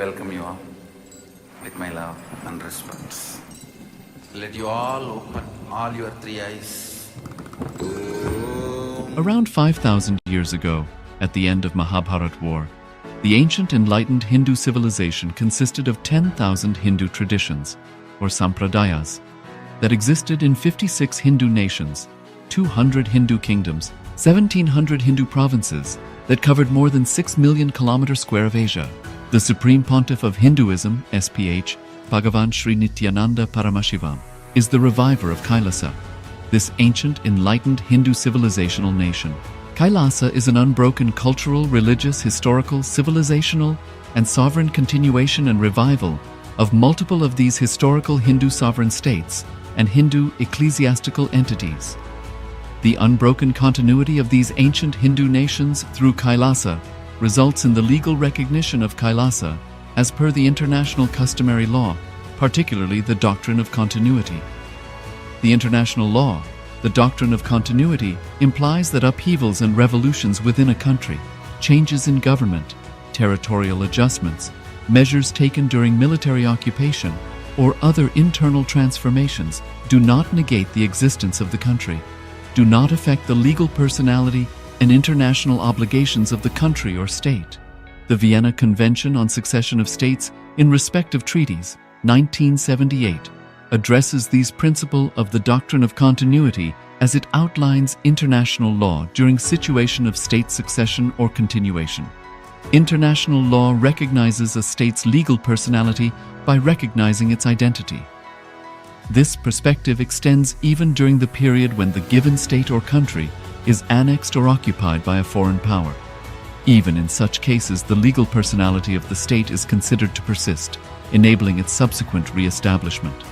welcome you all with my love and respect. Let you all open all your three eyes. Around 5,000 years ago, at the end of Mahabharat War, the ancient enlightened Hindu civilization consisted of 10,000 Hindu traditions, or sampradayas, that existed in 56 Hindu nations, 200 Hindu kingdoms, 1,700 Hindu provinces that covered more than 6 million kilometers square of Asia. The Supreme Pontiff of Hinduism, SPH, Bhagavān Sri Nithyananda Paramashivoham, is the reviver of KAILASA, this ancient enlightened Hindu civilizational nation. KAILASA is an unbroken cultural, religious, historical, civilizational, and sovereign continuation and revival of multiple of these historical Hindu sovereign states and Hindu ecclesiastical entities. The unbroken continuity of these ancient Hindu nations through KAILASA results in the legal recognition of KAILASA as per the international customary law, particularly the doctrine of continuity. The international law, the doctrine of continuity, implies that upheavals and revolutions within a country, changes in government, territorial adjustments, measures taken during military occupation, or other internal transformations do not negate the existence of the country, do not affect the legal personality and international obligations of the country or state. The Vienna Convention on Succession of States in Respect of Treaties, 1978, addresses these principles of the doctrine of continuity as it outlines international law during situation of state succession or continuation. International law recognizes a state's legal personality by recognizing its identity. This perspective extends even during the period when the given state or country is annexed or occupied by a foreign power. Even in such cases, the legal personality of the state is considered to persist, enabling its subsequent re-establishment.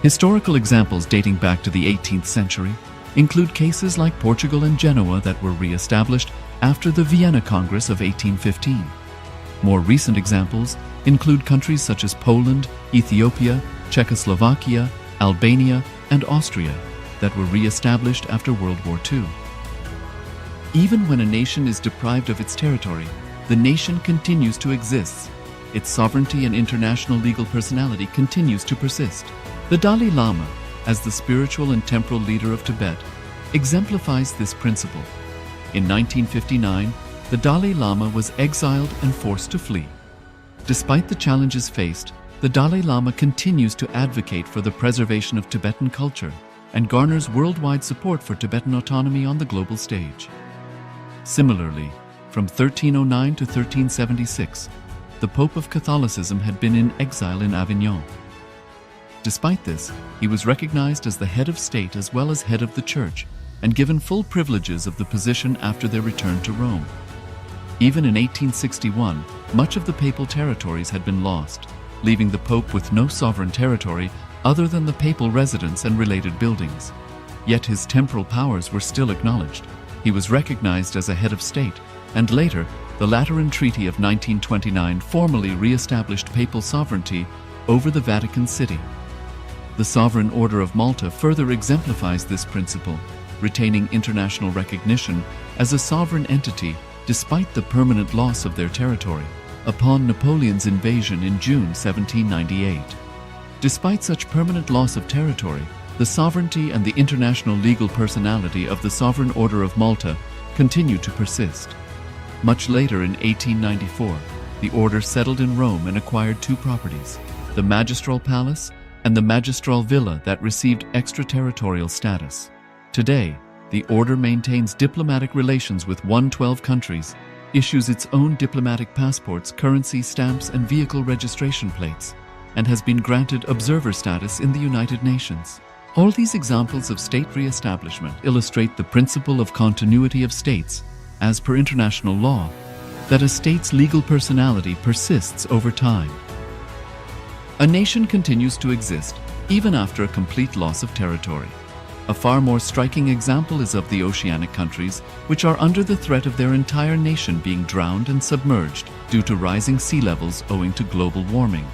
Historical examples dating back to the 18th century include cases like Portugal and Genoa that were re-established after the Vienna Congress of 1815. More recent examples include countries such as Poland, Ethiopia, Czechoslovakia, Albania, and Austria that were re-established after World War II. Even when a nation is deprived of its territory, the nation continues to exist. Its sovereignty and international legal personality continues to persist. The Dalai Lama, as the spiritual and temporal leader of Tibet, exemplifies this principle. In 1959, the Dalai Lama was exiled and forced to flee. Despite the challenges faced, the Dalai Lama continues to advocate for the preservation of Tibetan culture and garners worldwide support for Tibetan autonomy on the global stage. Similarly, from 1309 to 1376, the Pope of Catholicism had been in exile in Avignon. Despite this, he was recognized as the head of state as well as head of the church and given full privileges of the position after their return to Rome. Even in 1861, much of the papal territories had been lost, leaving the Pope with no sovereign territory other than the papal residence and related buildings. Yet his temporal powers were still acknowledged. He was recognized as a head of state, and later, the Lateran Treaty of 1929 formally re-established papal sovereignty over the Vatican City. The Sovereign Order of Malta further exemplifies this principle, retaining international recognition as a sovereign entity despite the permanent loss of their territory upon Napoleon's invasion in June 1798. Despite such permanent loss of territory, the sovereignty and the international legal personality of the Sovereign Order of Malta continue to persist. Much later in 1894, the order settled in Rome and acquired two properties, the Magistral Palace and the Magistral Villa that received extraterritorial status. Today, the order maintains diplomatic relations with 112 countries, issues its own diplomatic passports, currency, stamps, and vehicle registration plates, and has been granted observer status in the United Nations. All these examples of state re-establishment illustrate the principle of continuity of states, as per international law, that a state's legal personality persists over time. A nation continues to exist even after a complete loss of territory. A far more striking example is of the oceanic countries, which are under the threat of their entire nation being drowned and submerged due to rising sea levels owing to global warming.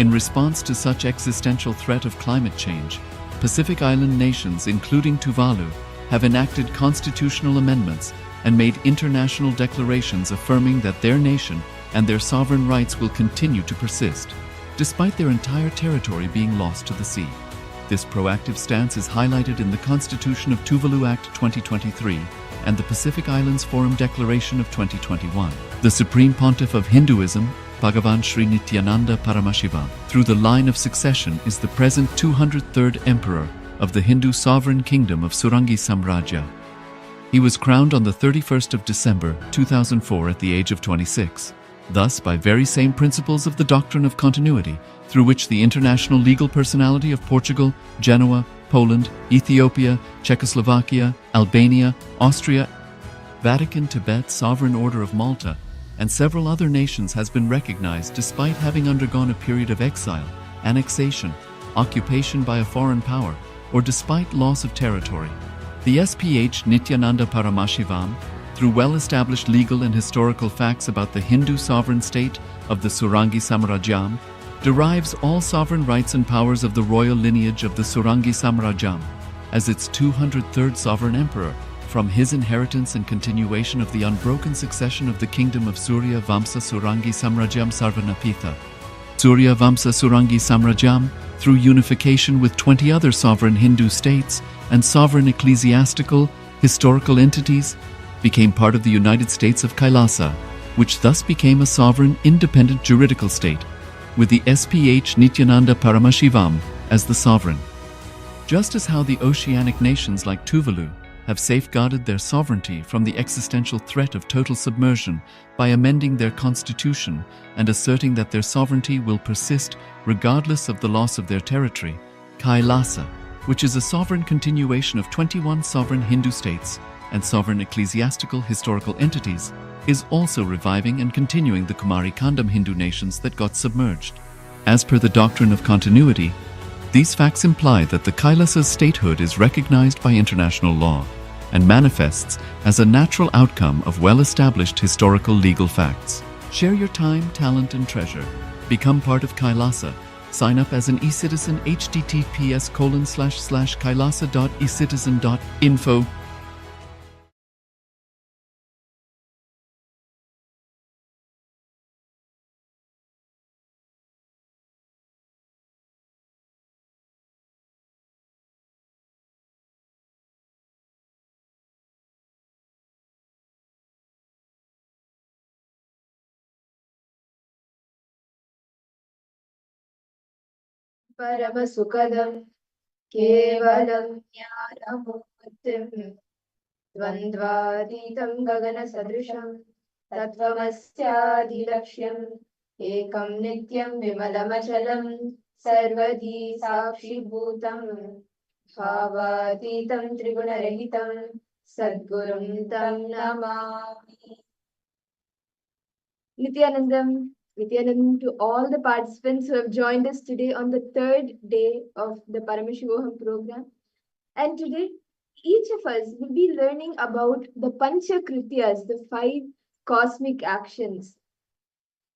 In response to such existential threat of climate change, Pacific Island nations, including Tuvalu, have enacted constitutional amendments and made international declarations affirming that their nation and their sovereign rights will continue to persist, despite their entire territory being lost to the sea. This proactive stance is highlighted in the Constitution of Tuvalu Act 2023 and the Pacific Islands Forum Declaration of 2021. The Supreme Pontiff of Hinduism, Bhagavān Sri Nithyananda Paramashivoham, through the line of succession is the present 203rd Emperor of the Hindu Sovereign Kingdom of Surangi Samrajya. He was crowned on the 31st of December 2004 at the age of 26. Thus, by very same principles of the doctrine of continuity, through which the international legal personality of Portugal, Genoa, Poland, Ethiopia, Czechoslovakia, Albania, Austria, Vatican, Tibet, Sovereign Order of Malta, and several other nations has been recognized despite having undergone a period of exile, annexation, occupation by a foreign power, or despite loss of territory. The SPH Nithyananda Paramashivoham, through well-established legal and historical facts about the Hindu sovereign state of the Surangi Samrajyam, derives all sovereign rights and powers of the royal lineage of the Surangi Samrajyam as its 203rd sovereign emperor, from his inheritance and continuation of the unbroken succession of the kingdom of Surya Vamsa Surangi Samrajyam Sarvanapitha. Surya Vamsa Surangi Samrajyam, through unification with 20 other sovereign Hindu states and sovereign ecclesiastical, historical entities, became part of the United States of KAILASA, which thus became a sovereign, independent juridical state, with the SPH Nithyananda Paramashivoham as the sovereign. Just as how the oceanic nations like Tuvalu have safeguarded their sovereignty from the existential threat of total submersion by amending their constitution and asserting that their sovereignty will persist regardless of the loss of their territory, KAILASA, which is a sovereign continuation of 21 sovereign Hindu states and sovereign ecclesiastical historical entities, is also reviving and continuing the Kumari Kandam Hindu nations that got submerged. As per the doctrine of continuity, these facts imply that the Kailasa's statehood is recognized by international law and manifests as a natural outcome of well-established historical legal facts. Share your time, talent, and treasure. Become part of KAILASA. Sign up as an eCitizen https://kailasa.ecitizen.info. परमसुखदं केवलं ज्ञानमूर्तिं द्वन्द्वातीतं गगनसदृशं तत्त्वमस्यादिलक्ष्यम् एकं नित्यं विमलमचलं सर्वधी साक्षिभूतं भावातीतं त्रिगुणरहितं सद्गुरुं तं Namami. Nithyanandam to all the participants who have joined us today on the third day of the Paramashivoham program. And today, each of us will be learning about the Pancha Krityas, the 5 cosmic actions,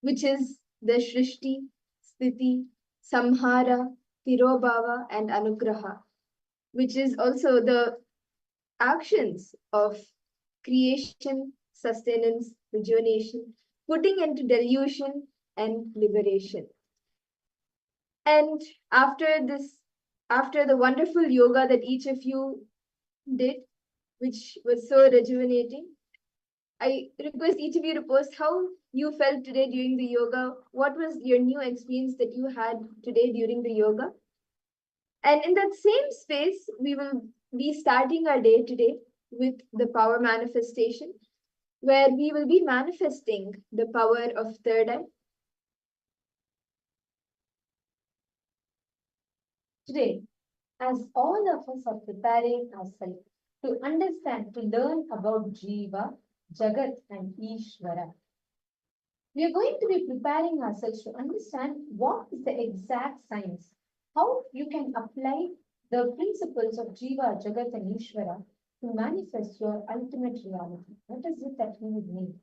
which is the Shrishti, Sthiti, Samhara, Tirobhava, and Anugraha, which is also the actions of creation, sustenance, rejuvenation, putting into delusion and liberation. And after the wonderful yoga that each of you did, which was so rejuvenating, I request each of you to post how you felt today during the yoga. What was your new experience that you had today during the yoga? And in that same space, we will be starting our day today with the power manifestation, where we will be manifesting the power of third eye. Today, as all of us are preparing ourselves to understand, to learn about Jiva, Jagat, and Ishvara, we are going to be preparing ourselves to understand what is the exact science, how you can apply the principles of Jiva, Jagat, and Ishvara to manifest your ultimate reality. What is it that you would need?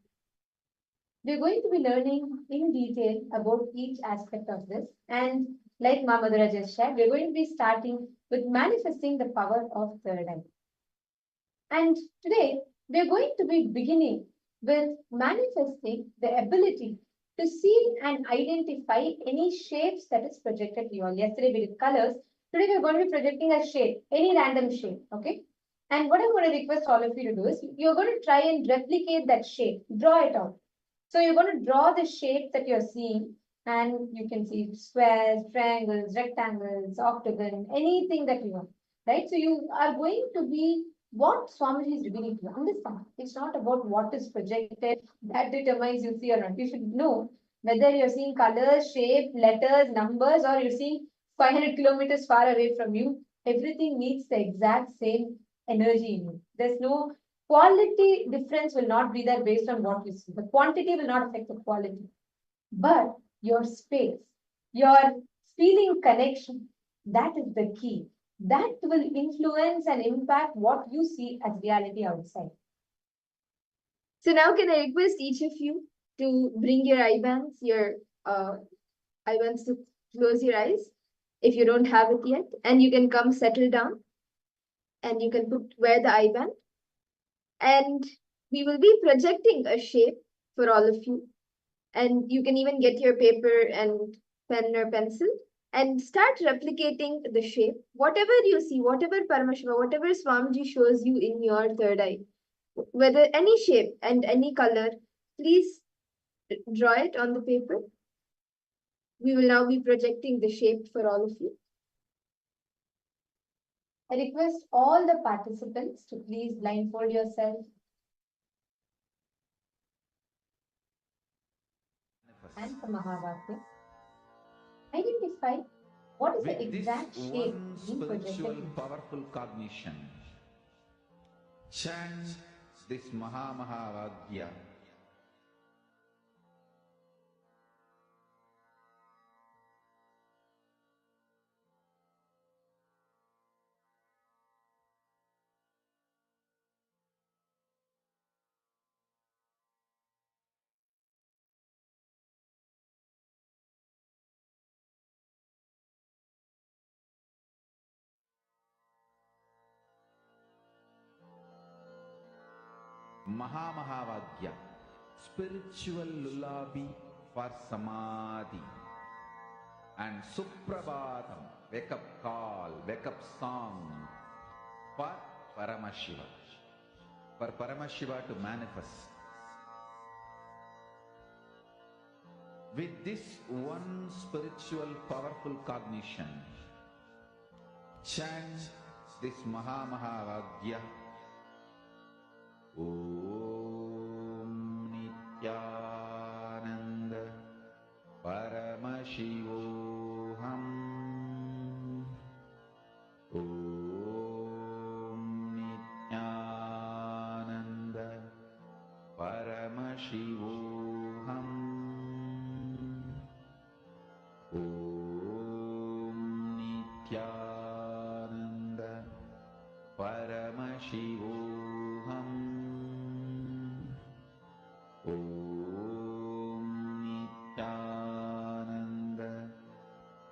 We're going to be learning in detail about each aspect of this. And like Natarāja just shared, we're going to be starting with manifesting the power of third eye. And today, we're going to be beginning with manifesting the ability to see and identify any shapes that is projected to you all. Yesterday we did colors. Today we're going to be projecting a shape, any random shape, okay? And what I'm going to request all of you to do is, you're going to try and replicate that shape, draw it out. So you're going to draw the shape that you're seeing, and you can see squares, triangles, rectangles, octagon, anything that you want, right? So you are going to be what Swamiji is revealing to you. Understand, it's not about what is projected that determines you see or not. You should know whether you're seeing colors, shape, letters, numbers, or you're seeing 500 kilometers far away from you. Everything needs the exact same energy in you. There's no quality difference will not be there based on what you see. The quantity will not affect the quality, but your space, your feeling connection, that is the key. That will influence and impact what you see as reality outside. So now can I request each of you to bring your eye bands to close your eyes if you don't have it yet, and you can come settle down and you can wear the eye band, and we will be projecting a shape for all of you, and you can even get your paper and pen or pencil and start replicating the shape. Whatever you see, whatever Paramashiva, whatever Swamiji shows you in your third eye, whether any shape and any color, please draw it on the paper. We will now be projecting the shape for all of you. I request all the participants to please blindfold yourself and the Mahavakya. Identify what is With the this exact shape one being spiritual projected. powerful cognition, chant this Mahavagya. Mahavagya, spiritual lullaby for samadhi, and Suprabhatam, wake up call, wake up song for Paramashiva, for Paramashiva to manifest. With this one spiritual powerful cognition, chant this Mahavagya. Om Nithyananda Paramashivoham. Om Nithyananda Paramashivoham. Om Nithyananda Paramashivoham. Om Nithyananda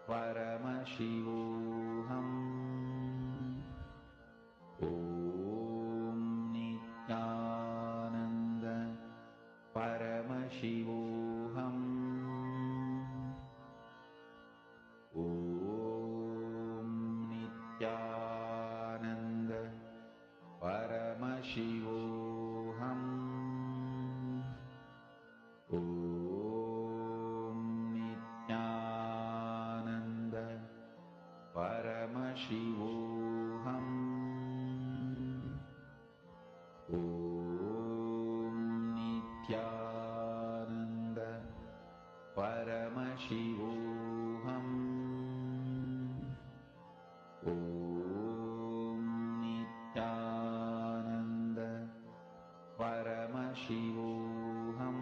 Paramashivoham. Om Nithyananda Paramashivoham. Om Nithyananda Paramashivoham. Om Nithyananda Paramashivoham. Om Nithyananda Paramashivoham. Om Nithyananda Paramashivoham.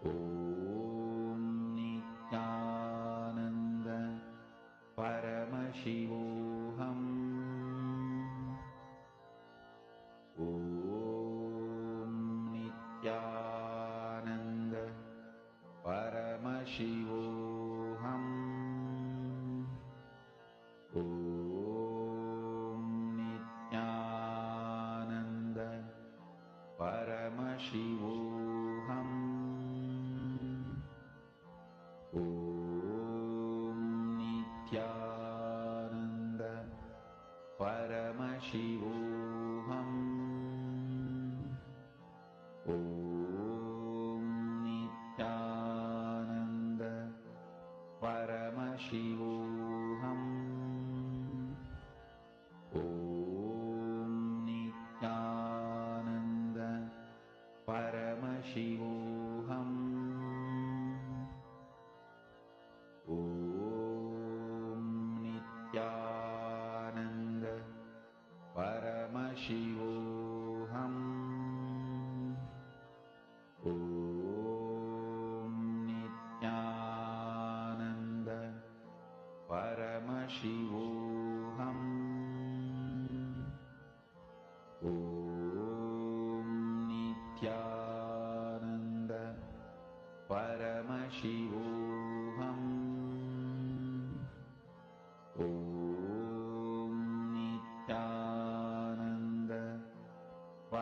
Om Nithyananda Paramashivoham. Om Nithyananda Paramashivoham. Om Nithyananda Paramashivoham. Nithyananda Paramashivoham Om Nithyananda Paramashivoham Om Nithyananda Paramashivoham Om Nithyananda Paramashivoham Om Nithyananda Paramashivoham Om Nithyananda Paramashivoham Om Nithyananda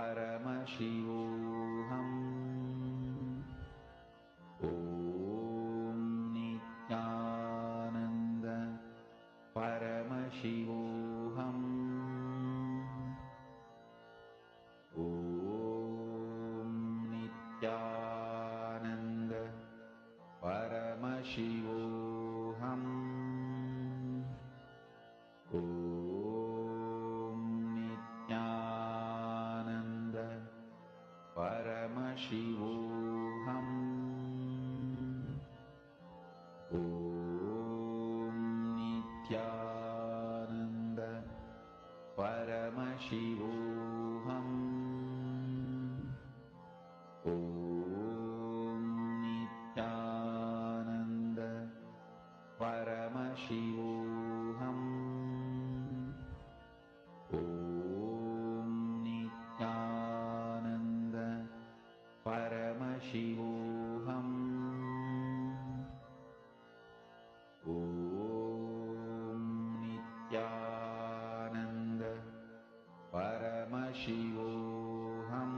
Paramashivoham Om Nithyananda Paramashivoham Om Nithyananda Paramashivoham Om Nithyananda Paramashivoham Om Nithyananda Paramashivoham Om Nithyananda Paramashivoham Om Nithyananda Paramashivoham Om Nithyananda Paramashivoham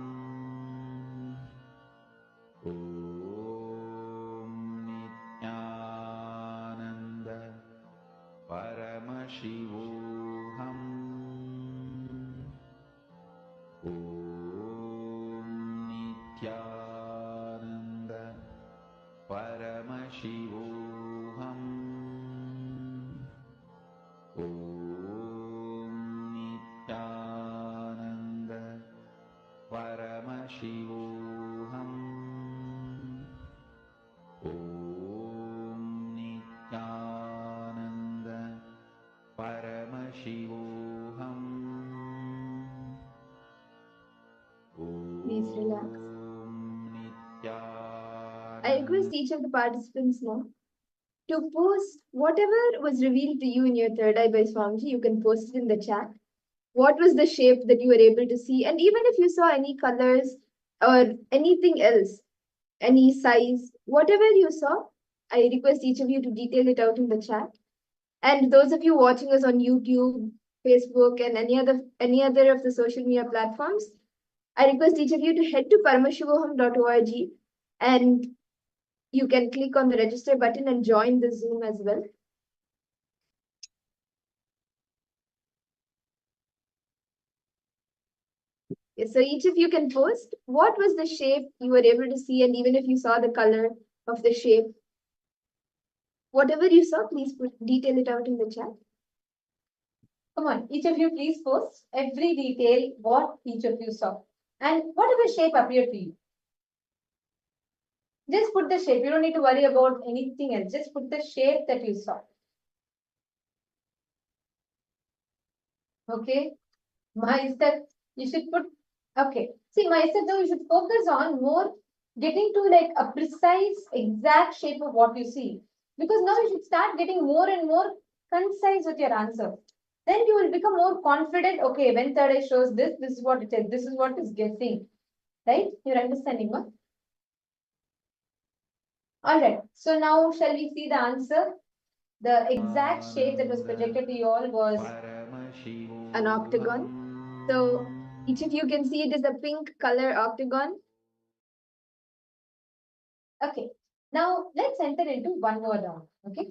Om Nithyananda Paramashivoham Om Nithyananda Paramashivoham Om Nithyananda Paramashivoham Om Nithyananda Paramashivoham Please relax. Om I request each of the participants now to post whatever was revealed to you in your third eye by Swamiji. You can post it in the chat. What was the shape that you were able to see? And even if you saw any colors or anything else, any size, whatever you saw, I request each of you to detail it out in the chat. And those of you watching us on YouTube, Facebook, and any other of the social media platforms, I request each of you to head to paramashivoham.org and you can click on the register button and join the Zoom as well. Yes, so each of you can post what was the shape you were able to see, and even if you saw the color of the shape, whatever you saw, please detail it out in the chat. Come on, each of you please post every detail what each of you saw and whatever shape appeared to you. Just put the shape. You don't need to worry about anything else. Just put the shape that you saw. Okay. Maestro, you should put, okay. See, Maestro, though, you should focus on more getting to like a precise, exact shape of what you see. Because now you should start getting more and more concise with your answer. Then you will become more confident. Okay, when third eye shows this, this is what it is. This is what is guessing. Right? You're understanding, ma? All right. So now shall we see the answer? The exact shape that was projected to you all was an octagon. So each of you can see it is a pink color octagon. okay. Now let's enter into one more round. Okay.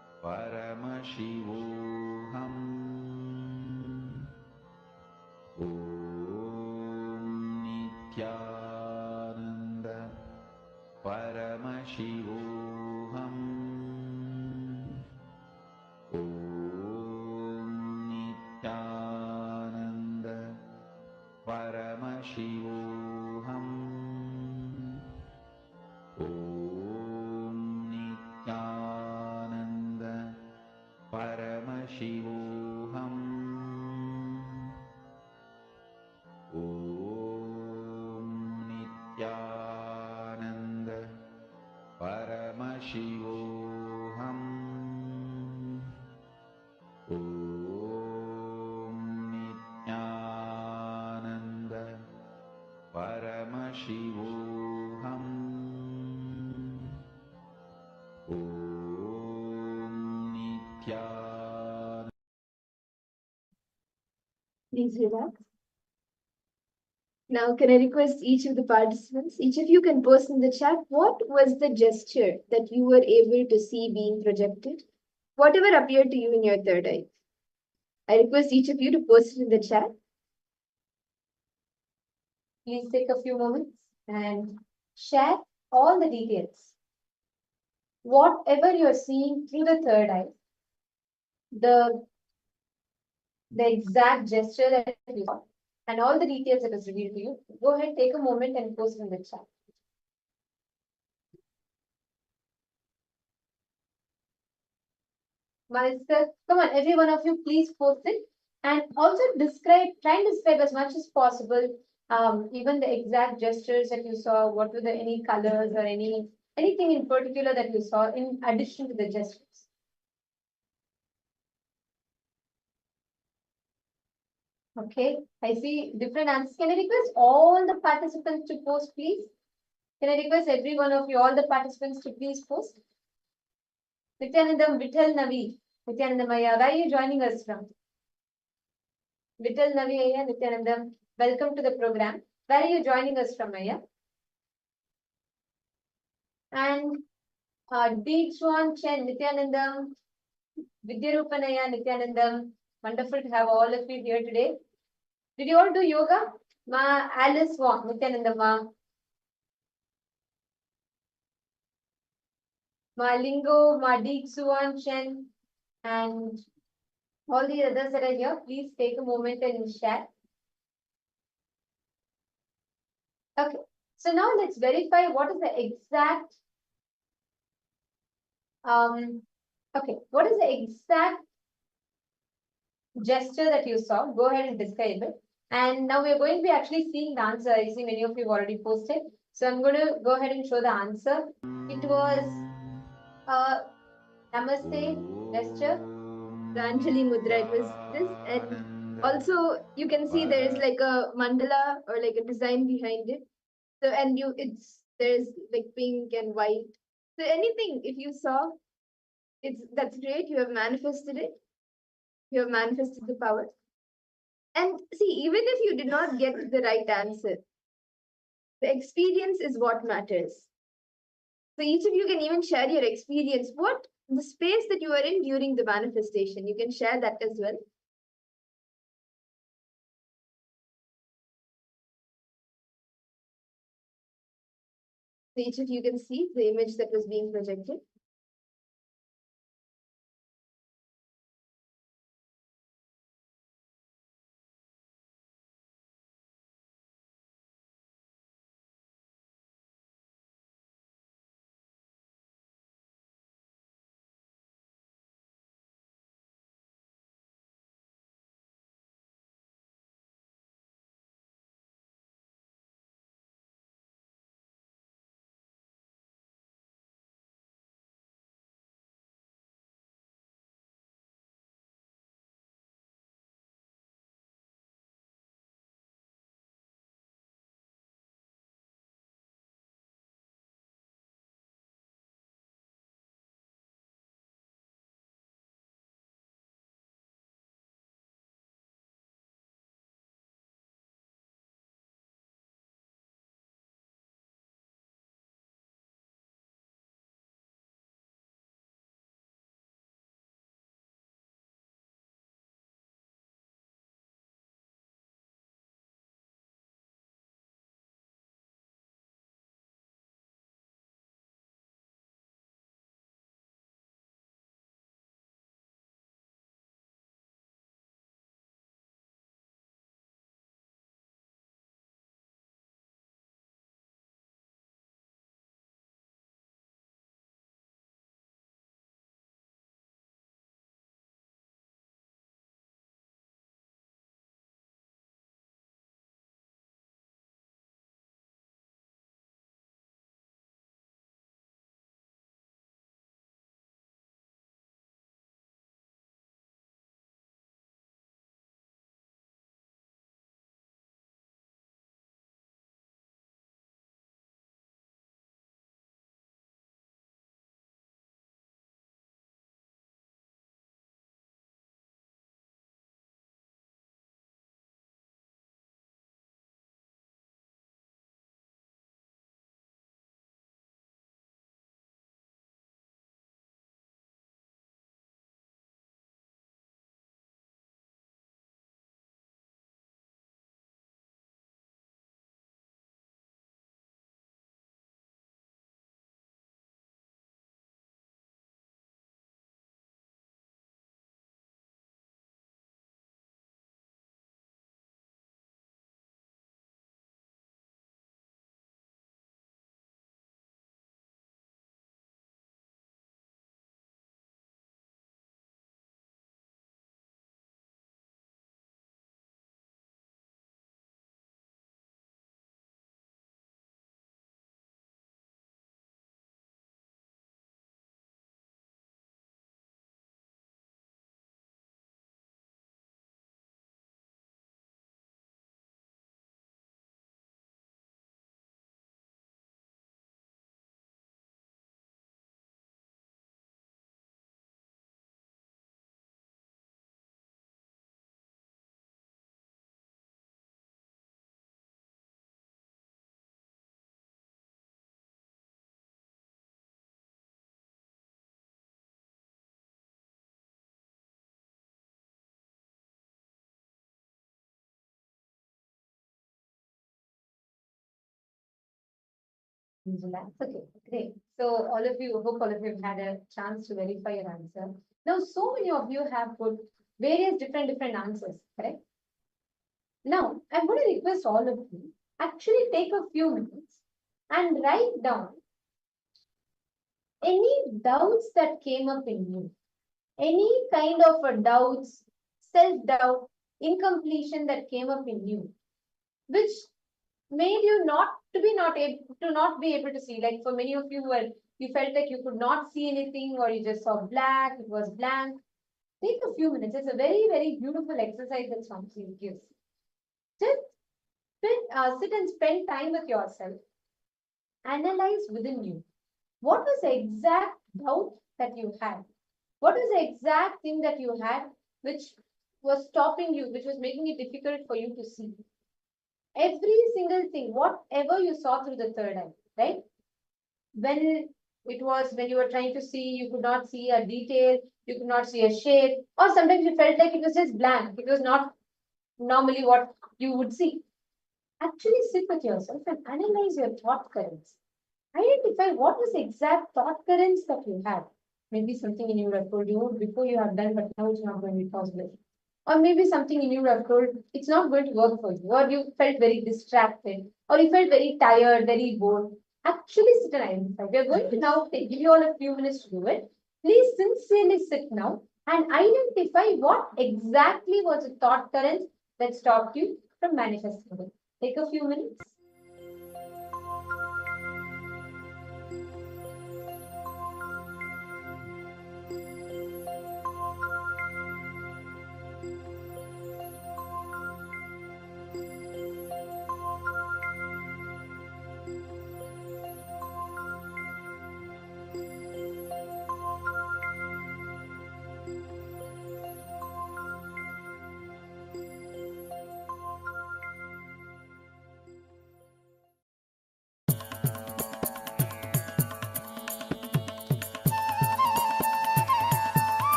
Paramashivoham Om Nithyananda Paramashivoham Om Nithyananda Paramashivoham Om Nithyananda. Please relax. Now, can I request each of the participants, each of you can post in the chat, what was the gesture that you were able to see being projected? Whatever appeared to you in your third eye. I request each of you to post it in the chat. Please take a few moments and share all the details. Whatever you are seeing through the third eye, the exact gesture that you saw, and all the details that was revealed to you, go ahead, take a moment and post in the chat. Master, come on, every one of you, please post it. And also try and describe as much as possible, even the exact gestures that you saw, what were any colors or anything in particular that you saw in addition to the gestures. Okay, I see different answers. Can I request all the participants to post, please? Can I request every one of you, all the participants to please post? Nithyanandam Vittal Navi. Nithyanandam Ayya, where are you joining us from? Vittal Navi Ayya, Nithyanandam, welcome to the program. Where are you joining us from, Ayya? And D. Chuan Chen, Nithyanandam, Vidyarupanaya, Nithyanandam. Wonderful to have all of you here today. Did you all do yoga? Ma Alice Wong, Nithyanandam Ma Lingo, Ma D. Chuan Chen, and all the others that are here. Please take a moment and share. Okay, so now let's verify what is the exact what is the exact gesture that you saw? Go ahead and describe it. And now we're going to be actually seeing the answer. I see many of you have already posted. So I'm going to go ahead and show the answer. It was Namaste gesture. Pranjali Mudra, it was this. And also you can see there is like a mandala or like a design behind it. So and there's like pink and white. So anything if you saw, that's great. You have manifested it. You have manifested the power. And see, even if you did not get the right answer, the experience is what matters. So each of you can even share your experience. What the space that you are in during the manifestation, you can share that as well. So each of you can see the image that was being projected. Relax. Okay, great. So all of you, hope all of you have had a chance to verify your answer. Now, so many of you have put various different answers, correct? Now, I'm going to request all of you actually take a few minutes and write down any doubts that came up in you, any kind of a doubts, self-doubt, incompletion that came up in you, which made you not be able to see. Like for many of you where you felt like you could not see anything or you just saw black, it was blank. Take a few minutes. It's a very, very beautiful exercise that Swami gives. Just sit and spend time with yourself. Analyze within you. What was the exact doubt that you had? What was the exact thing that you had which was stopping you, which was making it difficult for you to see? Every single thing, whatever you saw through the third eye, right? When you were trying to see, you could not see a detail, you could not see a shape, or sometimes you felt like it was just blank. It was not normally what you would see. Actually sit with yourself and analyze your thought currents. Identify what was the exact thought currents that you had. Maybe something in you would have told you before you have done, but now it's not going to be possible. Or maybe something in you would have told it's not going to work for you, or you felt very distracted, or you felt very tired, very bored. Actually sit and identify. We are going to now give you all a few minutes to do it. Please sincerely sit now and identify what exactly was the thought current that stopped you from manifesting it. Take a few minutes.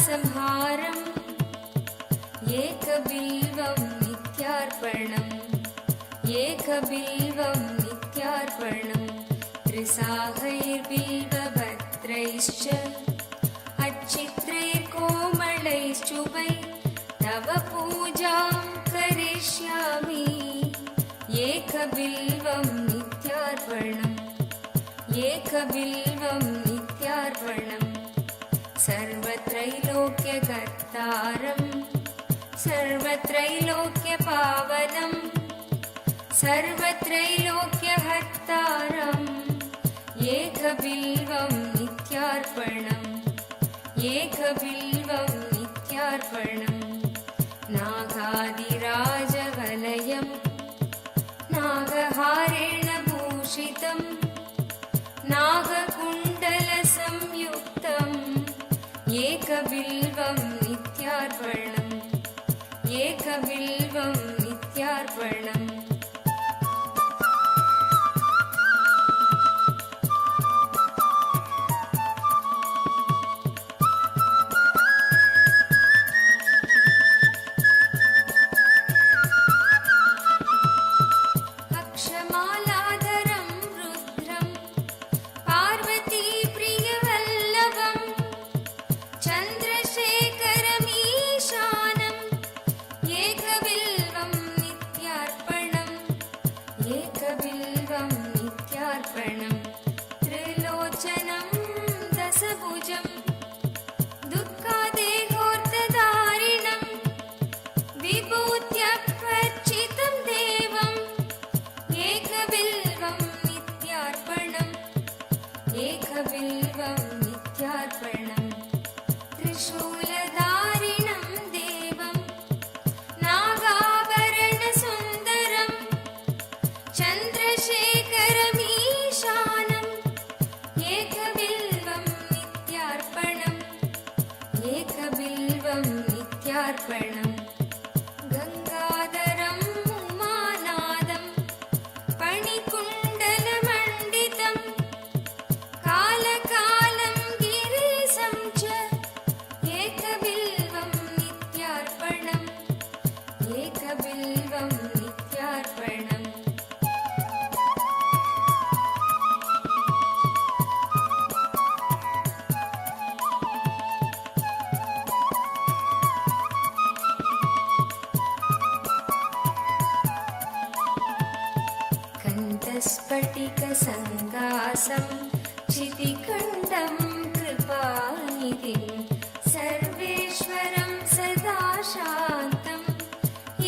संहारम् एकबिल्वं नित्यार्पणम् एकबिल्वं नित्यार्पणम् त्रिसाहैर्बिल्वपत्रैश्च अच्छित्रैर्कोमलैश्चुभै तव पूजां करिष्यामि एकबिल्वं नित्यार्पणम् एकबिल्वं नित्यार्पणम् सर्वत्रैलोक्यकर्तारम् सर्वत्रैलोक्यपावनम् सर्वत्रैलोक्यहर्तारम् एकबिल्वं नित्यार्पणम् एकबिल्वं नित्यार्पणम् नागादिराजवलयम् नागहारेण भूषितम् नागकुण्डलसंयुक्तम् एकबिल्वं नित्यार्पणम् एकबिल्वं नित्यार्पणम् चन्द्रशेखरमीशानम् एकबिल्वं नित्यार्पणम् स्फटिकसङ्कासं चितिकण्ठं कृपानिधिं सर्वेश्वरं सदा शान्तम्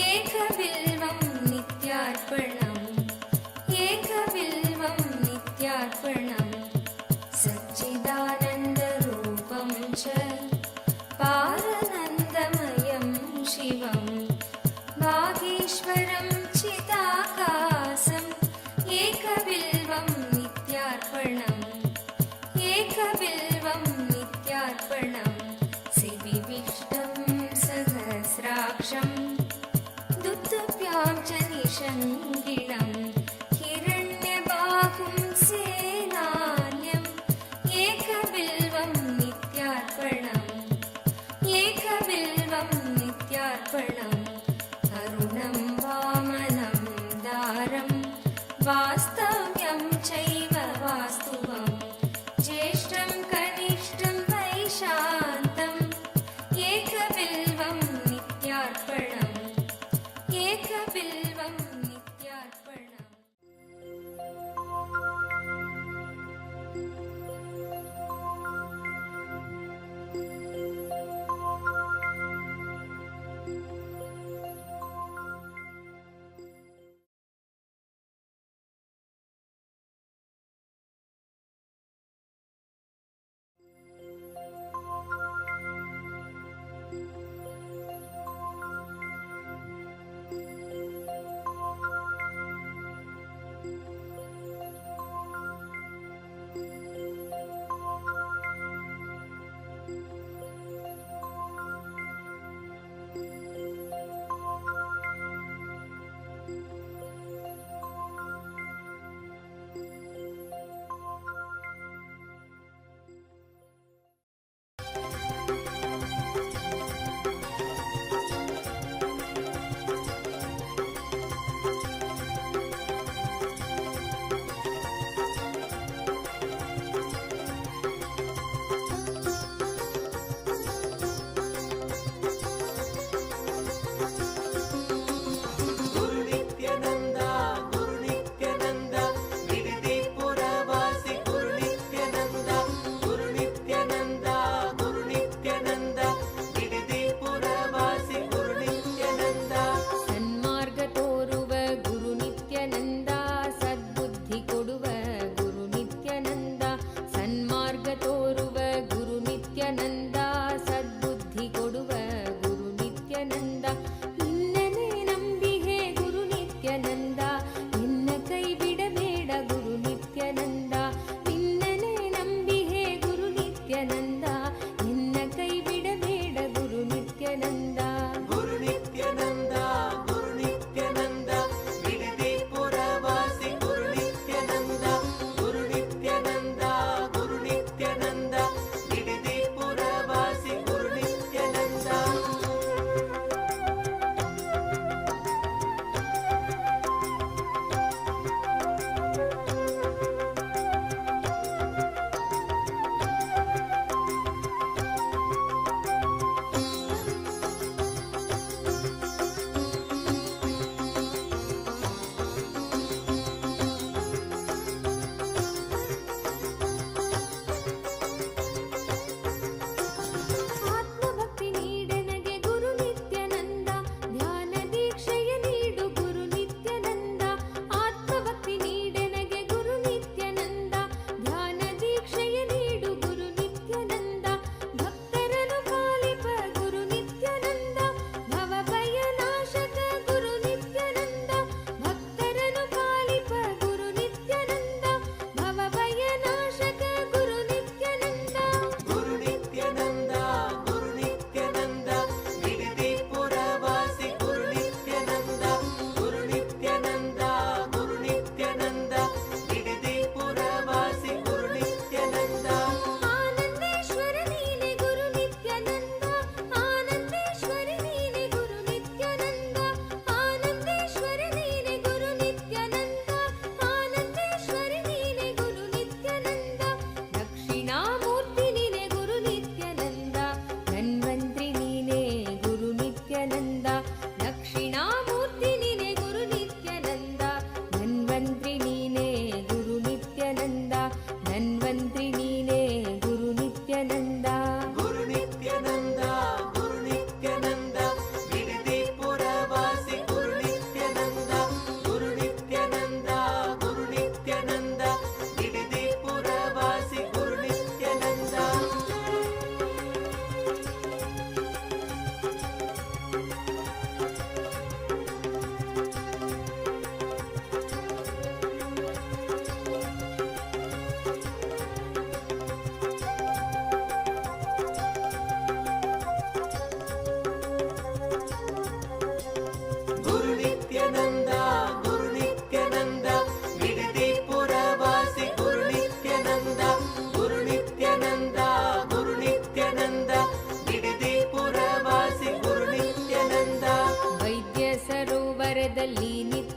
एकबिल्वं नित्यार्पणम् एकबिल्वं नित्यार्पणम् सच्चिदानन्दरूपं च पारनन्दमयं शिवं वागीश्वरं चिदाकाशम् एकबिल्वं नित्यार्पणम् एकबिल्वं नित्यार्पणम् शिविविष्टं सहस्राक्षं दुत्तुभ्यां च निषङ्गिणं हिरण्यबाहुं सेनान्यम् एकबिल्वं नित्यार्पणम् एकबिल्वं नित्यार्पणम् अरुणं वामनं दारं वास्तव्यं चैव वास्तुवं ज्येष्ठं कनिष्ठं वैशान्तम् एकबिल्वं नित्यार्पणम् एकबिल्वं नित्यार्पणम्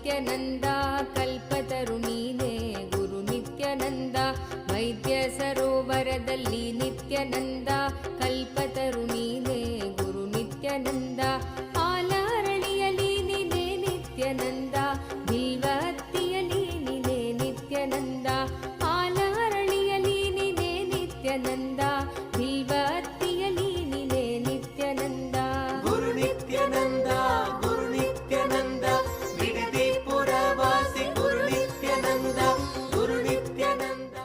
ನಿತ್ಯಾನಂದ ಕಲ್ಪತರು ನೀನೇ ಗುರು ನಿತ್ಯಾನಂದ ವೈದ್ಯ ಸರೋವರದಲ್ಲಿ ನಿತ್ಯಾನಂದ ಕಲ್ಪತರು ನೀನೇ ಗುರು ನಿತ್ಯಾನಂದ ಆಲಾರಳಿಯಲಿ ನೀನೇ ನಿತ್ಯಾನಂದ ಬಿಲ್ವತ್ತಿಯಲಿ ನೀನೇ ನಿತ್ಯಾನಂದ ಆಲಾರಳಿಯಲಿ ನೀನೇ ನಿತ್ಯಾನಂದ ಬಿಲ್ವತ್ತಿಯಲಿ ನೀನೇ ನಿತ್ಯಾನಂದ ಗುರು ನಿತ್ಯಾನಂದ ಗುರು ನಿತ್ಯಾನಂದ ಬಿಡದಿ ಪುರವಾಸಿ ಗುರು ನಿತ್ಯಾನಂದ ಗುರು ನಿತ್ಯಾನಂದ.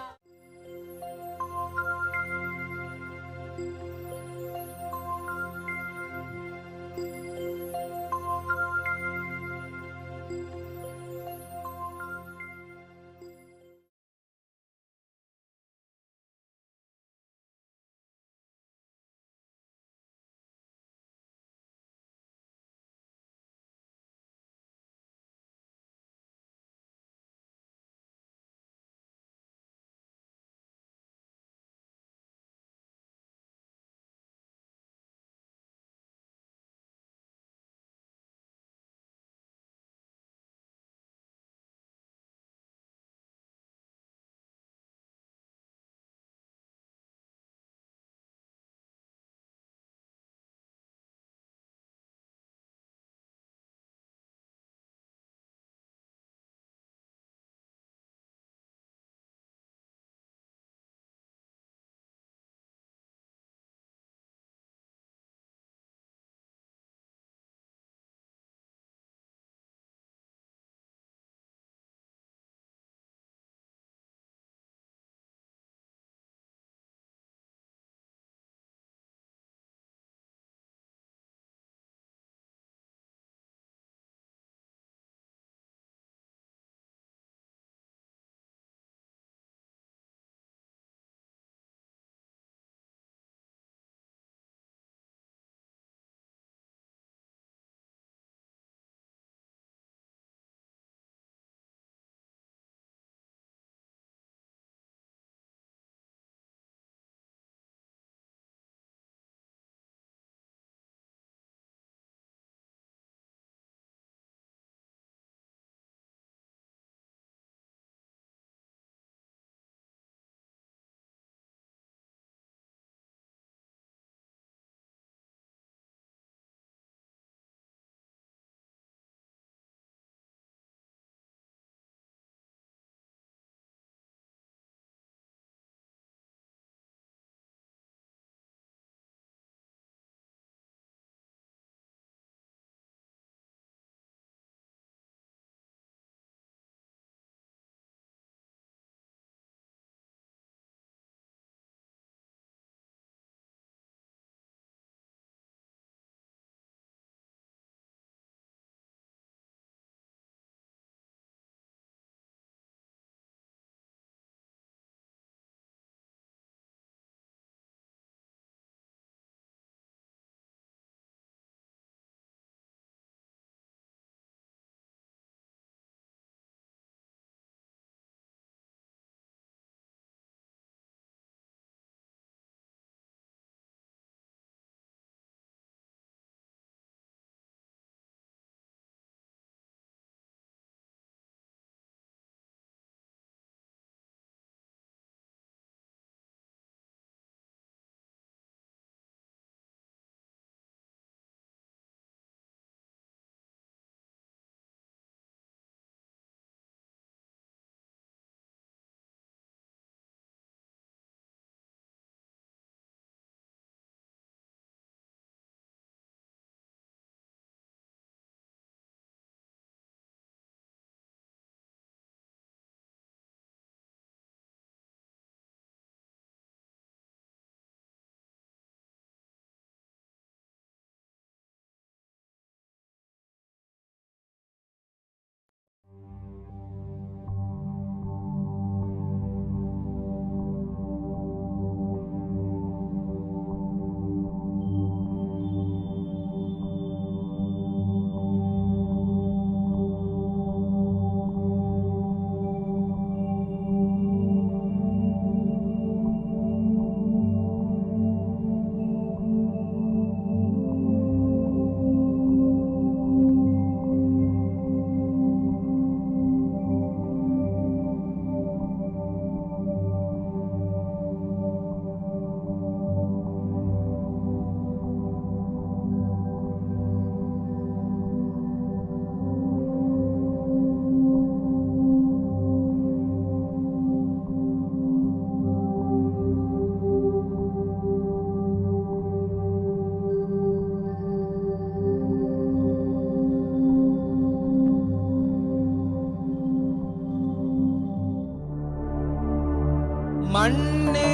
மண்ணே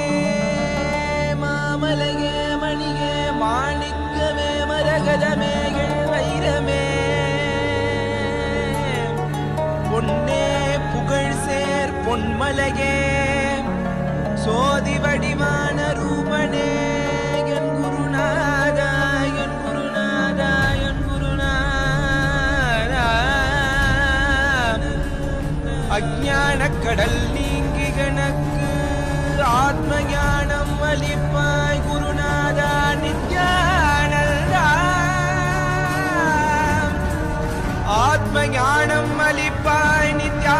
மாமலையே மணியே மாணிக்கமே மரகதமே வைரமே பொன்னே புகழ் சேர் பொன்மலையே சோதி வடிவான ரூபனே என் குருநாதா என் குருநாதா என் குருநாதா அஞ்ஞானக் கடல் நீங்கி கணக்கு ஆத்ம ஞானம் அளிப்பாய் குருநாதா நித்யானந்தா ஆத்ம ஞானம் அளிப்பாய் நித்யா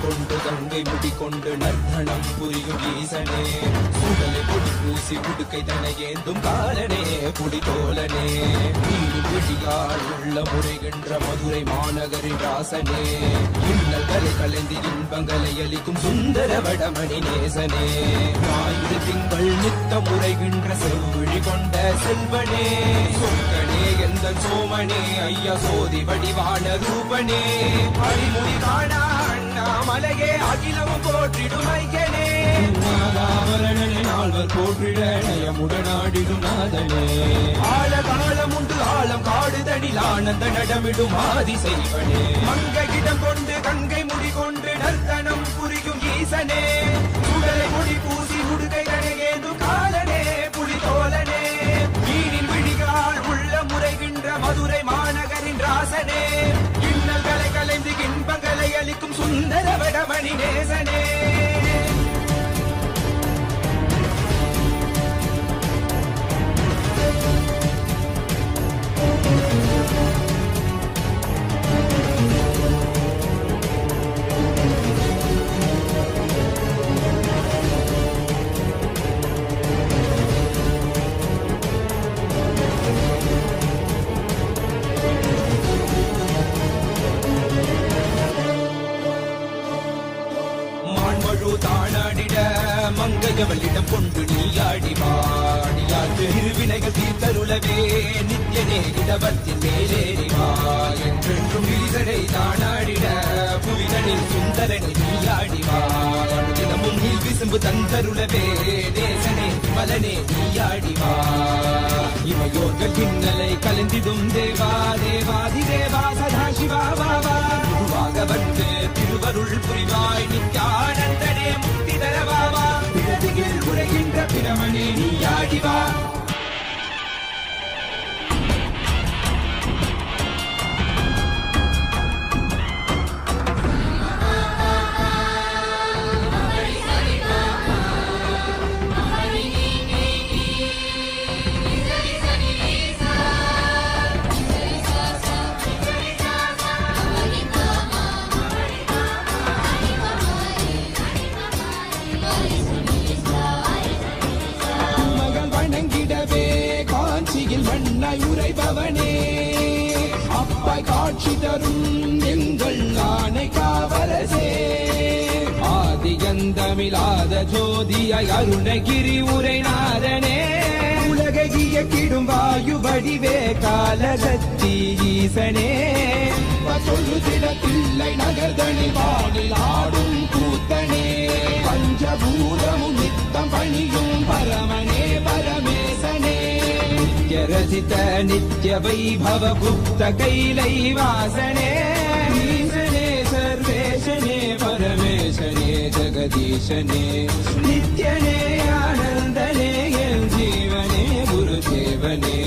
கொண்டு கங்கை முடிக்கொண்டு நர்த்தனம் புரியும் ஈசனே சுடலை பொடி பூசி உடுக்கை தனை ஏந்தும் காலனே புடிதோலனே நீரு விழியால் உள்ள முறைகின்ற மதுரை மாநகரின் ராசனே இன்னல்களை கலைந்து இன்பங்களை அளிக்கும் சுந்தர வடமணி நேசனே ஞாயிறு திங்கள் நித்த முறைகின்ற செவ்விழி கொண்ட செல்வனே சொக்கனே எந்த சோமனே ஐயா சோதி வடிவான ரூபனே அடிமுடி காணா மலையே அகிலமும் போற்றிடும் ஐயனே நாதாவரணனே நால்வர் போற்றிட நயமுடனாடிடும் நாதனே ஆழ காலம் உண்டு ஆழம் காடுதனில் ஆனந்த நடமிடும் ஆதி செய்வனே மங்கையிடம் கொண்டு கங்கை முடி கொண்டு நர்த்தனம் புரியும் ஈசனே சுடலை முடி பூசி உடுகை கடையேதும் காலனே புலிதோலனே மீனின் விழிகால் உள்ள முறைகின்ற மதுரை மாநகரின் ராசனே இன்னல்களை கலைந்து இன்பங்களை அளிக்கும் சுந்தர வடமணி நேசனே தானாடிட மங்கையவளிடம் கொண்டு நீயாடி வாடியாற்று இருவினைகள் தீர்த்தருளவே நித்யனே இடவத்தின் மேலேறிவா என்றென்றும் ஈசனை தானாடிட புவிதனில் சுந்தரனை நீயாடிவா தினமும் நீல் விசும்பு தந்தருளவே தேசனே மலனே நீயாடிவா இமையோர்கள் இன்னலை கலந்திடும் தேவா தேவாதி தேவா சதா சிவா பாபா குருவாக வந்து திருவருள் புரிவாய் நித்யானந்தனே முக்தி தரவாவா பிறதியில் உரைகின்ற பிரமணே நீயாடிவா உரைபவனே அப்பாய் காட்சி தரும் எங்கள் ஆணை காவலசே ஆதியந்தமில்லாத ஜோதியாய் அருணகிரி உரைநாதனே உலகை இயக்கிடும் வாயு வடிவே காலசக்தி ஈசனே சொல்லுதிடத்தில்லை நகர்தனி வானில் ஆடும் கூத்தனே பஞ்சபூதமும் நித்தம் பணியும் பரமனே பரமேசனே रचित नित्य वैभव गुप्त कैलैवासने ईशने सर्वेशने परमेशने जगदीशने नित्यने आनन्दने जीवने गुरुदेवने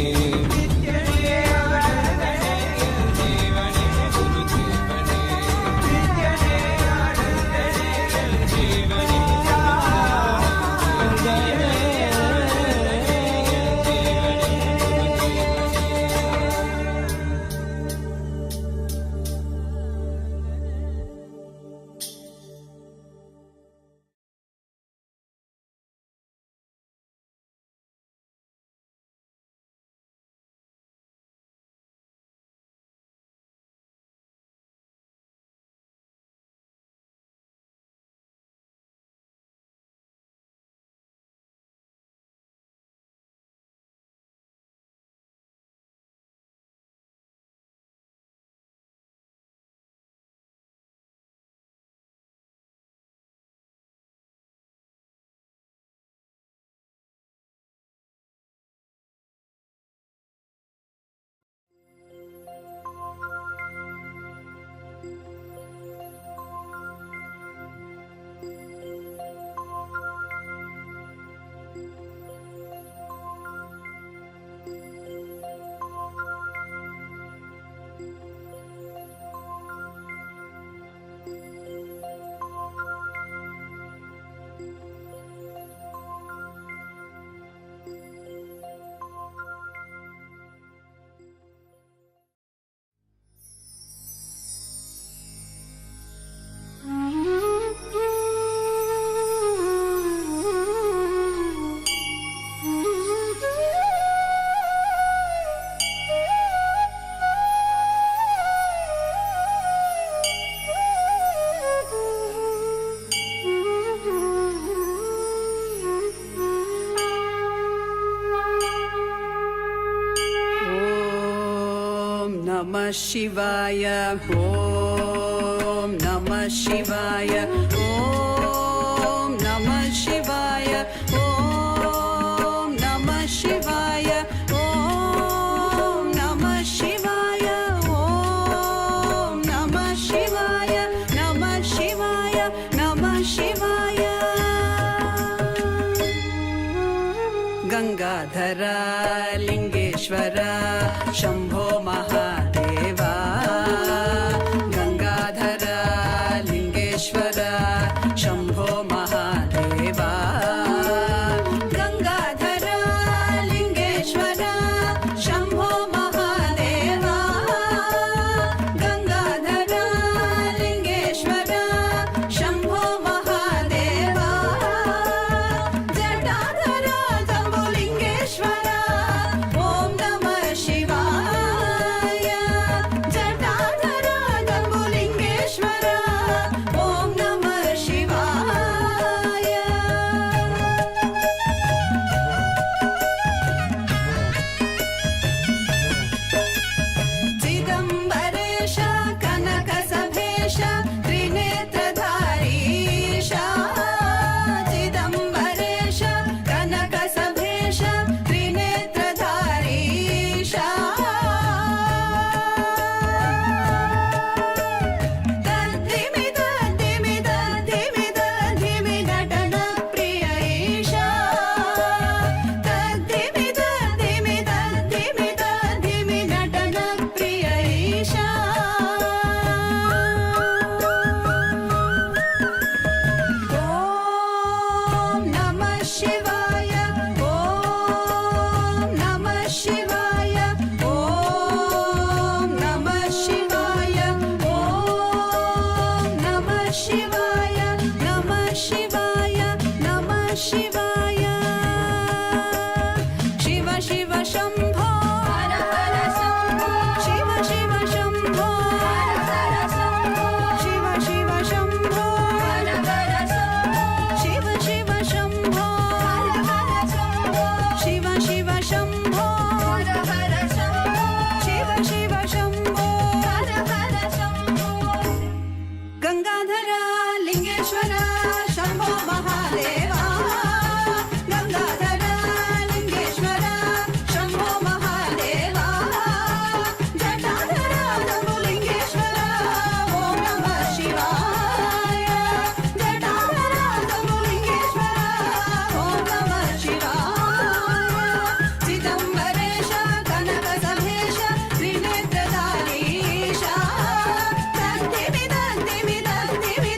Namah Shivaya, Om Namah Shivaya, Om Namah Shivaya, Om Namah Shivaya, Om Namah Shivaya, Om Namah Shivaya, Namah Shivaya, Namah Shivaya. Gangadhara Lingeshwara Shambho Mahadeva, Gangadhara Lingeshwara Shambho Mahadeva, Gangadhara Lingeshwara Shambho Mahadeva, Gangadhara Lingeshwara Shambho Mahadeva, Jatadhara Jambulingeshwara Om Namah Shivaya, Jatadhara Jambulingeshwara Om Namah Shivaya. Chidambaresha Kanakasabhesha Trinetradarisha, Chidambaresha Kanakasabhesha Trinetradarisha, Tadhimi Tadhimi Tadhimi Tadhimi Natana Priyaisha, Tadhimi Tadhimi Tadhimi Tadhimi Natana Priyaisha. Om Namah Shivaya, Om Namah Shivaya, Om Namah Shivaya, Om Namah Shivaya, Namah Shivaya, Namah Shivaya. Shiva Shiva Shambho, Hara Hara Shambho, Shiva Shiva Shambho, Hara Hara Shambho, Shiva Shiva Shambho, Hara Hara Shambho, Shiva Shiva Shambho, Hara Hara Shambho, Shiva Shiva Shambho, Hara Hara Shambho, Shiva Shiva Shambho, Hara Hara Shambho. Gangadhara Lingeshwara Shambho Mahadeva, Gangadhara Lingeshwara Shambho Mahadeva, Jatadhara Jambulingeshwara Om Namah Shivaya, Jatadhara Jambulingeshwara Om Namah Shivaya, Chidambaresha Kanakasabhesha Trinetradarisha, Tadhimi Tadhimi Tadhimi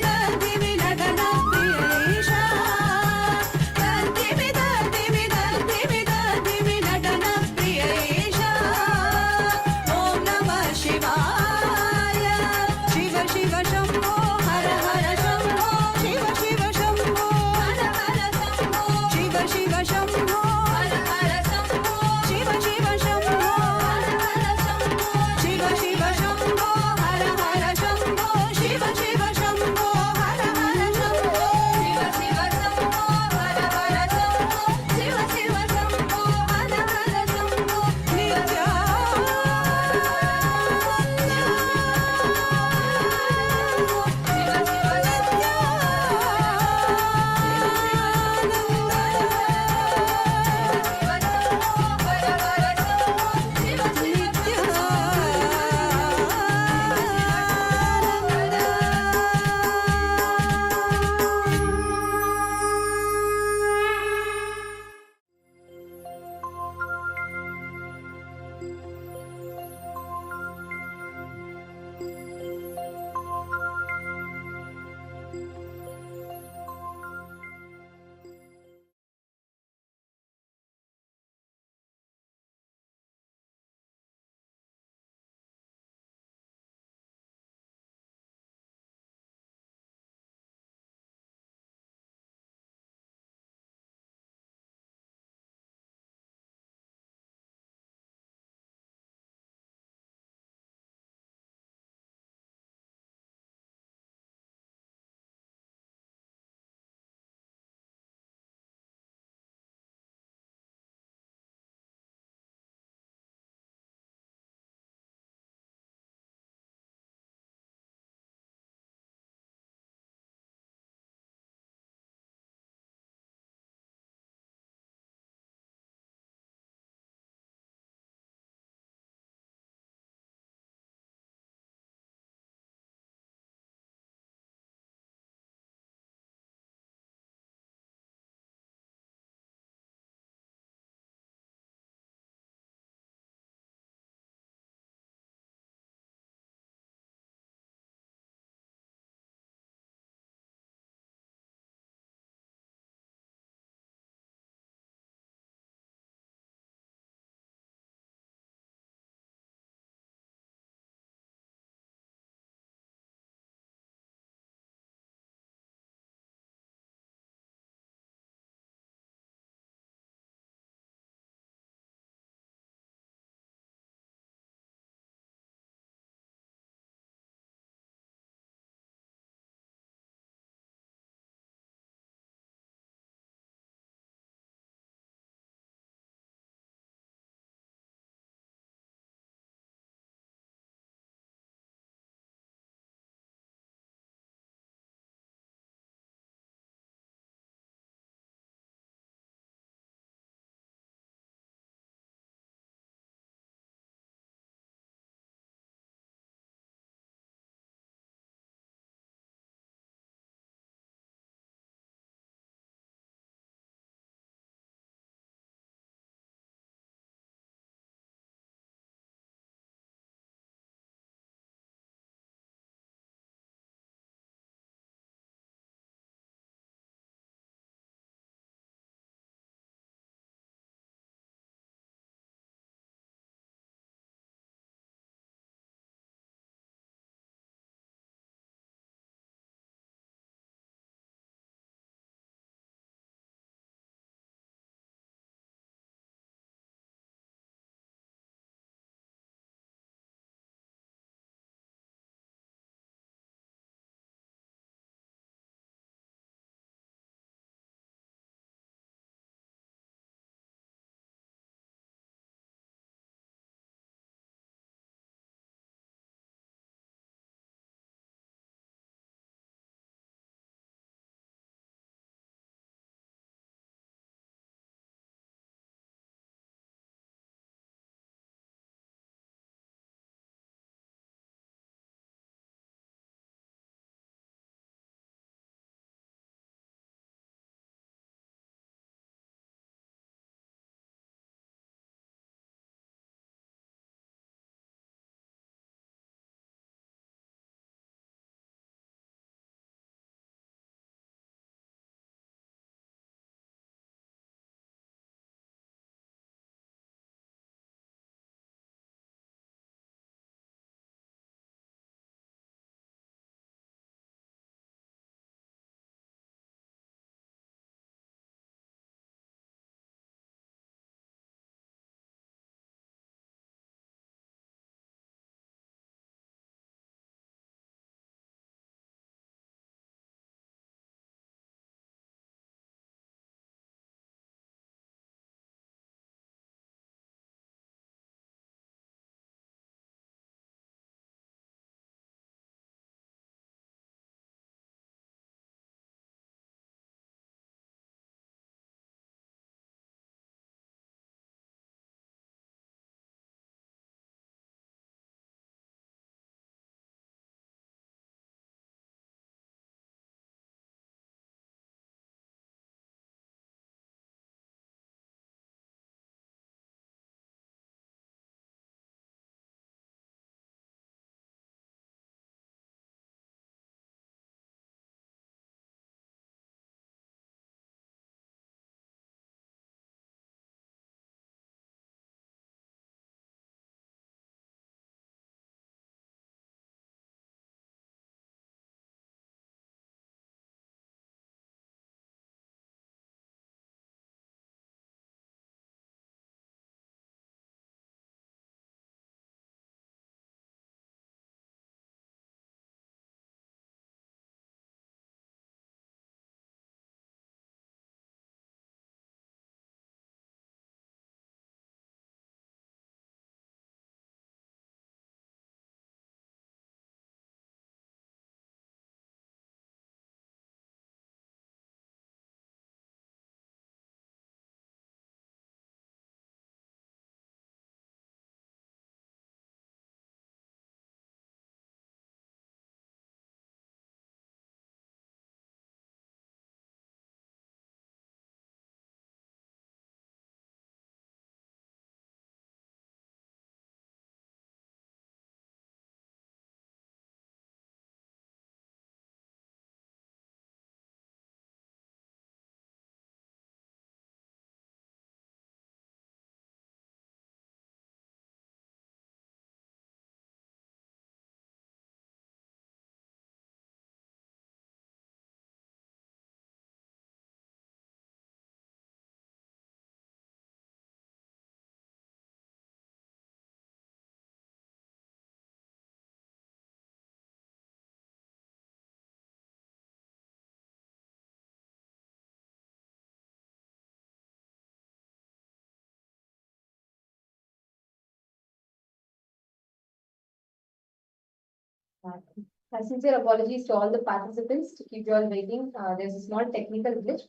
Sincere apologies to all the participants to keep you all waiting. There's a small technical glitch.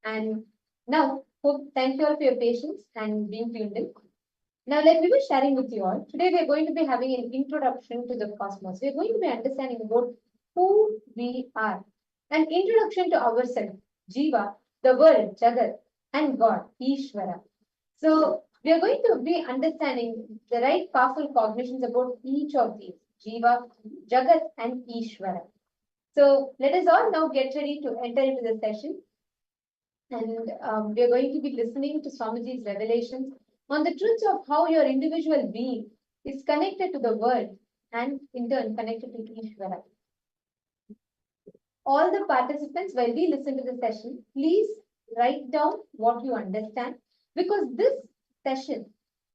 And now, thank you all for your patience and being tuned in. Now, like we were sharing with you all, today we are going to be having an introduction to the cosmos. We are going to be understanding about who we are, an introduction to ourselves, Jiva, the world, Jagat, and God, Ishvara. So, we are going to be understanding the right powerful cognitions about each of these, Jiva, Jagat, and Ishvara. So, let us all now get ready to enter into the session. And we are going to be listening to Swamiji's revelations on the truths of how your individual being is connected to the world and in turn connected to Ishvara. All the participants, while we listen to the session, please write down what you understand, because this session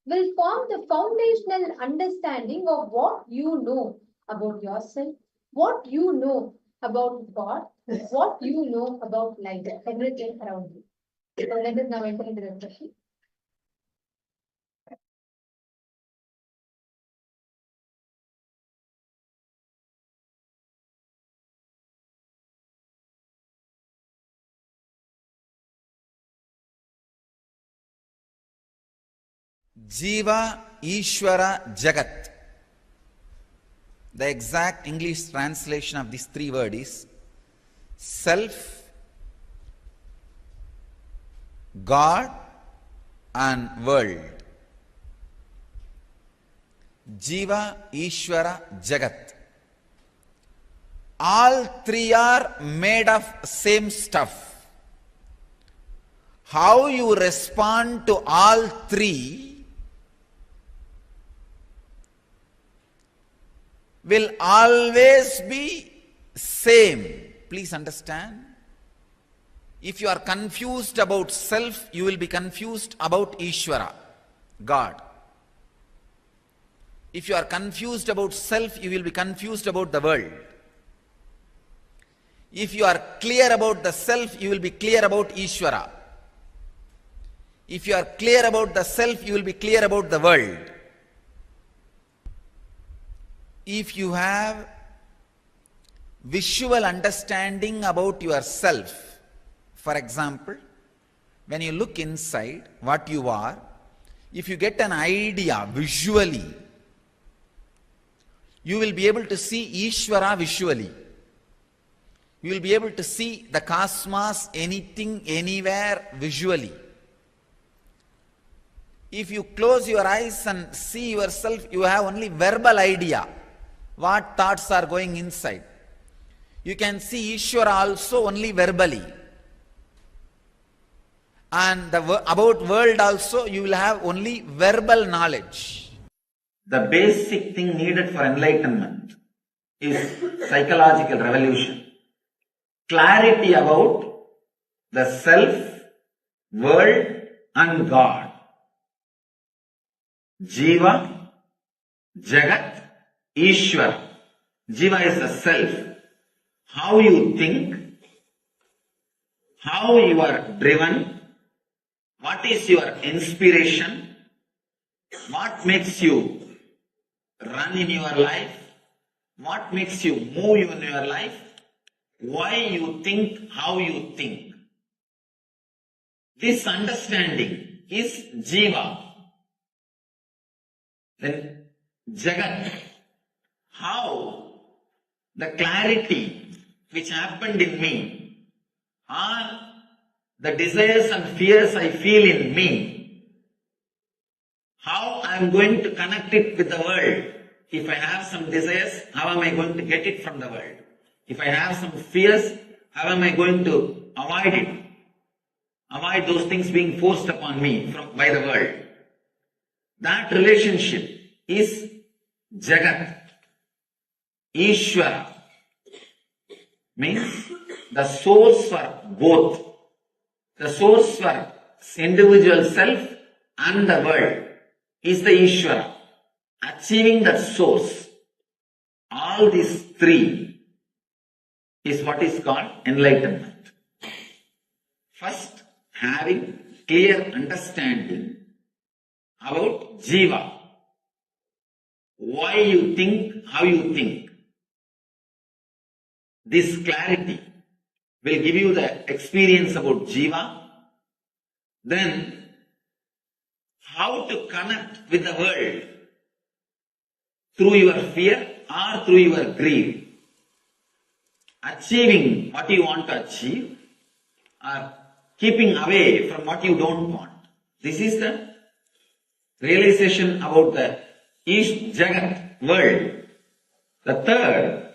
will form the foundational understanding of what you know about yourself, what you know about God, what you know about life, everything around you. So let us now enter into the session. Jiva, Ishvara, Jagat. The exact English translation of these three words is self, God, and world. Jiva, Ishvara, Jagat. All three are made of same stuff. How you respond to all three will always be same. Please understand. If you are confused about self, you will be confused about Ishvara, God. If you are confused about self, you will be confused about the world. If you are clear about the self, you will be clear about Ishvara. If you are clear about the self, you will be clear about the world. If you have visual understanding about yourself, for example, when you look inside what you are, if you get an idea visually, you will be able to see Ishvara visually. You will be able to see the cosmos, anything, anywhere visually. If you close your eyes and see yourself, you have only verbal idea. What thoughts are going inside. You can see Ishvara also only verbally. And about world also you will have only verbal knowledge. The basic thing needed for enlightenment is psychological revolution. Clarity about the self, world, and God. Jiva, Jagat, Ishvara. Jiva is the self. How you think, how you are driven, what is your inspiration, what makes you run in your life, what makes you move in your life, why you think, how you think. This understanding is Jiva. Then Jagat. How the clarity which happened in me, or the desires and fears I feel in me, how I am going to connect it with the world. If I have some desires, how am I going to get it from the world? If I have some fears, how am I going to avoid it? Avoid those things being forced upon me by the world. That relationship is Jagat. Ishvara means the source for both. The source for individual self and the world is the Ishvara. Achieving that source, all these three is what is called enlightenment. First, having clear understanding about Jiva. Why you think, how you think. This clarity will give you the experience about Jiva. Then, how to connect with the world through your fear or through your greed. Achieving what you want to achieve or keeping away from what you don't want. This is the realization about the East Jagat world. The third,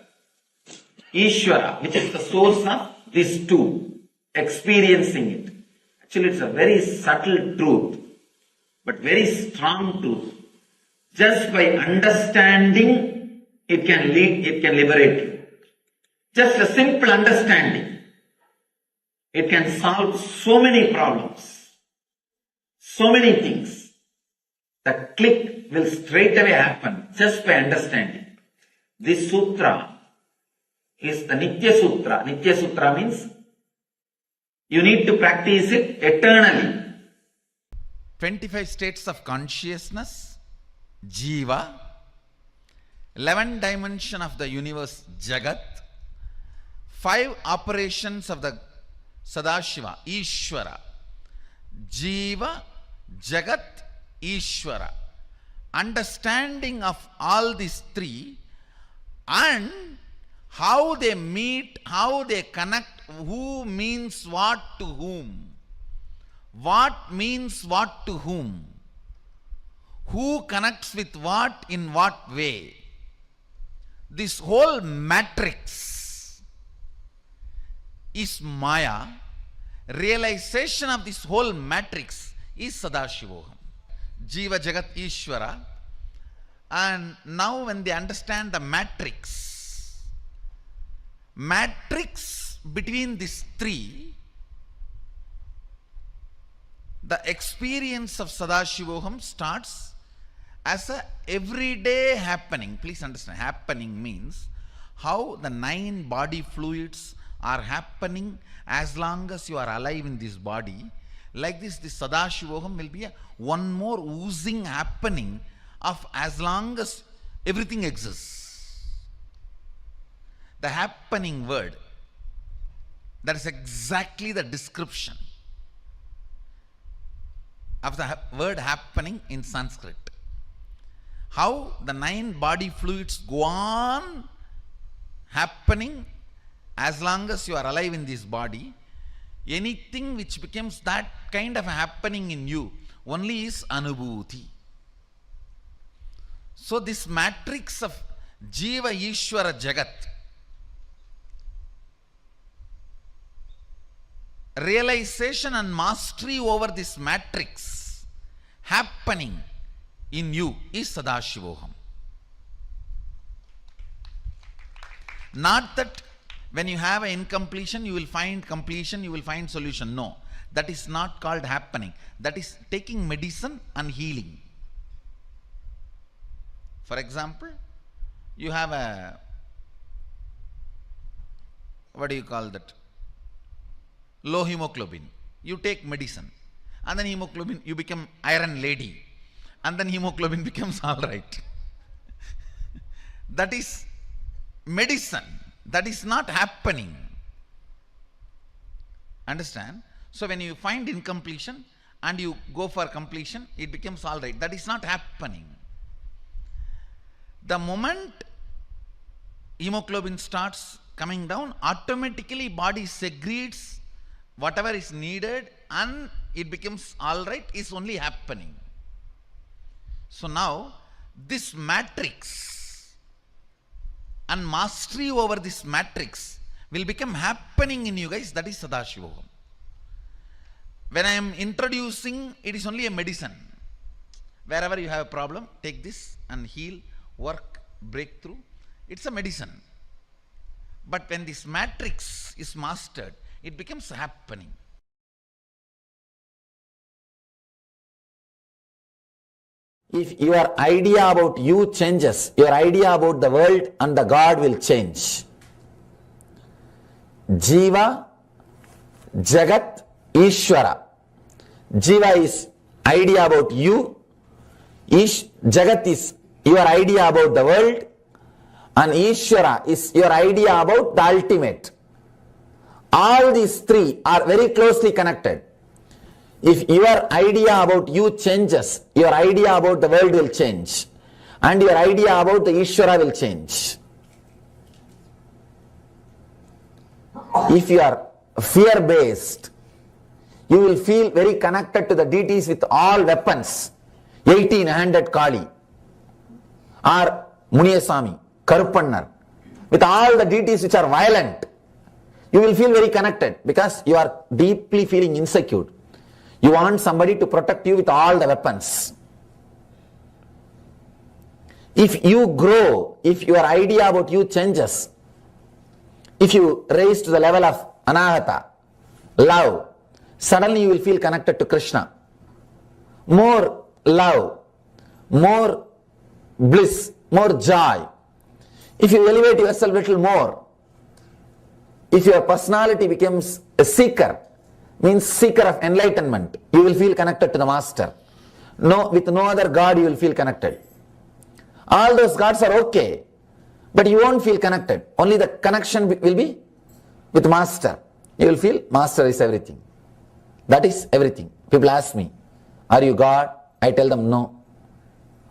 Ishvara, which is the source of these two, experiencing it. Actually, it's a very subtle truth, but very strong truth. Just by understanding, it can liberate you. Just a simple understanding, it can solve so many problems, so many things. The click will straight away happen just by understanding. This sutra is the Nitya Sutra. Nitya Sutra means you need to practice it eternally. 25 states of consciousness, Jiva, 11 dimension of the universe, Jagat, 5 operations of the Sadashiva, Ishvara, Jiva, Jagat, Ishvara. Understanding of all these three and how they meet, how they connect, who means what to whom, what means what to whom, who connects with what in what way. This whole matrix is Maya. Realization of this whole matrix is Sadashivoham. Jiva, Jagat, Ishvara. And now when they understand the matrix between these three, the experience of Sadashivoham starts as a everyday happening. Please understand, happening means how the 9 body fluids are happening as long as you are alive in this body. Like this Sadashivoham will be one more oozing happening of as long as everything exists. The happening word, that is exactly the description of the word happening in Sanskrit. How the 9 body fluids go on happening as long as you are alive in this body. Anything which becomes that kind of happening in you only is Anubhuti. So this matrix of Jiva, Ishvara, Jagat, realization and mastery over this matrix happening in you is Sadashivoham. Not that when you have an incompletion, you will find completion, you will find solution. No, that is not called happening. That is taking medicine and healing. For example, you have a, what do you call that? Low hemoglobin. You take medicine and then hemoglobin, you become iron lady and then hemoglobin becomes all right. That is medicine. That is not happening. Understand? So when you find incompletion and you go for completion, it becomes all right. That is not happening. The moment hemoglobin starts coming down, automatically body secretes whatever is needed and it becomes all right, is only happening. So now this matrix and mastery over this matrix will become happening in you guys. That is Sadashivoham. When I am introducing, it is only a medicine. Wherever you have a problem, take this and heal, work, breakthrough. It's a medicine. But when this matrix is mastered, it becomes happening. If your idea about you changes, your idea about the world and the God will change. Jiva, Jagat, Ishvara. Jiva is idea about you. Jagat is your idea about the world. and Ishvara is your idea about the ultimate. All these three are very closely connected. If your idea about you changes, your idea about the world will change, and your idea about the Ishvara will change. If you are fear-based, you will feel very connected to the deities with all weapons, 18-handed Kali, or Muniyasami, Karupannar, with all the deities which are violent. You will feel very connected because you are deeply feeling insecure. You want somebody to protect you with all the weapons. If you grow, if your idea about you changes, if you raise to the level of anahata, love, suddenly you will feel connected to Krishna. More love, more bliss, more joy. If you elevate yourself a little more, if your personality becomes a seeker, means seeker of enlightenment, you will feel connected to the master. No, with no other god you will feel connected. All those gods are okay, but you won't feel connected. Only the connection will be with master. You will feel master is everything. That is everything. People ask me, are you God? I tell them no.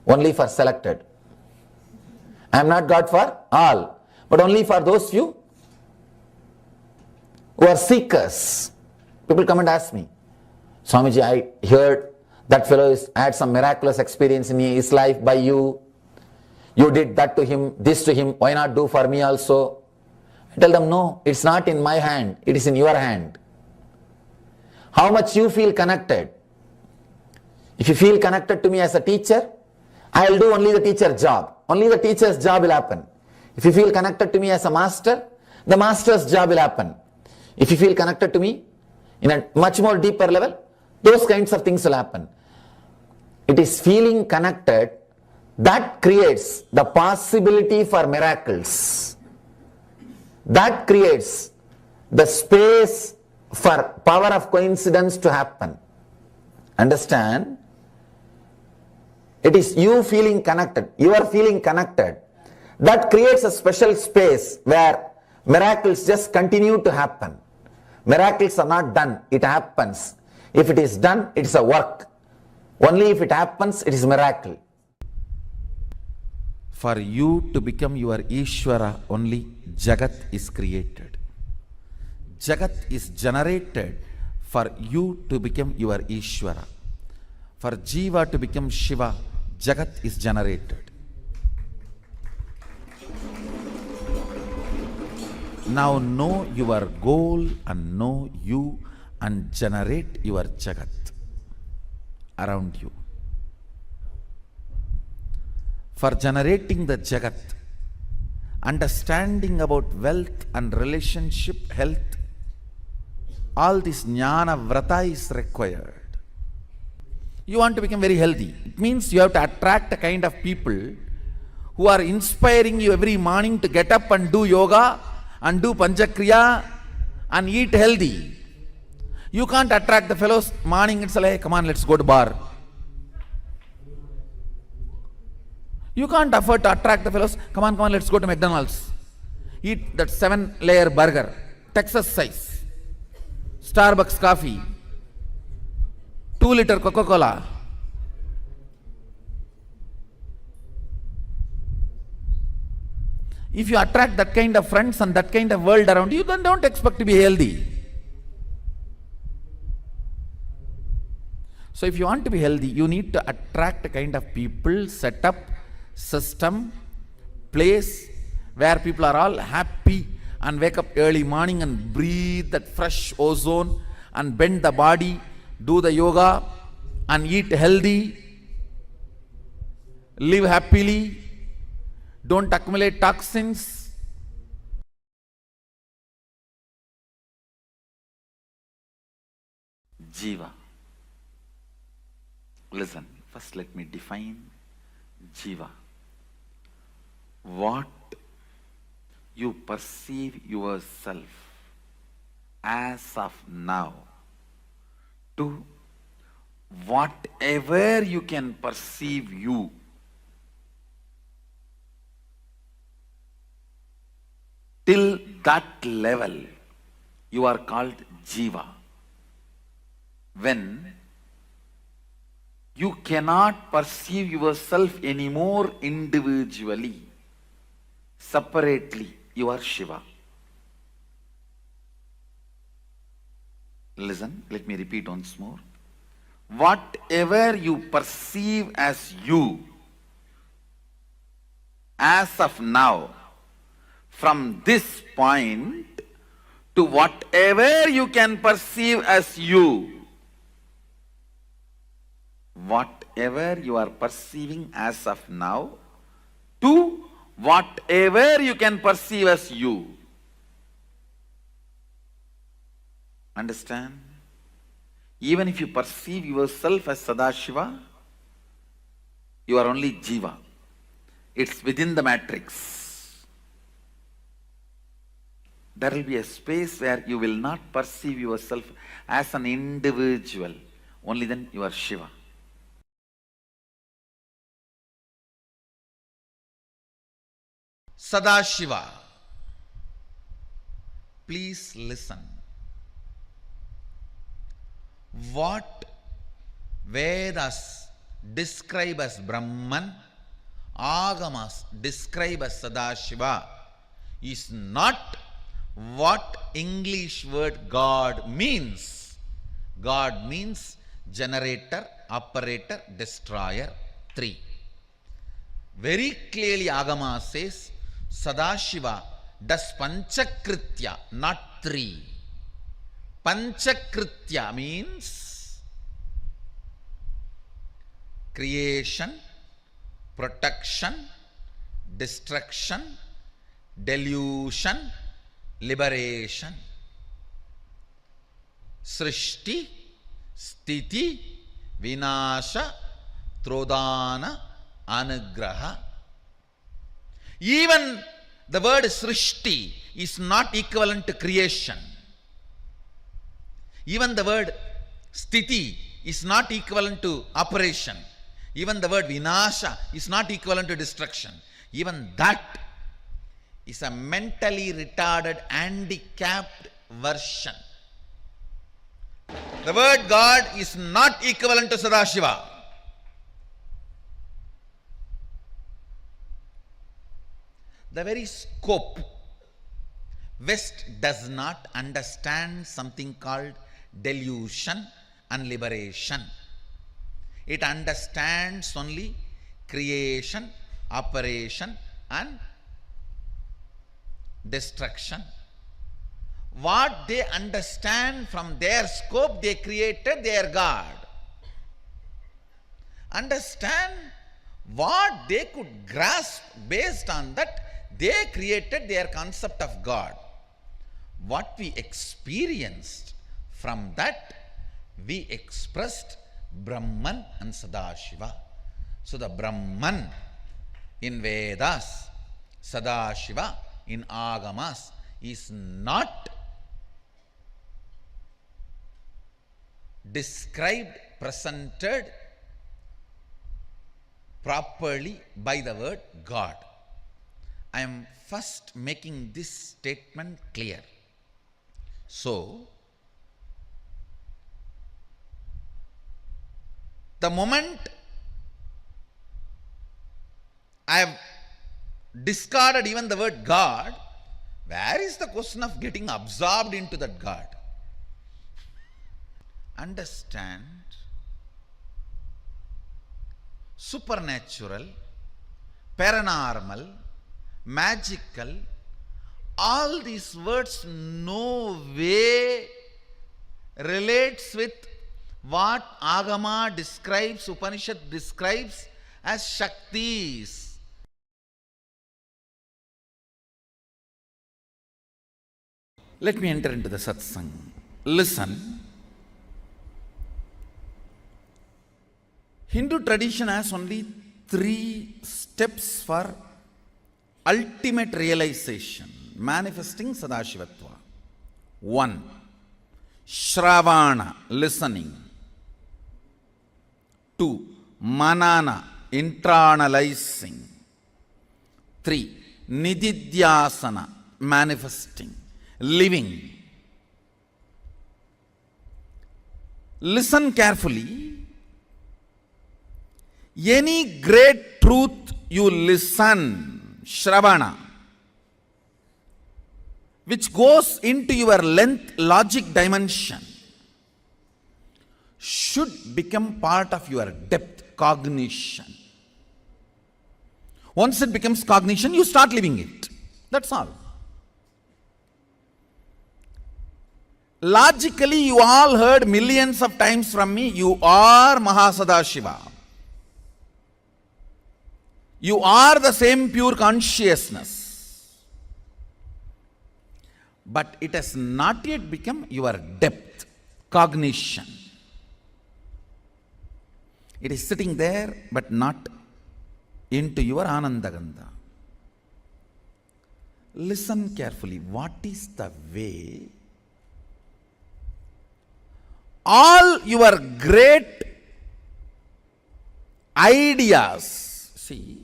Only for selected. I am not God for all, but only for those few who are seekers. People come and ask me, Swamiji, I heard that fellow had some miraculous experience in his life by you. You did that to him, this to him, why not do for me also? I tell them, no, it's not in my hand, it is in your hand. How much you feel connected. If you feel connected to me as a teacher, I will do only the teacher's job. Only the teacher's job will happen. If you feel connected to me as a master, the master's job will happen. If you feel connected to me in a much more deeper level, those kinds of things will happen. It is feeling connected that creates the possibility for miracles. That creates the space for power of coincidence to happen. Understand? It is you feeling connected. You are feeling connected. That creates a special space where miracles just continue to happen. Miracles are not done, it happens. If it is done, it is a work. Only if it happens, it is miracle. For you to become your Ishvara, only Jagat is created. Jagat is generated for you to become your Ishvara. For Jiva to become Shiva, Jagat is generated. Now know your goal and know you and generate your Jagat around you. For generating the Jagat, understanding about wealth and relationship, health, all this jnana vrata is required. You want to become very healthy. It means you have to attract a kind of people who are inspiring you every morning to get up and do yoga and do panchakriya and eat healthy. You can't attract the fellows morning and say, hey, come on, let's go to bar. You can't afford to attract the fellows, come on, let's go to McDonald's. Eat that 7-layer burger, Texas size, Starbucks coffee, 2-liter Coca-Cola. If you attract that kind of friends and that kind of world around you, then don't expect to be healthy. So if you want to be healthy, you need to attract a kind of people, setup, system, place where people are all happy and wake up early morning and breathe that fresh ozone and bend the body, do the yoga and eat healthy, live happily, don't accumulate toxins. Jiva. Listen, first let me define Jiva. What you perceive yourself as of now to whatever you can perceive you. Till that level, you are called Jiva. When you cannot perceive yourself anymore individually, separately, you are Shiva. Listen, let me repeat once more. Whatever you perceive as you, as of now, from this point to whatever you can perceive as you, whatever you are perceiving as of now, to whatever you can perceive as you. Understand? Even if you perceive yourself as Sadashiva, you are only Jiva. It's within the matrix. There will be a space where you will not perceive yourself as an individual. Only then you are Shiva. Sadashiva. Please listen. What Vedas describe as Brahman, Agamas describe as Sadashiva, is not what English word God means. God means generator, operator, destroyer, three. Very clearly Agama says Sadashiva does Panchakritya, not three. Panchakritya means creation, protection, destruction, delusion, liberation. Srishti, Sthiti, Vinasha, Trodana, Anugraha. Even the word Srishti is not equivalent to creation. Even the word Sthiti is not equivalent to operation. Even the word Vinasha is not equivalent to destruction. Even that is a mentally retarded, handicapped version. The word God is not equivalent to Sadashiva. The very scope. West does not understand something called delusion and liberation. It understands only creation, operation and destruction. What they understand from their scope, they created their God. Understand what they could grasp, based on that they created their concept of God. What we experienced, from that we expressed Brahman and Sadashiva. So the Brahman in Vedas, Sadashiva in Agamas is not described, presented properly by the word God. I am first making this statement clear. So, the moment I have discarded even the word God, where is the question of getting absorbed into that God? Understand, supernatural, paranormal, magical, all these words no way relates with what Agama describes, Upanishad describes as Shaktis. Let me enter into the satsang. Listen. Hindu tradition has only 3 steps for ultimate realization, manifesting Sadashivatva. 1. Shravana, listening. 2. Manana, internalizing. 3. Nididhyasana, manifesting, living. Listen carefully. Any great truth you listen, Shravana, which goes into your length logic dimension, should become part of your depth cognition. Once it becomes cognition, you start living it. That's all. Logically, you all heard millions of times from me, you are Mahasadashiva. You are the same pure consciousness. But it has not yet become your depth cognition. It is sitting there, but not into your Anandagandha. Listen carefully. What is the way all your great ideas, see,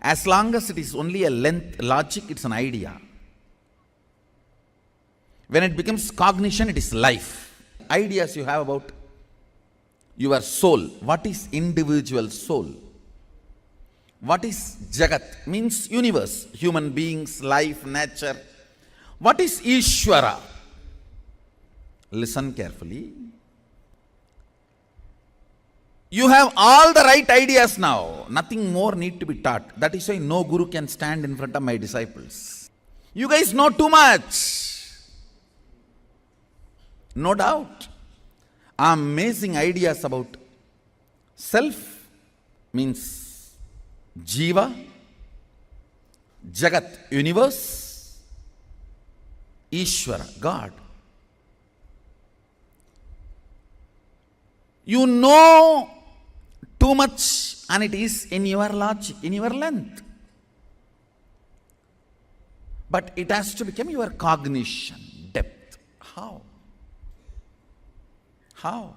as long as it is only a length logic, it's an idea. When it becomes cognition, it is life. Ideas you have about your soul. What is individual soul? What is Jagat? Means universe, human beings, life, nature. What is Ishvara? Listen carefully. You have all the right ideas now. Nothing more need to be taught. That is why no guru can stand in front of my disciples. You guys know too much. No doubt. Amazing ideas about self means Jiva, Jagat, universe, Ishvara, God. You know too much, and it is in your logic, in your length. But it has to become your cognition, depth. How? How?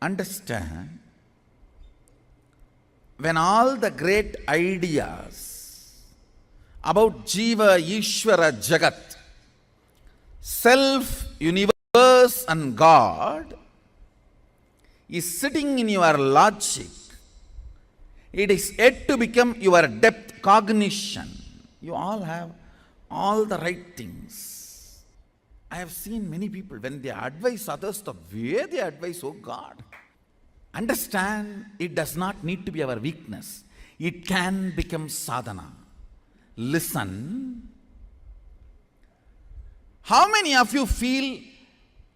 Understand, when all the great ideas about Jiva, Ishvara, Jagat, self, universe and God is sitting in your logic, it is yet to become your depth cognition. You all have all the right things. I have seen many people, when they advise others, the way they advise, oh God. Understand, it does not need to be our weakness. It can become sadhana. Listen. How many of you feel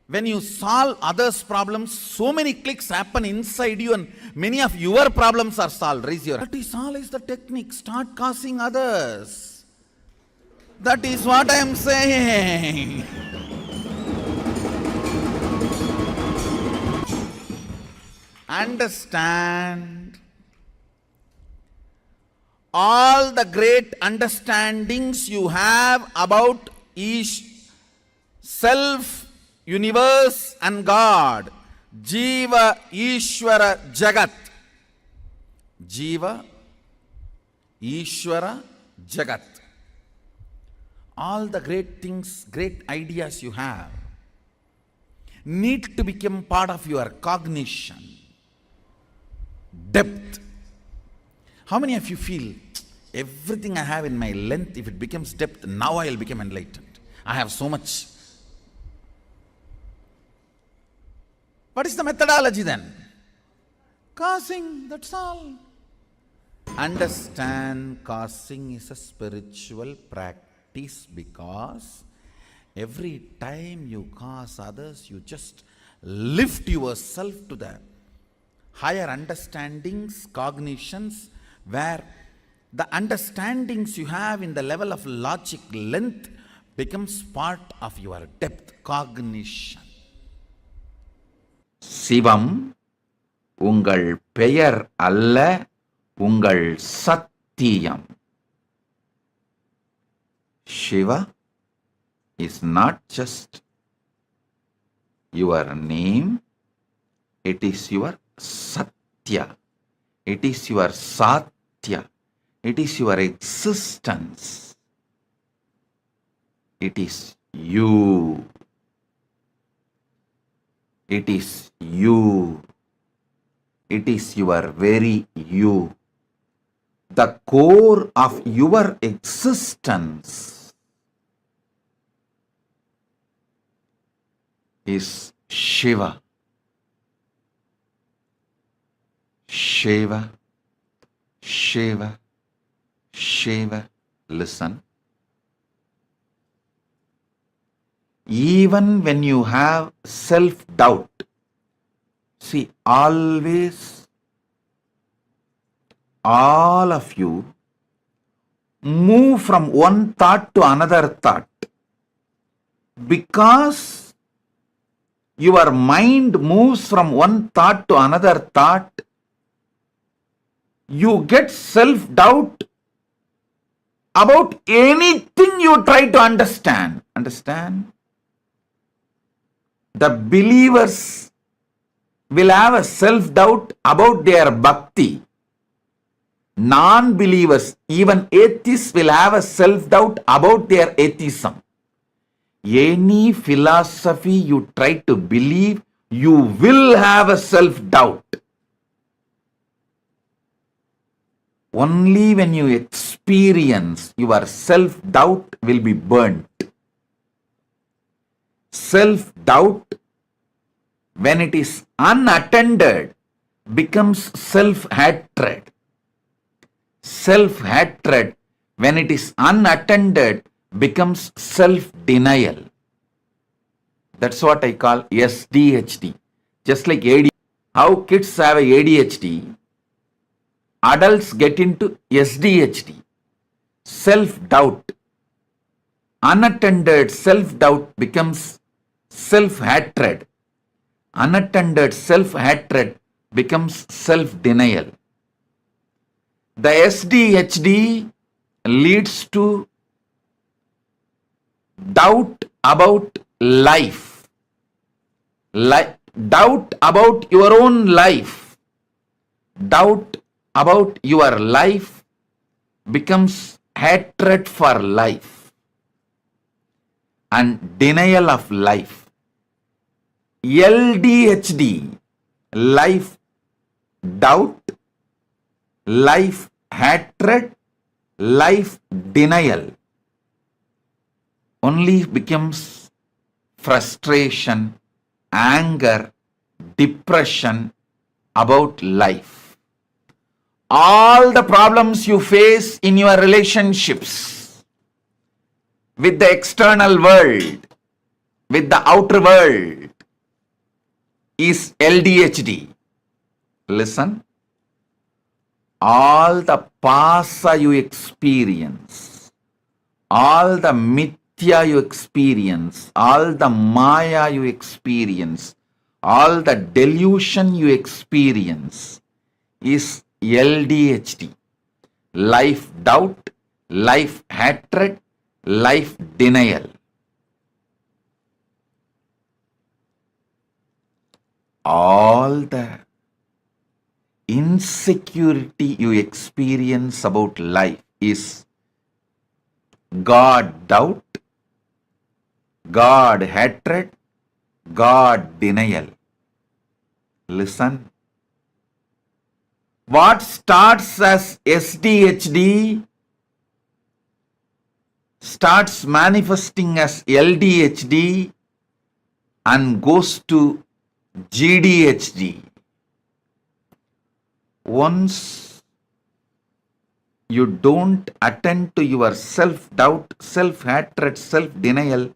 when you solve others' problems, so many clicks happen inside you and many of your problems are solved? Raise your hand. That is all is the technique. Start causing others. That is what I am saying. Understand, all the great understandings you have about each self, universe and God, Jiva, Ishvara, Jagat. Jiva, Ishvara, Jagat. All the great things, great ideas you have need to become part of your cognition, depth. How many of you feel, everything I have in my length, if it becomes depth, now I will become enlightened. I have so much. What is the methodology then? Causing, that's all. Understand, causing is a spiritual practice, because every time you cause others, you just lift yourself to the higher understandings, cognitions, where the understandings you have in the level of logic length becomes part of your depth cognition. Sivam, ungal பெயர் அல்ல, ungal சத்தியம். Shiva is not just your name, it is your Satya. It is your Satya. It is your existence. It is you. It is you. It is your very you. The core of your existence is Shiva. Shiva, Shiva, Shiva. Listen. Even when you have self-doubt, see, always, all of you move from one thought to another thought because your mind moves from one thought to another thought. You get self-doubt about anything you try to understand. Understand? The believers will have a self-doubt about their bhakti. Non-believers, even atheists, will have a self-doubt about their atheism. Any philosophy you try to believe, you will have a self-doubt. Only when you experience, your self-doubt will be burnt. Self-doubt, when it is unattended, becomes self-hatred. Self-hatred, when it is unattended, becomes self-denial. That's what I call SDHD. Just like ADHD. How kids have a ADHD, adults get into SDHD. Self-doubt. Unattended self-doubt becomes self-hatred. Unattended self-hatred becomes self-denial. The SDHD leads to doubt about life. Doubt about your own life. Doubt about your life becomes hatred for life and denial of life. LDHD, life doubt, life hatred, life denial, only becomes frustration, anger, depression about life. All the problems you face in your relationships with the external world, with the outer world, is LDHD. Listen. All the pasa you experience, all the mithya you experience, all the maya you experience, all the delusion you experience is LDHD. Life doubt, life hatred, life denial. All the insecurity you experience about life is God doubt, God hatred, God denial. Listen. What starts as SDHD starts manifesting as LDHD and goes to GDHD. Once you don't attend to your self-doubt, self-hatred, self-denial,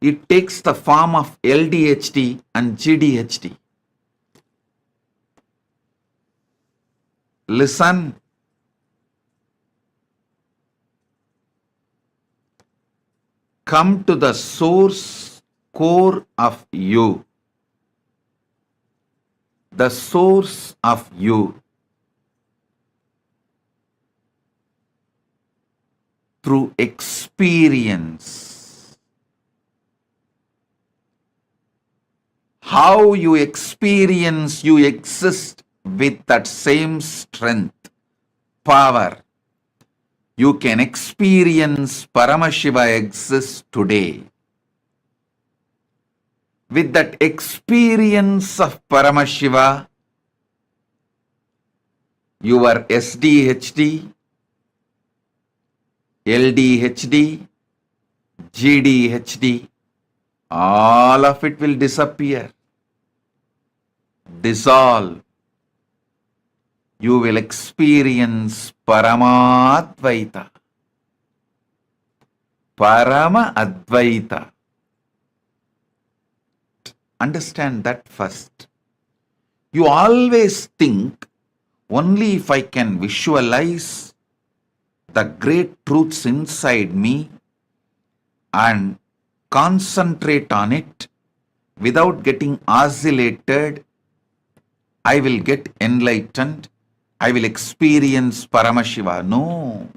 it takes the form of LDHD and GDHD. Listen. Come to the source core of you. The source of you through experience. How you experience, you exist with that same strength, power, you can experience Paramashiva exists today. With that experience of Paramashiva, your SDHD, LDHD, GDHD, all of it will disappear, dissolve. You will experience Paramadvaita. Parama Advaita. Understand that first. You always think, only if I can visualize the great truths inside me and concentrate on it without getting oscillated, I will get enlightened, I will experience Paramashiva. No.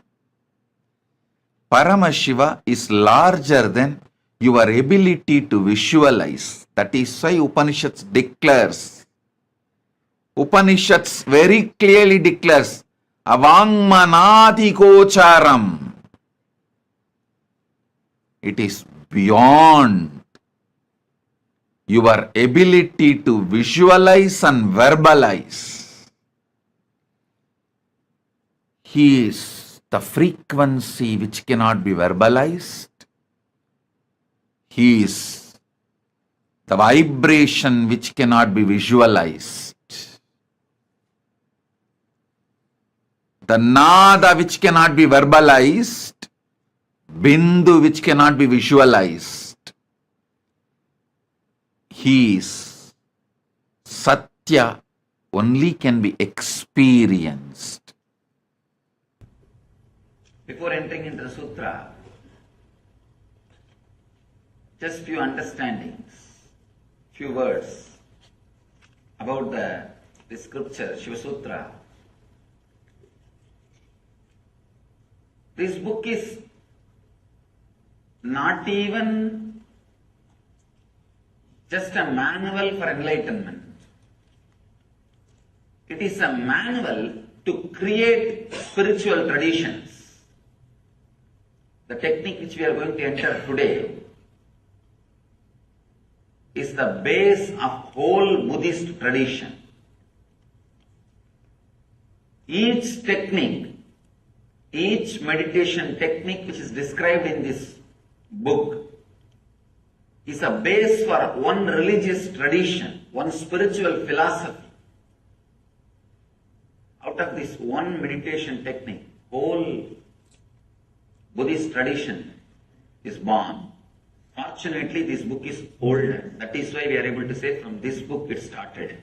Paramashiva is larger than your ability to visualize. That is why Upanishads declares. Upanishads very clearly declares, Avangmanati kocharam. It is beyond your ability to visualize and verbalize. He is the frequency which cannot be verbalized. He is the vibration which cannot be visualized. The nada which cannot be verbalized. Bindu which cannot be visualized. He is Satya, only can be experienced. Before entering into the sutra, just few understandings, few words about the scripture, Shiva Sutra. This book is not even just a manual for enlightenment. It is a manual to create spiritual traditions. The technique which we are going to enter today is the base of whole Buddhist tradition. Each technique, each meditation technique which is described in this book is a base for one religious tradition, one spiritual philosophy. Out of this one meditation technique, whole Buddhist tradition is born. Fortunately, this book is older. That is why we are able to say from this book it started.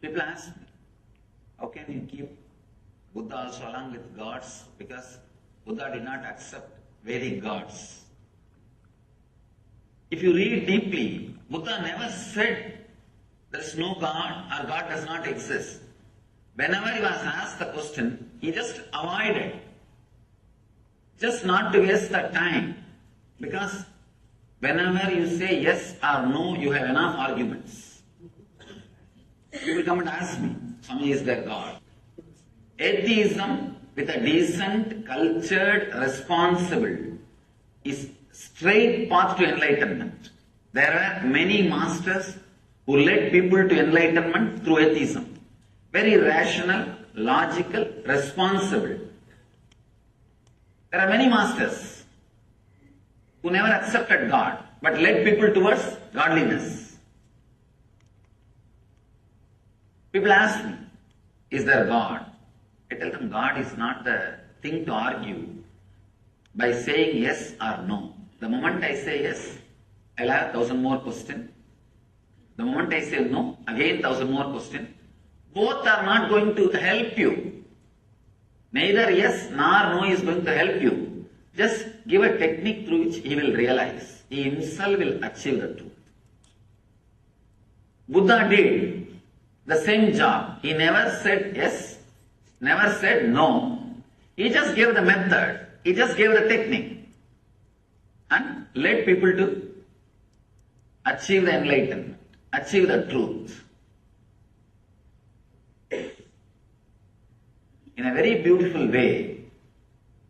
People ask me, how can you keep Buddha also along with gods? Because Buddha did not accept Vedic gods. If you read deeply, Buddha never said there is no God or God does not exist. Whenever he was asked the question, he just avoided. Just not to waste the time. Because whenever you say yes or no, you have enough arguments. You will come and ask me, Swami, is there God? Atheism with a decent, cultured, responsible is straight path to enlightenment. There are many masters who led people to enlightenment through atheism. Very rational, logical, responsible. There are many masters who never accepted God but led people towards godliness. People ask me, is there God? I tell them God is not the thing to argue by saying yes or no. The moment I say yes, I'll have 1,000 more questions. The moment I say no, again 1,000 more questions. Both are not going to help you. Neither yes nor no is going to help you. Just give a technique through which he will realize. He himself will achieve the truth. Buddha did the same job. He never said yes, never said no. He just gave the method. he just gave the technique and led people to achieve the enlightenment, achieve the truth. In a very beautiful way,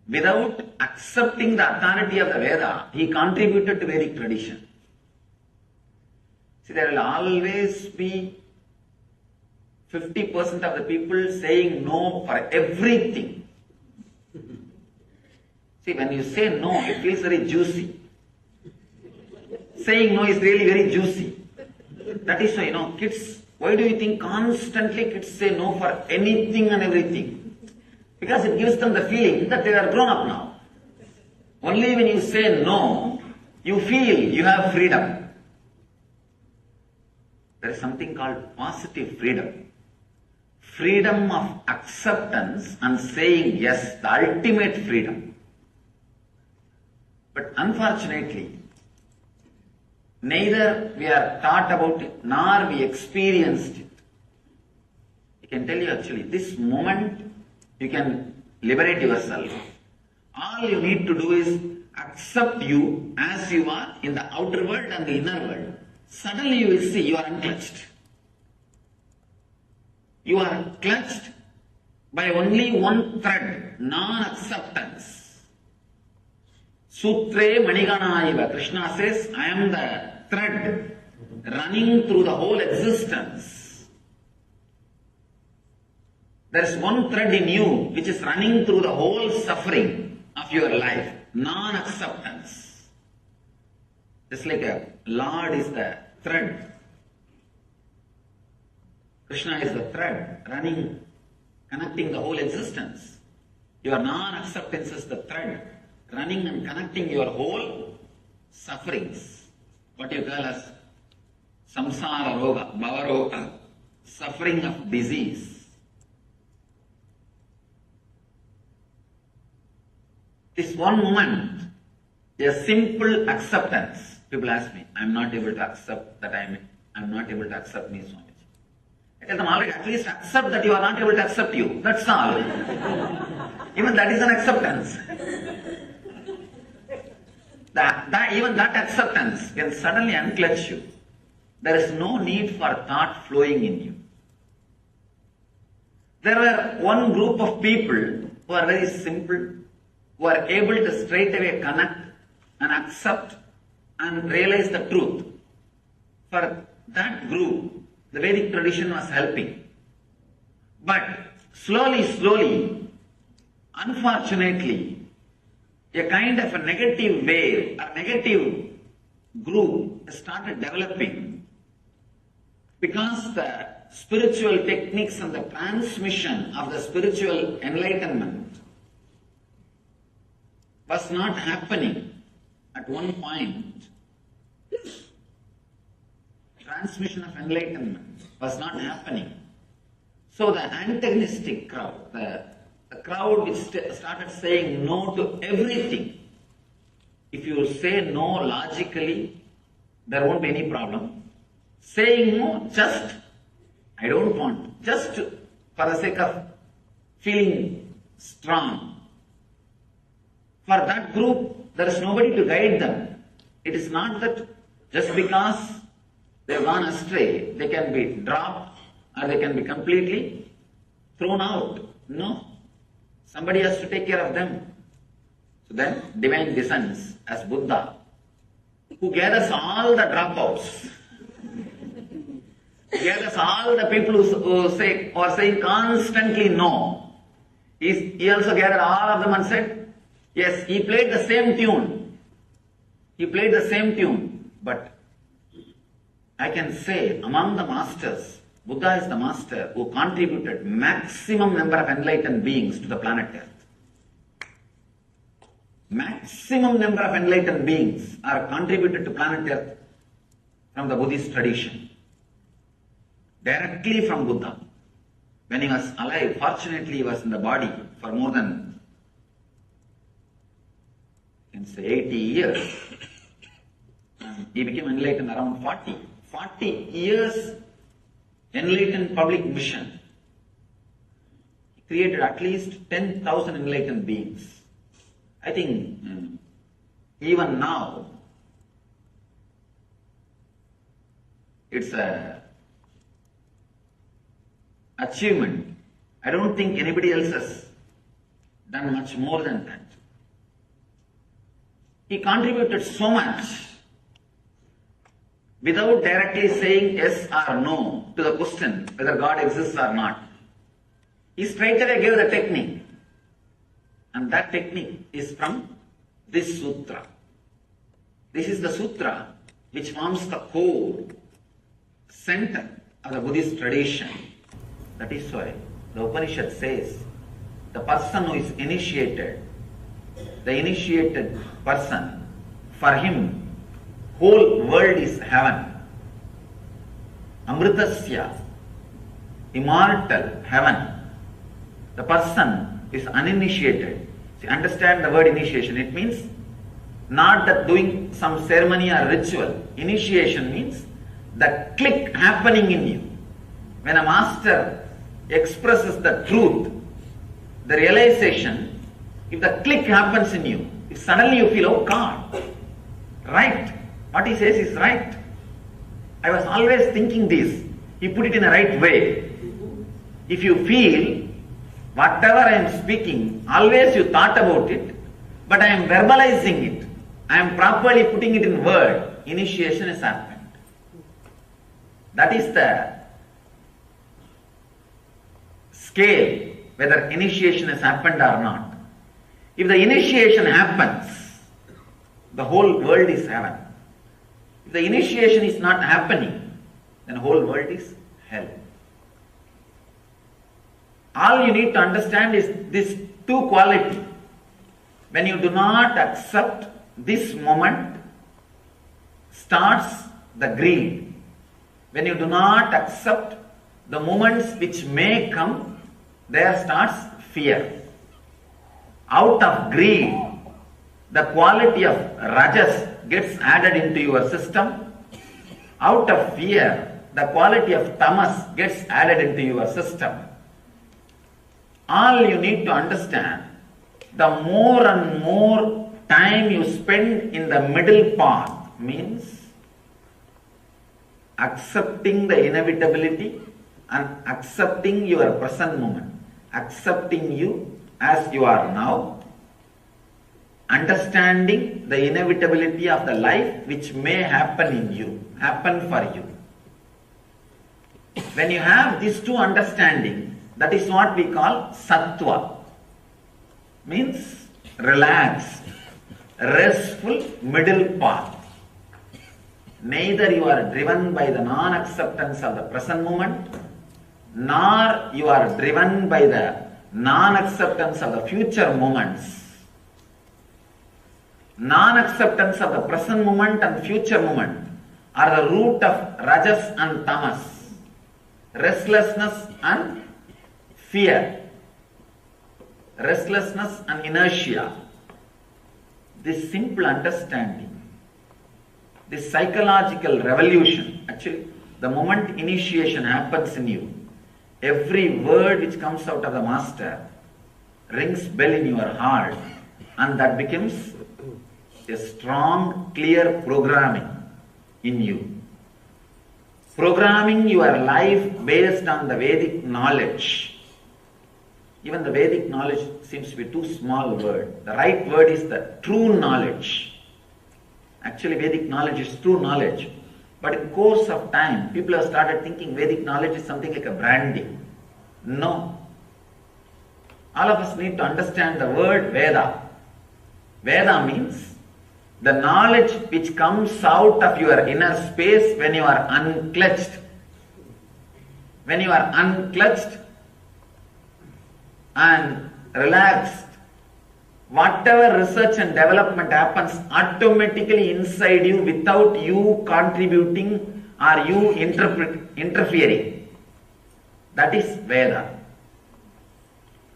without accepting the authority of the Veda, he contributed to Vedic tradition. See, there will always be 50% of the people saying no for everything. See, when you say no, it feels very juicy. Saying no is really very juicy. That is why, kids, why do you think constantly kids say no for anything and everything? Because it gives them the feeling that they are grown up now. Only when you say no, you feel you have freedom. There is something called positive freedom. Freedom of acceptance and saying yes, the ultimate freedom. But unfortunately, neither we are taught about it, nor we experienced it. I can tell you actually, this moment you can liberate yourself. All you need to do is accept you as you are in the outer world and the inner world. Suddenly you will see you are unclutched. You are clutched by only one thread, non-acceptance. Sutre Maniganaiva, Krishna says, I am the thread running through the whole existence. There is one thread in you which is running through the whole suffering of your life, non-acceptance. Just like a Lord is the thread. Krishna is the thread running, connecting the whole existence. Your non-acceptance is the thread running and connecting your whole sufferings. What you call as samsara roga, bhavaroga, suffering of disease. This one moment, a simple acceptance. People ask me, I'm not able to accept that I'm not able to accept me, Swamiji. I tell them, alright, at least accept that you are not able to accept you. That's all. Even that is an acceptance. Even that acceptance can suddenly unclutch you. There is no need for thought flowing in you. There were one group of people who are very simple, who are able to straight away connect and accept and realize the truth. For that group, the Vedic tradition was helping. But slowly, unfortunately, a kind of a negative wave, a negative group started developing because the spiritual techniques and the transmission of the spiritual enlightenment was not happening at one point. Transmission of enlightenment was not happening. So the antagonistic crowd, the crowd which started saying no to everything. If you say no logically, there won't be any problem. Saying no, just, I don't want, just for the sake of feeling strong. For that group, there is nobody to guide them. It is not that just because they have gone astray, they can be dropped or they can be completely thrown out. No. Somebody has to take care of them. So then, divine descends as Buddha, who gathers all the dropouts. He gathers all the people who are saying constantly no. He also gathered all of them and said, yes, he played the same tune. He played the same tune. But I can say among the masters, Buddha is the master who contributed maximum number of enlightened beings to the planet Earth. Maximum number of enlightened beings are contributed to planet Earth from the Buddhist tradition. Directly from Buddha. When he was alive, fortunately he was in the body for more than, you can say, 80 years. And he became enlightened around 40. 40 years enlightened public mission. He created at least 10,000 enlightened beings. I think even now, it's a achievement. I don't think anybody else has done much more than that. He contributed so much without directly saying yes or no to the question whether God exists or not. He straight away gave the technique. And that technique is from this sutra. This is the sutra which forms the core, center of the Buddhist tradition. That is why the Upanishad says the person who is initiated, the initiated person, for him whole world is heaven. Amritasya, immortal heaven. The person is uninitiated. See, understand the word initiation. It means not that doing some ceremony or ritual. Initiation means the click happening in you. When a master expresses the truth, the realization, if the click happens in you, if suddenly you feel, oh God, right, what he says is right. I was always thinking this. He put it in a right way. If you feel, whatever I am speaking, always you thought about it, but I am verbalizing it. I am properly putting it in word. Initiation has happened. That is the scale, whether initiation has happened or not. If the initiation happens, the whole world is heaven. If the initiation is not happening, then the whole world is hell. All you need to understand is this two quality. When you do not accept this moment, starts the greed. When you do not accept the moments which may come, there starts fear. Out of greed, the quality of rajas gets added into your system. Out of fear, the quality of tamas gets added into your system. All you need to understand, the more and more time you spend in the middle path means accepting the inevitability and accepting your present moment, accepting you as you are now, understanding the inevitability of the life which may happen in you, happen for you. When you have these two understanding, that is what we call sattva, means relaxed, restful middle path. Neither you are driven by the non-acceptance of the present moment, nor you are driven by the non-acceptance of the future moments. Non-acceptance of the present moment and future moment are the root of rajas and tamas, restlessness and fear, restlessness and inertia. This simple understanding, this psychological revolution, actually the moment initiation happens in you, every word which comes out of the master rings bell in your heart, and that becomes a strong, clear programming in you. Programming your life based on the Vedic knowledge. Even the Vedic knowledge seems to be too small a word. The right word is the true knowledge. Actually, Vedic knowledge is true knowledge. But in course of time, people have started thinking Vedic knowledge is something like a branding. No. All of us need to understand the word Veda. Veda means the knowledge which comes out of your inner space when you are unclutched. When you are unclutched and relaxed, whatever research and development happens automatically inside you without you contributing or you interfering. That is Veda.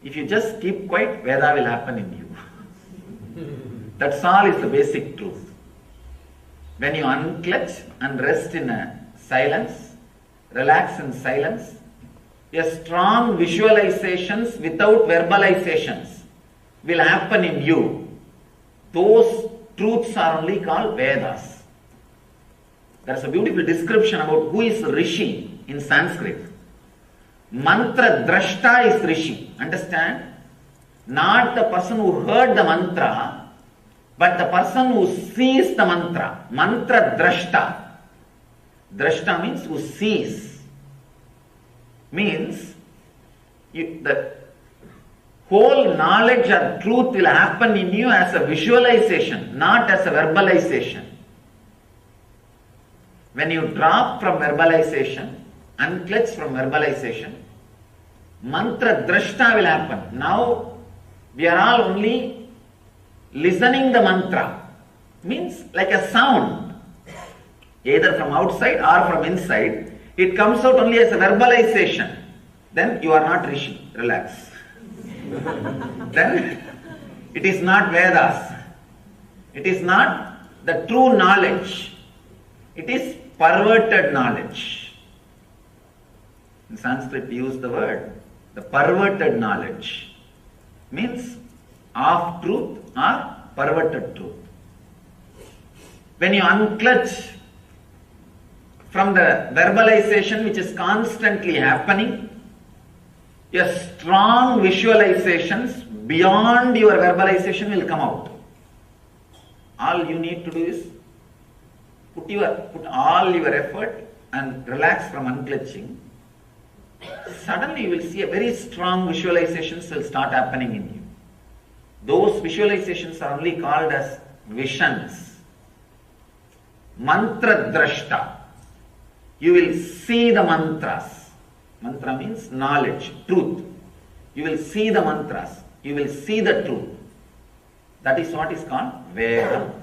If you just keep quiet, Veda will happen in you. That's all is the basic truth. When you unclutch and rest in a silence, relax in silence, a strong visualizations without verbalizations will happen in you. those truths are only called Vedas. There's a beautiful description about who is Rishi in Sanskrit. Mantra Drashta is Rishi. Understand? Not the person who heard the mantra, but the person who sees the mantra. Mantra Drashta. Drashta means who sees. Means the whole knowledge or truth will happen in you as a visualization, not as a verbalization. When you drop from verbalization, unclutch from verbalization, mantra drashta will happen. Now we are all only listening the mantra. Means like a sound, either from outside or from inside. It comes out only as a verbalization. Then you are not Rishi. Relax. Then it is not Vedas. It is not the true knowledge. It is perverted knowledge. In Sanskrit we use the word, the perverted knowledge. Means half truth or perverted truth. When you unclutch from the verbalization which is constantly happening, your strong visualizations beyond your verbalization will come out. All you need to do is put all your effort and relax from unclutching. Suddenly you will see a very strong visualizations will start happening in you. Those visualizations are only called as visions. Mantra drashta. You will see the mantras. Mantra means knowledge, truth. You will see the mantras. You will see the truth. That is what is called Veda.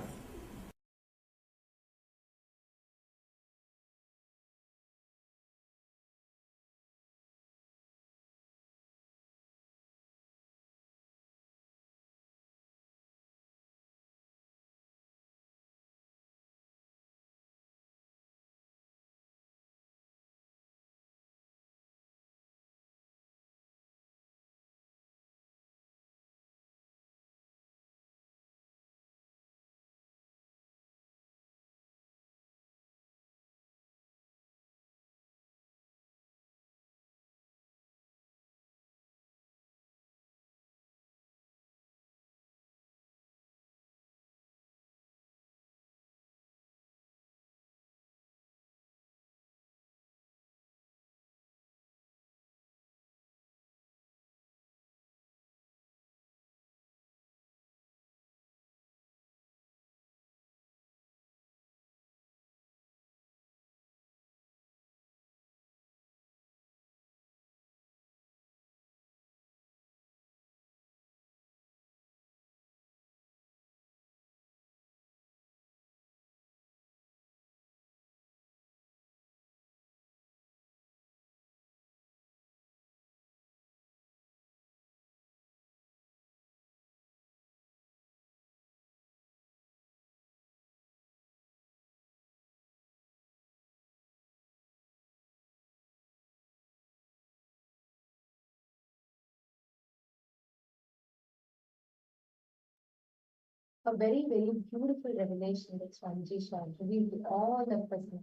A very, very beautiful revelation that Swamiji Shah revealed to all of us now.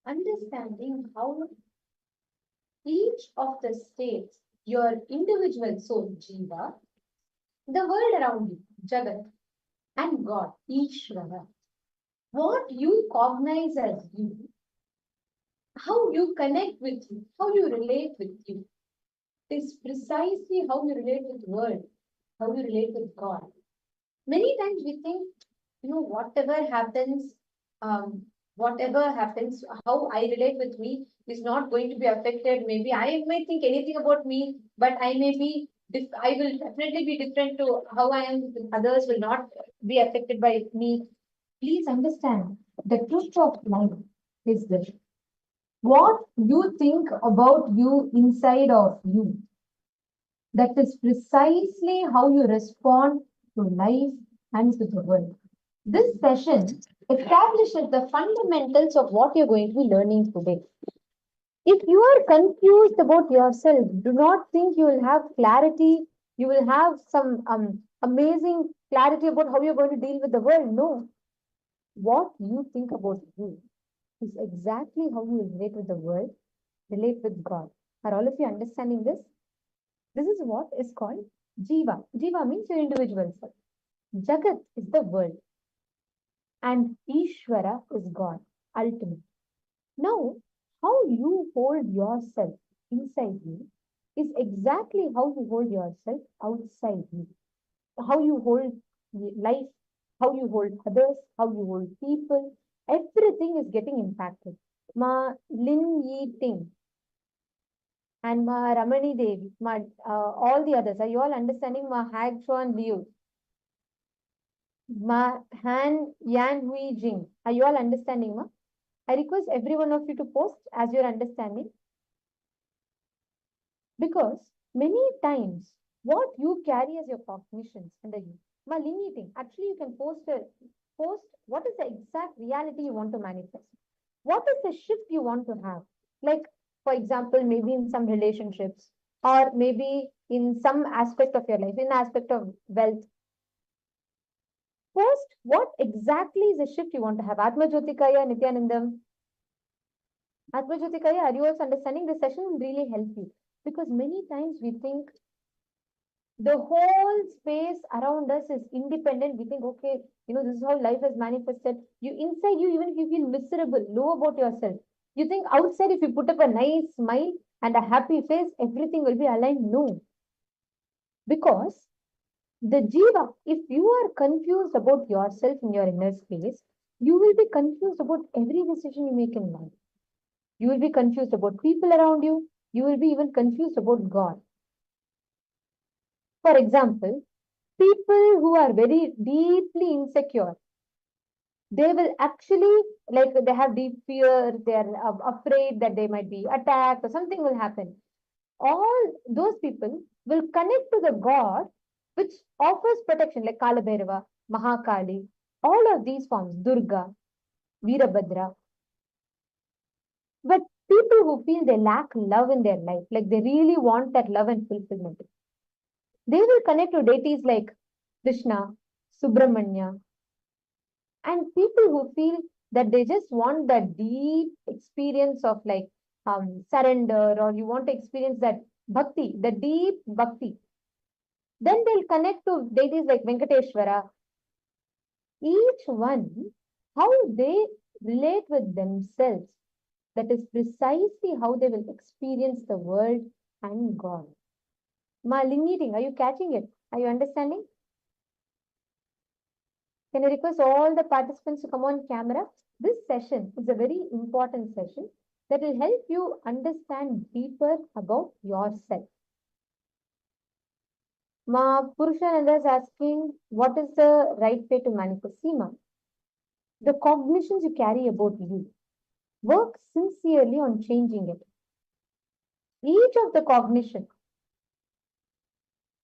Understanding how each of the states, your individual soul, Jiva, the world around you, Jagat, and God, Ishvara, what you cognize as you, how you connect with you, how you relate with you, is precisely how you relate with the world, how you relate with God. Many times we think, whatever happens, how I relate with me is not going to be affected. Maybe I may think anything about me, but I will definitely be different to how I am. Others will not be affected by me. Please understand, the truth of life is this. What you think about you inside of you, that is precisely how you respond to life and to the world. This session establishes the fundamentals of what you're going to be learning today. If you are confused about yourself, do not think you will have clarity You will have some amazing clarity about how you're going to deal with the world. No. What you think about you is exactly how you relate with the world, relate with God. Are all of you understanding this? This is what is called Jiva. Jiva means your individual self. Jagat is the world. And Ishvara is God, ultimate. Now, how you hold yourself inside you is exactly how you hold yourself outside you. How you hold life, how you hold others, how you hold people, everything is getting impacted. Ma Lin Yi Ting and Ma Ramani Devi, all the others, are you all understanding? Ma Hag Chuan Liu, Ma Han Yan Hui Jing, are you all understanding? Ma? I request every one of you to post as you're understanding. Because many times what you carry as your cognitions under you, ma limiting, actually you can post what is the exact reality you want to manifest. What is the shift you want to have? Like, for example, maybe in some relationships, or maybe in some aspect of your life, in aspect of wealth. Post what exactly is the shift you want to have. Atma Jyotikaya, Nithyanandam. Atma Jyotikaya, are you also understanding? This session will really help you. Because many times we think the whole space around us is independent. We think, okay, this is how life has manifested. You inside you, even if you feel miserable, low about yourself, you think outside if you put up a nice smile and a happy face, everything will be aligned. No. Because the Jiva, if you are confused about yourself in your inner space, you will be confused about every decision you make in life. You will be confused about people around you. You will be even confused about God. For example, people who are very deeply insecure, they will actually, like they have deep fear, they are afraid that they might be attacked or something will happen. All those people will connect to the God which offers protection, like Kalabhairava, Mahakali, all of these forms, Durga, Veerabhadra. But people who feel they lack love in their life, like they really want that love and fulfillment, they will connect to deities like Krishna, Subramanya, and people who feel that they just want that deep experience of like surrender, or you want to experience that bhakti, the deep bhakti. Then they'll connect to deities like Venkateshwara. Each one, how they relate with themselves, that is precisely how they will experience the world and God. Ma Lingiting, are you catching it? Are you understanding? Can I request all the participants to come on camera? This session is a very important session that will help you understand deeper about yourself. Ma Purushananda is asking, what is the right way to manifest? Seema, the cognitions you carry about you, work sincerely on changing it. Each of the cognition.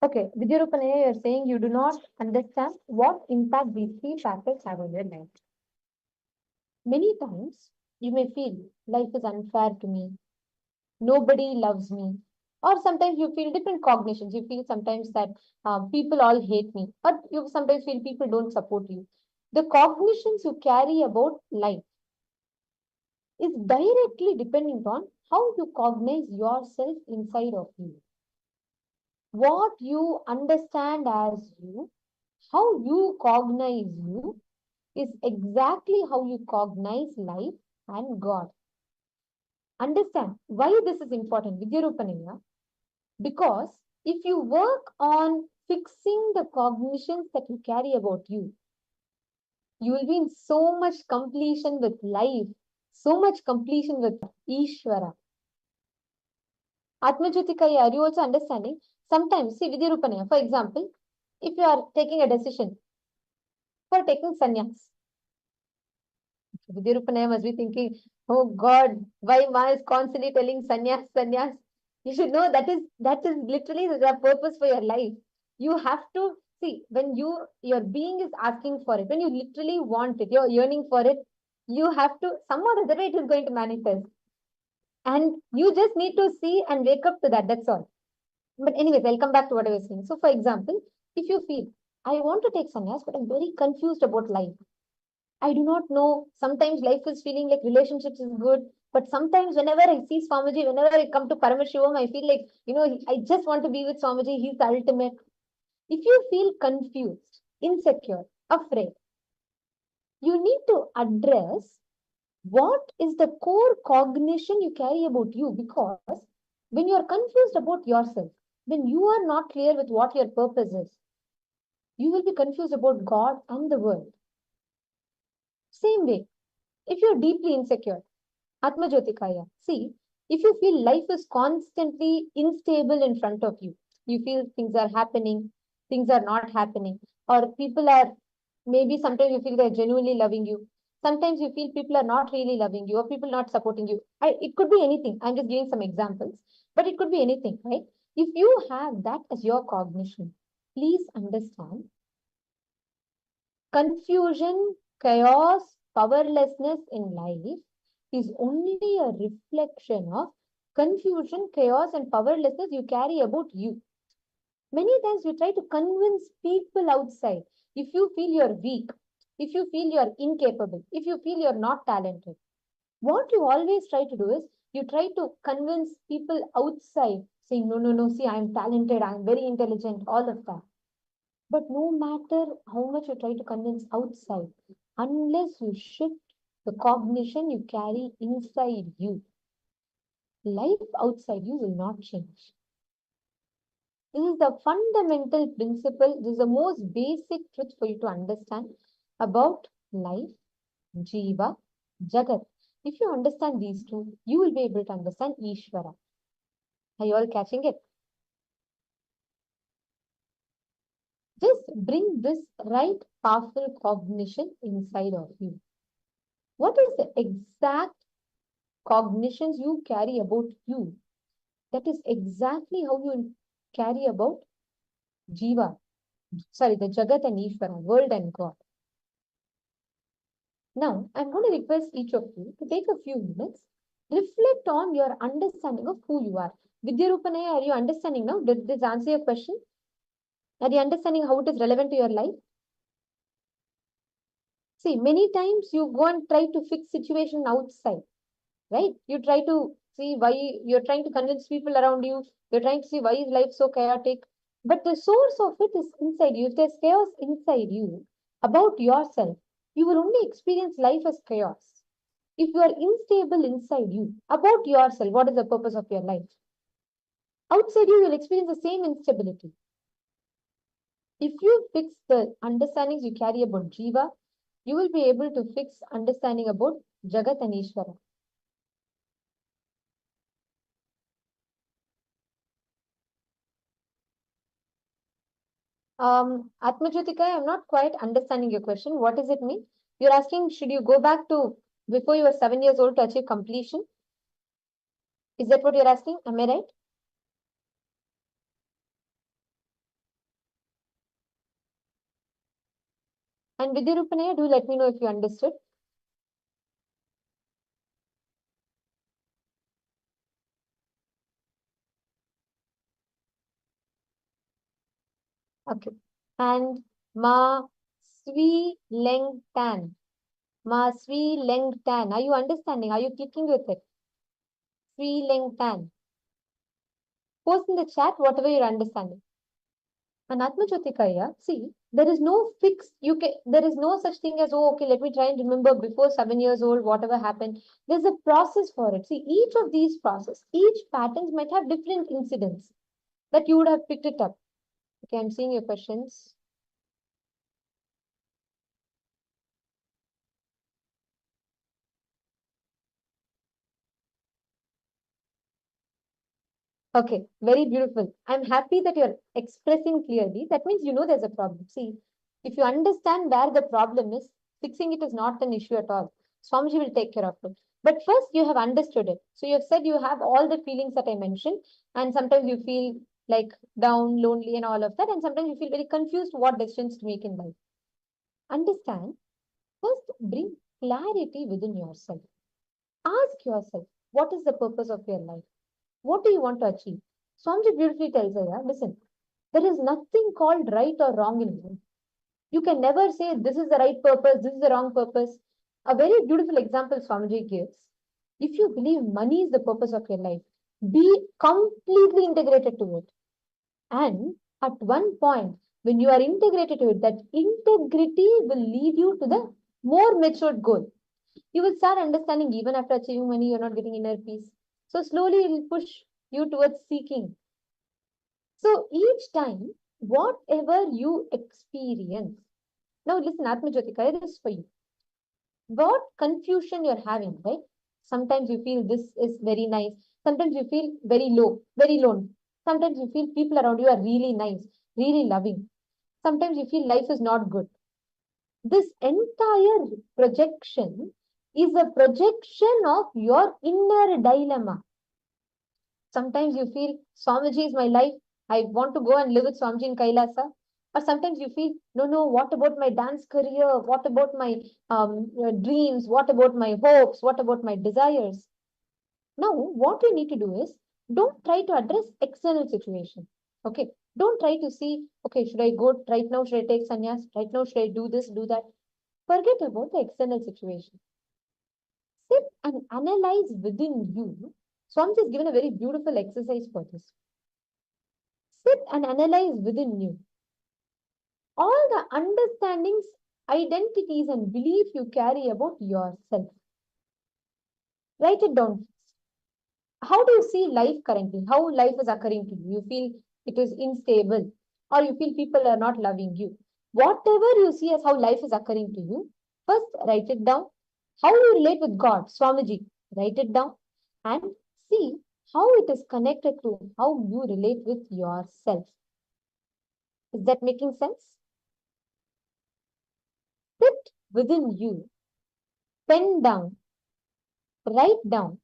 Okay, Vidyarupanaya, you're saying you do not understand what impact these three factors have on your life. Many times, you may feel life is unfair to me, nobody loves me, or sometimes you feel different cognitions. You feel sometimes that people all hate me, or you sometimes feel people don't support you. The cognitions you carry about life is directly dependent on how you cognize yourself inside of you. What you understand as you, how you cognize you, is exactly how you cognize life and God. Understand why this is important, Vidyarupanaya? Because if you work on fixing the cognitions that you carry about you, you will be in so much completion with life, so much completion with Ishvara. Atmajyotikaya, are you also understanding? Sometimes, see Vidyarupanaya, for example, if you are taking a decision for taking sannyas, Vidyarupanaya must be thinking, oh God, why Ma is constantly telling sannyas, sannyas? You should know that is literally the purpose for your life. You have to see when your being is asking for it, when you literally want it, you're yearning for it, you have to, some or other way it is going to manifest. And you just need to see and wake up to that. That's all. But anyways, I'll come back to what I was saying. So for example, if you feel, I want to take sannyas, but I'm very confused about life. I do not know. Sometimes life is feeling like relationships is good. But sometimes whenever I see Swamiji, whenever I come to Paramashivoham, I feel like, I just want to be with Swamiji. He's the ultimate. If you feel confused, insecure, afraid, you need to address what is the core cognition you carry about you, because when you are confused about yourself, when you are not clear with what your purpose is, you will be confused about God and the world. Same way, if you're deeply insecure, Atma Jyotikaya, see, if you feel life is constantly unstable in front of you, you feel things are happening, things are not happening, or people are, maybe sometimes you feel they're genuinely loving you. Sometimes you feel people are not really loving you or people not supporting you. It could be anything. I'm just giving some examples, but it could be anything, right? If you have that as your cognition, please understand confusion, chaos, powerlessness in life is only a reflection of confusion, chaos, and powerlessness you carry about you. Many times you try to convince people outside. If you feel you're weak, if you feel you're incapable, if you feel you're not talented, what you always try to do is you try to convince people outside, saying, no, no, no, see, I'm talented, I'm very intelligent, all of that. But no matter how much you try to convince outside, unless you shift the cognition you carry inside you, life outside you will not change. This is the fundamental principle. This is the most basic truth for you to understand about life, Jiva, Jagat. If you understand these two, you will be able to understand Ishvara. Are you all catching it? Just bring this right powerful cognition inside of you. What is the exact cognitions you carry about you? That is exactly how you carry about Jiva. Sorry, the Jagat and Ishvara, world and God. Now, I'm going to request each of you to take a few minutes, reflect on your understanding of who you are. Vidyarupanaya, are you understanding now? Did this answer your question? Are you understanding how it is relevant to your life? See, many times you go and try to fix situation outside, right? You try to see why, you're trying to convince people around you. You're trying to see why is life so chaotic. But the source of it is inside you. If there's chaos inside you about yourself, you will only experience life as chaos. If you are unstable inside you about yourself, what is the purpose of your life? Outside you, you'll experience the same instability. If you fix the understandings you carry about Jiva, you will be able to fix understanding about Jagat and Ishvara. Atmajyotika, I'm not quite understanding your question. What does it mean? You're asking, should you go back to before you were 7 years old to achieve completion? Is that what you're asking? Am I right? And Vidyarupanaya, do let me know if you understood. Okay. And Ma Swi Leng Tan. Ma Swi Leng Tan. Are you understanding? Are you clicking with it? Swi Leng Tan. Post in the chat whatever you're understanding. And Atmajyotikaya, see, there is no fix. There is no such thing as, oh, okay, let me try and remember before 7 years old, whatever happened. There's a process for it. See, each of these process, each patterns might have different incidents that you would have picked it up. Okay, I'm seeing your questions. Okay, very beautiful. I'm happy that you're expressing clearly. That means you know there's a problem. See, if you understand where the problem is, fixing it is not an issue at all. Swamiji will take care of it. But first, you have understood it. So you have said you have all the feelings that I mentioned, and sometimes you feel like down, lonely, and all of that, and sometimes you feel very confused what decisions to make in life. Understand. First, bring clarity within yourself. Ask yourself, what is the purpose of your life? What do you want to achieve? Swamiji beautifully tells her, yeah, listen, there is nothing called right or wrong in life. You can never say this is the right purpose, this is the wrong purpose. A very beautiful example Swamiji gives. If you believe money is the purpose of your life, be completely integrated to it. And at one point, when you are integrated to it, that integrity will lead you to the more matured goal. You will start understanding even after achieving money, you're not getting inner peace. So slowly it will push you towards seeking. So each time, whatever you experience, now listen, Atmajyotika, this is for you. What confusion you're having, right? Sometimes you feel this is very nice. Sometimes you feel very low, very lone. Sometimes you feel people around you are really nice, really loving. Sometimes you feel life is not good. This entire projection is a projection of your inner dilemma. Sometimes you feel Swamiji is my life. I want to go and live with Swamiji in Kailasa. Or sometimes you feel, no, what about my dance career? What about my dreams? What about my hopes? What about my desires? Now, what you need to do is, don't try to address external situation. Okay. Don't try to see, okay, should I go right now? Should I take sannyas? Right now, should I do this, do that? Forget about the external situation. Sit and analyze within you. Swami has given a very beautiful exercise for this. Sit and analyze within you all the understandings, identities, and belief you carry about yourself. Write it down. How do you see life currently? How life is occurring to you? You feel it is unstable, or you feel people are not loving you. Whatever you see as how life is occurring to you, first write it down. How you relate with God, Swamiji, write it down and see how it is connected to how you relate with yourself. Is that making sense? Sit within you, pen down, write down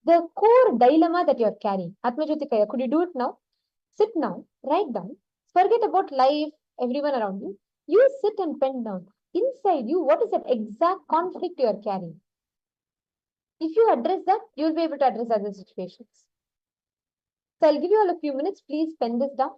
the core dilemma that you are carrying. Atmajyotikaya, could you do it now? Sit now, write down, forget about life, everyone around you. You sit and pen down. Inside you, what is that exact conflict you are carrying? If you address that, you will be able to address other situations. So I'll give you all a few minutes. Please pen this down.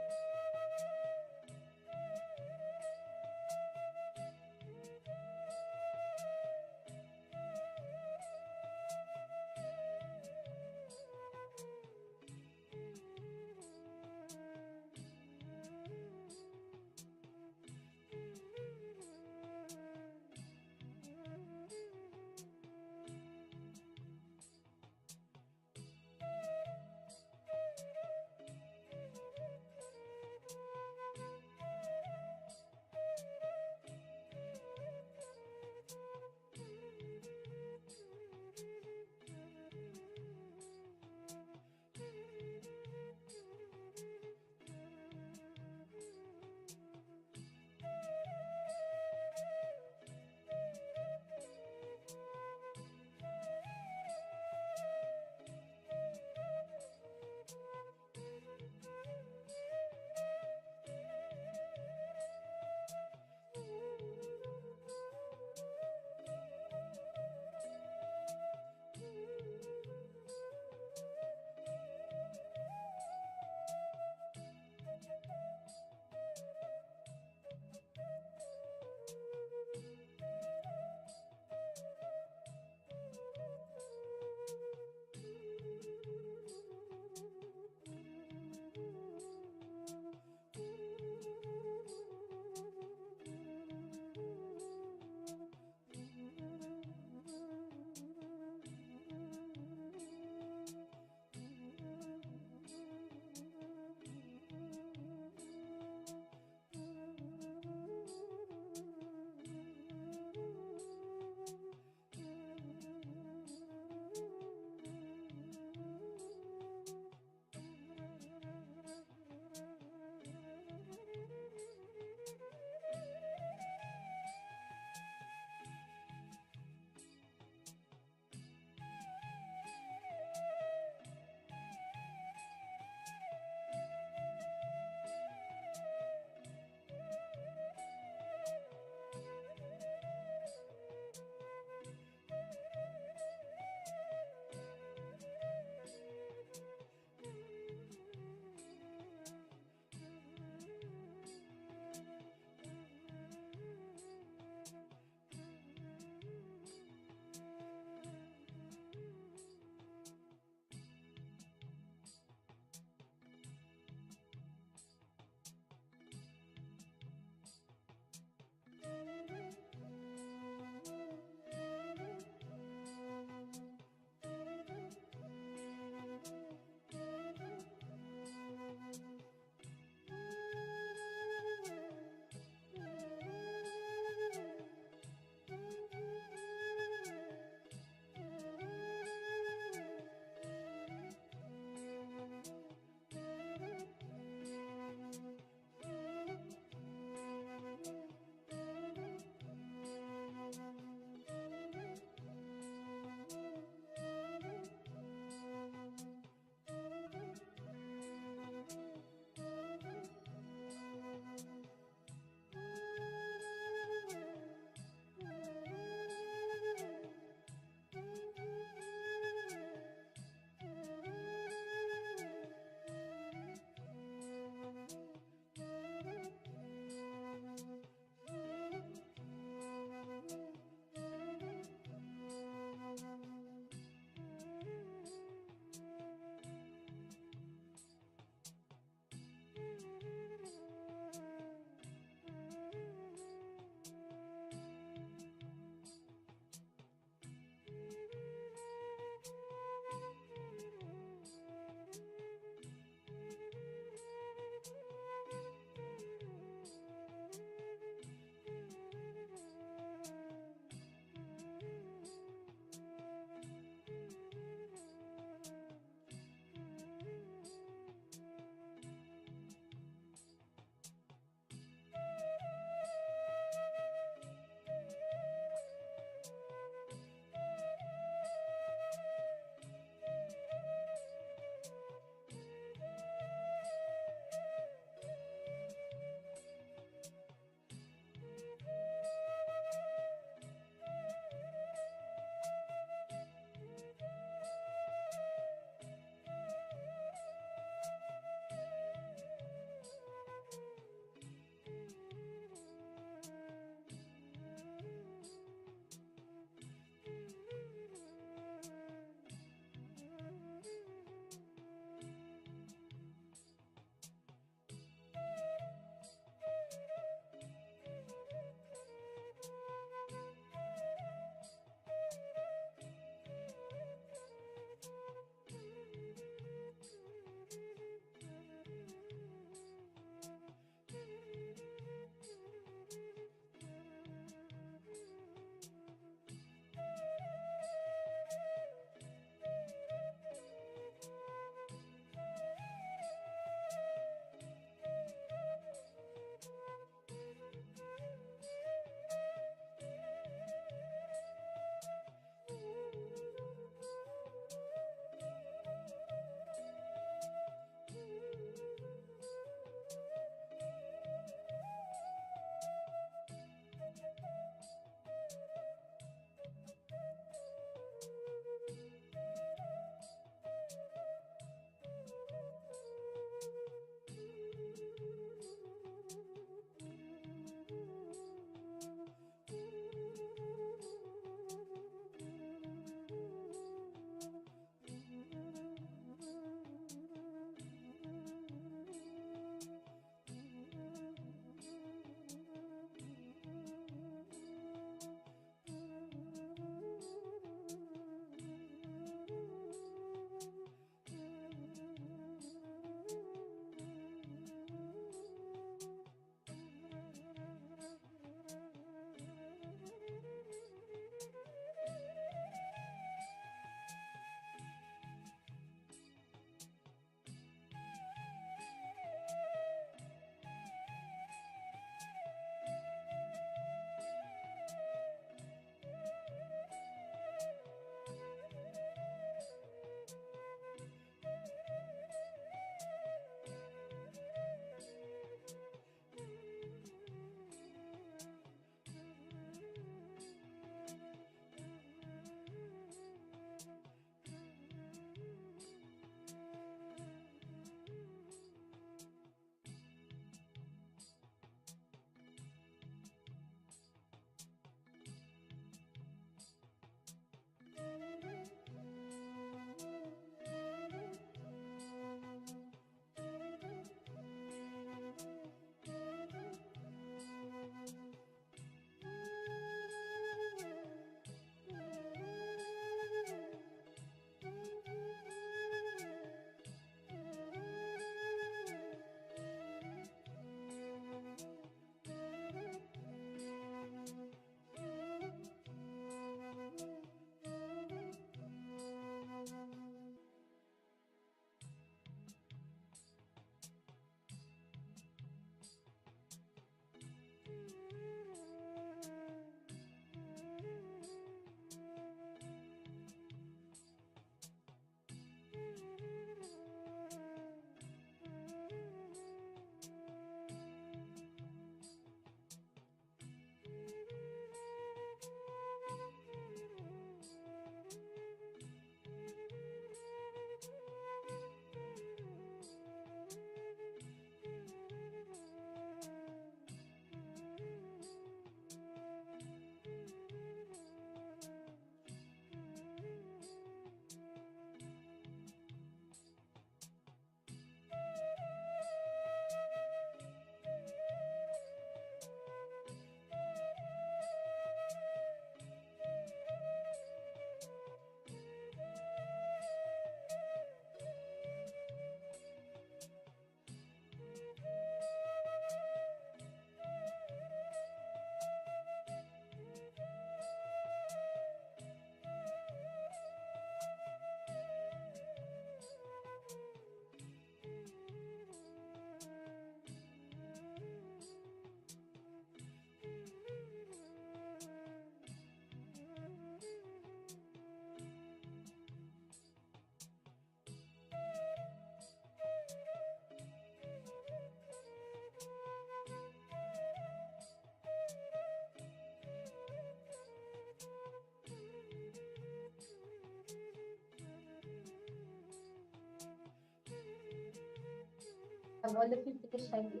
Have all of you finished writing?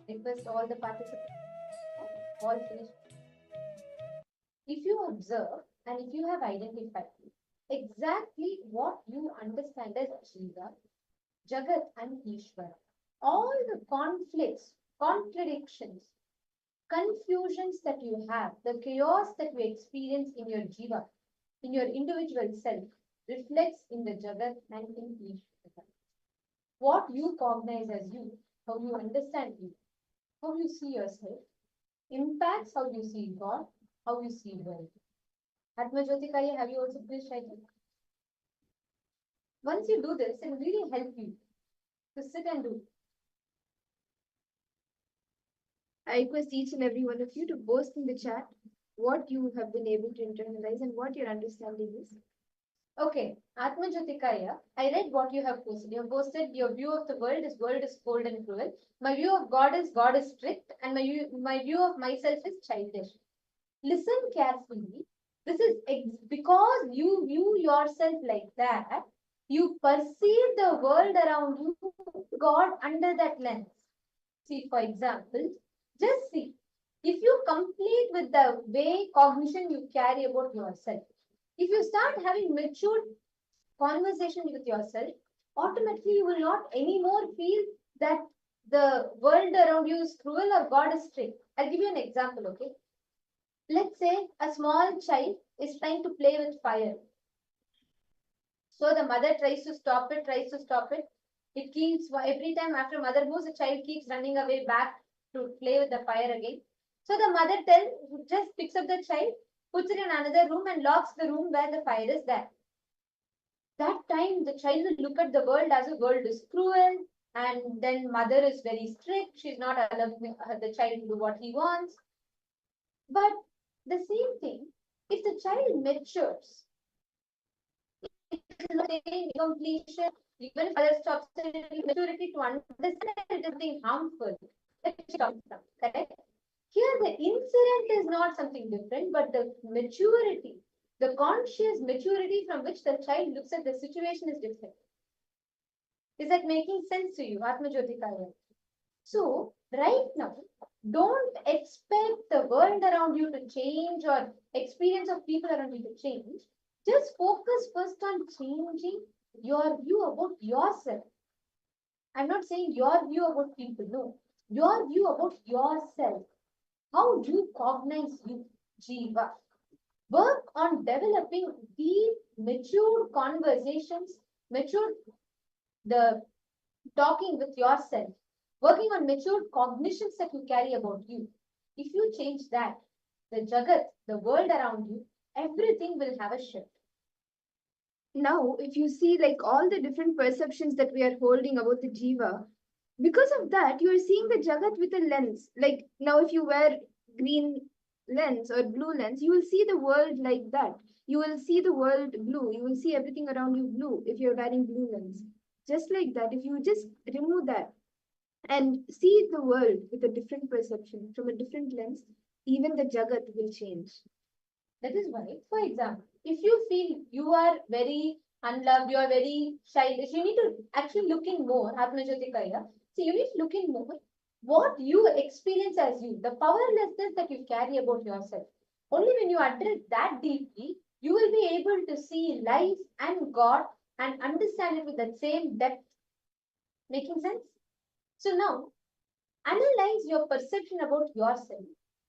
Request all the participants. All finished. If you observe and if you have identified exactly what you understand as Jiva, Jagat and Ishvara, all the conflicts, contradictions, confusions that you have, the chaos that you experience in your Jiva, in your individual self, reflects in the Jagat and in Ishvara. What you cognize as you, how you understand you, how you see yourself, impacts how you see God, how you see world. Atma Jyotikaya, have you also finished writing? Once you do this, it will really help you to sit and do. I request each and every one of you to post in the chat what you have been able to internalize and what your understanding is. Okay, Atma Jyotikaya, I read what you have posted. You have posted your view of the world is cold and cruel. My view of God is strict, and my view of myself is childish. Listen carefully. This is because you view yourself like that, you perceive the world around you, God under that lens. See, for example, just see, if you complete with the way cognition you carry about yourself, if you start having matured conversation with yourself, automatically you will not anymore feel that the world around you is cruel or God is strict. I'll give you an example, okay? Let's say a small child is trying to play with fire. So the mother tries to stop it. It keeps, every time after mother moves, the child keeps running away back to play with the fire again. So the mother just picks up the child, puts it in another room and locks the room where the fire is there. That time the child will look at the world as the world is cruel, and then mother is very strict. She's not allowing the child to do what he wants. But the same thing, if the child matures, completion, even if other stops, maturity to understand it is being harmful. Correct? Here, the incident is not something different, but the maturity, the conscious maturity from which the child looks at the situation is different. Is that making sense to you, Atma Jyotikaya? So, right now, don't expect the world around you to change or experience of people around you to change. Just focus first on changing your view about yourself. I'm not saying your view about people, no. Your view about yourself. How do you cognize you, Jiva? Work on developing deep, mature conversations, the talking with yourself, working on mature cognitions that you carry about you. If you change that, the Jagat, the world around you, everything will have a shift. Now, if you see like all the different perceptions that we are holding about the Jiva, because of that, you are seeing the Jagat with a lens. Like now, if you wear green lens or blue lens, you will see the world like that. You will see the world blue. You will see everything around you blue if you're wearing blue lens. Just like that, if you just remove that and see the world with a different perception, from a different lens, even the Jagat will change. That is why, for example, if you feel you are very unloved, you are very childish, you need to actually look in more, Atma Jyotikaya. So you need to look in more what you experience as you, the powerlessness that you carry about yourself. Only when you address that deeply, you will be able to see life and God and understand it with that same depth. Making sense? So now, analyze your perception about yourself,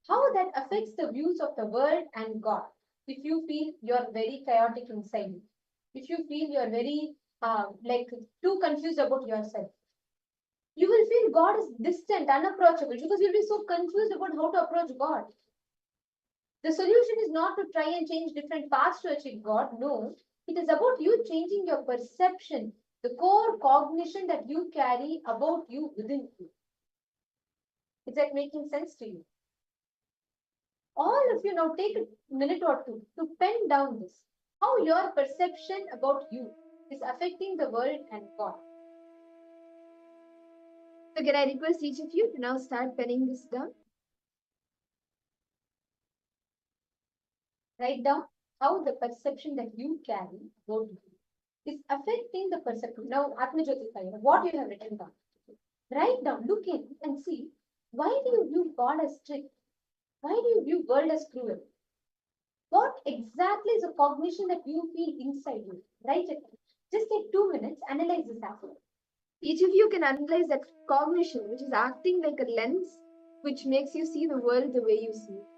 how that affects the views of the world and God. If you feel you're very chaotic inside, if you feel you're very too confused about yourself, you will feel God is distant, unapproachable, because you'll be so confused about how to approach God. The solution is not to try and change different paths to achieve God. No, it is about you changing your perception, the core cognition that you carry about you within you. Is that making sense to you? All of you now take a minute or two to pen down this. How your perception about you is affecting the world and God. So can I request each of you to now start penning this down? Write down how the perception that you carry about you. is affecting the perception. Now, Atmajyotisaya, what you have written down. Write down, look in and see, why do you view God as strict? Why do you view world as cruel? What exactly is the cognition that you feel inside you? Write it down. Just take 2 minutes, analyze this after. Each of you can analyze that cognition, which is acting like a lens, which makes you see the world the way you see it.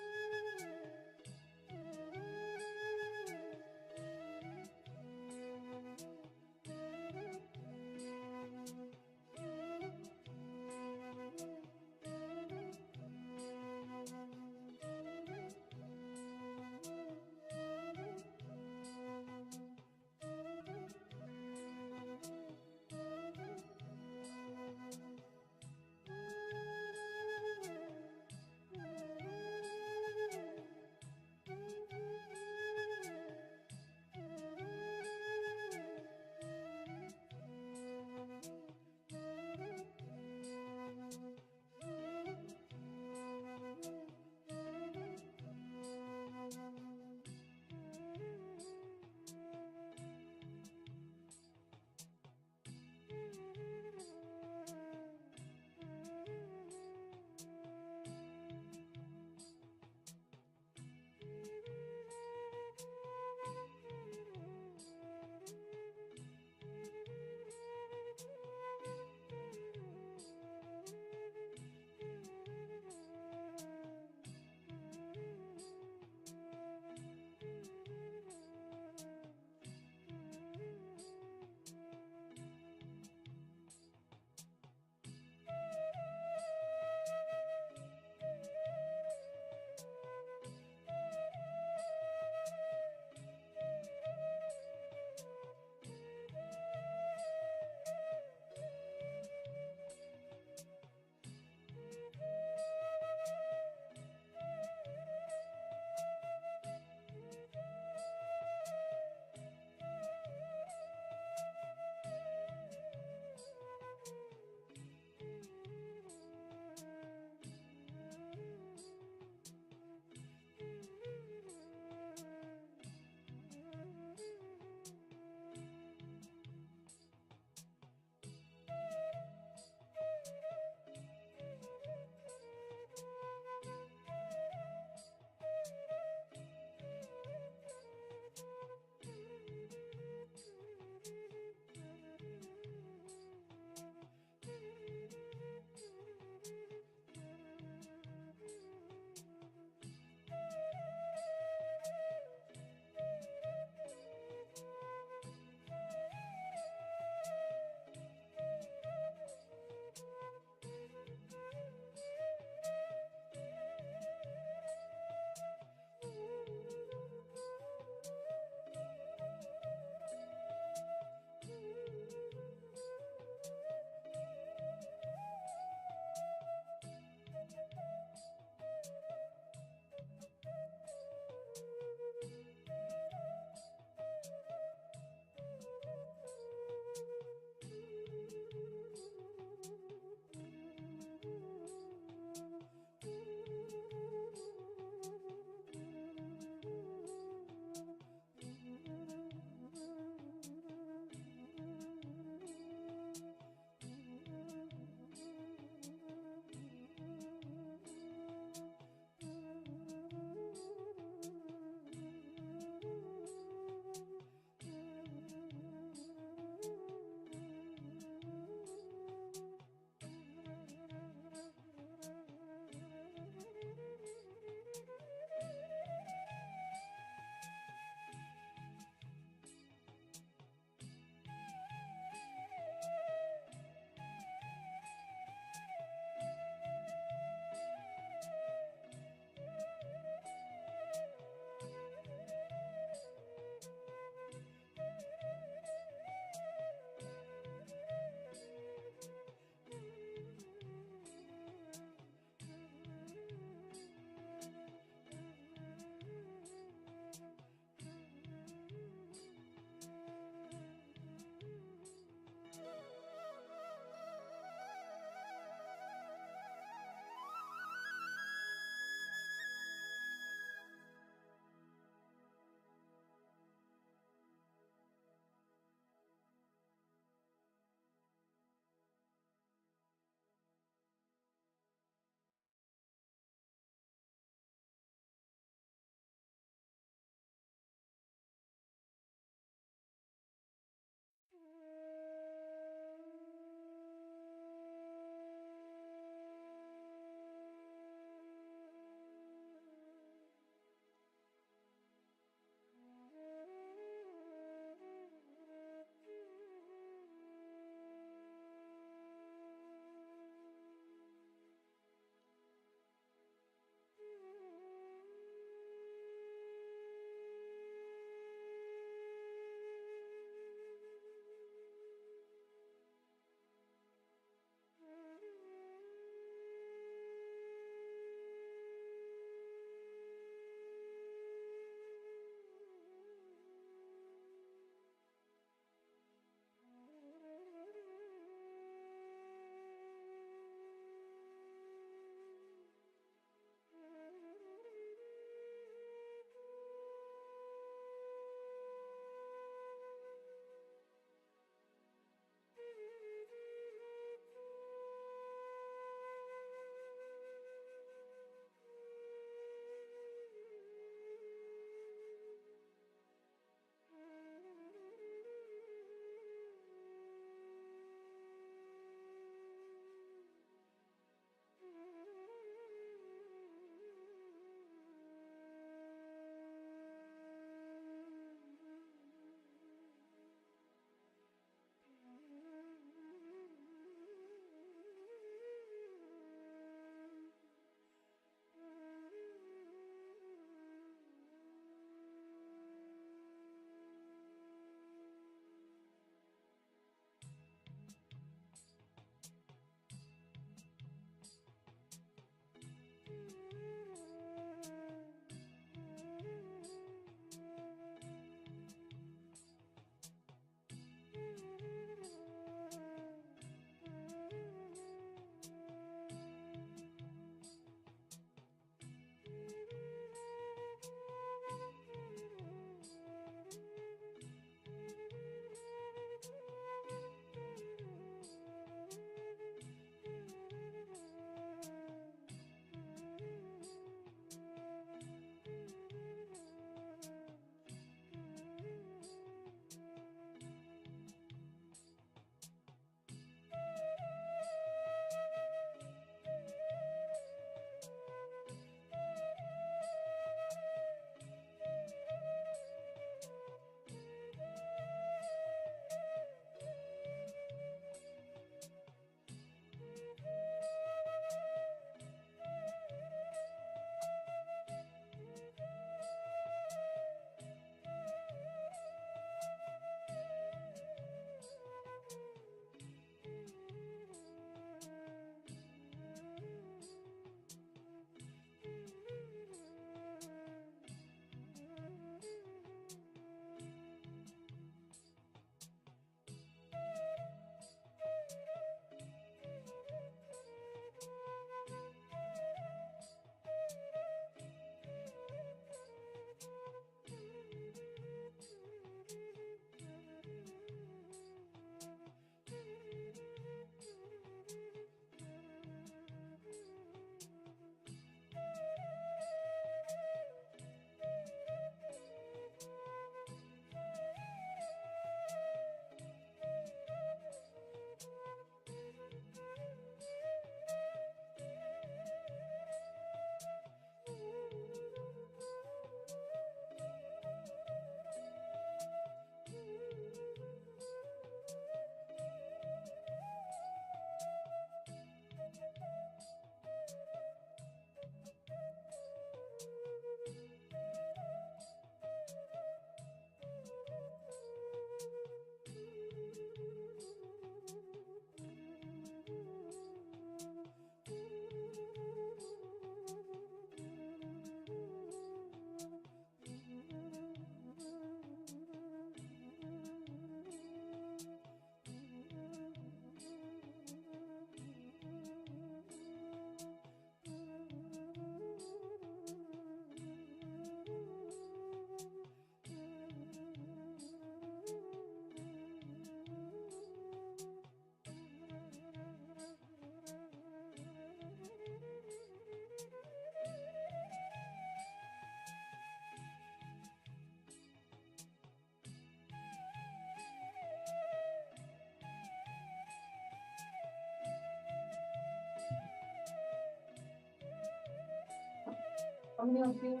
How many of you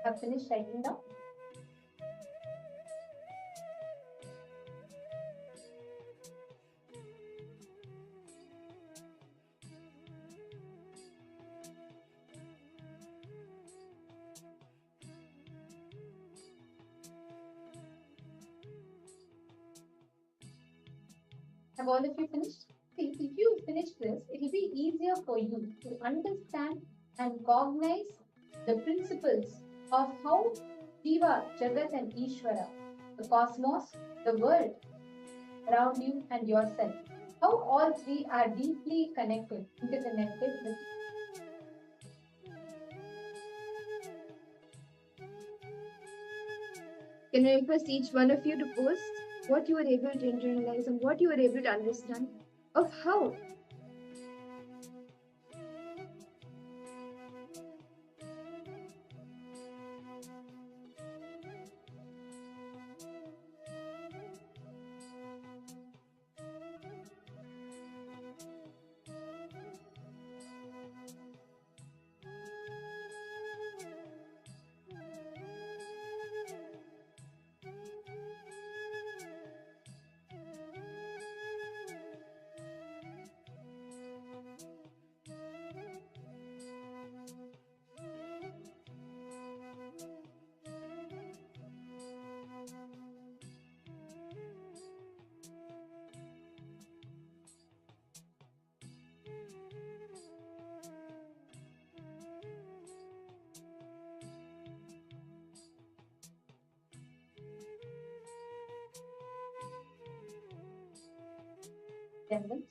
have finished writing down? Have all of you finished? See, if you finish this, it will be easier for you to understand and cognize the principles of how Jiva, Jagat and Ishvara, the cosmos, the world around you and yourself, how all three are deeply connected, interconnected with Can I request each one of you to post what you were able to internalize and what you were able to understand of how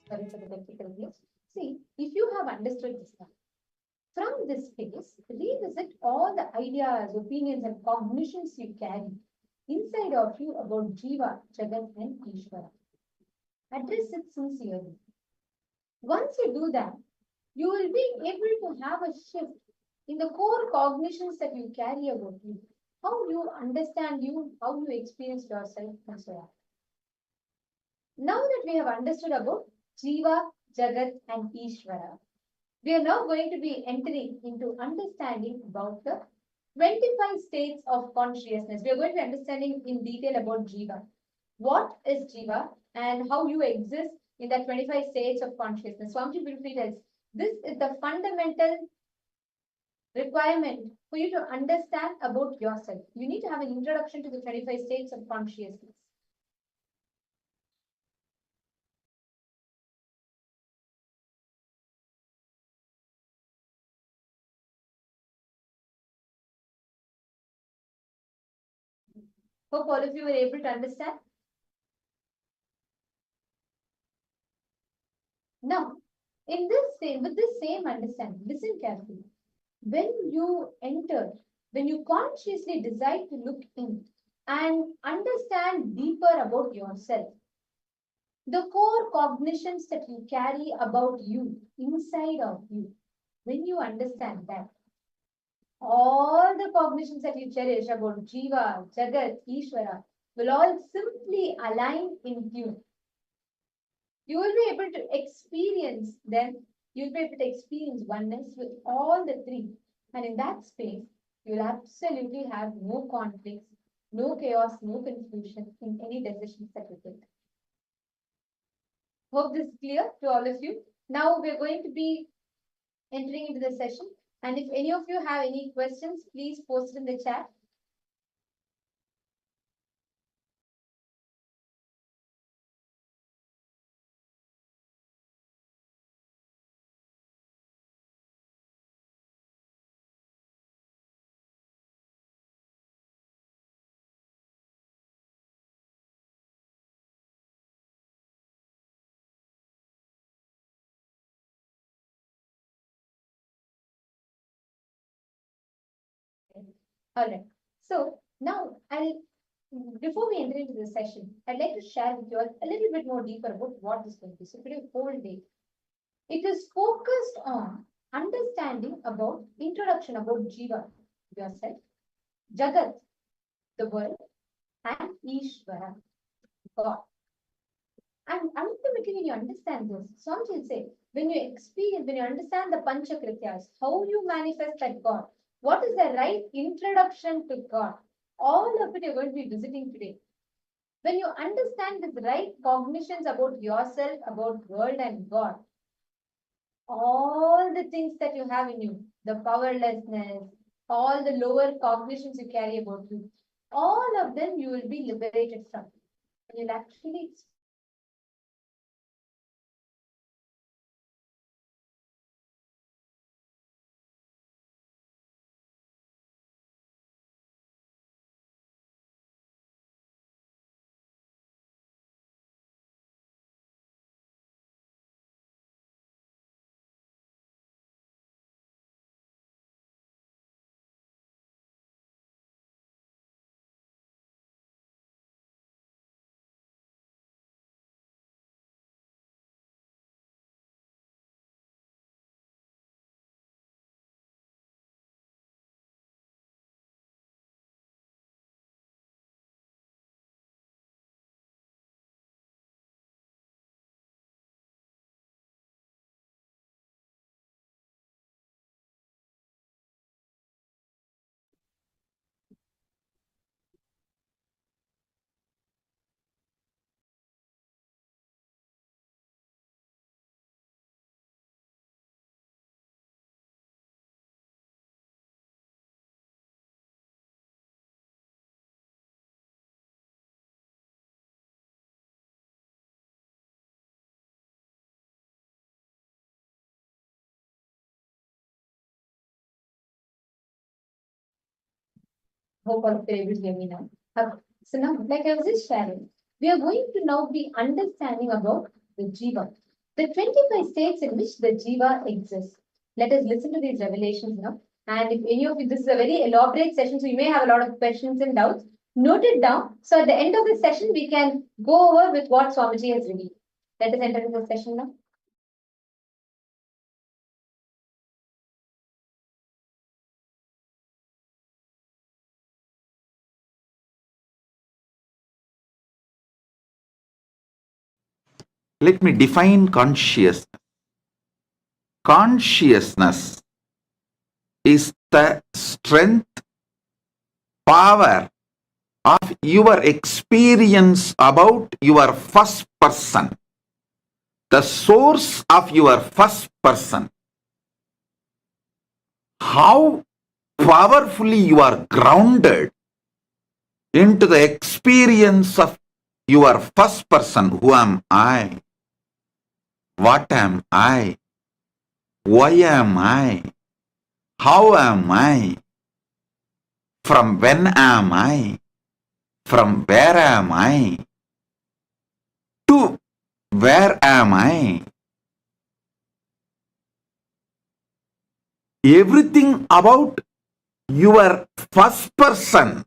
sorry for the technical glitch. See, if you have understood this now, from this space, revisit all the ideas, opinions, and cognitions you carry inside of you about Jiva, Jagat, and Ishvara. Address it sincerely. Once you do that, you will be able to have a shift in the core cognitions that you carry about you, how you understand you, how you experience yourself, and so on. Now that we have understood about Jiva, Jagat, and Ishvara, we are now going to be entering into understanding about the 25 states of consciousness. We are going to be understanding in detail about Jiva. What is Jiva and how you exist in the 25 states of consciousness. Swamiji Wilfried tells, this is the fundamental requirement for you to understand about yourself. You need to have an introduction to the 25 states of consciousness. Hope all of you were able to understand. Now, in this same, with this same understanding, listen carefully. When you consciously decide to look in and understand deeper about yourself, the core cognitions that you carry about you, inside of you, when you understand that, all the cognitions that you cherish about Jiva, Jagat, Ishvara will all simply align in tune. You will be able to experience them. You'll be able to experience oneness with all the three. And in that space, you'll absolutely have no conflicts, no chaos, no confusion in any decisions that you take. Hope this is clear to all of you. Now we're going to be entering into the session. And if any of you have any questions, please post it in the chat. All right. So now before we enter into the session, I'd like to share with you a little bit more deeper about what this will be. So today, whole day, it is focused on understanding about introduction about Jiva, yourself, Jagat, the world, and Ishvara, God. And ultimately, when you understand this, Swamiji will say, when you understand the Pancha Krityas, how you manifest that God, What is the right introduction to God? All of it you're going to be visiting today. When you understand the right cognitions about yourself, about world and God, all the things that you have in you, the powerlessness, all the lower cognitions you carry about you, all of them you will be liberated from. You'll actually hope all of you are able to hear me now. So now, like I was just sharing, we are going to now be understanding about the Jiva, the 25 states in which the Jiva exists. Let us listen to these revelations now. And if any of you, this is a very elaborate session, so you may have a lot of questions and doubts. Note it down. So at the end of the session, we can go over with what Swamiji has revealed. Let us enter into the session now. Let me define consciousness. Consciousness is the strength, power of your experience about your first person, the source of your first person. How powerfully you are grounded into the experience of your first person. Who am I? What am I? Why am I? How am I? From when am I? From where am I? To where am I? Everything about your first person,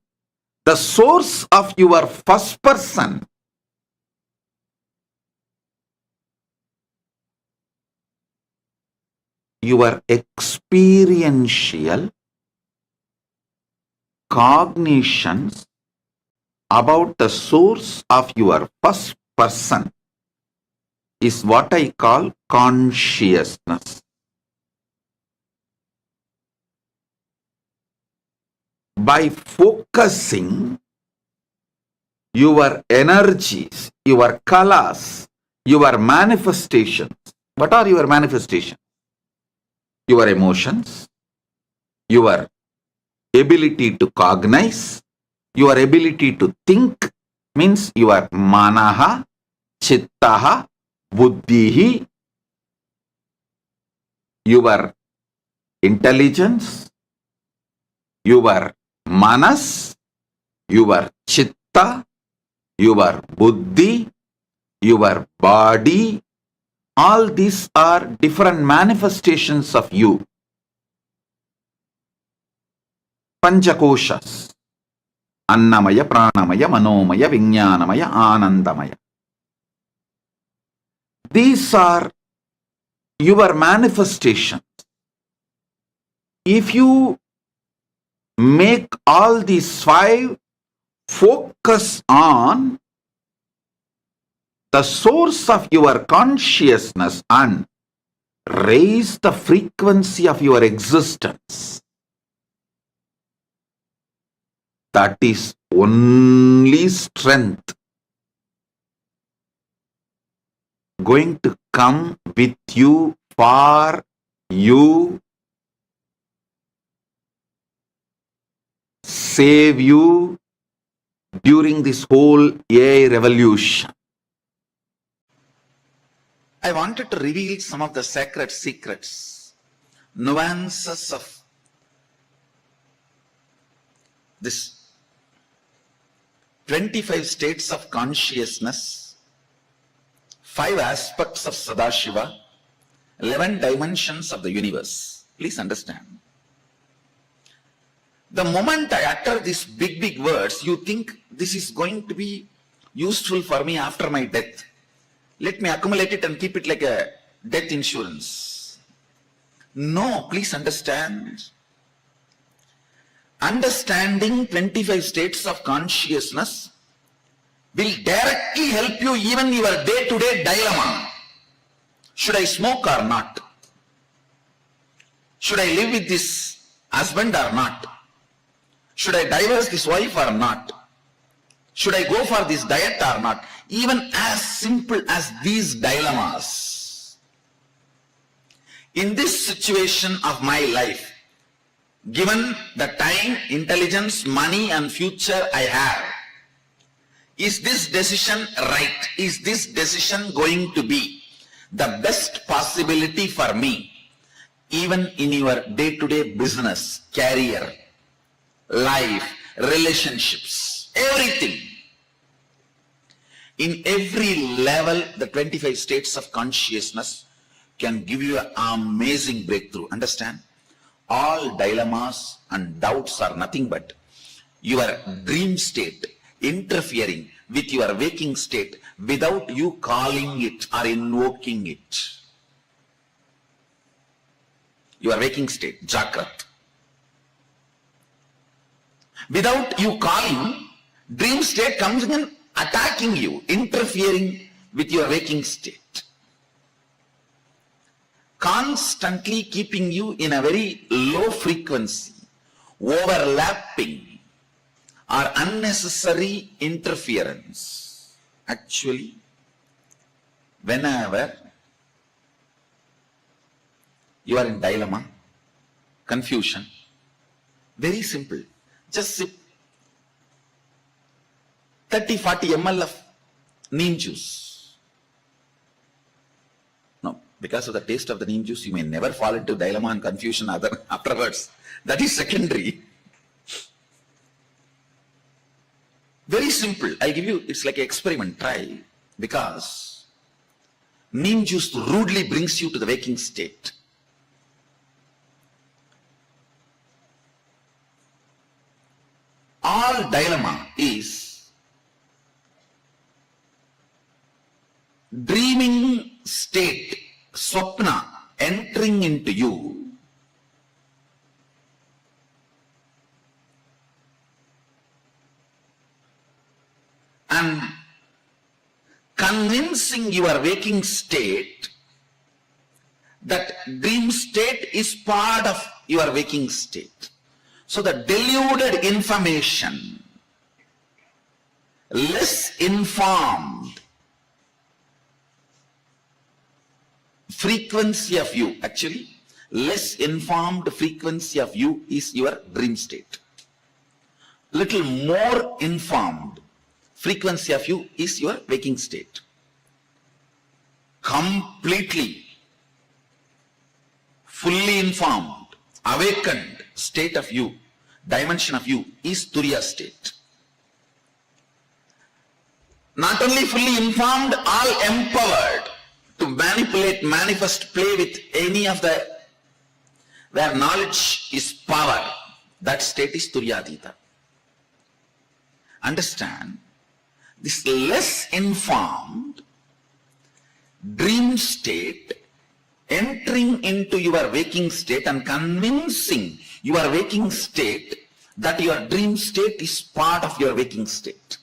the source of your first person, your experiential cognitions about the source of your first person is what I call consciousness. By focusing your energies, your kalas, your manifestations. What are your manifestations? Your emotions, your ability to cognize, your ability to think, means your manaha, chittaha, buddhihi, your intelligence, your manas, your chitta, your buddhi, your body. All these are different manifestations of you. Panchakoshas. Annamaya, Pranamaya, Manomaya, Vijnanamaya, Anandamaya. These are your manifestations. If you make all these five focus on the source of your consciousness and raise the frequency of your existence, that is only strength going to come with you, for you, save you during this whole AI revolution. I wanted to reveal some of the sacred secrets, nuances of this 25 states of consciousness, 5 aspects of Sadashiva, 11 dimensions of the universe. Please understand. The moment I utter these big words, you think this is going to be useful for me after my death. Let me accumulate it and keep it like a death insurance. No, please understand. Understanding 25 states of consciousness will directly help you even your day-to-day dilemma. Should I smoke or not? Should I live with this husband or not? Should I divorce this wife or not? Should I go for this diet or not? Even as simple as these dilemmas. In this situation of my life, given the time, intelligence, money and future I have, is this decision right? Is this decision going to be the best possibility for me? Even in your day-to-day business, career, life, relationships, everything. In every level, the 25 states of consciousness can give you an amazing breakthrough. Understand? All dilemmas and doubts are nothing but your dream state interfering with your waking state without you calling it or invoking it. Your waking state, Jagrat. Without you calling, dream state comes in attacking you, interfering with your waking state. Constantly keeping you in a very low frequency, overlapping or unnecessary interference. Actually, whenever you are in dilemma, confusion, very simple. Just sip 30-40 ml of neem juice. No, because of the taste of the neem juice, you may never fall into dilemma and confusion afterwards. That is secondary. Very simple. I give you, it's like an experiment. Try. Because neem juice rudely brings you to the waking state. All dilemma is dreaming state, swapna, entering into you and convincing your waking state that dream state is part of your waking state. So the deluded information, less informed frequency of you, actually, less informed frequency of you is your dream state. Little more informed frequency of you is your waking state. Completely, fully informed, awakened state of you, dimension of you is Turiya state. Not only fully informed, all empowered to manipulate, manifest, play with any of the, where knowledge is power, that state is Turyadita. Understand, this less informed dream state entering into your waking state and convincing your waking state that your dream state is part of your waking state.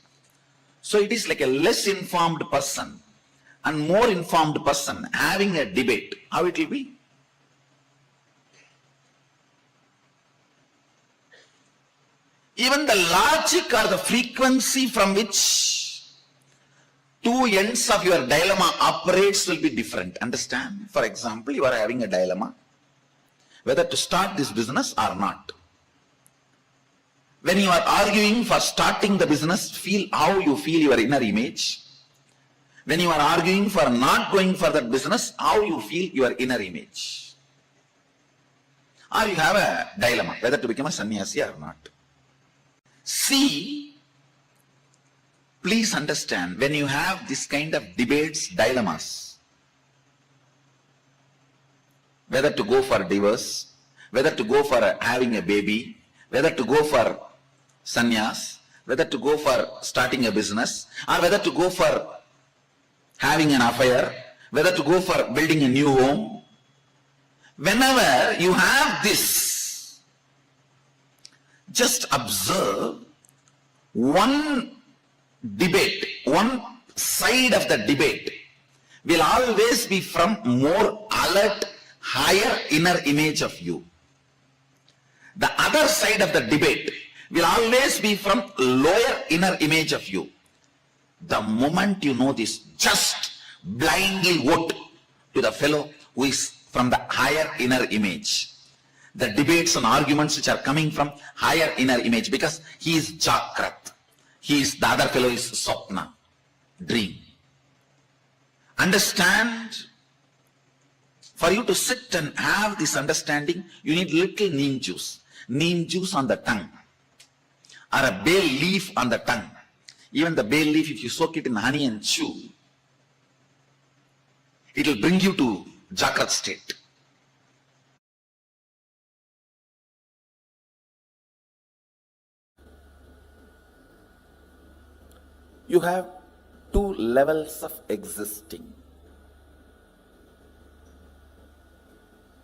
So it is like a less informed person and more informed person having a debate. How it will be? even the logic or the frequency from which two ends of your dilemma operates will be different. Understand? For example, you are having a dilemma whether to start this business or not. When you are arguing for starting the business, feel how you feel your inner image. When you are arguing for not going for that business, how you feel your inner image. Or you have a dilemma whether to become a sannyasi or not. See, please understand, when you have this kind of debates, dilemmas, whether to go for divorce, whether to go for having a baby, whether to go for sannyas, whether to go for starting a business, or whether to go for having an affair, whether to go for building a new home. Whenever you have this, just observe one debate, one side of the debate will always be from more alert, higher inner image of you. The other side of the debate will always be from lower inner image of you. The moment you know this, just blindly vote to the fellow who is from the higher inner image. The debates and arguments which are coming from higher inner image, because he is Jakrat. The other fellow is Swapna, dream. Understand? For you to sit and have this understanding, you need little neem juice. Neem juice on the tongue, or a bay leaf on the tongue. Even the bay leaf, if you soak it in honey and chew, it will bring you to Jagrat state. You have two levels of existing.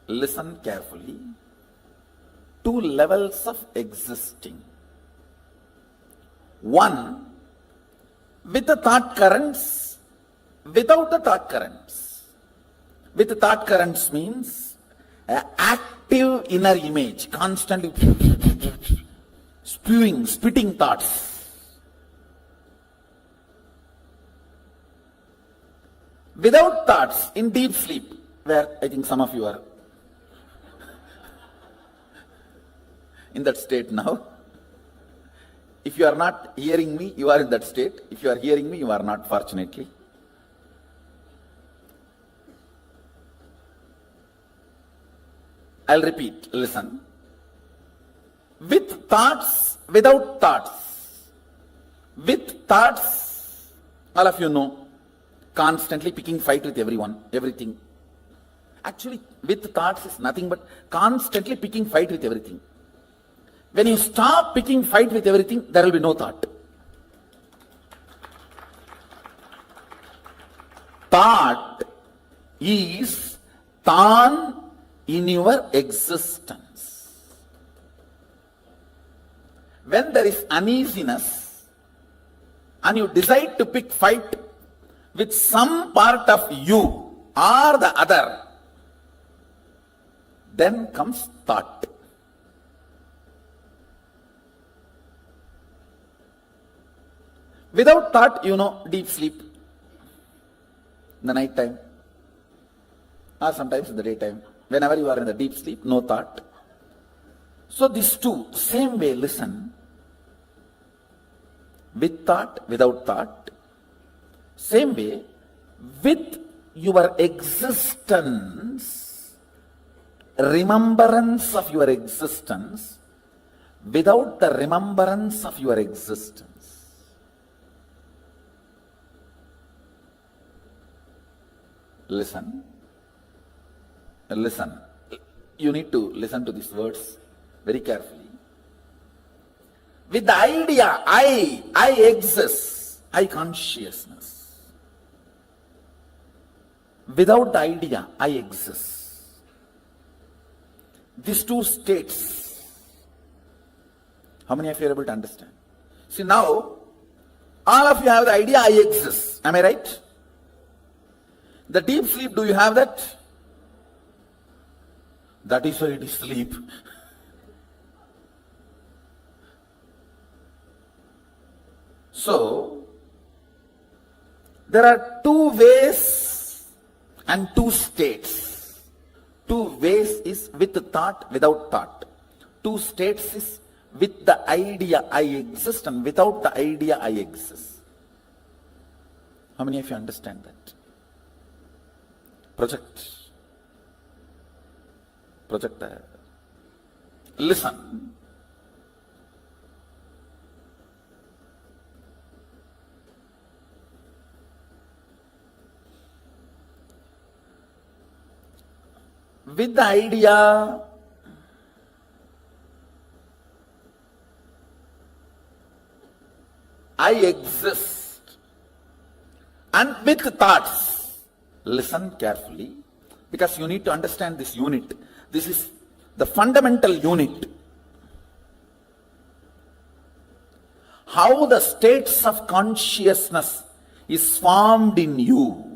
Listen carefully. Two levels of existing. One, with the thought currents, without the thought currents. With the thought currents means an active inner image, constantly spitting thoughts. Without thoughts, in deep sleep, where I think some of you are in that state now. If you are not hearing me, you are in that state. If you are hearing me, you are not, fortunately. I'll repeat, listen. With thoughts, without thoughts. With thoughts, all of you know, constantly picking fight with everyone, everything. Actually, with thoughts is nothing but constantly picking fight with everything. When you stop picking fight with everything, there will be no thought. Thought is Tan in your existence. When there is uneasiness and you decide to pick fight with some part of you or the other, then comes thought. Without thought, you know, deep sleep in the night time or sometimes in the daytime. Whenever you are in the deep sleep, no thought. So these two, same way, listen. With thought, without thought. Same way, with your existence, remembrance of your existence, without the remembrance of your existence. Listen. Listen. You need to listen to these words very carefully. With the idea, I exist, I consciousness. Without the idea, I exist. These two states, how many of you are able to understand? See, now, all of you have the idea, I exist. Am I right? The deep sleep, do you have that? That is why it is sleep. So, there are two ways and two states. Two ways is with thought, without thought. Two states is with the idea I exist and without the idea I exist. How many of you understand that? Projector. Listen. With the idea, I exist, and with thoughts, listen carefully, because you need to understand this unit. This is the fundamental unit. How the states of consciousness is formed in you.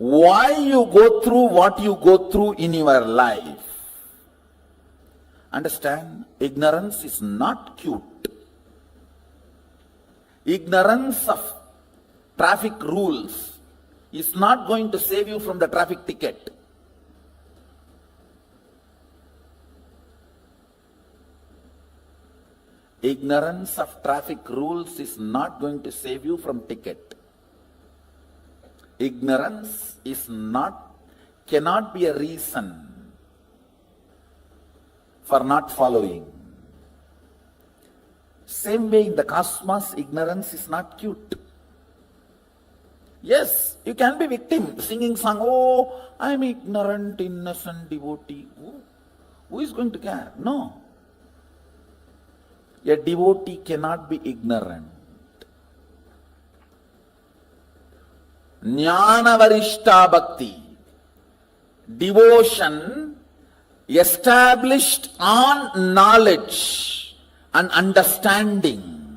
Why you go through what you go through in your life. Understand, ignorance is not cute. Ignorance of traffic rules is not going to save you from the traffic ticket. Ignorance of traffic rules is not going to save you from ticket. Ignorance cannot be a reason for not following. Same way in the cosmos, ignorance is not cute. Yes, you can be victim, singing song, oh, I am ignorant, innocent devotee. Who is going to care? No. A devotee cannot be ignorant. Jnana varishta bhakti, devotion established on knowledge and understanding,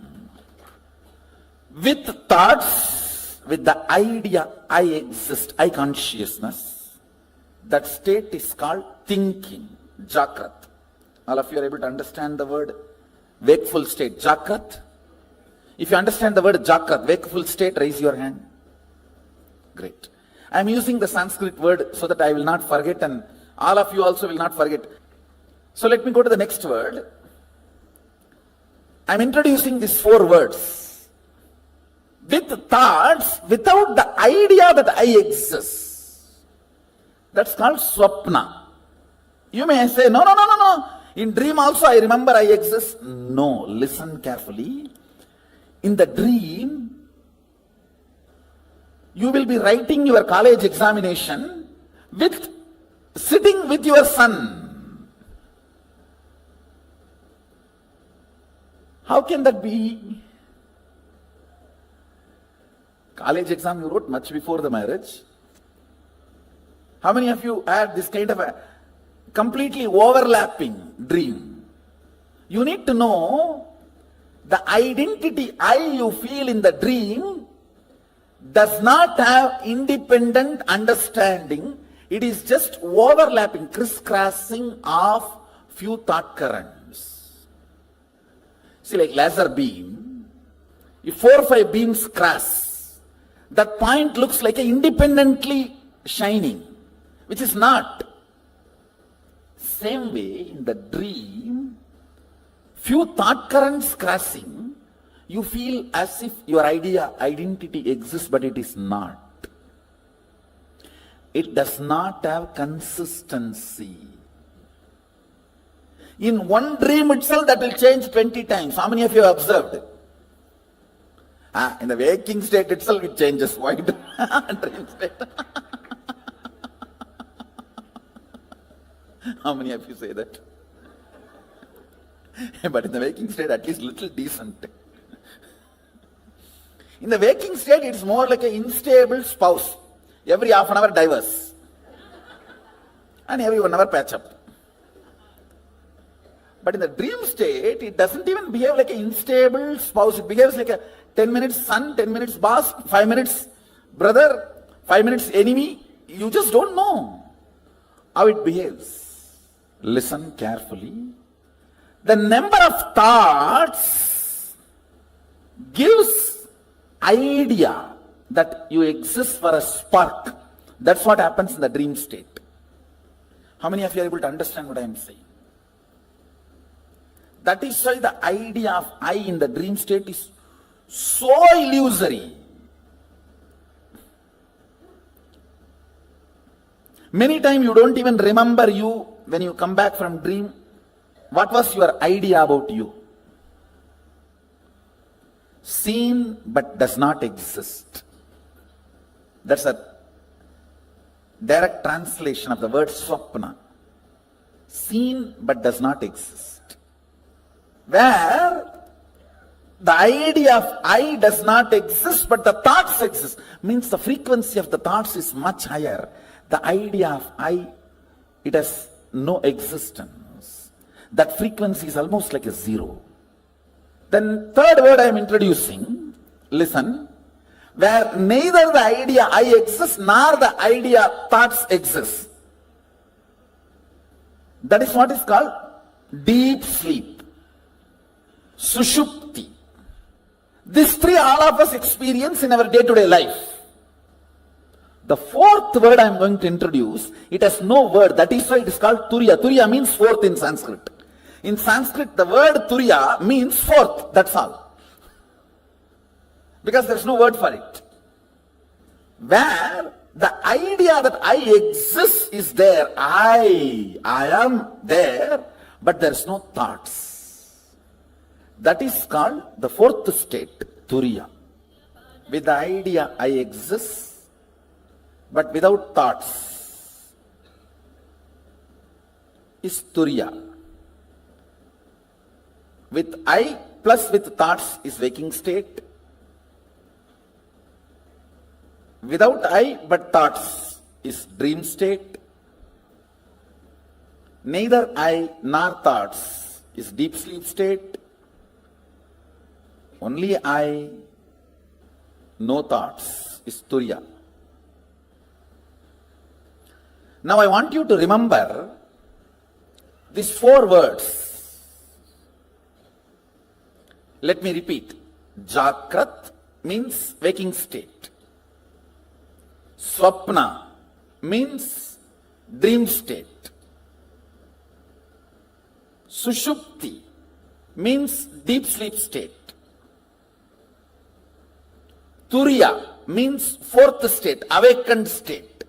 with thoughts, with the idea I exist, I consciousness. That state is called thinking, Jagrat. All of you are able to understand the word wakeful state, Jagrat? If you understand the word Jagrat, wakeful state, raise your hand. Great. I am using the Sanskrit word so that I will not forget, and all of you also will not forget. So let me go to the next word. I am introducing these 4 words. With thoughts, without the idea that I exist. That's called swapna. You may say, no. In dream also I remember I exist. No, listen carefully. In the dream, you will be writing your college examination sitting with your son. How can that be? College exam you wrote much before the marriage. How many of you had this kind of a completely overlapping dream? You need to know the identity you feel in the dream does not have independent understanding. It is just overlapping, crisscrossing of few thought currents. See, like laser beam, if 4 or 5 beams cross, that point looks like independently shining, which is not. Same way, in the dream, few thought currents crossing, you feel as if your identity exists, but it is not. It does not have consistency. In one dream itself, that will change 20 times. How many of you have observed? In the waking state itself, it changes. Why dream state? How many of you say that? But in the waking state, at least little decent. In the waking state, it's more like an unstable spouse. Every half an hour divorce. And every 1 hour patch up. But in the dream state, it doesn't even behave like an unstable spouse. It behaves like a 10 minutes son, 10 minutes boss, 5 minutes brother, 5 minutes enemy. You just don't know how it behaves. Listen carefully. The number of thoughts gives idea that you exist for a spark. That's what happens in the dream state. How many of you are able to understand what I am saying? That is why the idea of I in the dream state is so illusory. Many times you don't even remember you when you come back from dream. What was your idea about you? Seen but does not exist. That's a direct translation of the word swapna. Seen but does not exist. Where the idea of I does not exist but the thoughts exist. Means the frequency of the thoughts is much higher. The idea of I, it has no existence. That frequency is almost like a zero. Then third word I am introducing, listen, where neither the idea I exists nor the idea thoughts exist. That is what is called deep sleep, sushupti. These three all of us experience in our day-to-day life. The fourth word I am going to introduce, it has no word. That is why it is called Turiya. Turiya means fourth in Sanskrit. In Sanskrit, the word Turiya means fourth. That's all. Because there is no word for it. Where the idea that I exist is there. I am there, but there is no thoughts. That is called the fourth state, Turiya. With the idea I exist, but without thoughts, is Turiya. With I plus with thoughts is waking state. Without I but thoughts is dream state. Neither I nor thoughts is deep sleep state. Only I, no thoughts is Turiya. Now I want you to remember these four words. Let me repeat. Jakrat means waking state. Swapna means dream state. Sushupti means deep sleep state. Turiya means fourth state, awakened state.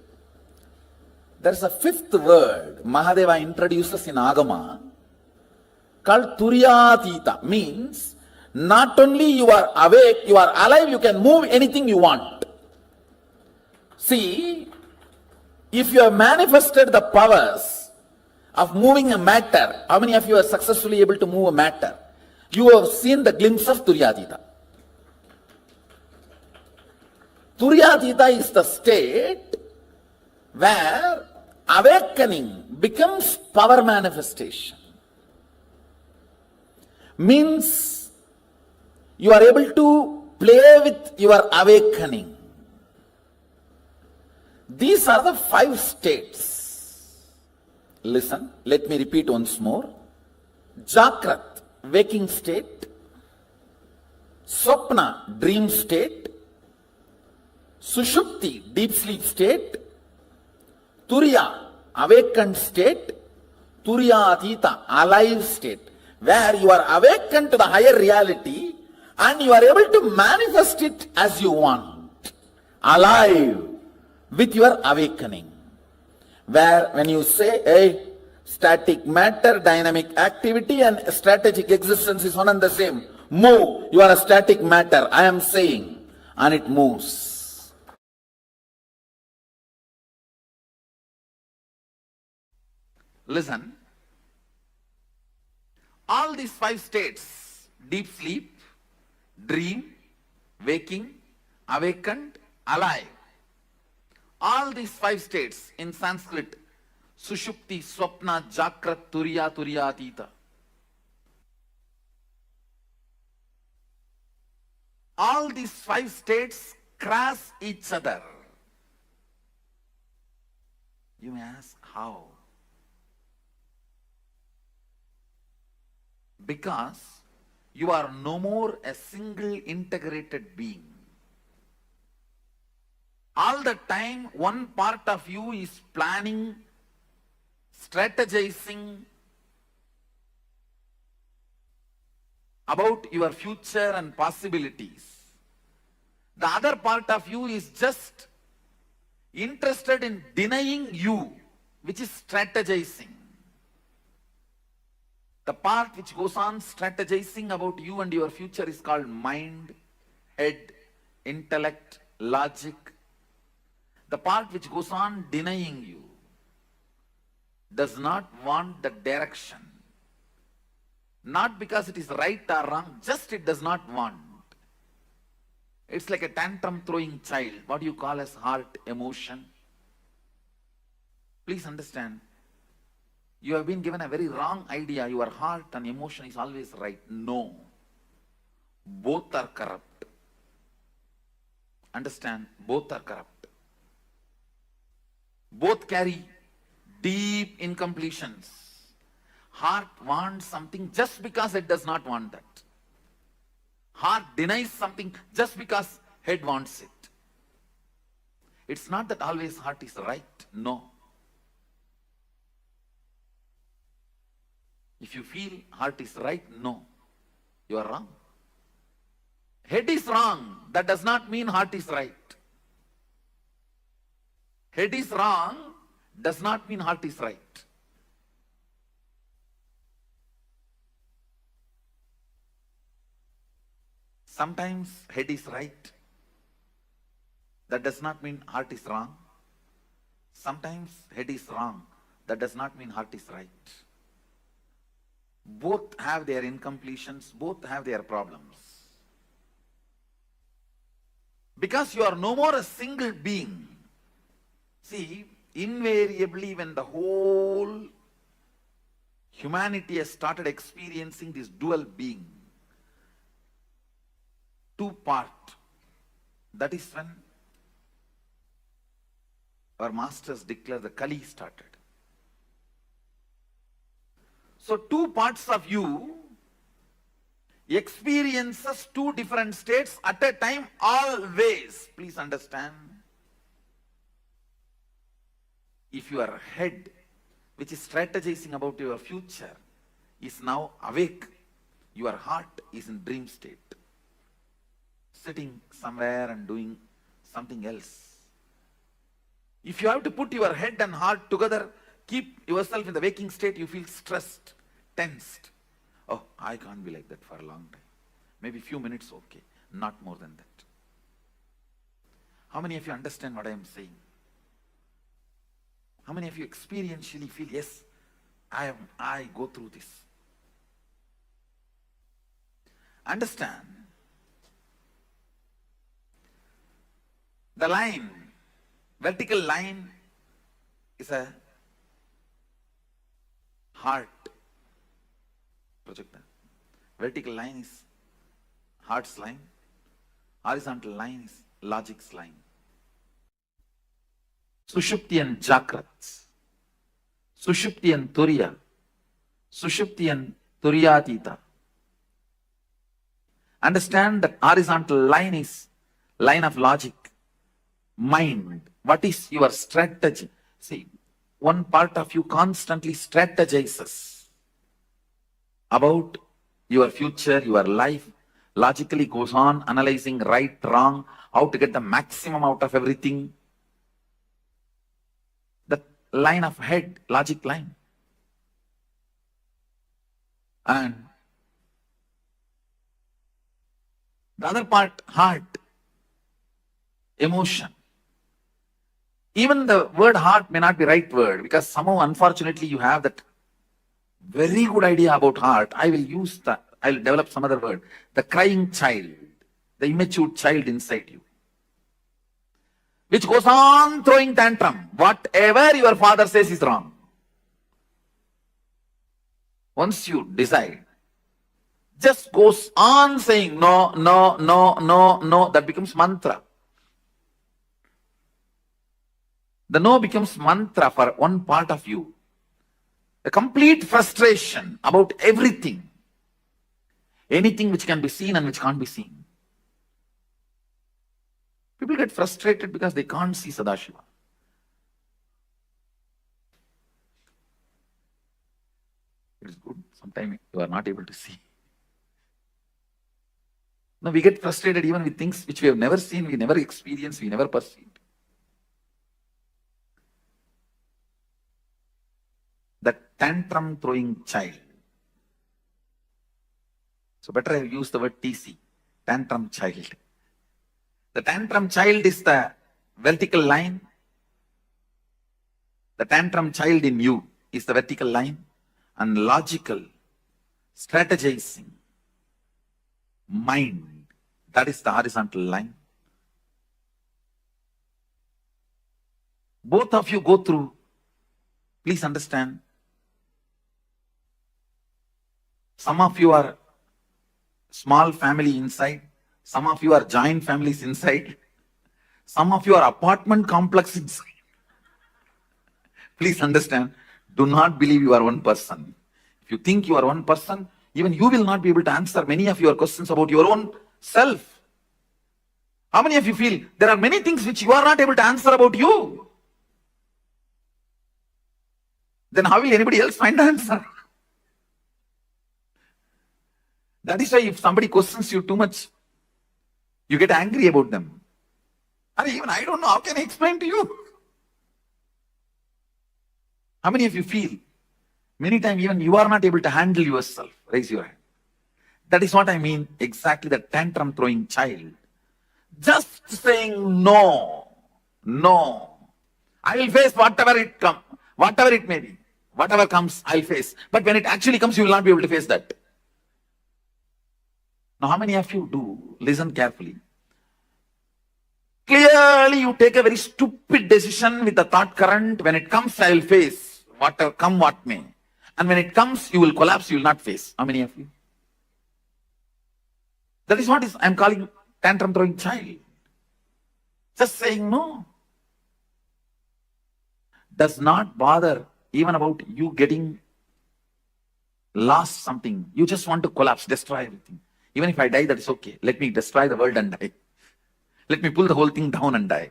There is a fifth word Mahadeva introduces in Agama called Turiyatita, means not only you are awake, you are alive, you can move anything you want. See, if you have manifested the powers of moving a matter, how many of you are successfully able to move a matter? You have seen the glimpse of Turiyatita. Turiyatita is the state where awakening becomes power manifestation. Means you are able to play with your awakening. These are the 5 states. Listen, let me repeat once more. Jakrat, waking state. Swapna, dream state. Sushupti, deep sleep state. Turiya, awakened state. Turiyatita, alive state. Where you are awakened to the higher reality and you are able to manifest it as you want. Alive with your awakening. Where when you say, hey, static matter, dynamic activity and strategic existence is one and the same. Move, you are a static matter, I am saying, and it moves. Listen, all these 5 states, deep sleep, dream, waking, awakened, alive. All these 5 states in Sanskrit, Sushupti, Swapna, Jakrat, Turiya, Turiyatita. All these 5 states cross each other. You may ask, how? Because You are no more a single integrated being. All the time, one part of you is planning, strategizing about your future and possibilities. The other part of you is just interested in denying you, which is strategizing. The part which goes on strategizing about you and your future is called mind, head, intellect, logic. The part which goes on denying you does not want the direction. Not because it is right or wrong, just it does not want. It's like a tantrum throwing child. What do you call as heart emotion? Please understand. You have been given a very wrong idea. Your heart and emotion is always right. No. Both are corrupt. Understand? Both are corrupt. Both carry deep incompletions. Heart wants something just because it does not want that. Heart denies something just because head wants it. It's not that always heart is right. No. If you feel heart is right, no. You are wrong. Head is wrong. That does not mean heart is right. Head is wrong does not mean heart is right. Sometimes head is right. That does not mean heart is wrong. Sometimes head is wrong. That does not mean heart is right. Both have their incompletions. Both have their problems. Because you are no more a single being. See, invariably when the whole humanity has started experiencing this dual being, two-part, that is when our masters declare the Kali started. So two parts of you experiences two different states at a time always. Please understand. If your head, which is strategizing about your future, is now awake, your heart is in dream state, sitting somewhere and doing something else. If you have to put your head and heart together, keep yourself in the waking state, you feel stressed, tensed. Oh, I can't be like that for a long time. Maybe a few minutes, okay. Not more than that. How many of you understand what I am saying? How many of you experientially feel, yes, I go through this? Understand. The line, vertical line is a heart projector. Vertical line is heart's line. Horizontal line is logic's line. Sushupti and Jakrat. Sushupti and Turiya. Sushupti and Turiyatita. Understand that horizontal line is line of logic. Mind. What is your strategy? See, one part of you constantly strategizes about your future, your life, logically goes on analyzing right, wrong, how to get the maximum out of everything. The line of head, logic line. And the other part, heart, emotion. Even the word heart may not be right word, because somehow unfortunately you have that very good idea about heart. I will develop some other word. The crying child, the immature child inside you, which goes on throwing tantrum. Whatever your father says is wrong. Once you decide, just goes on saying no, no, no, no, no. That becomes mantra. The no becomes mantra for one part of you. A complete frustration about everything. anything which can be seen and which can't be seen. People get frustrated because they can't see Sadashiva. It is good. Sometimes you are not able to see. No, we get frustrated even with things which we have never seen, we never experienced, we never perceived. The tantrum throwing child. So better I use the word TC, tantrum child. The tantrum child is the vertical line. The tantrum child in you is the vertical line, and logical, strategizing mind, that is the horizontal line. Both of you go through, please understand, some of you are small family inside, some of you are joint families inside, some of you are apartment complex inside. Please understand, do not believe you are one person. If you think you are one person, even you will not be able to answer many of your questions about your own self. How many of you feel there are many things which you are not able to answer about you? Then how will anybody else find the answer? That is why if somebody questions you too much, you get angry about them. Even I don't know, how can I explain to you? How many of you feel many times even you are not able to handle yourself? Raise your hand. That is what I mean, exactly the tantrum throwing child. Just saying no, no. I will face whatever it comes, whatever it may be. Whatever comes, I'll face. But when it actually comes, you will not be able to face that. Now, how many of you do? Listen carefully. Clearly, you take a very stupid decision with the thought current. When it comes, I will face. Whatever come, what may. And when it comes, you will collapse, you will not face. How many of you? That is what I'm calling tantrum throwing child. Just saying no. Does not bother even about you getting lost something. You just want to collapse, destroy everything. Even if I die, that is okay. Let me destroy the world and die. Let me pull the whole thing down and die.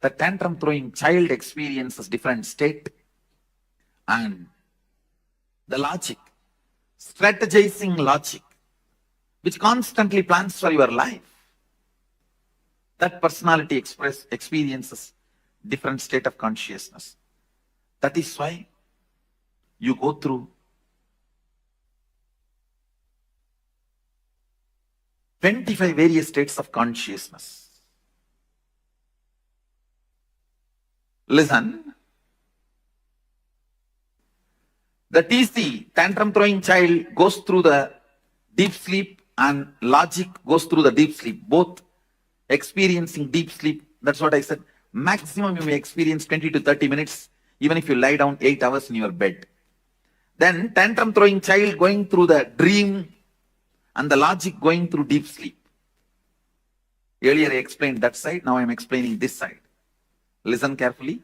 The tantrum throwing child experiences different state, and the logic, strategizing logic, which constantly plans for your life. That personality experiences different state of consciousness. That is why you go through 25 various states of consciousness. Listen. The TC, tantrum throwing child, goes through the deep sleep, and logic goes through the deep sleep. Both experiencing deep sleep. That's what I said. Maximum you may experience 20 to 30 minutes, even if you lie down 8 hours in your bed. Then tantrum throwing child going through the dream, and the logic going through deep sleep. Earlier I explained that side, now I am explaining this side. Listen carefully.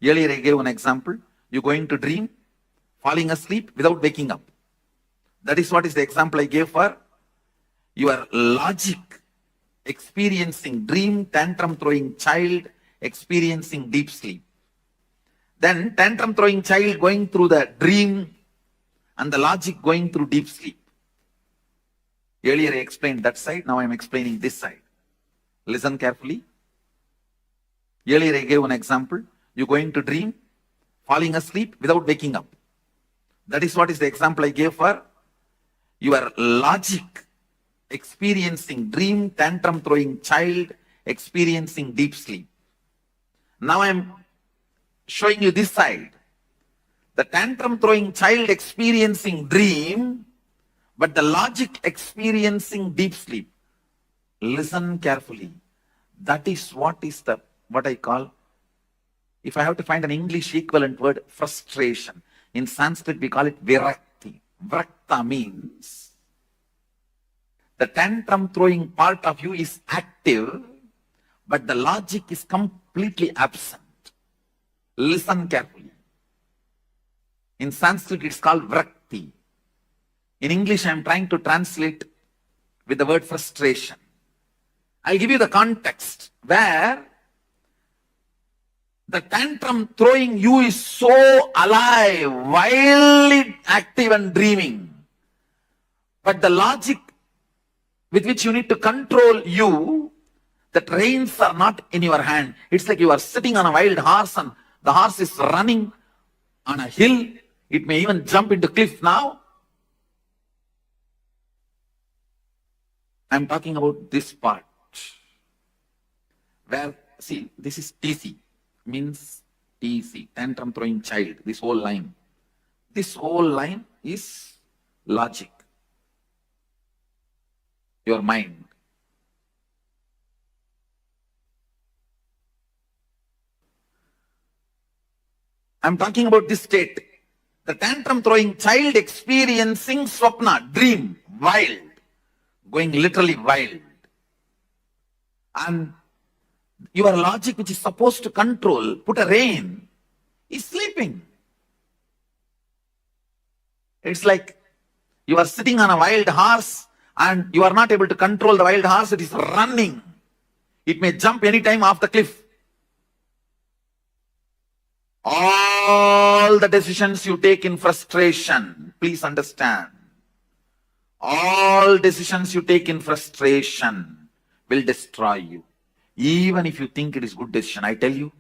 Earlier I gave an example. You going to dream, falling asleep without waking up. That is what is the example I gave for your logic experiencing dream, tantrum throwing child experiencing deep sleep. Then tantrum throwing child going through the dream, and the logic going through deep sleep. Earlier I explained that side, now I am explaining this side. Listen carefully. Earlier I gave an example. You going to dream, falling asleep without waking up. That is what is the example I gave for your logic experiencing dream, tantrum throwing child experiencing deep sleep. Now I am showing you this side. The tantrum throwing child experiencing dream, but the logic experiencing deep sleep. Listen carefully. That is what I call, if I have to find an English equivalent word, frustration. In Sanskrit we call it virakti. Vrakta means the tantrum throwing part of you is active, but the logic is completely absent. Listen carefully. In Sanskrit, it's called vrakti. In English, I'm trying to translate with the word frustration. I'll give you the context where the tantrum throwing you is so alive, wildly active and dreaming. But the logic with which you need to control you, the reins are not in your hand. It's like you are sitting on a wild horse and the horse is running on a hill. It may even jump into cliff now. I'm talking about this part. Where, see, this is TC. Means TC, tantrum throwing child, this whole line. This whole line is logic. Your mind. I'm talking about this state. The tantrum throwing child experiencing swapna, dream, wild, going literally wild. And your logic, which is supposed to control, put a rein, is sleeping. It's like you are sitting on a wild horse and you are not able to control the wild horse. It is running. It may jump anytime off the cliff. All the decisions you take in frustration, please understand, all decisions you take in frustration will destroy you. Even if you think it is good decision, I tell you,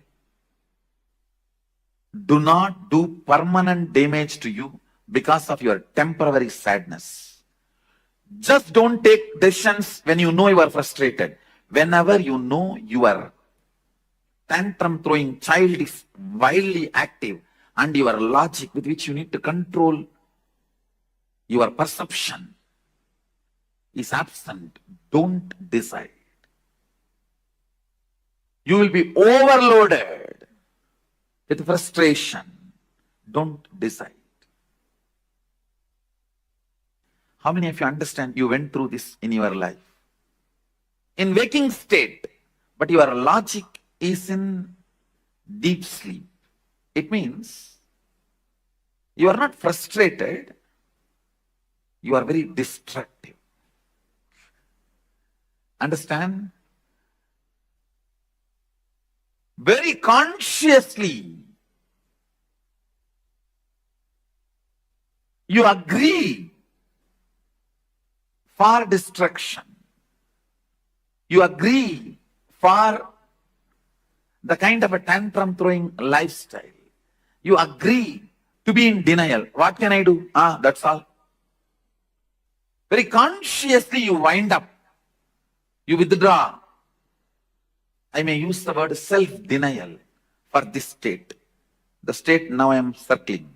do not do permanent damage to you because of your temporary sadness. Just don't take decisions when you know you are frustrated. Whenever you know your tantrum throwing child is wildly active and your logic with which you need to control your perception is absent, don't decide. You will be overloaded with frustration. Don't decide. How many of you understand you went through this in your life? In waking state, but your logic is in deep sleep. It means you are not frustrated, you are very destructive. Understand? Very consciously, you agree for destruction. You agree for the kind of a tantrum throwing lifestyle. You agree to be in denial. What can I do? That's all. Very consciously you wind up. You withdraw. I may use the word self-denial for this state. The state now I am circling.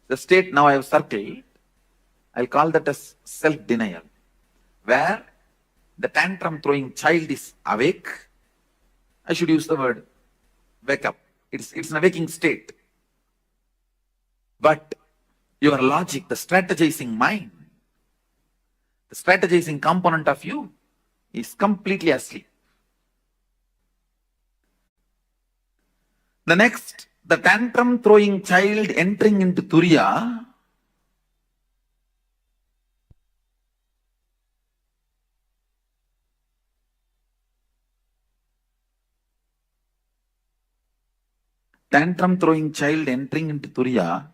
The state now I have circled, I'll call that as self-denial, where the tantrum throwing child is awake. I should use the word wake up. It's in a waking state. But your logic, the strategizing mind, the strategizing component of you is completely asleep. The next, the tantrum throwing child entering into Turiya, tantrum throwing child entering into Turiya,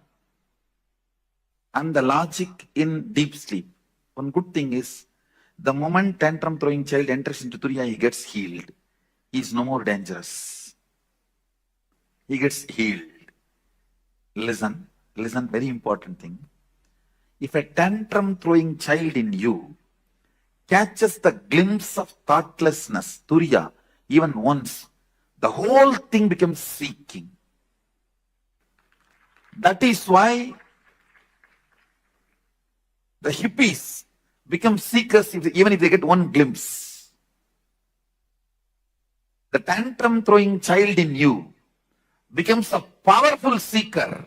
and the logic in deep sleep. One good thing is, the moment tantrum throwing child enters into Turiya, he gets healed. He is no more dangerous. He gets healed. Listen, very important thing. If a tantrum throwing child in you catches the glimpse of thoughtlessness, Turiya, even once, the whole thing becomes seeking. That is why the hippies become seekers even if they get one glimpse. The tantrum throwing child in you becomes a powerful seeker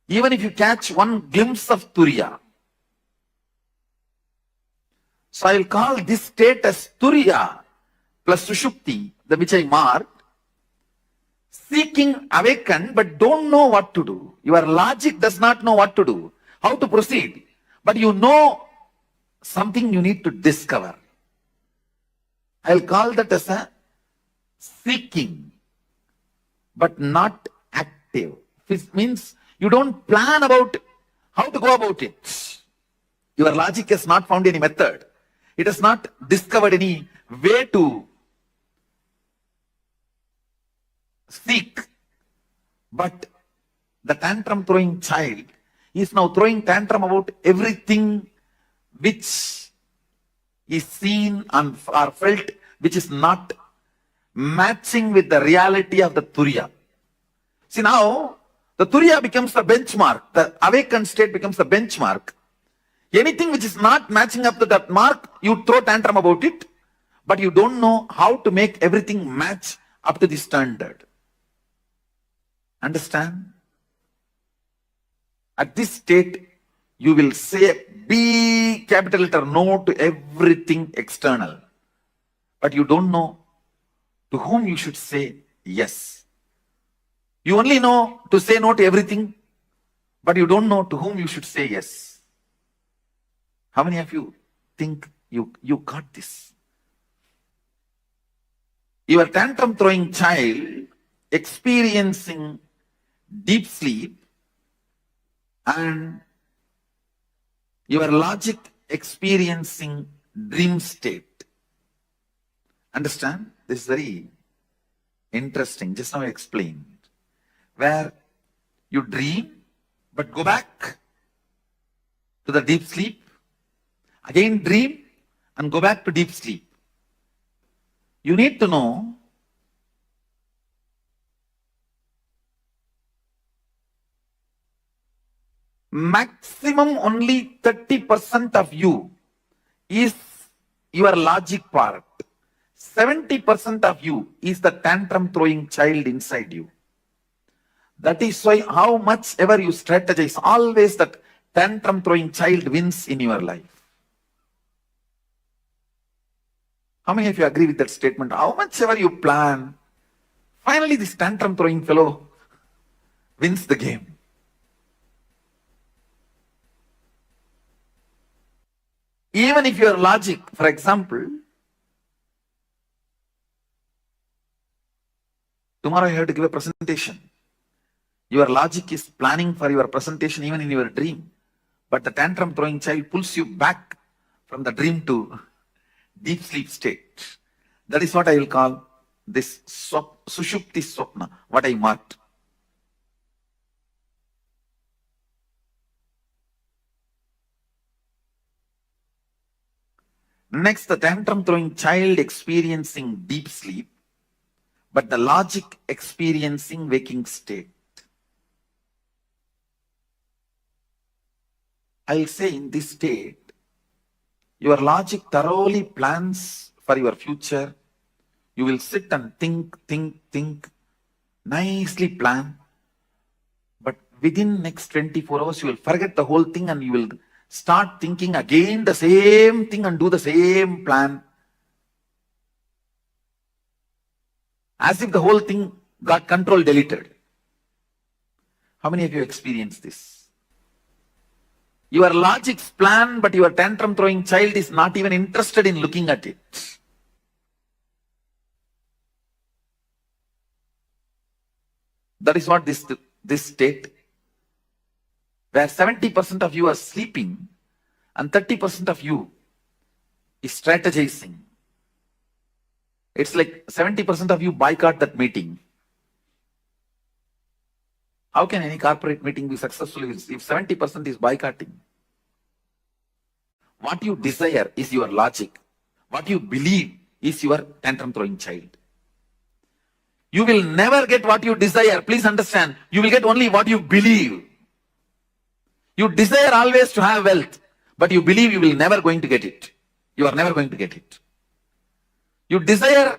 even if you catch one glimpse of Turiya. So I'll call this state as Turiya plus Sushupti, the which I marked, seeking awaken but don't know what to do. Your logic does not know what to do, how to proceed, but you know something you need to discover. I'll call that as a seeking, but not active. This means you don't plan about how to go about it. Your logic has not found any method. It has not discovered any way to seek. But the tantrum throwing child is now throwing tantrum about everything which is seen and or felt, which is not matching with the reality of the Turiya. See, now the Turiya becomes the benchmark, the awakened state becomes the benchmark. Anything which is not matching up to that mark, you throw tantrum about it, but you don't know how to make everything match up to the standard. Understand? At this state, you will say big capital letter no to everything external, but you don't know to whom you should say yes. You only know to say no to everything, but you don't know to whom you should say yes. How many of you think you got this? Your tantrum throwing child experiencing deep sleep and your logic experiencing dream state. Understand? This is very interesting. Just now I explained. Where you dream, but go back to the deep sleep. Again dream and go back to deep sleep. You need to know maximum only 30% of you is your logic part. 70% of you is the tantrum throwing child inside you. That is why how much ever you strategize, always that tantrum throwing child wins in your life. How many of you agree with that statement? How much ever you plan, finally this tantrum throwing fellow wins the game. Even if your logic, for example, tomorrow you have to give a presentation. Your logic is planning for your presentation even in your dream. But the tantrum throwing child pulls you back from the dream to deep sleep state. That is what I will call this Sushupti Swapna, what I marked. Next, the tantrum throwing child experiencing deep sleep, but the logic experiencing waking state. I'll say in this state, your logic thoroughly plans for your future. You will sit and think, nicely plan. But within next 24 hours, you will forget the whole thing and you will start thinking again the same thing and do the same plan. As if the whole thing got control deleted. How many of you experience this? Your logic's plan, but your tantrum throwing child is not even interested in looking at it. That is what this state, where 70% of you are sleeping and 30% of you is strategizing. It's like 70% of you boycott that meeting. How can any corporate meeting be successful if 70% is boycotting? What you desire is your logic. What you believe is your tantrum throwing child. You will never get what you desire. Please understand. You will get only what you believe. You desire always to have wealth, but you believe you will never going to get it. You are never going to get it. You desire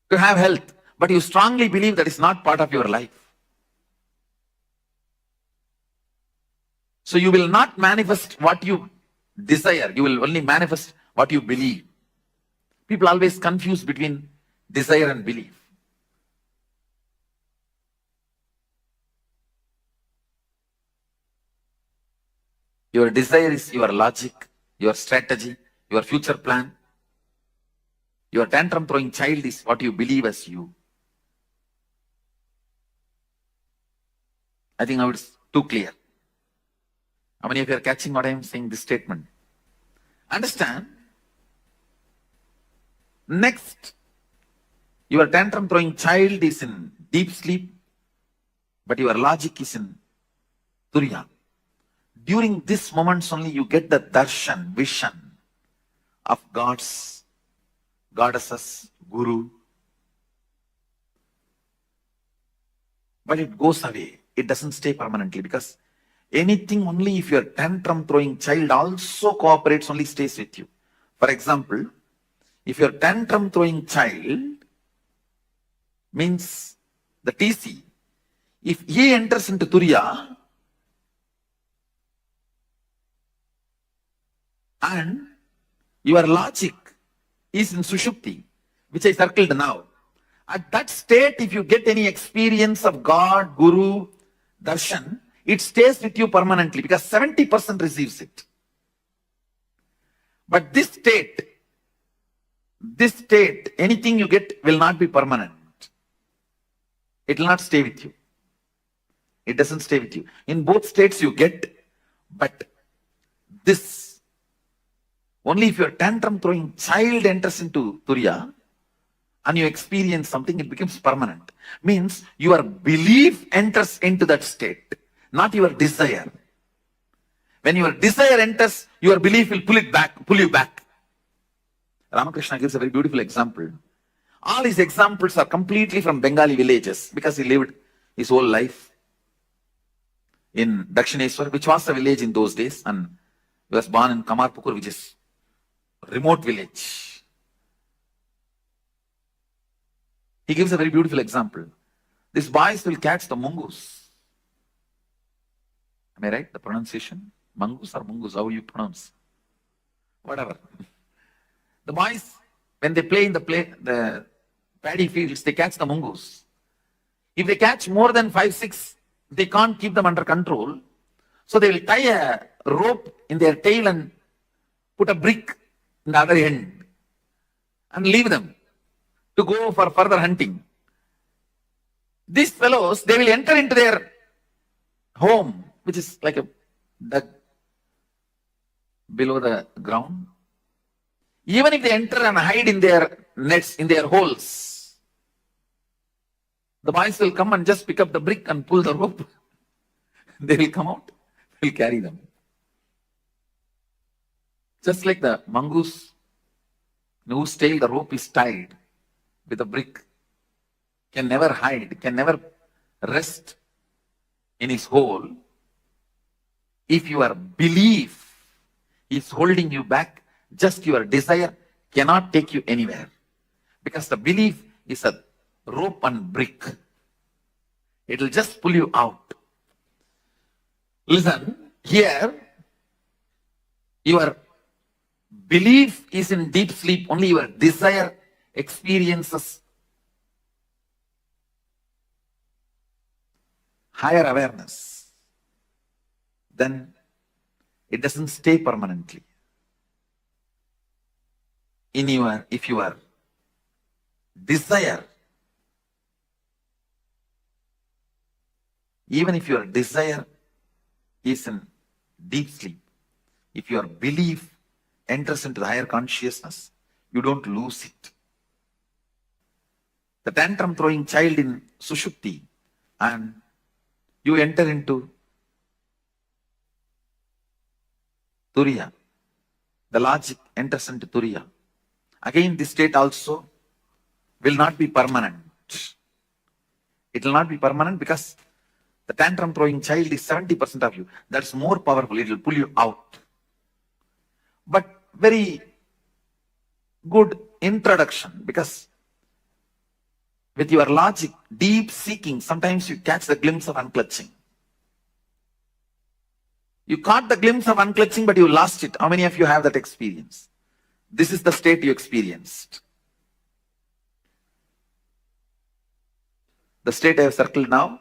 to have health, but you strongly believe that is not part of your life. So you will not manifest what you desire. You will only manifest what you believe. People always confuse between desire and belief. Your desire is your logic, your strategy, your future plan. Your tantrum throwing child is what you believe as you. I think now it's too clear. How many of you are catching what I am saying, this statement? Understand? Next, your tantrum throwing child is in deep sleep, but your logic is in Turiya. During this moments only you get the darshan, vision of gods, goddesses, guru. But it goes away. It doesn't stay permanently, because anything only if your tantrum throwing child also cooperates only stays with you. For example, if your tantrum throwing child means the TC, if he enters into Turiya and your logic is in Sushupti, which I circled now, at that state, if you get any experience of God, Guru, Darshan, it stays with you permanently, because 70% receives it. But this state, anything you get will not be permanent. It will not stay with you. It doesn't stay with you. In both states you get, but this, only if your tantrum throwing child enters into Turiya and you experience something, it becomes permanent. Means your belief enters into that state, not your desire. When your desire enters, your belief will pull you back. Ramakrishna gives a very beautiful example. All his examples are completely from Bengali villages, because he lived his whole life in Dakshineswar, which was a village in those days, and he was born in Kamarpukur, which is a remote village. He gives a very beautiful example. These boys will catch the mungus. Am I right? The pronunciation? Mangus or mungus? How you pronounce? Whatever. The boys, when they play in the paddy fields, they catch the mungus. If they catch more than 5, 6, they can't keep them under control. So they will tie a rope in their tail and put a brick in the other end and leave them to go for further hunting. These fellows, they will enter into their home, which is like a dug below the ground. Even if they enter and hide in their nets, in their holes, the boys will come and just pick up the brick and pull the rope. They will come out, will carry them. Just like the mongoose, whose tail the rope is tied with a brick, can never hide, can never rest in his hole. If your belief is holding you back, just your desire cannot take you anywhere, because the belief is a rope and brick. It will just pull you out. Listen, here, your belief is in deep sleep, only your desire experiences higher awareness. Then it doesn't stay permanently. If your desire, even if your desire is in deep sleep, if your belief enters into the higher consciousness, you don't lose it. The tantrum throwing child in Sushupti, and you enter into Turiya. The logic enters into Turiya. Again, this state also will not be permanent. It will not be permanent, because the tantrum throwing child is 70% of you. That's more powerful. It will pull you out. But very good introduction, because with your logic, deep seeking, sometimes you catch the glimpse of unclutching. You caught the glimpse of unclutching, but you lost it. How many of you have that experience? This is the state you experienced. The state I have circled now,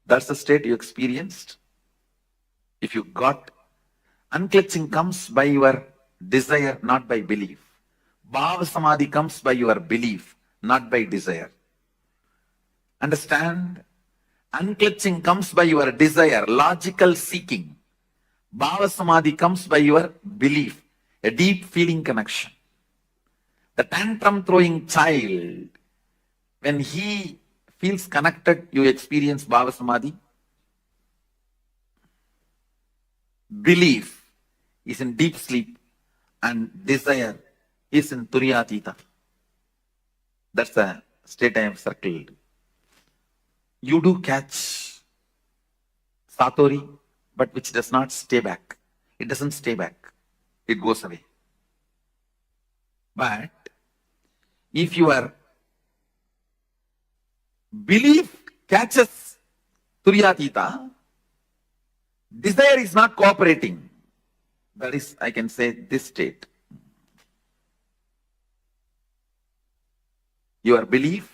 that's the state you experienced. If you got, Unclutching comes by your desire, not by belief. Bhava Samadhi comes by your belief, not by desire. Understand? Unclutching comes by your desire, logical seeking. Bhava Samadhi comes by your belief, a deep feeling connection. The tantrum throwing child, when he feels connected, you experience Bhava Samadhi. Belief is in deep sleep and desire is in Turyatita. That's the state I have circled. You do catch Satori, but which does not stay back. It doesn't stay back. It goes away. But if your belief catches Turyatita, desire is not cooperating. That is, I can say, this state. Your belief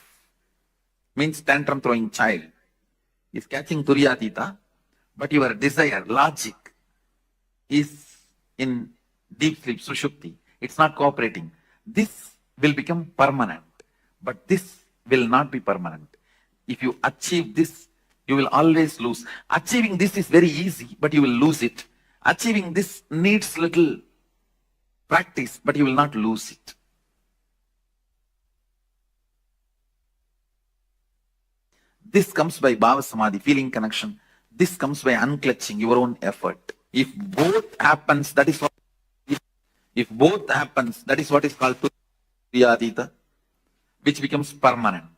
means tantrum throwing child is catching Turyatita, but your desire, logic, is in deep sleep, Sushupti. It's not cooperating. This will become permanent, but this will not be permanent. If you achieve this, you will always lose. Achieving this is very easy, but you will lose it. Achieving this needs little practice, but you will not lose it. This comes by Bhava Samadhi, feeling connection. This comes by unclutching, your own effort. If both happens, that is what. If both happens, that is what is called Turyatita, which becomes permanent.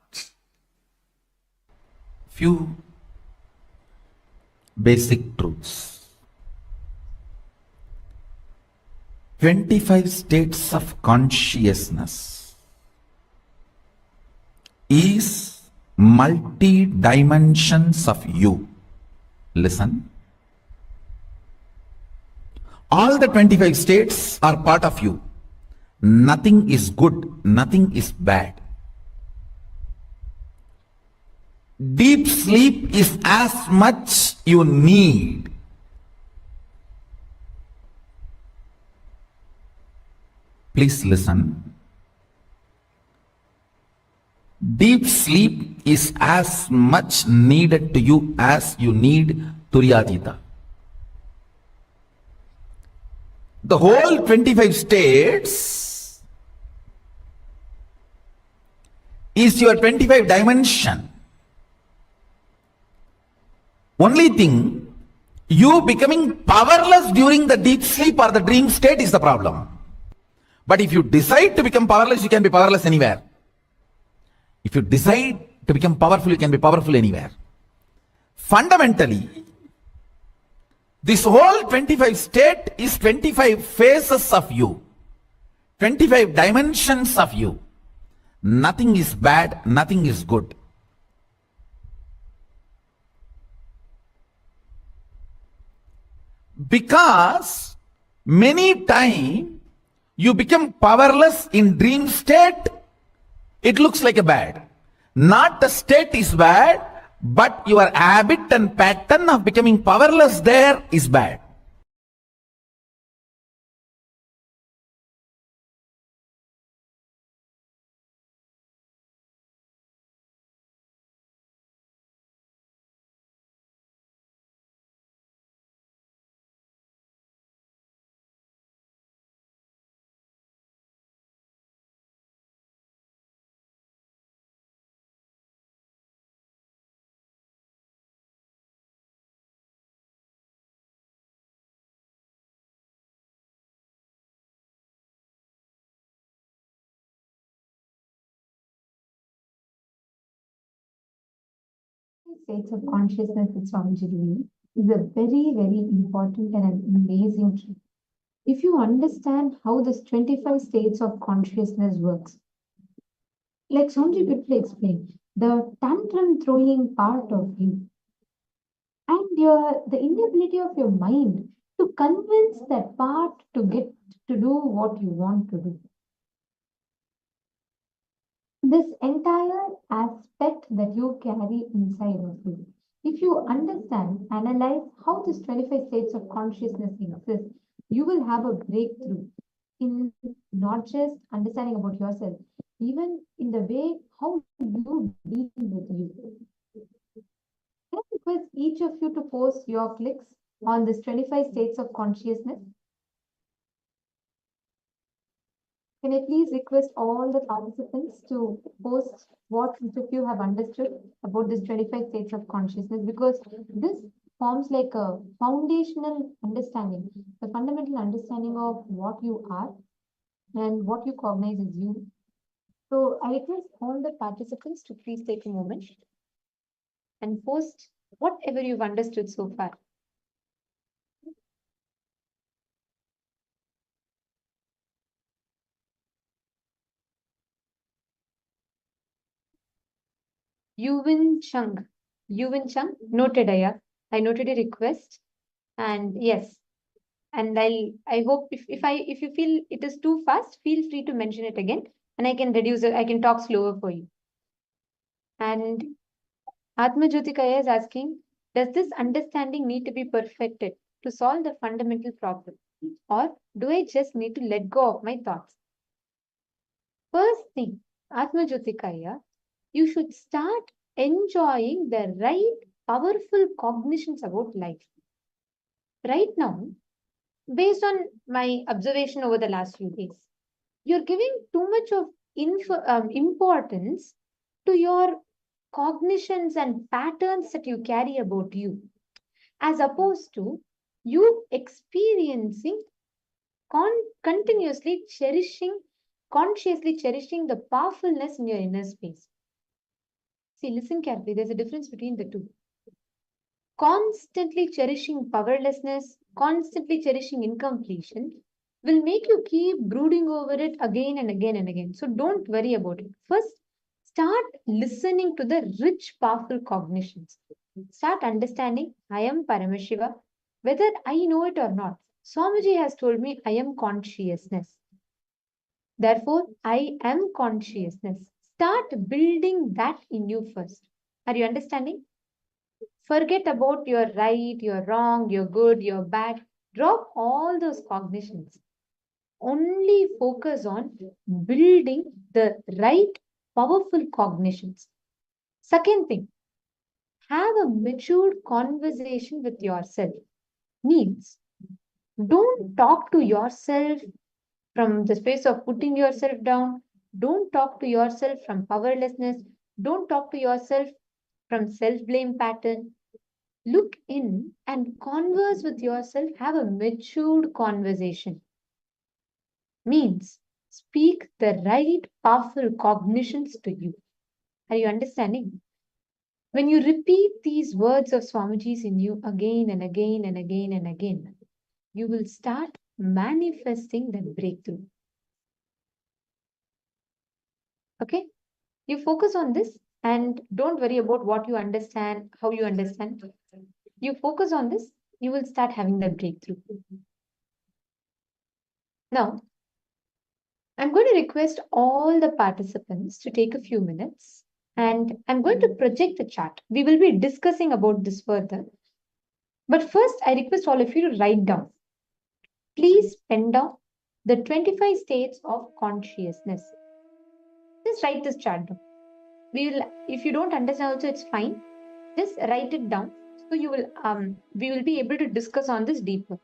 Few basic truths. 25 states of consciousness is multi-dimensions of you. Listen. All the 25 states are part of you. Nothing is good, nothing is bad. Deep sleep is as much you need. Please listen. Deep sleep is as much needed to you as you need Turyatita. The whole 25 states is your 25 dimension. Only thing, you becoming powerless during the deep sleep or the dream state is the problem. But if you decide to become powerless, you can be powerless anywhere. If you decide to become powerful, you can be powerful anywhere. Fundamentally, this whole 25 state is 25 phases of you, 25 dimensions of you. Nothing is bad, nothing is good. Because many times you become powerless in dream state, it looks like a bad. Not the state is bad, but your habit and pattern of becoming powerless there is bad. States of consciousness that Swamiji doing is a very, very important and an amazing trick. If you understand how this 25 states of consciousness works, like Swamiji beautifully explained, the tantrum throwing part of you and the inability of your mind to convince that part to get to do what you want to do. This entire aspect that you carry inside of you If you understand, analyze how this 25 states of consciousness exist, you will have a breakthrough in not just understanding about yourself, even in the way how you deal with you. Can I request each of you to post your clicks on this 25 states of consciousness? Can I please request all the participants to post what each of you have understood about this 25 states of consciousness? Because this forms like a foundational understanding, the fundamental understanding of what you are and what you cognize as you. So I request all the participants to please take a moment and post whatever you've understood so far. Yuvin Chung. Yuvin Chung, noted, Aya. I noted a request. And yes, and I hope if you feel it is too fast, feel free to mention it again, and I can reduce it, I can talk slower for you. And Atma Jyotikaya is asking, does this understanding need to be perfected to solve the fundamental problem? Or do I just need to let go of my thoughts? First thing, Atma Jyotikaya, you should start enjoying the right, powerful cognitions about life. Right now, based on my observation over the last few days, you're giving too much of importance to your cognitions and patterns that you carry about you, as opposed to you experiencing, continuously cherishing, consciously cherishing the powerfulness in your inner space. See, listen carefully, there's a difference between the two. Constantly cherishing powerlessness, constantly cherishing incompletion will make you keep brooding over it again and again and again. So don't worry about it. First, start listening to the rich, powerful cognitions. Start understanding I am Paramashiva, whether I know it or not. Swamiji has told me I am consciousness. Therefore, I am consciousness. Start building that in you first. Are you understanding? Forget about your right, your wrong, your good, your bad. Drop all those cognitions. Only focus on building the right, powerful cognitions. Second thing, have a matured conversation with yourself. Means, don't talk to yourself from the space of putting yourself down. Don't talk to yourself from powerlessness. Don't talk to yourself from self-blame pattern. Look in and converse with yourself. Have a matured conversation. Means, speak the right, powerful cognitions to you. Are you understanding? When you repeat these words of Swamiji's in you again and again and again and again, you will start manifesting that breakthrough. Okay? You focus on this and don't worry about what you understand, how you understand. You focus on this, you will start having that breakthrough. Now, I'm going to request all the participants to take a few minutes and I'm going to project the chart. We will be discussing about this further. But first, I request all of you to write down. Please pen down the 25 states of consciousness. Just write this chart down. We will, if you don't understand also, it's fine. Just write it down. So you will, we will be able to discuss on this deeper.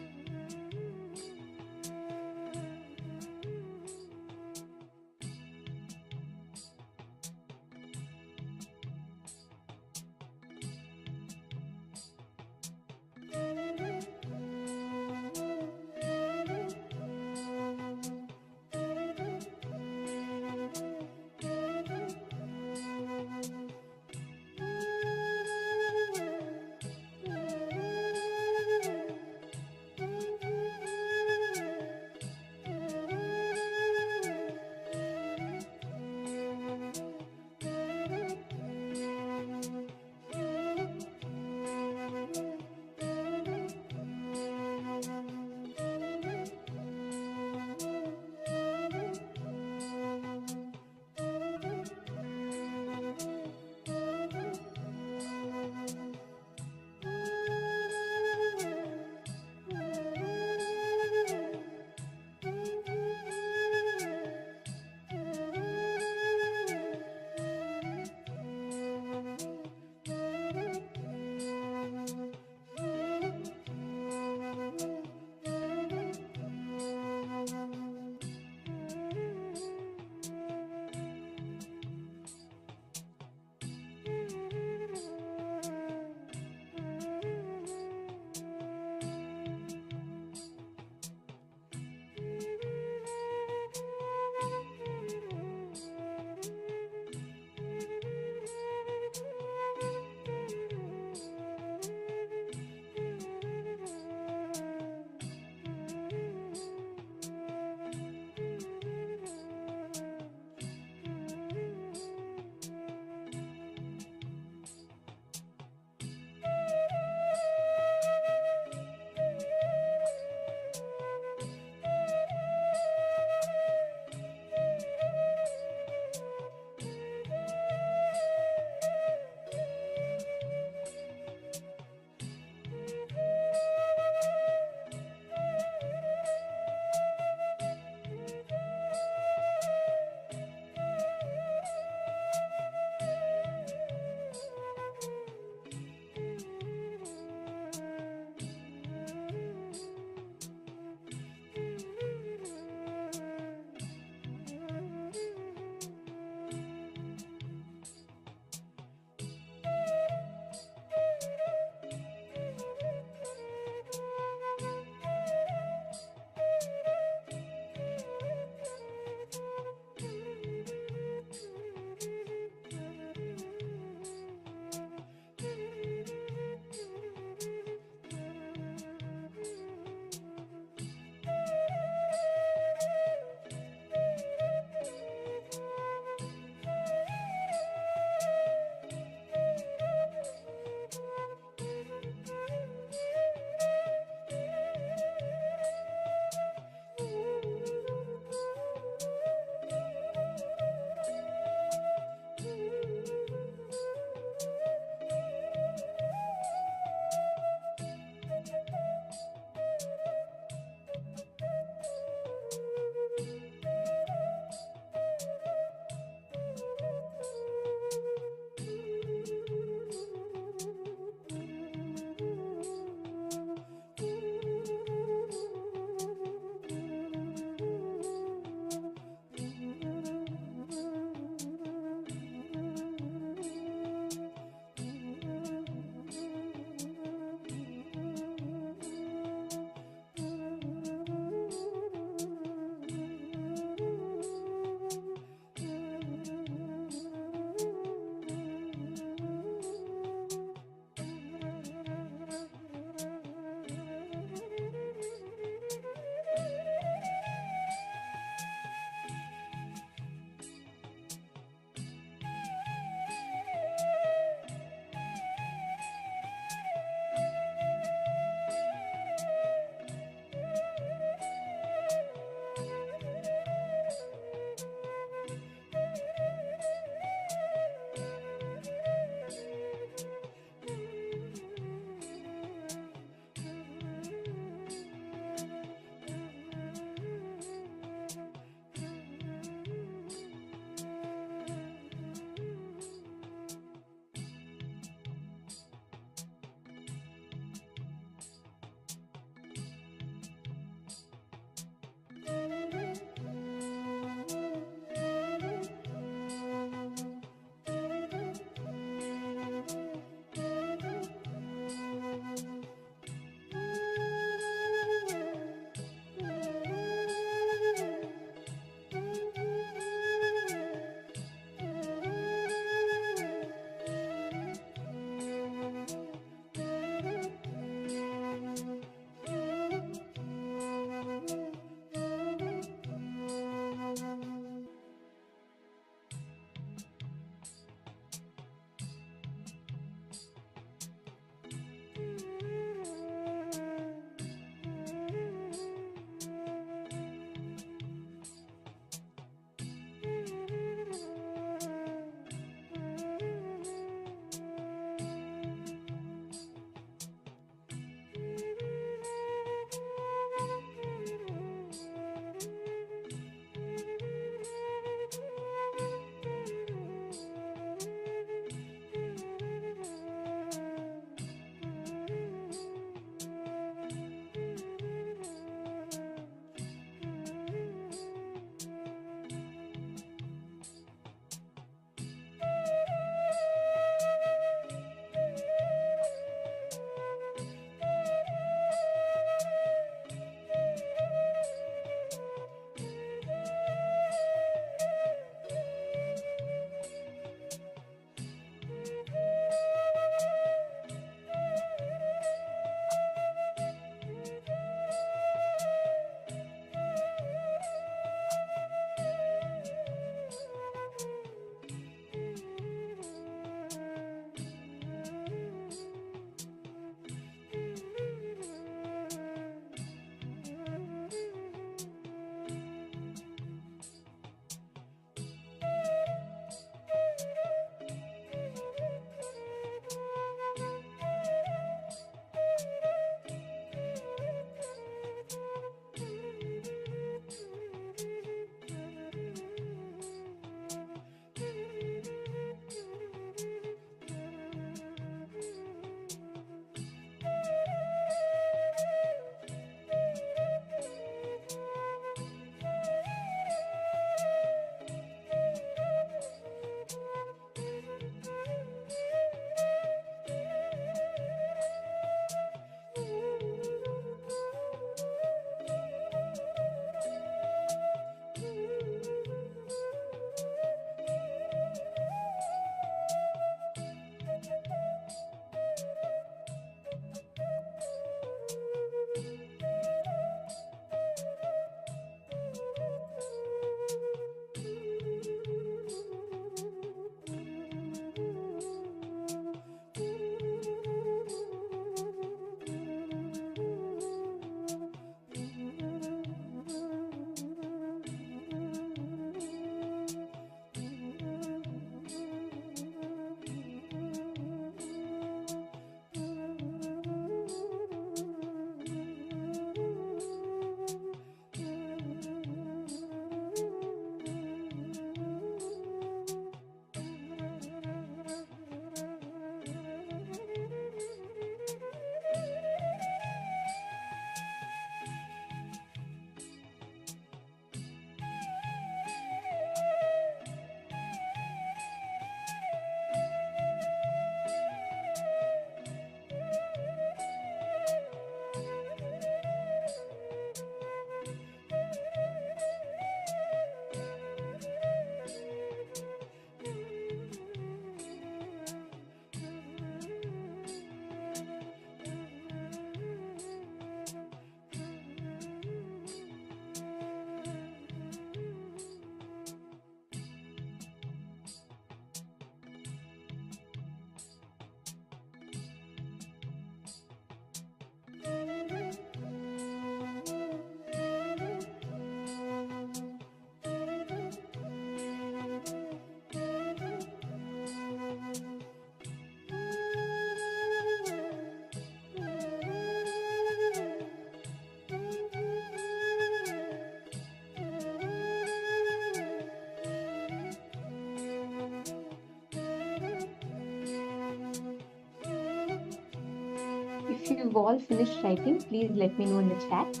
If you've all finished writing, please let me know in the chat.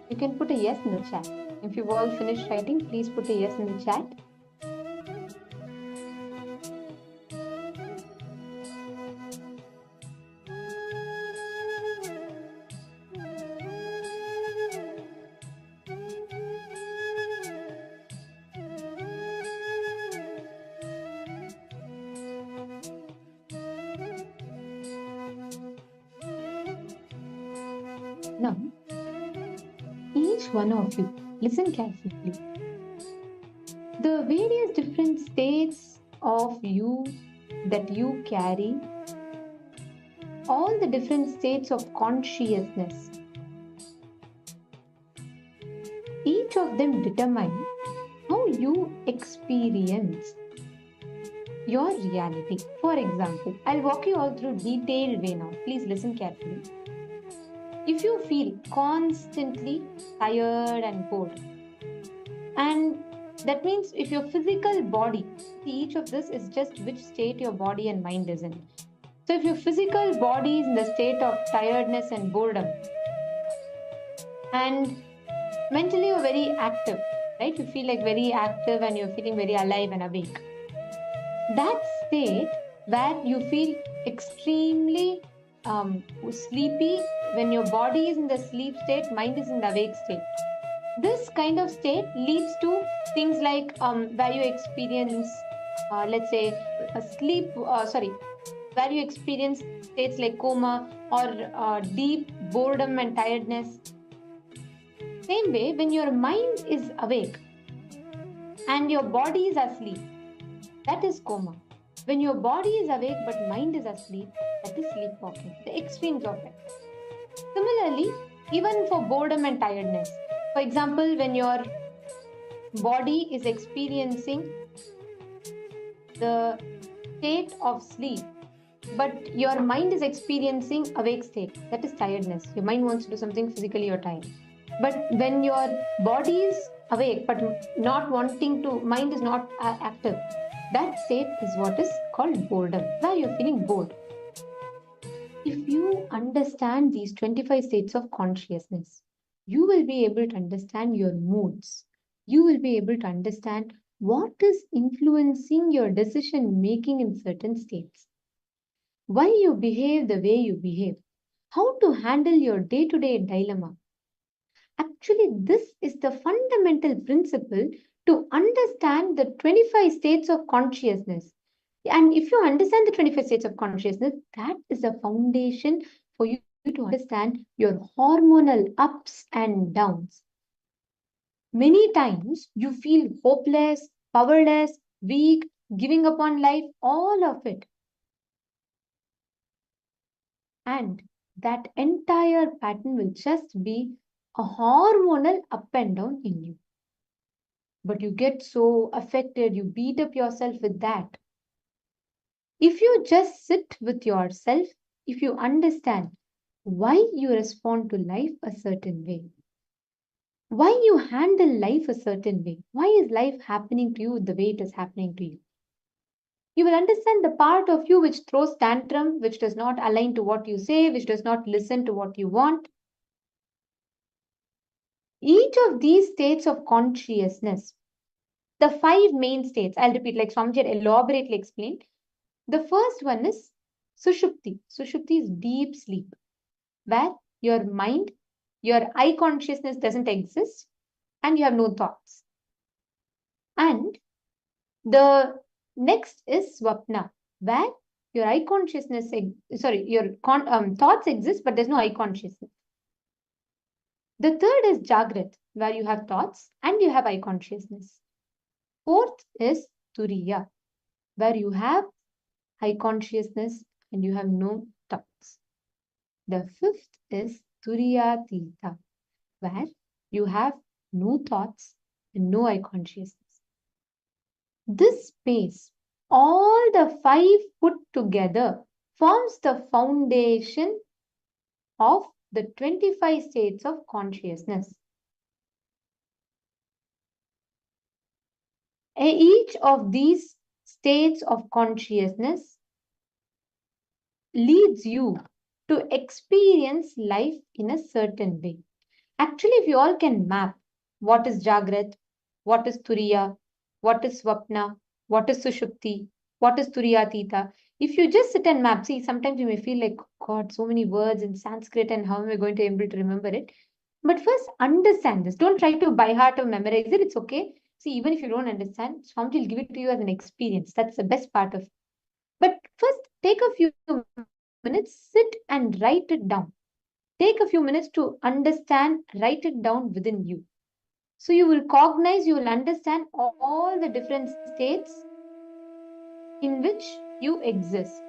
You can put a yes in the chat. If you've all finished writing, please put a yes in the chat. Now, each one of you, listen carefully. The various different states of you that you carry, all the different states of consciousness, each of them determine how you experience your reality. For example, I'll walk you all through detailed way now. Please listen carefully. If you feel constantly tired and bored, and that means if your physical body, each of this is just which state your body and mind is in. So if your physical body is in the state of tiredness and boredom, and mentally you're very active, right? You feel like very active and you're feeling very alive and awake. That state where you feel extremely sleepy, when your body is in the sleep state, mind is in the awake state. This kind of state leads to things like where you experience, let's say, where you experience states like coma or deep boredom and tiredness. Same way, when your mind is awake and your body is asleep, that is coma. When your body is awake but mind is asleep, that is sleepwalking, the extremes of it. Similarly, even for boredom and tiredness, for example, when your body is experiencing the state of sleep, but your mind is experiencing awake state, that is tiredness. Your mind wants to do something, physically you're tired. But when your body is awake but not wanting to, mind is not active, that state is what is called boredom, where you're feeling bored. If you understand these 25 states of consciousness, you will be able to understand your moods. You will be able to understand what is influencing your decision making in certain states. Why you behave the way you behave. How to handle your day-to-day dilemma. Actually, this is the fundamental principle to understand the 25 states of consciousness. And if you understand the 25 states of consciousness, that is a foundation for you to understand your hormonal ups and downs. Many times you feel hopeless, powerless, weak, giving up on life, all of it. And that entire pattern will just be a hormonal up and down in you. But you get so affected, you beat up yourself with that. If you just sit with yourself, if you understand why you respond to life a certain way, why you handle life a certain way, why is life happening to you the way it is happening to you, you will understand the part of you which throws tantrum, which does not align to what you say, which does not listen to what you want. Each of these states of consciousness, the 5 main states, I'll repeat like Swamiji elaborately explained. The first one is Sushupti. Sushupti is deep sleep, where your mind, your eye consciousness doesn't exist and you have no thoughts. And the next is Swapna, where your eye consciousness, thoughts exist, but there's no eye consciousness. The third is Jagrat, where you have thoughts and you have eye consciousness. Fourth is Turiya, where you have eye consciousness and you have no thoughts. The fifth is Turiyatita, where you have no thoughts and no eye consciousness. This space, all the 5 put together, forms the foundation of the 25 states of consciousness. Each of these states of consciousness leads you to experience life in a certain way. Actually, if you all can map what is Jagrat, what is Turiya, what is Swapna, what is Sushupti, what is Turiyatita, if you just sit and map, see, sometimes you may feel like, God, so many words in Sanskrit, and how am I going to be able to remember it? But first, understand this. Don't try to by heart or memorize it. It's okay. See, even if you don't understand, Swami will give it to you as an experience. That's the best part of it. But first, take a few minutes, sit and write it down. Take a few minutes to understand, write it down within you. So you will cognize, you will understand all the different states in which you exist.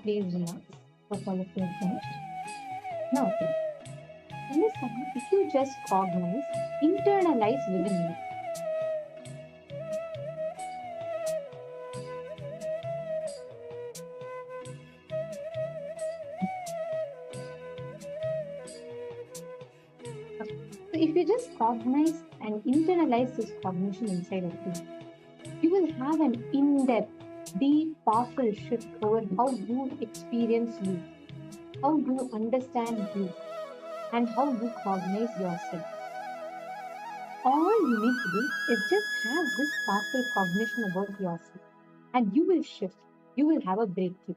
please relax. Hope all of you are finished. Now, understand, if you just cognize, internalize within you. So if you just cognize and internalize this cognition inside of you, you will have an in-depth, deep, powerful shift over how you experience you, how you understand you, and how you cognize yourself. All you need to do is just have this powerful cognition about yourself, and you will shift. You will have a breakthrough.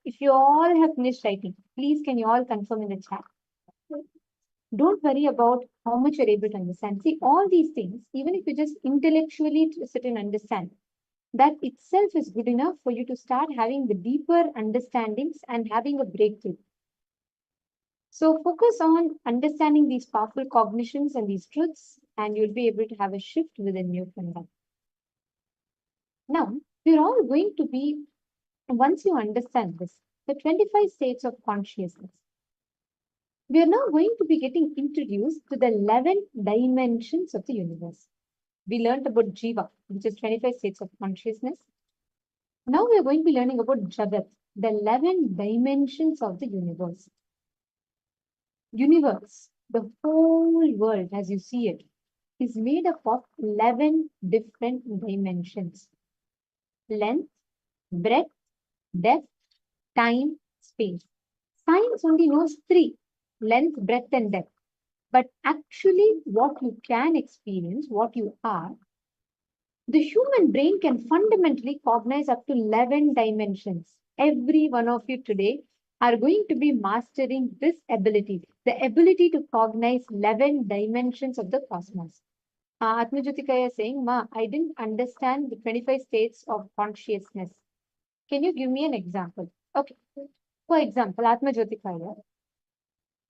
If you all have finished writing, please can you all confirm in the chat? Don't worry about how much you're able to understand. See, all these things, even if you just intellectually sit and understand, that itself is good enough for you to start having the deeper understandings and having a breakthrough. So focus on understanding these powerful cognitions and these truths, and you'll be able to have a shift within you from that. Now, we're all going to be, once you understand this, the 25 states of consciousness. We are now going to be getting introduced to the 11 dimensions of the universe. We learned about Jiva, which is 25 states of consciousness. Now we are going to be learning about Jagat, the 11 dimensions of the universe. Universe, the whole world as you see it, is made up of 11 different dimensions. Length, breadth, depth, time, space. Science only knows 3. Length, breadth, and depth. But actually, what you can experience, what you are, the human brain can fundamentally cognize up to 11 dimensions. Every one of you today are going to be mastering this ability, the ability to cognize 11 dimensions of the cosmos. Atmajyotikaya is saying, Ma, I didn't understand the 25 states of consciousness. Can you give me an example? Okay. For example, Atmajyotikaya,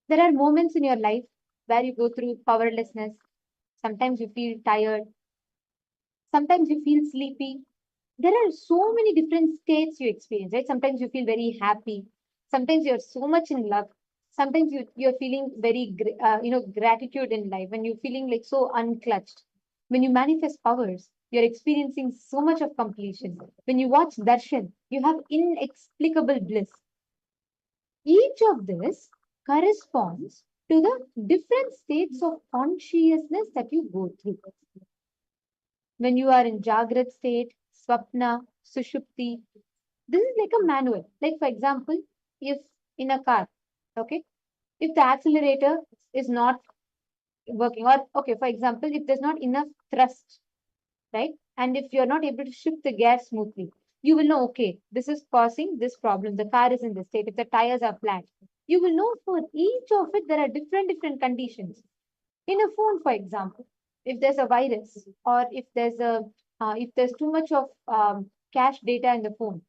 there are moments in your life where you go through powerlessness. Sometimes you feel tired. Sometimes you feel sleepy. There are so many different states you experience, right? Sometimes you feel very happy. Sometimes you're so much in love. Sometimes you're feeling very, gratitude in life. When you're feeling like so unclutched. When you manifest powers, you're experiencing so much of completion. When you watch darshan, you have inexplicable bliss. Each of this corresponds to the different states of consciousness that you go through. When you are in Jagrat state, Swapna, Sushupti, this is like a manual. Like for example, if in a car, okay, if the accelerator is not working, or okay, for example, if there's not enough thrust, right, and if you're not able to shift the gear smoothly, you will know, okay, this is causing this problem. The car is in this state. If the tires are flat, you will know for each of it, there are different conditions. In a phone, for example, if there's a virus or if there's too much of cache data in the phone,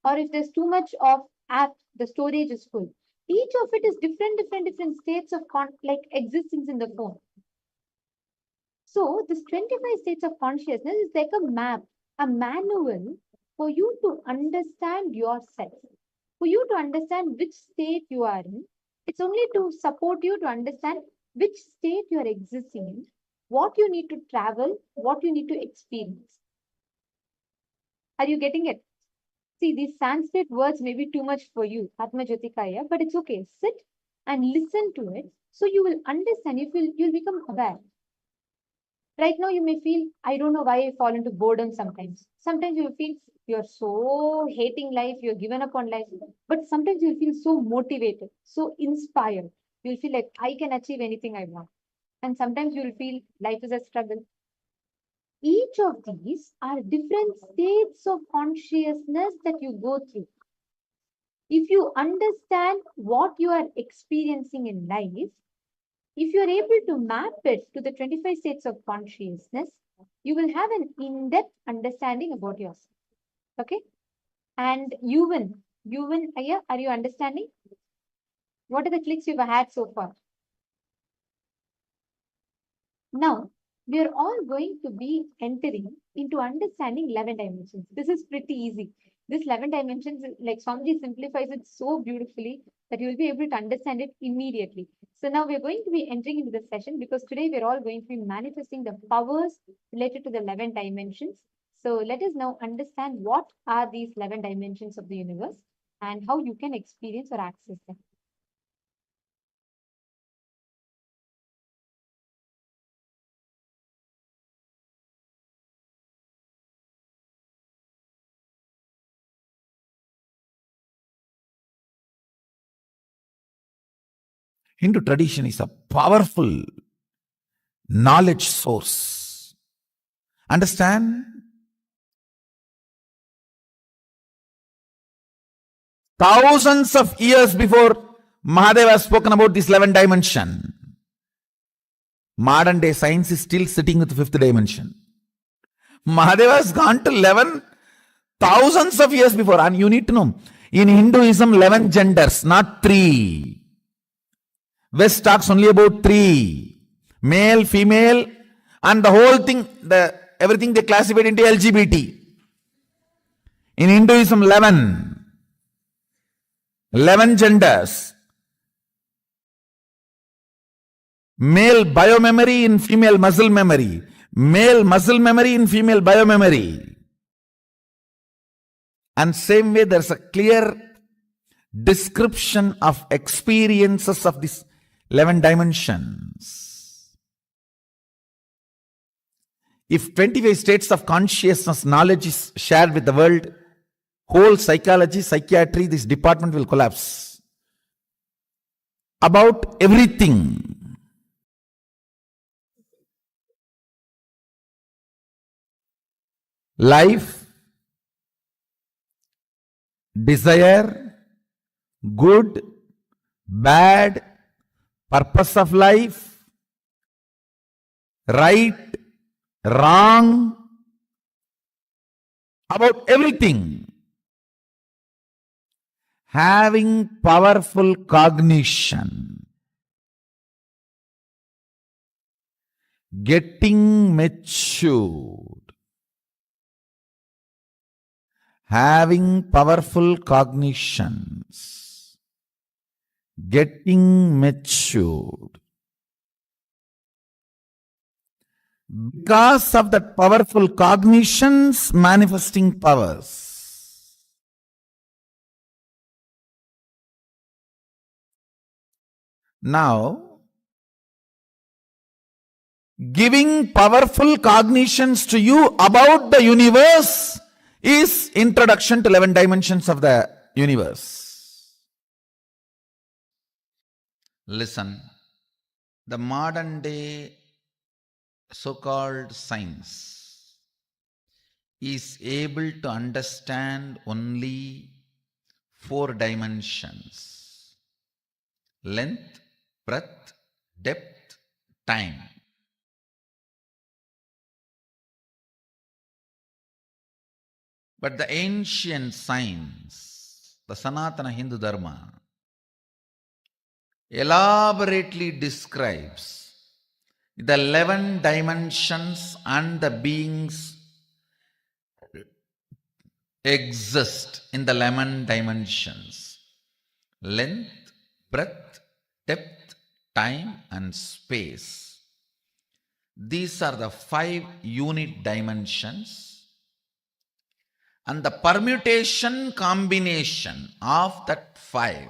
or if there's too much of app, the storage is full. Each of it is different states of like existence in the phone. So this 25 states of consciousness is like a map, a manual for you to understand yourself, for you to understand which state you are in. It's only to support you to understand which state you are existing in, what you need to travel, what you need to experience. Are you getting it? See, these Sanskrit words may be too much for you, Atmajyotikaya, but it's okay. Sit and listen to it so you will understand, you'll become aware. Right now, you may feel, I don't know why I fall into boredom sometimes. Sometimes you feel you're so hating life, you're given up on life. But sometimes you'll feel so motivated, so inspired. You'll feel like I can achieve anything I want. And sometimes you'll feel life is a struggle. Each of these are different states of consciousness that you go through. If you understand what you are experiencing in life, if you're able to map it to the 25 states of consciousness, you will have an in-depth understanding about yourself. Okay? And Yuvan, Aya, are you understanding? What are the clicks you've had so far? Now, we are all going to be entering into understanding 11 dimensions. This is pretty easy. This 11 dimensions, like Swamiji simplifies it so beautifully that you will be able to understand it immediately. So now we're going to be entering into the session because today we're all going to be manifesting the powers related to the 11 dimensions. So let us now understand what are these 11 dimensions of the universe and how you can experience or access them. Hindu tradition is a powerful knowledge source. Understand? Thousands of years before Mahadeva has spoken about this 11 dimension, modern day science is still sitting with the 5th dimension. Mahadeva has gone to 11 thousands of years before. And you need to know, in Hinduism, 11 genders, not 3. West talks only about 3. Male, female, and the whole thing, everything they classified into LGBT. In Hinduism, 11. 11 genders. Male biomemory in female muscle memory. Male muscle memory in female biomemory. And same way there's a clear description of experiences of these 11 dimensions. If 25 states of consciousness knowledge is shared with the world, whole psychology, psychiatry, this department will collapse. About everything. Life, desire, good, bad, purpose of life, right, wrong, about everything. Having powerful cognition, getting matured, having powerful cognitions, getting matured. Because of that powerful cognitions, manifesting powers. Now, giving powerful cognitions to you about the universe is introduction to 11 dimensions of the universe. Listen, the modern day so-called science is able to understand only 4 dimensions: length, breadth, depth, time. But the ancient science, the Sanatana Hindu Dharma, elaborately describes the 11 dimensions and the beings exist in the 11 dimensions: length, breadth, depth, time, and space. These are the 5 unit dimensions. And the permutation combination of that 5,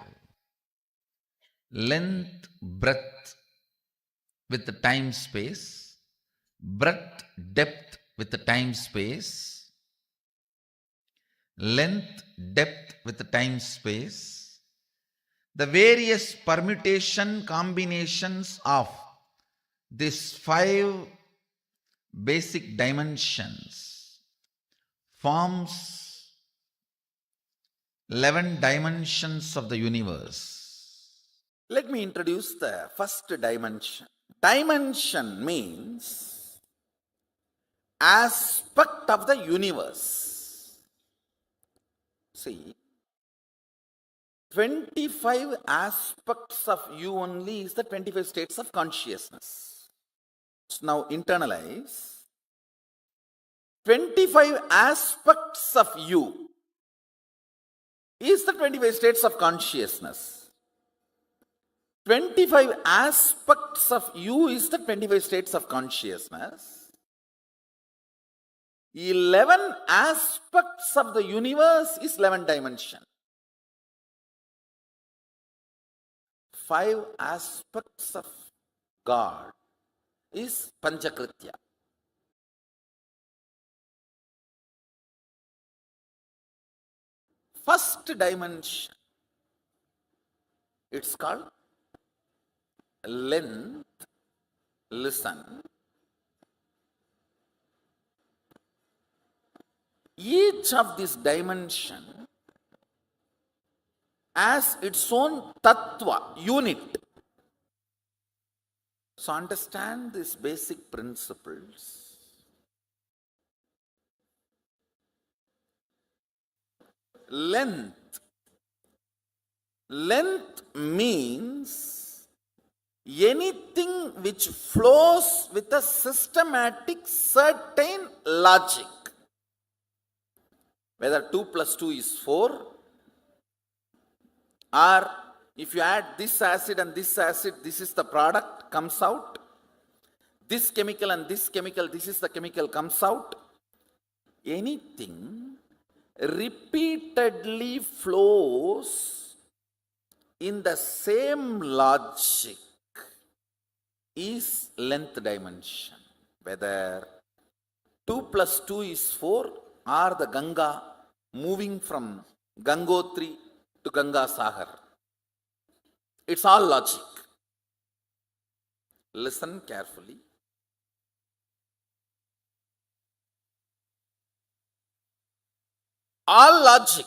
length, breadth with the time space, breadth, depth with the time space, length, depth with the time space, the various permutation combinations of these 5 basic dimensions forms 11 dimensions of the universe. Let me introduce the first dimension. Dimension means aspect of the universe. See, 25 aspects of you only is the 25 states of consciousness. Now internalize. 25 aspects of you is the 25 states of consciousness. 25 aspects of you is the 25 states of consciousness. 11 aspects of the universe is 11 dimension. 5 aspects of God is Panchakritya. First dimension, it's called length. Listen. Each of this dimension has its own tattva, unit. So understand these basic principles. Length. Length means anything which flows with a systematic certain logic. Whether 2 plus 2 is 4, or if you add this acid and this acid, this is the product, comes out. This chemical and this chemical, this is the chemical, comes out. Anything repeatedly flows in the same logic is length dimension. Whether 2 plus 2 is 4 or the Ganga moving from Gangotri to Ganga Sagar. It's all logic. Listen carefully. All logic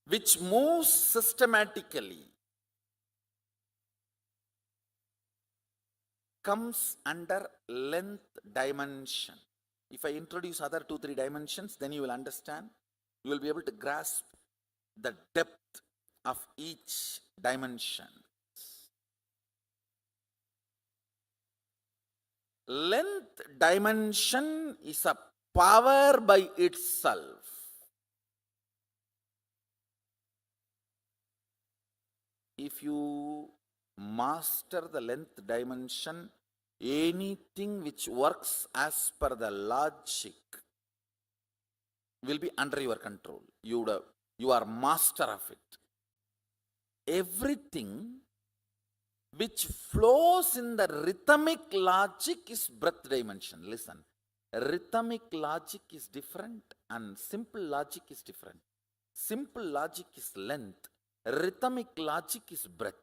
which moves systematically comes under length dimension. If I introduce other 2-3 dimensions, then you will understand. You will be able to grasp the depth of each dimension. Length dimension is a power by itself. If you master the length dimension, anything which works as per the logic will be under your control. You are master of it. Everything which flows in the rhythmic logic is breath dimension. Listen, rhythmic logic is different and simple logic is different. Simple logic is length. Rhythmic logic is breath.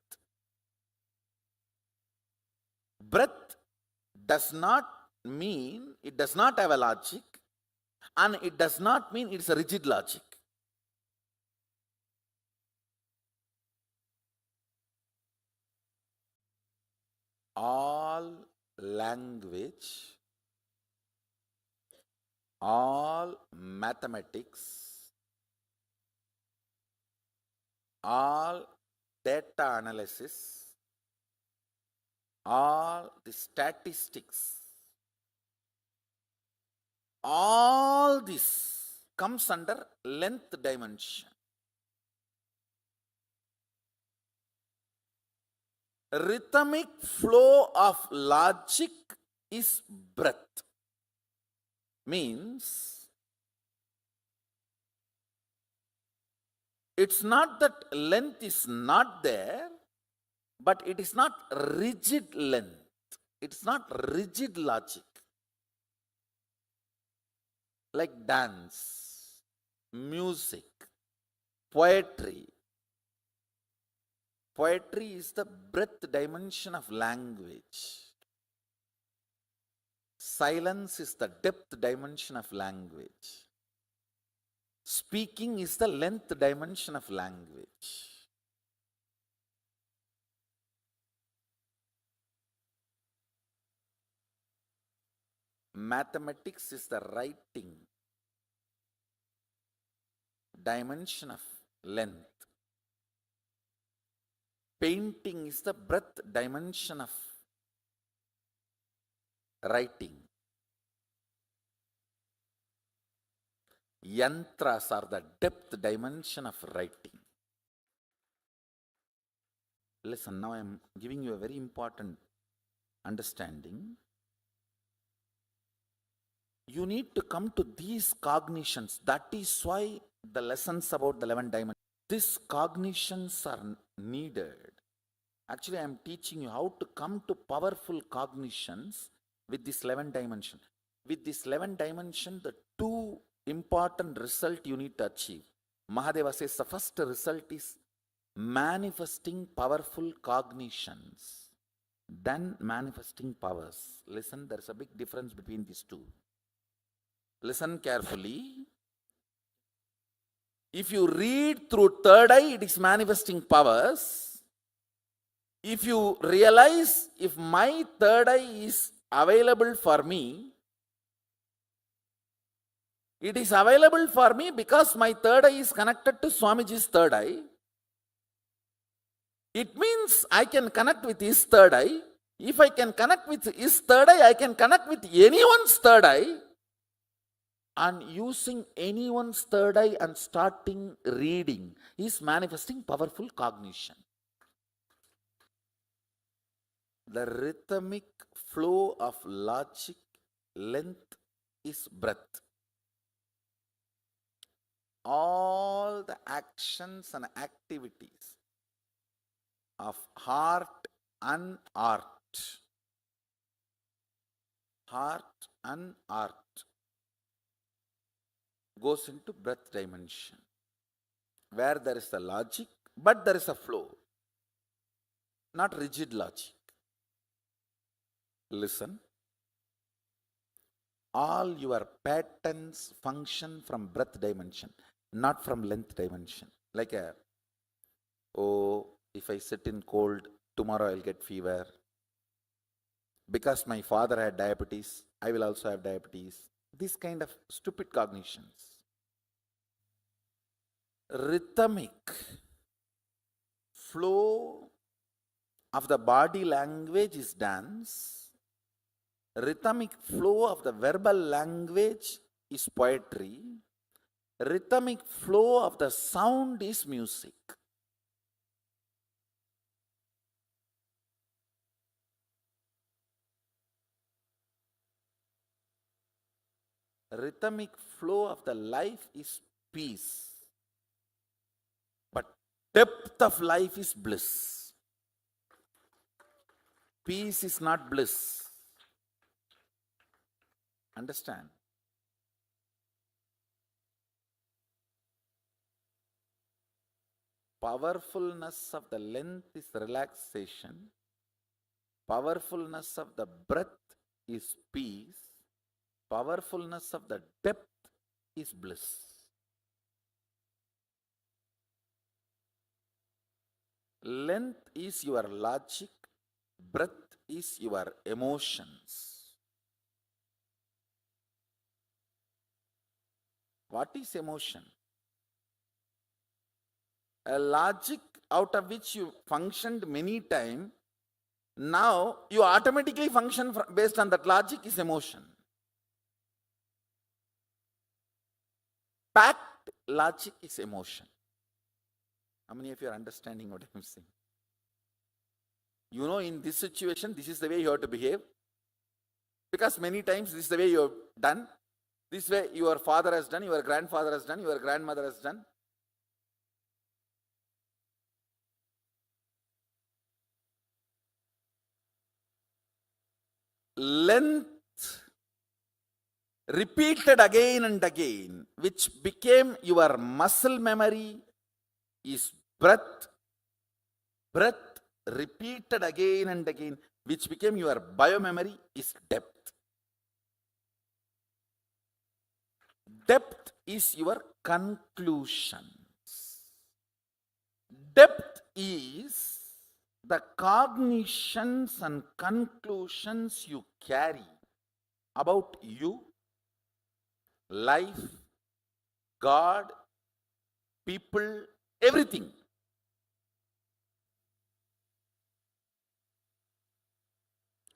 Breath does not mean, it does not have a logic, and it does not mean it's a rigid logic. All language, all mathematics, all data analysis, all the statistics, all this comes under length dimension. Rhythmic flow of logic is breath. Means it's not that length is not there, but it is not rigid length. It's not rigid logic. Like dance, music, poetry. Poetry is the breadth dimension of language. Silence is the depth dimension of language. Speaking is the length dimension of language. Mathematics is the writing dimension of length. Painting is the breadth dimension of writing. Yantras are the depth dimension of writing. Listen, now I am giving you a very important understanding. You need to come to these cognitions. That is why the lessons about the 11 dimensions, these cognitions are needed. Actually, I am teaching you how to come to powerful cognitions with this 11 dimension. With this 11 dimension, the two important result you need to achieve. Mahadeva says the first result is manifesting powerful cognitions, then manifesting powers. Listen, there is a big difference between these two. Listen carefully. If you read through third eye, it is manifesting powers. If you realize if my third eye is available for me, it is available for me because my third eye is connected to Swamiji's third eye. It means I can connect with his third eye. If I can connect with his third eye, I can connect with anyone's third eye. And using anyone's third eye and starting reading is manifesting powerful cognition. The rhythmic flow of logic length is breath. All the actions and activities of heart and art goes into breath dimension, where there is a logic, but there is a flow, not rigid logic. Listen, all your patterns function from breath dimension, not from length dimension. Like if I sit in cold, tomorrow I'll get fever. Because my father had diabetes, I will also have diabetes. These kind of stupid cognitions. Rhythmic flow of the body language is dance. Rhythmic flow of the verbal language is poetry. Rhythmic flow of the sound is music. Rhythmic flow of the life is peace. But depth of life is bliss. Peace is not bliss. Understand? Powerfulness of the length is relaxation. Powerfulness of the breath is peace. Powerfulness of the depth is bliss. Length is your logic, breath is your emotions. What is emotion? A logic out of which you functioned many times, now you automatically function based on that logic is emotion. Packed logic is emotion. How many of you are understanding what I'm saying? You know, in this situation, this is the way you have to behave. Because many times this is the way you have done. This way your father has done, your grandfather has done, your grandmother has done. Length repeated again and again, which became your muscle memory, is breath. Breath repeated again and again, which became your biomemory, is depth. Depth is your conclusions. Depth is the cognitions and conclusions you carry about you, life, God, people, everything.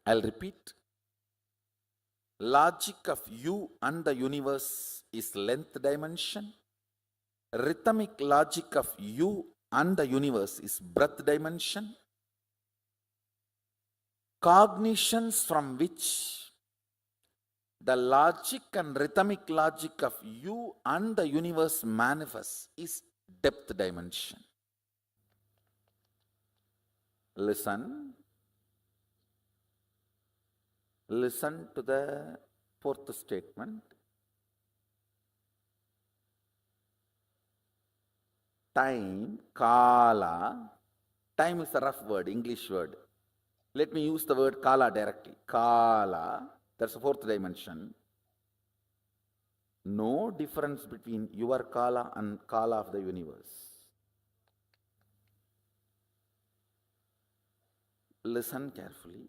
I'll repeat. Logic of you and the universe is length dimension. Rhythmic logic of you and the universe is breadth dimension. Cognitions from which the logic and rhythmic logic of you and the universe manifests is depth dimension. Listen to the fourth statement. Time, kala. Time is a rough word, English word. Let me use the word kala directly. Kala, that's the fourth dimension. No difference between your kala and kala of the universe. Listen carefully.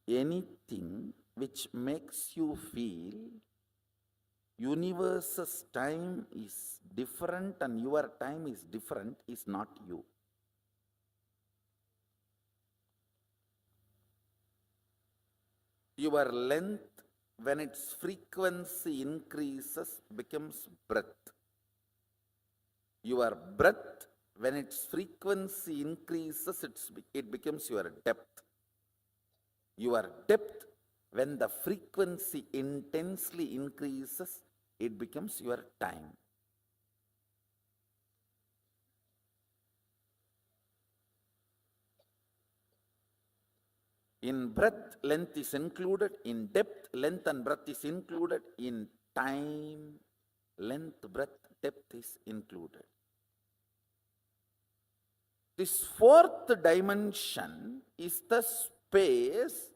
Anything which makes you feel universe's time is different and your time is different is not you. Your length, when its frequency increases, becomes breadth. Your breadth, when its frequency increases, it becomes your depth. Your depth, when the frequency intensely increases, it becomes your time. In breadth, length is included. In depth, length and breadth is included. In time, length, breadth, depth is included. This fourth dimension is the space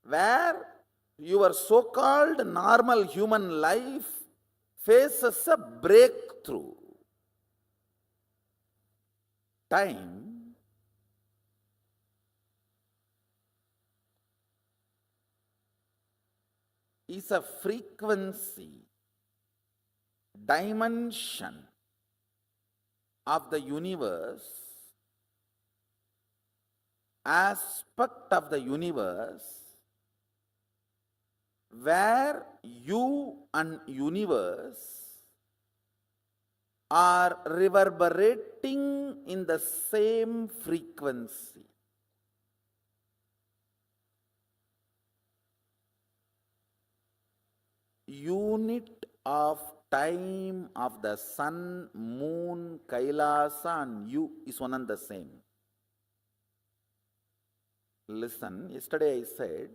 where your so-called normal human life faces a breakthrough. Time is a frequency dimension of the universe, aspect of the universe, where you and universe are reverberating in the same frequency. Unit of time of the sun, moon, Kailasa and you is one and the same. Listen, yesterday I said,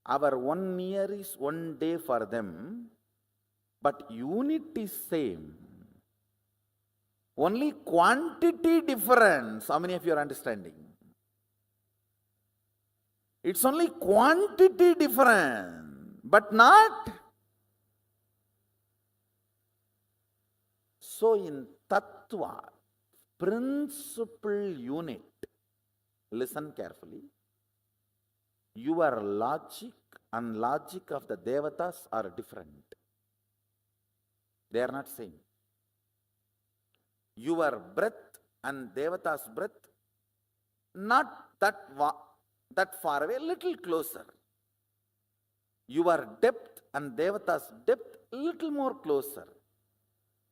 our 1 year is 1 day for them, but unit is same. Only quantity difference. How many of you are understanding? It's only quantity difference, but not. So in Tattva, principal unit, listen carefully, your logic and logic of the Devatas are different. They are not same. Your breath and Devata's breath, not that far away, little closer. Your depth and Devata's depth, little more closer.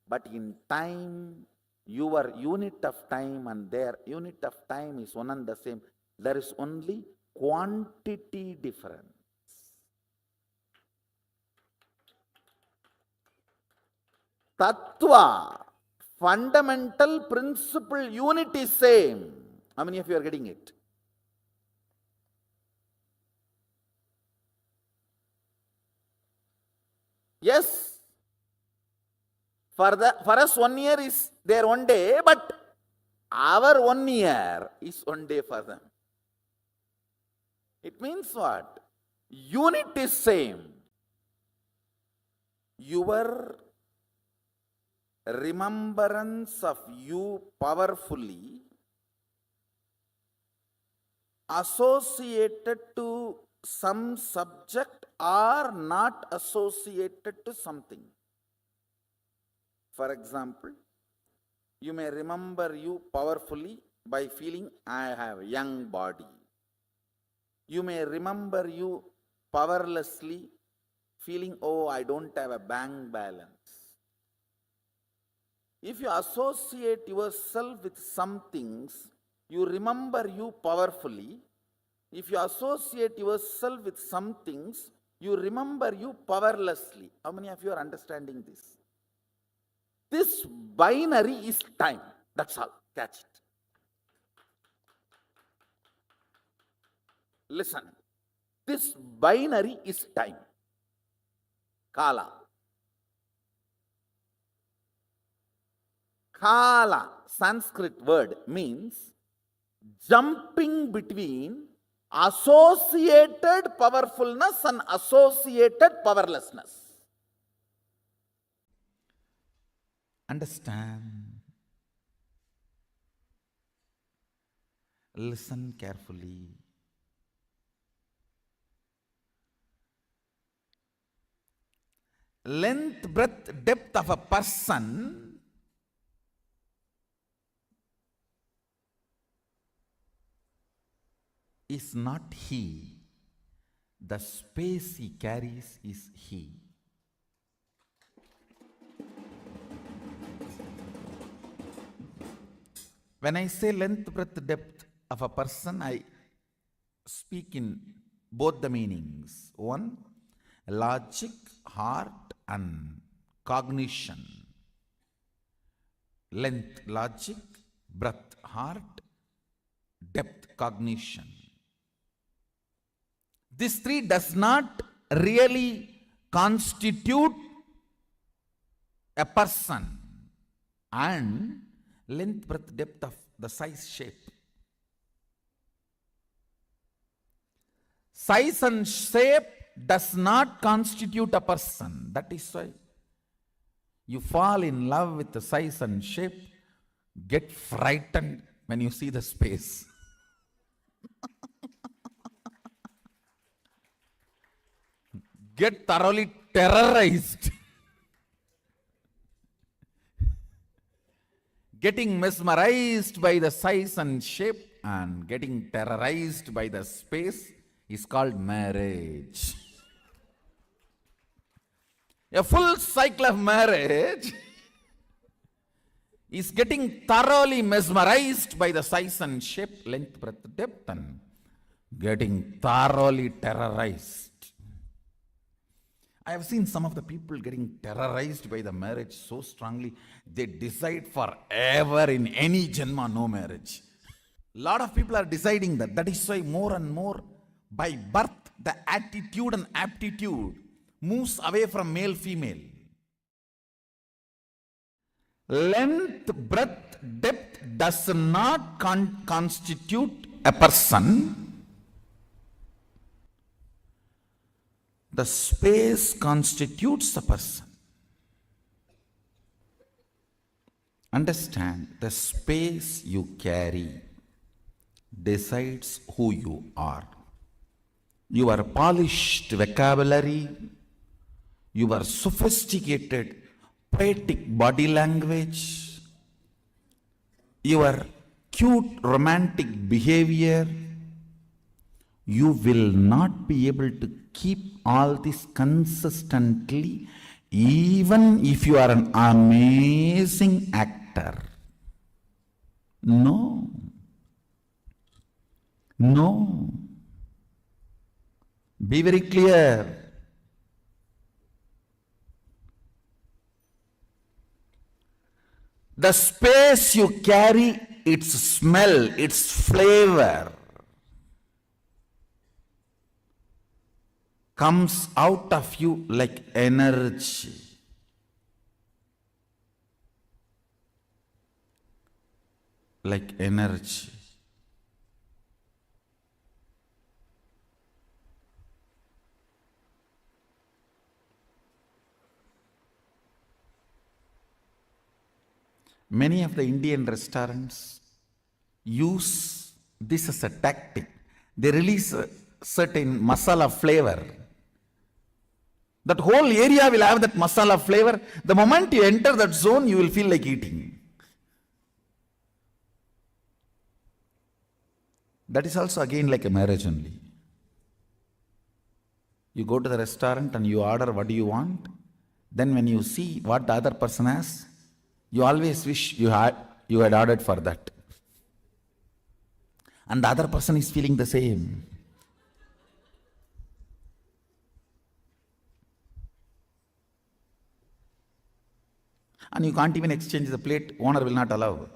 But in time, your unit of time and their unit of time is one and the same. There is only quantity difference. Tattva, fundamental principle unit is same. How many of you are getting it? Yes. For us 1 year is their 1 day, but our 1 year is 1 day for them. It means what? Unit is same. Your remembrance of you powerfully associated to some subject or not associated to something. For example, you may remember you powerfully by feeling I have a young body. You may remember you powerlessly, feeling, oh, I don't have a bank balance. If you associate yourself with some things, you remember you powerfully. If you associate yourself with some things, you remember you powerlessly. How many of you are understanding this? This binary is time. That's all. Catch it. Listen. This binary is time. Kala. Kala, Sanskrit word, means jumping between associated powerfulness and associated powerlessness. Understand. Listen carefully. Length, breadth, depth of a person is not he. The space he carries is he. When I say length, breadth, depth of a person, I speak in both the meanings. One, logic, heart, and cognition. Length, logic, breadth, heart, depth, cognition. This three does not really constitute a person. And length, breadth, depth of the size, shape. Size and shape does not constitute a person. That is why you fall in love with the size and shape, get frightened when you see the space. Get thoroughly terrorized. Getting mesmerized by the size and shape and getting terrorized by the space is called marriage. A full cycle of marriage is getting thoroughly mesmerized by the size and shape, length, breadth, depth, and getting thoroughly terrorized. I have seen some of the people getting terrorized by the marriage so strongly, they decide forever in any janma no marriage. A lot of people are deciding that. That is why more and more by birth the attitude and aptitude moves away from male female. Length, breadth, depth does not constitute a person. The space constitutes a person. Understand, the space you carry decides who you are. Your polished vocabulary, your sophisticated poetic body language, your cute romantic behavior, you will not be able to keep all this consistently even if you are an amazing actor. No. No. Be very clear. The space you carry, its smell, its flavor comes out of you like energy. Like energy. Many of the Indian restaurants use this as a tactic. They release a certain masala flavor. That whole area will have that masala flavor. The moment you enter that zone, you will feel like eating. That is also again like a marriage only. You go to the restaurant and you order what you want. Then when you see what the other person has, you always wish you had ordered for that. And the other person is feeling the same. And you can't even exchange the plate, owner will not allow.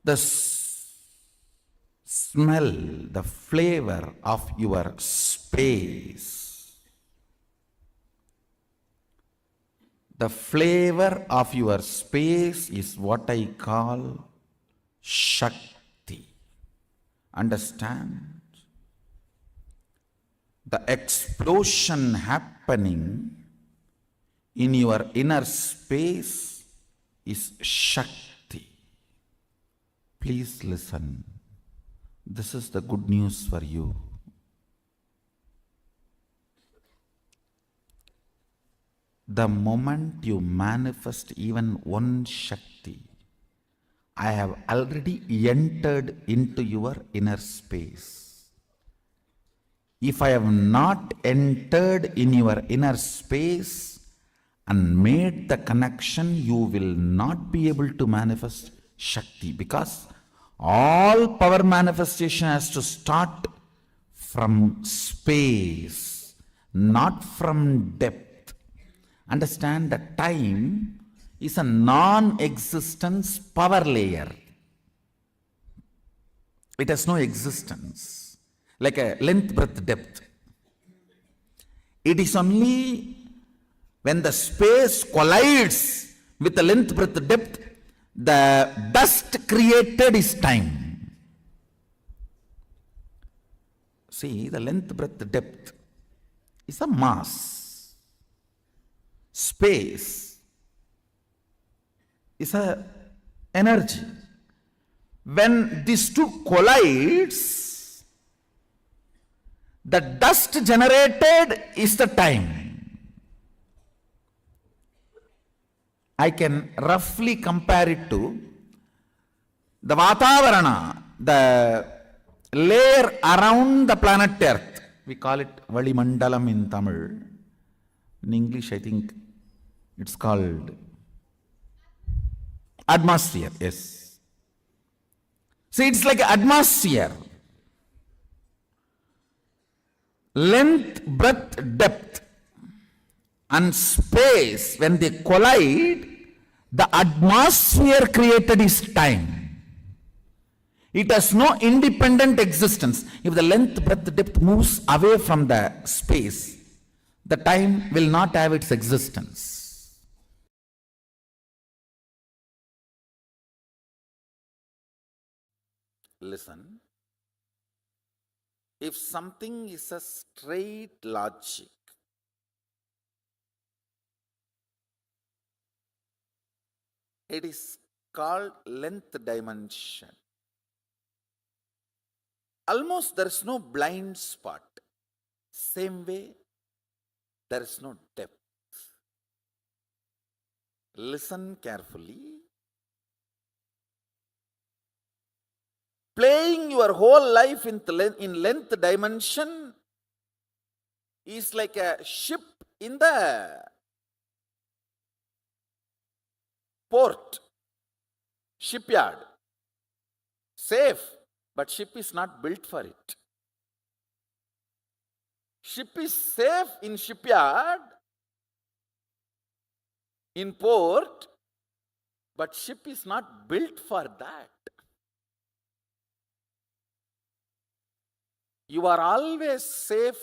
The smell, the flavor of your space, the flavor of your space is what I call Shakti. Understand? The explosion happening in your inner space is Shakti. Please listen. This is the good news for you. The moment you manifest even one Shakti, I have already entered into your inner space. If I have not entered in your inner space and made the connection, you will not be able to manifest Shakti, because all power manifestation has to start from space, not from depth. Understand that time is a non-existence power layer. It has no existence, like a length, breadth, depth. It is only when the space collides with the length, breadth, depth, the dust created is time. See, the length, breadth, depth is a mass. Space is a energy. When these two collides, the dust generated is the time. I can roughly compare it to the Vatavarana, the layer around the planet Earth. We call it Valimandalam in Tamil. In English, I think it's called atmosphere. Yes. See, it's like an atmosphere. Length, breadth, depth, and space, when they collide, the atmosphere created is time. It has no independent existence. If the length, breadth, depth moves away from the space, the time will not have its existence. Listen. If something is a straight logic, it is called length dimension. Almost there is no blind spot. Same way, there is no depth. Listen carefully. Playing your whole life in length dimension is like a ship in the port, shipyard. Safe, but ship is not built for it. Ship is safe in shipyard, in port, but ship is not built for that. You are always safe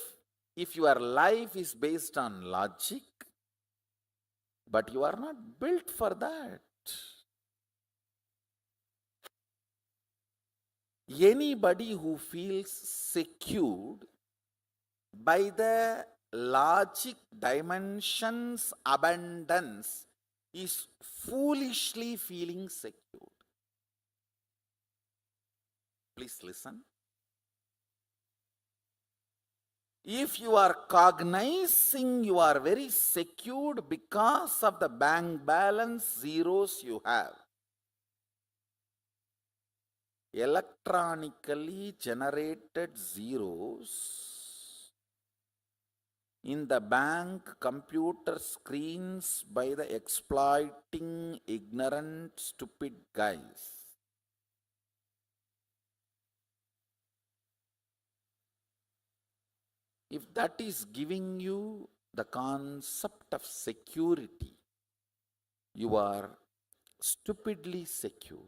if your life is based on logic, but you are not built for that. Anybody who feels secured by the logic dimension's abundance is foolishly feeling secured. Please listen. If you are cognizing you are very secured because of the bank balance zeros you have, electronically generated zeros in the bank computer screens by the exploiting ignorant stupid guys. If that is giving you the concept of security, you are stupidly secured.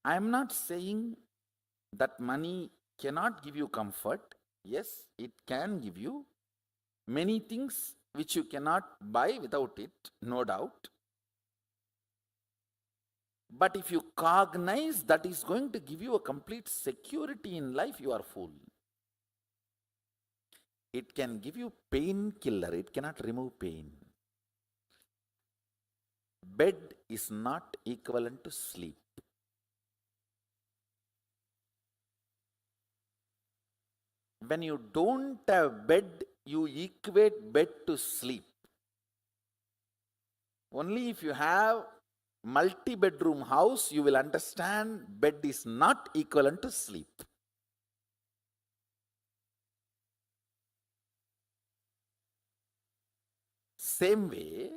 I am not saying that money cannot give you comfort. Yes, it can give you many things which you cannot buy without it, no doubt. But if you cognize that is going to give you a complete security in life, you are fool. It can give you painkiller, it cannot remove pain. Bed is not equivalent to sleep. When you don't have bed, you equate bed to sleep. Only if you have multi-bedroom house, you will understand bed is not equivalent to sleep. Same way,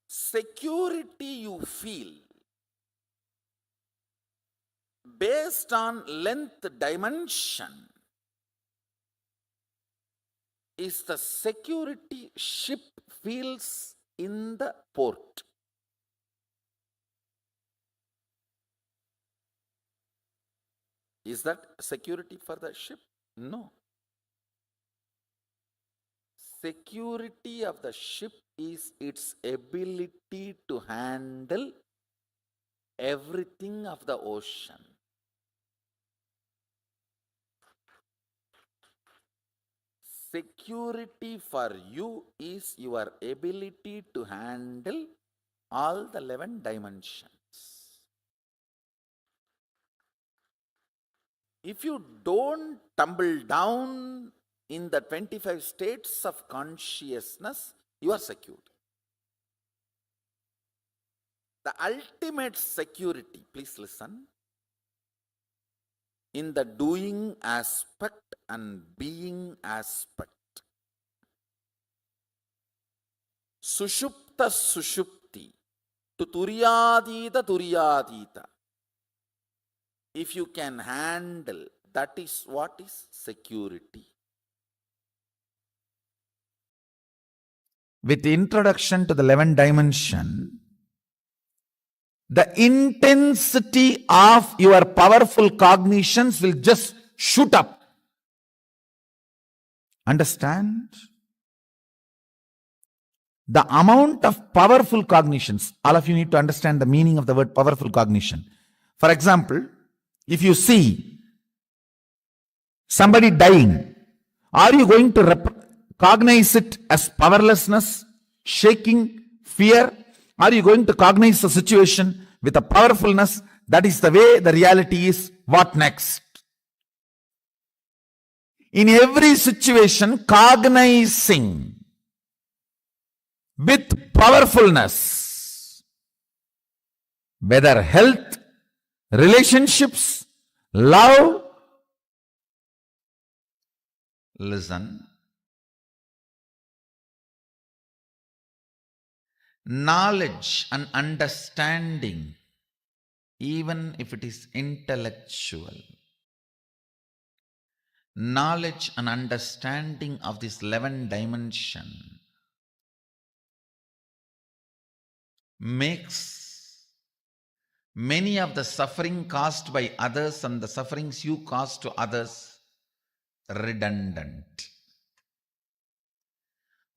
security you feel based on length dimension is the security ship feels in the port. Is that security for the ship? No. Security of the ship is its ability to handle everything of the ocean. Security for you is your ability to handle all the 11 dimensions. If you don't tumble down in the 25 states of consciousness, you are secured. The ultimate security, please listen, in the doing aspect and being aspect. Sushupta sushupti, to turyadita turyadita. If you can handle, that is what is security. With the introduction to the 11th dimension, the intensity of your powerful cognitions will just shoot up. Understand? The amount of powerful cognitions, all of you need to understand the meaning of the word powerful cognition. For example, if you see somebody dying, are you going to cognize it as powerlessness, shaking, fear? Are you going to cognize the situation with a powerfulness? That is the way the reality is. What next? In every situation, cognizing with powerfulness, whether health, relationships, love. Listen. Knowledge and understanding, even if it is intellectual, knowledge and understanding of this 11th dimension makes many of the suffering caused by others and the sufferings you cause to others redundant.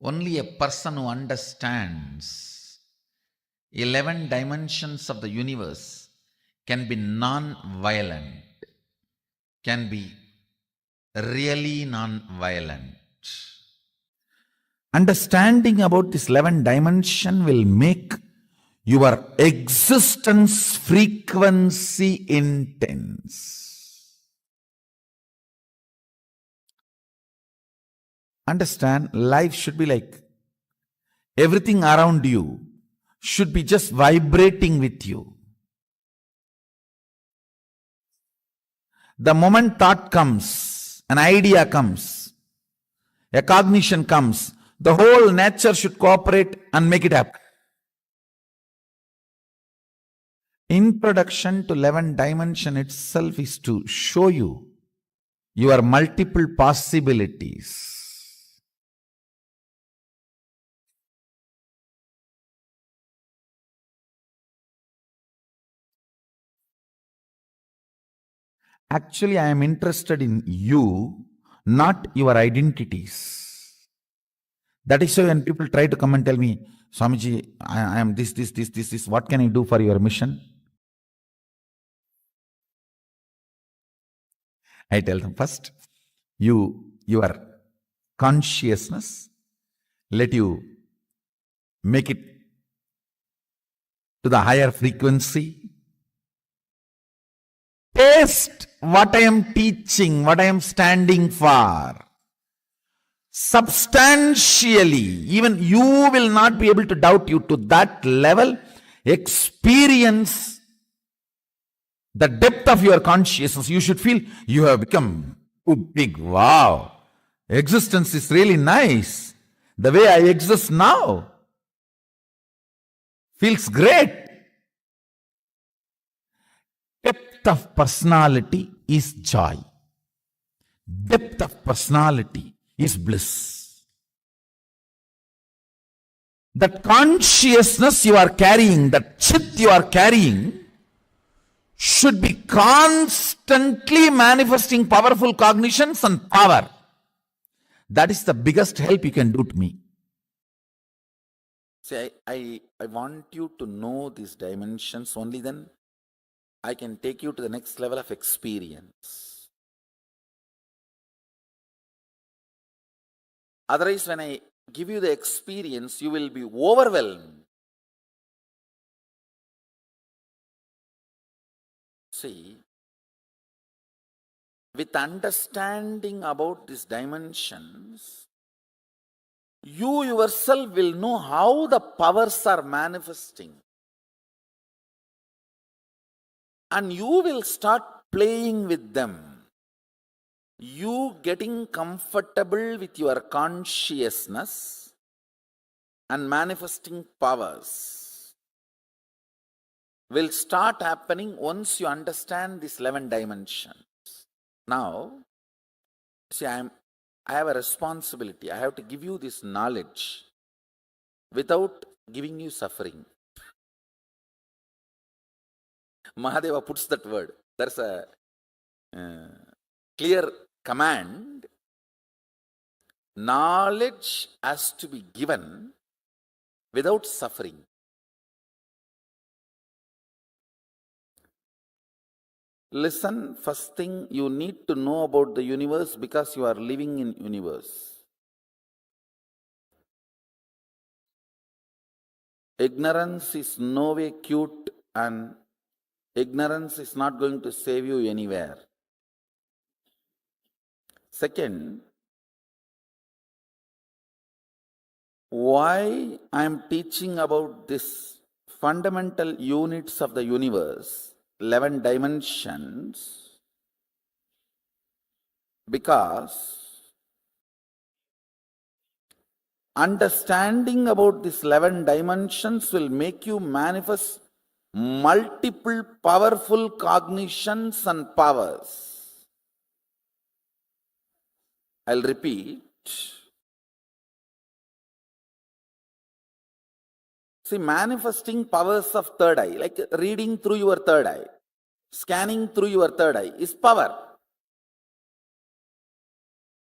Only a person who understands 11 dimensions of the universe can be non-violent, can be really non-violent. Understanding about this 11 dimension will make your existence frequency intense. Understand, life should be like everything around you should be just vibrating with you. The moment thought comes, an idea comes, a cognition comes, the whole nature should cooperate and make it happen. Introduction to 11 dimension itself is to show you your multiple possibilities. Actually, I am interested in you, not your identities. That is why when people try to come and tell me, Swamiji, I am this, what can I do for your mission? I tell them first, your consciousness, let you make it to the higher frequency. Taste what I am teaching, what I am standing for. Substantially, even you will not be able to doubt you to that level. Experience the depth of your consciousness. You should feel you have become too big. Wow, existence is really nice. The way I exist now feels great. Depth of personality is joy. Depth of personality is bliss. That consciousness you are carrying, that chit you are carrying, should be constantly manifesting powerful cognitions and power. That is the biggest help you can do to me. See, I want you to know these dimensions, only then I can take you to the next level of experience. Otherwise, when I give you the experience, you will be overwhelmed. See, with understanding about these dimensions, you yourself will know how the powers are manifesting. And you will start playing with them. You getting comfortable with your consciousness and manifesting powers will start happening once you understand these 11 dimensions. Now, see, I have a responsibility. I have to give you this knowledge without giving you suffering. Mahadeva puts that word. There's a clear command. Knowledge has to be given without suffering. Listen, first thing you need to know about the universe because you are living in universe. Ignorance is no way cute and ignorance is not going to save you anywhere. Second, why I am teaching about this fundamental units of the universe, 11 dimensions, because understanding about these 11 dimensions will make you manifest multiple powerful cognitions and powers. I'll repeat. See, manifesting powers of third eye, like reading through your third eye, scanning through your third eye is power.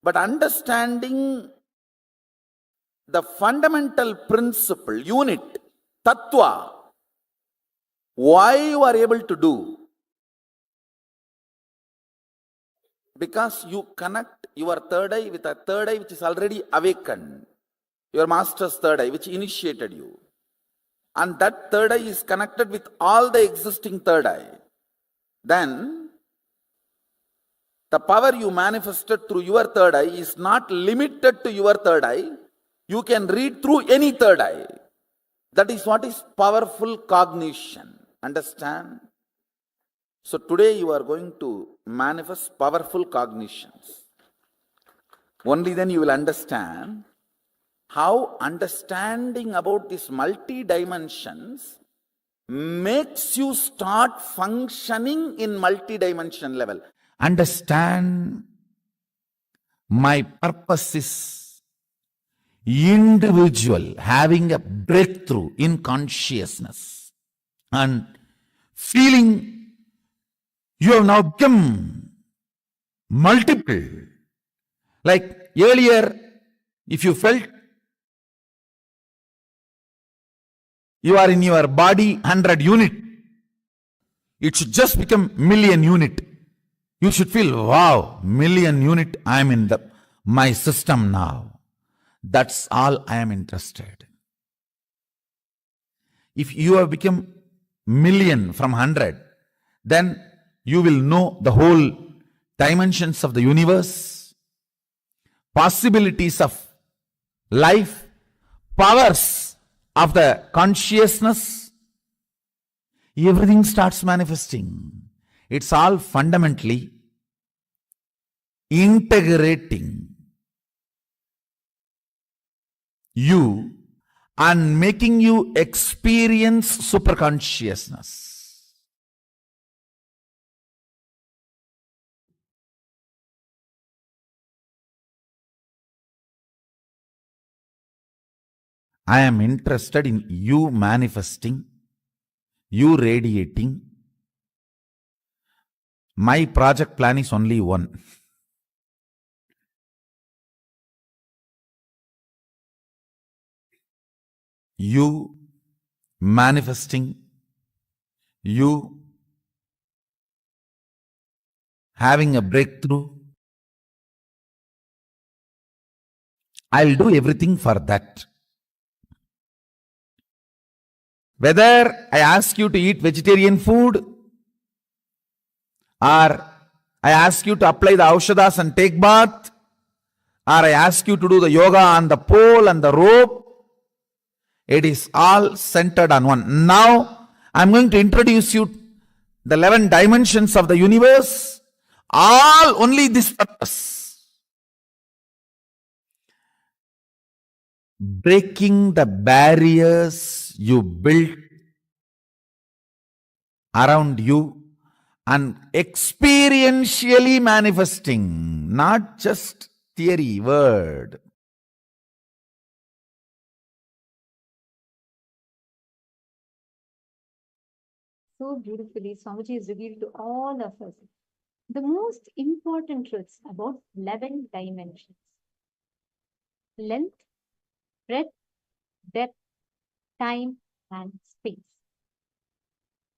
But understanding the fundamental principle, unit, tattva, why you are able to do? Because you connect your third eye with a third eye which is already awakened. Your master's third eye which initiated you. and that third eye is connected with all the existing third eye, then the power you manifested through your third eye is not limited to your third eye. You can read through any third eye. That is what is powerful cognition. Understand? So today you are going to manifest powerful cognitions. Only then you will understand how understanding about these multi-dimensions makes you start functioning in multi-dimension level. Understand, my purpose is individual, having a breakthrough in consciousness and feeling you have now become multiple. Like earlier, if you felt you are in your body 100 unit, it should just become million unit. You should feel, wow, million unit, I am in my system now. That's all I am interested. If you have become million from 100, then you will know the whole dimensions of the universe, possibilities of life, powers of the consciousness. Everything starts manifesting. It's all fundamentally integrating you and making you experience superconsciousness. I am interested in you manifesting, you radiating. My project plan is only one. You manifesting, you having a breakthrough. I'll do everything for that. Whether I ask you to eat vegetarian food, or I ask you to apply the aushadas and take bath, or I ask you to do the yoga on the pole and the rope, it is all centered on one. Now, I'm going to introduce you the 11 dimensions of the universe, all only this purpose. Breaking the barriers you built around you and experientially manifesting, not just theory, word. So beautifully, Swamiji has revealed to all of us the most important truths about 11 dimensions. Length, breadth, depth, time, and space.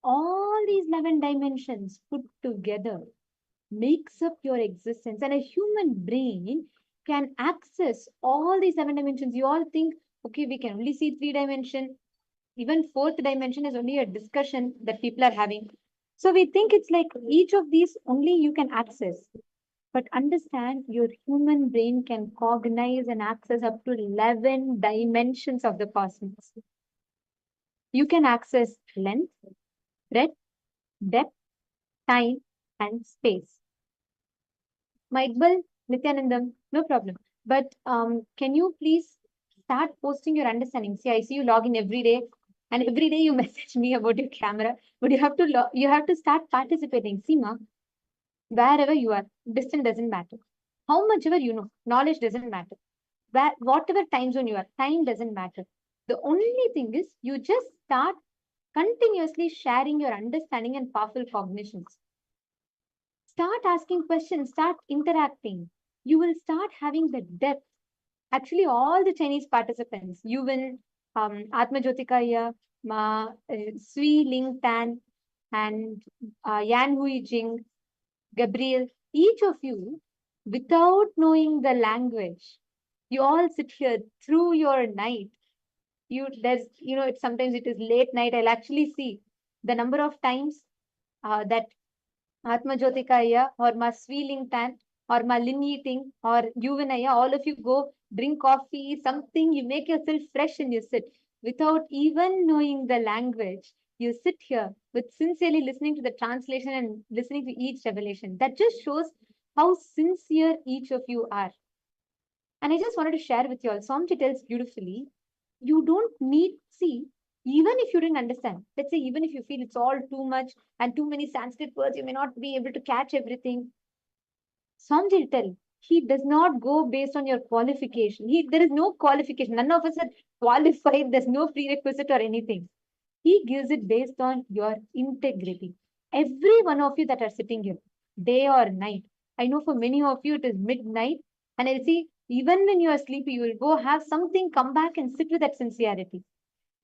All these 11 dimensions put together makes up your existence, and a human brain can access all these 7 dimensions. You all think, okay, we can only see 3 dimensions. Even 4th dimension is only a discussion that people are having. So we think it's like each of these only you can access. But understand, your human brain can cognize and access up to 11 dimensions of the cosmos. You can access length, breadth, depth, time, and space. Michael, Nithyanandam, no problem. But can you please start posting your understanding? See, I see you log in every day, and every day you message me about your camera. But you have to start participating. See, ma, wherever you are, distance doesn't matter. How much ever you know, knowledge doesn't matter. Whatever time zone you are, time doesn't matter. The only thing is you just start continuously sharing your understanding and powerful cognitions. Start asking questions, start interacting. You will start having the depth. Actually, all the Chinese participants, Yuvan, Atma Jyotikaya, Sui Ling Tan, and Yan Hui Jing, Gabriel, each of you, without knowing the language, you all sit here through your night sometimes it is late night, I'll actually see the number of times that Atma Jyotikaya or Ma Sweeling Tan or Ma Lin Eating or Yuvanaya, all of you go drink coffee, something, you make yourself fresh and you sit without even knowing the language. You sit here with sincerely listening to the translation and listening to each revelation. That just shows how sincere each of you are. And I just wanted to share with you all, Swamiji tells beautifully, you don't need, see, even if you didn't understand, let's say even if you feel it's all too much and too many Sanskrit words, you may not be able to catch everything. Swamiji will tell, he does not go based on your qualification. There is no qualification. None of us are qualified. There's no prerequisite or anything. He gives it based on your integrity. Every one of you that are sitting here, day or night. I know for many of you it is midnight, and I'll see even when you are sleepy, you will go have something, come back and sit with that sincerity.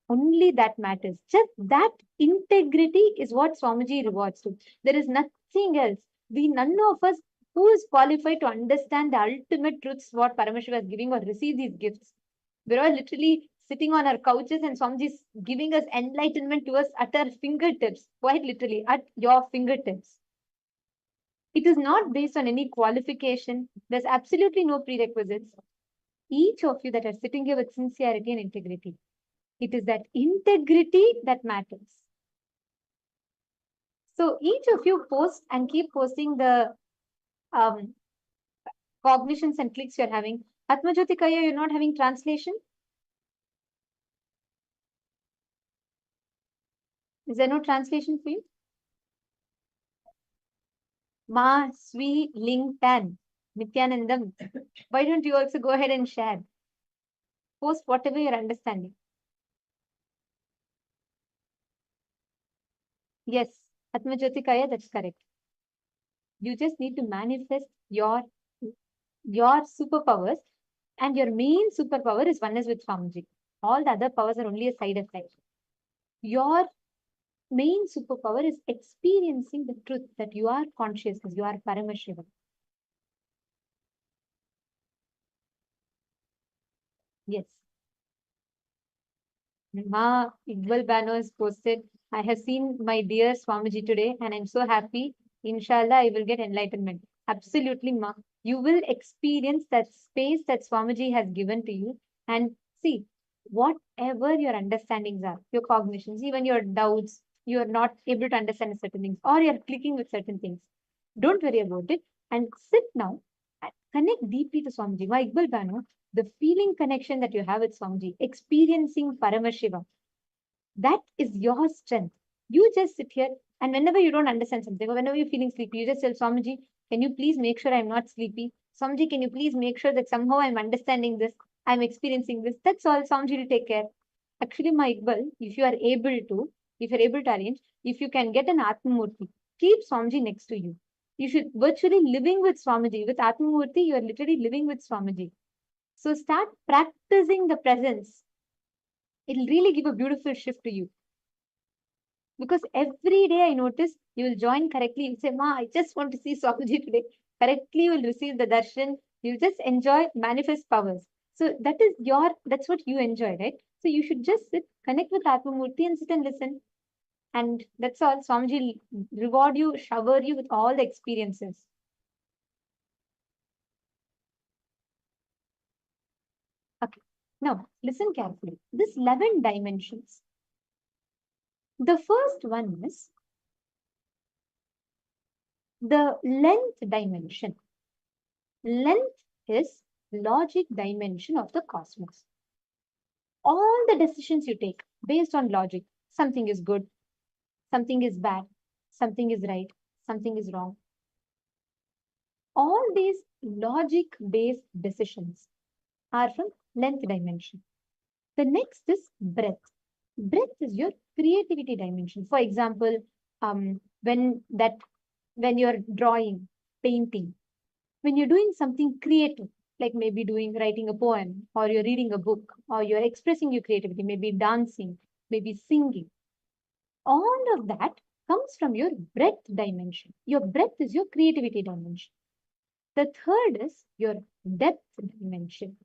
Only that matters. Just that integrity is what Swamiji rewards to. There is nothing else. None of us who is qualified to understand the ultimate truths what Paramashiva is giving or receive these gifts. We're all literally sitting on our couches and Swamiji is giving us enlightenment to us at our fingertips, quite literally at your fingertips. It is not based on any qualification. There's absolutely no prerequisites. Each of you that are sitting here with sincerity and integrity, it is that integrity that matters. So each of you post and keep posting the cognitions and clicks you're having. Atma Jyotikaya, you're not having translation? Is there no translation for you? Ma Swi Ling Tan, Nithyanandam. Why don't you also go ahead and share? Post whatever you're understanding. Yes, Atma Jyotikaya, that's correct. You just need to manifest your superpowers, and your main superpower is oneness with Swamiji. All the other powers are only a side effect. Your main superpower is experiencing the truth that you are consciousness, you are Paramashiva. Yes. Ma Iqbal Bano has posted, I have seen my dear Swamiji today and I'm so happy. Inshallah, I will get enlightenment. Absolutely, Ma. You will experience that space that Swamiji has given to you. And see, whatever your understandings are, your cognitions, even your doubts, you are not able to understand certain things or you're clicking with certain things. Don't worry about it. And sit now and connect deeply to Swamiji. Ma Iqbal Bano, the feeling connection that you have with Swamiji, experiencing Paramashiva, that is your strength. You just sit here and whenever you don't understand something or whenever you're feeling sleepy, you just tell Swamiji, can you please make sure I'm not sleepy? Swamiji, can you please make sure that somehow I'm understanding this, I'm experiencing this? That's all. Swamiji will take care. Actually, Ma Iqbal, if you're able to arrange, if you can get an Atmamurti, keep Swamiji next to you. You should virtually living with Swamiji. With Atmamurti, you are literally living with Swamiji. So start practicing the presence. It'll really give a beautiful shift to you. Because every day I notice you will join correctly. You say, Ma, I just want to see Swamiji today. Correctly, you will receive the darshan. You'll just enjoy manifest powers. So that's what you enjoy, right? So you should just sit, connect with Atmamurti and sit and listen. And that's all. Swamiji will reward you, shower you with all the experiences. Okay. Now, listen carefully. This 11 dimensions. The first one is the length dimension. Length is logic dimension of the cosmos. All the decisions you take based on logic, something is good, something is bad, something is right, something is wrong. All these logic-based decisions are from length dimension. The next is breadth. Breadth is your creativity dimension. For example, when you're drawing, painting, when you're doing something creative, like maybe writing a poem, or you're reading a book, or you're expressing your creativity, maybe dancing, maybe singing. All of that comes from your breadth dimension. Your breadth is your creativity dimension. The third is your depth dimension.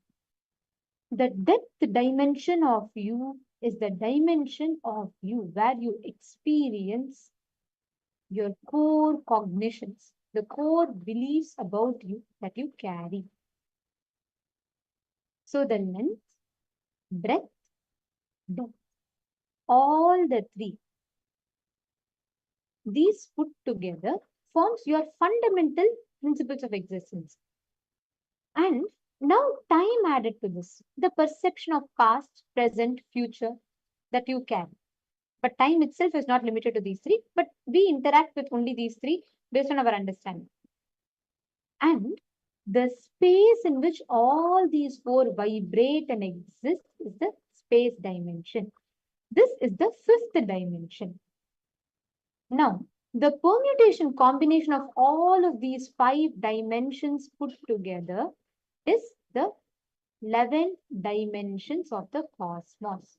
The depth dimension of you is the dimension of you where you experience your core cognitions, the core beliefs about you that you carry. So the length, breadth, depth, all the three, these put together forms your fundamental principles of existence. And now time added to this, the perception of past, present, future that you carry. But time itself is not limited to these three, but we interact with only these three based on our understanding. And the space in which all these four vibrate and exist is the space dimension. This is the fifth dimension. Now, the permutation combination of all of these 5 dimensions put together is the 11 dimensions of the cosmos.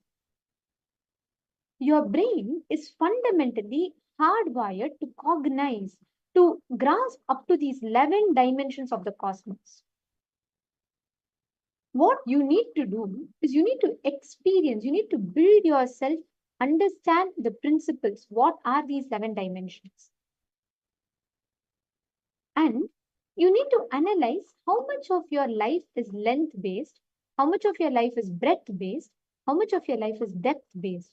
Your brain is fundamentally hardwired to cognize, to grasp up to these 11 dimensions of the cosmos. What you need to do is you need to experience, you need to build yourself, understand the principles. What are these 11 dimensions? And you need to analyze how much of your life is length based, how much of your life is breadth based, how much of your life is depth based.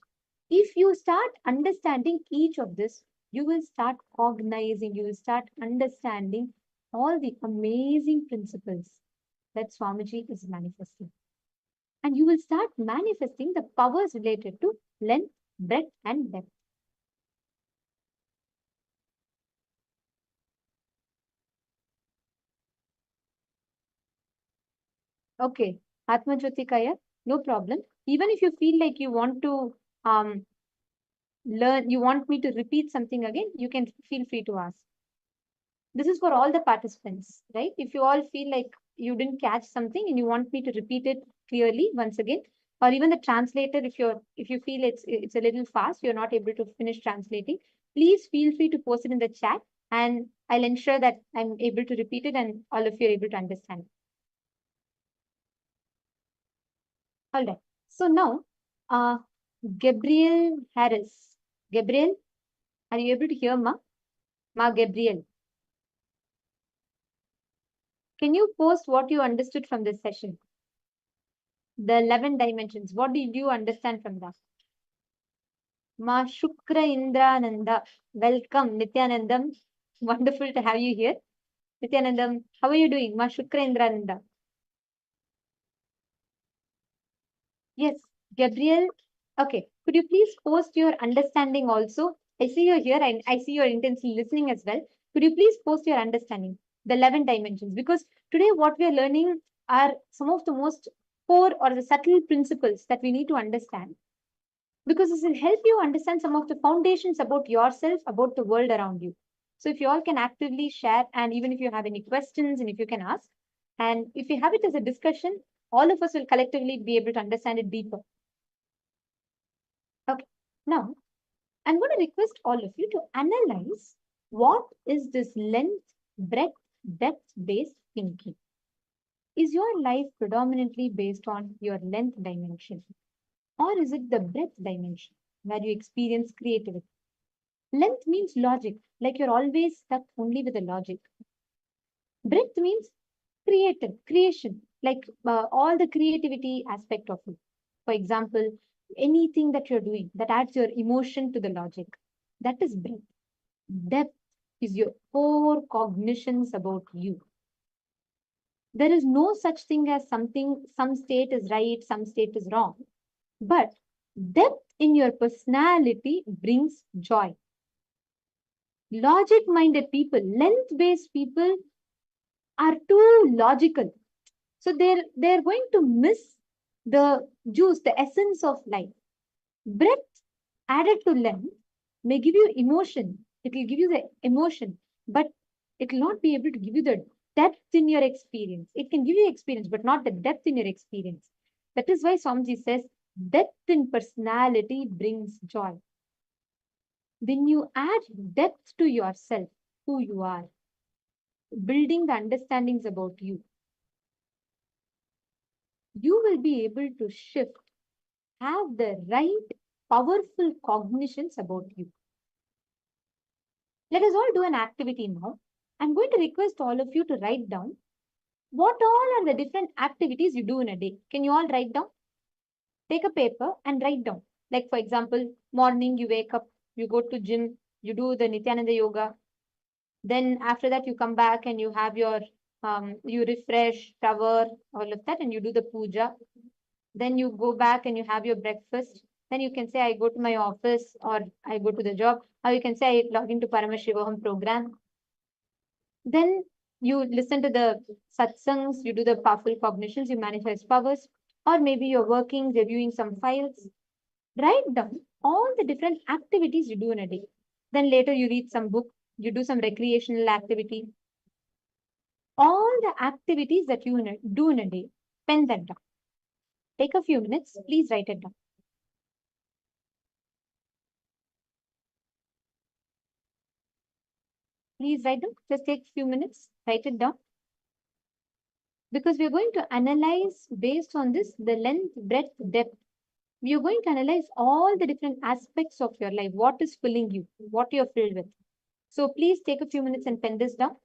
If you start understanding each of this, you will start cognizing, you will start understanding all the amazing principles that Swamiji is manifesting. And you will start manifesting the powers related to length, breadth, and depth. Okay, Atma Jyoti Kaya, no problem. Even if you feel like you want to learn, you want me to repeat something again, you can feel free to ask. This is for all the participants, right? If you all feel like you didn't catch something and you want me to repeat it clearly once again, or even the translator, if you feel it's a little fast, you're not able to finish translating, please feel free to post it in the chat and I'll ensure that I'm able to repeat it and all of you are able to understand. All right. So now, Gabriel Harris. Gabriel, are you able to hear Ma? Ma Gabriel. Can you post what you understood from this session? The 11 dimensions. What did you understand from that? Ma Shukra Indrananda. Welcome, Nithyanandam. Wonderful to have you here. Nithyanandam, how are you doing? Ma Shukra Indrananda. Yes, Gabriel. Okay, could you please post your understanding also? I see you're here and I see you're intensely listening as well. Could you please post your understanding, the 11 dimensions? Because today what we are learning are some of the most core or the subtle principles that we need to understand. Because this will help you understand some of the foundations about yourself, about the world around you. So if you all can actively share, and even if you have any questions and if you can ask, and if you have it as a discussion, all of us will collectively be able to understand it deeper. Okay, now I'm going to request all of you to analyze what is this length, breadth, depth-based thinking. Is your life predominantly based on your length dimension? Or is it the breadth dimension where you experience creativity? Length means logic, like you're always stuck only with the logic. Breadth means creation, like all the creativity aspect of it. For example, anything that you're doing that adds your emotion to the logic, that is breadth. Depth is your core cognitions about you. There is no such thing as some state is right, some state is wrong. But depth in your personality brings joy. Logic-minded people, length-based people are too logical. So they're going to miss the juice, the essence of life. Breadth added to length may give you emotion. It will give you the emotion, but it will not be able to give you the depth in your experience. It can give you experience, but not the depth in your experience. That is why Swamiji says, depth in personality brings joy. When you add depth to yourself, who you are, building the understandings about you, you will be able to shift, have the right powerful cognitions about you. Let us all do an activity now. I'm going to request all of you to write down what all are the different activities you do in a day. Can you all write down? Take a paper and write down. Like for example, morning you wake up, you go to gym, you do the Nithyananda yoga. Then after that you come back and you have your you refresh, shower, all of that, and you do the puja. Then you go back and you have your breakfast. Then you can say, I go to my office or I go to the job. Or you can say, I log into Paramashivoham program. Then you listen to the satsangs, you do the powerful cognitions, you manifest powers. Or maybe you're working, reviewing some files. Write down all the different activities you do in a day. Then later you read some book, you do some recreational activity. All the activities that you do in a day, pen that down. Take a few minutes, please write it down. Please write down, just take a few minutes, write it down. Because we are going to analyze based on this, the length, breadth, depth. We are going to analyze all the different aspects of your life, what is filling you, what you're filled with. So please take a few minutes and pen this down.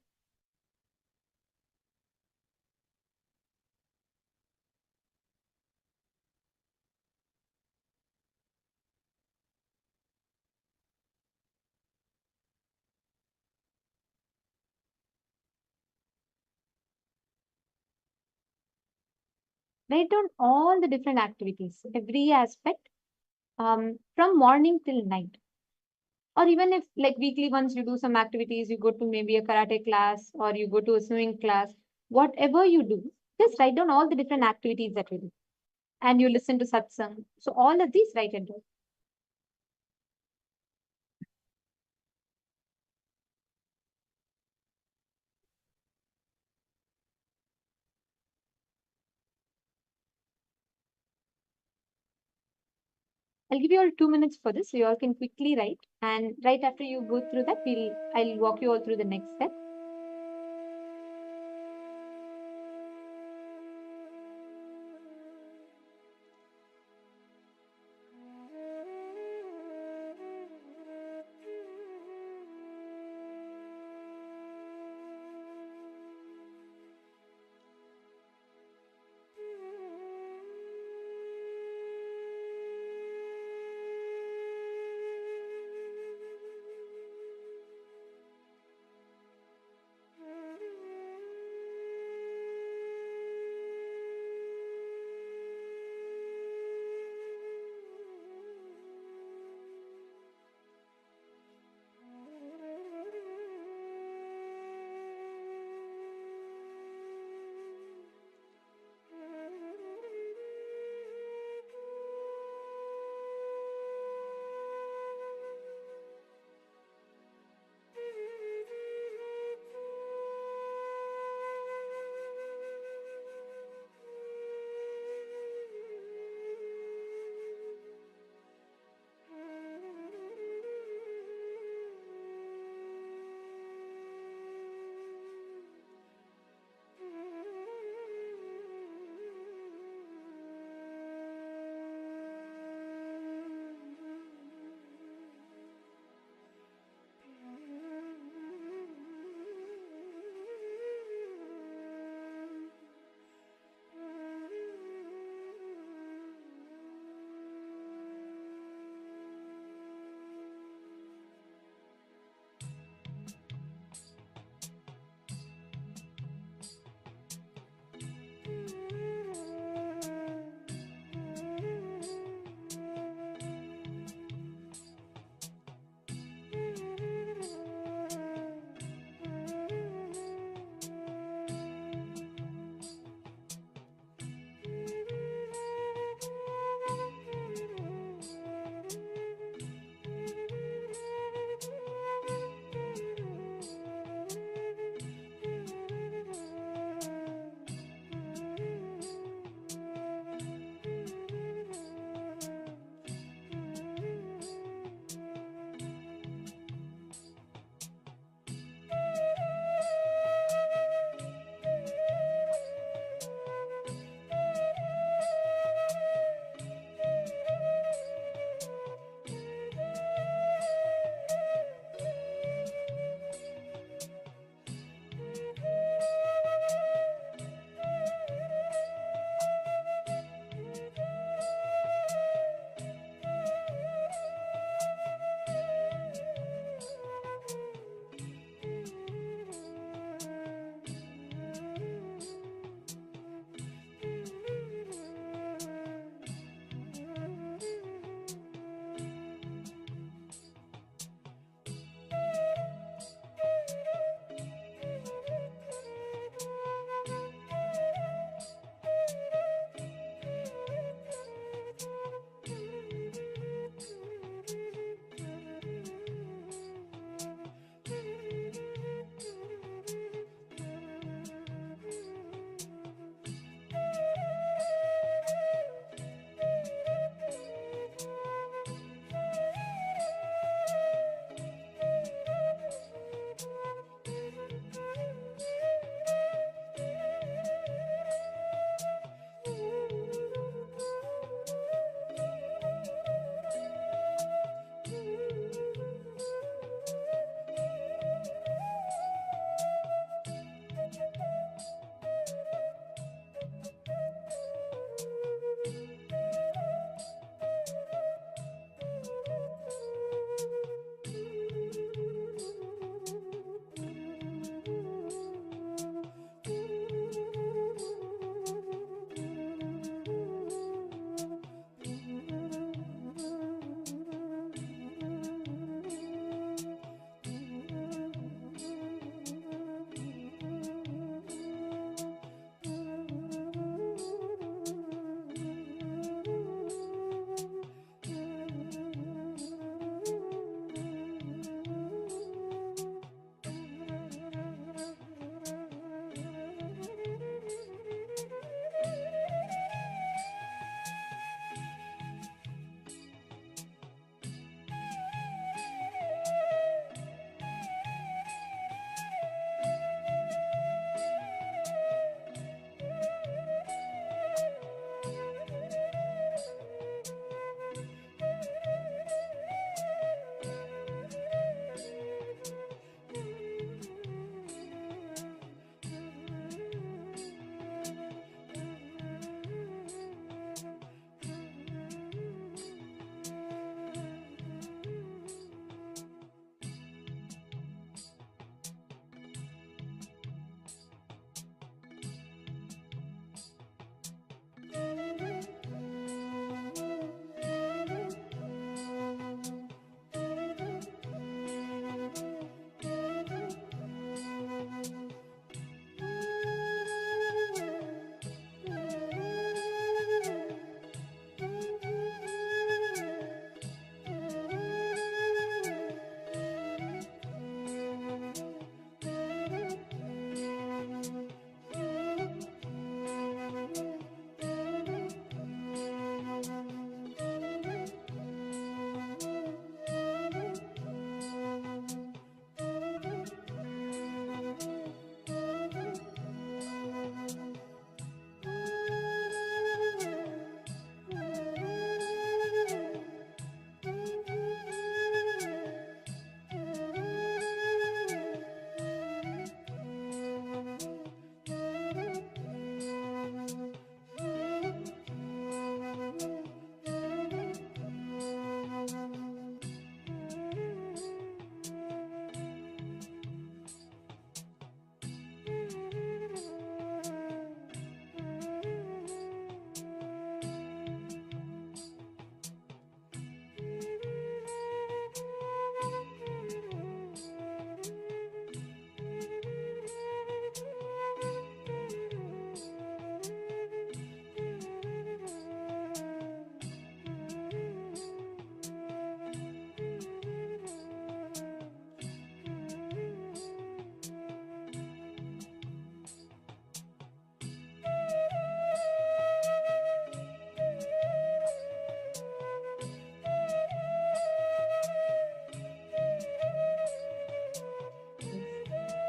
Write down all the different activities, every aspect, from morning till night. Or even if like weekly once you do some activities, you go to maybe a karate class or you go to a swimming class, whatever you do, just write down all the different activities that you do. And you listen to satsang. So all of these, write it down. I'll give you all 2 minutes for this, so you all can quickly write. And right after you go through that, I'll walk you all through the next step.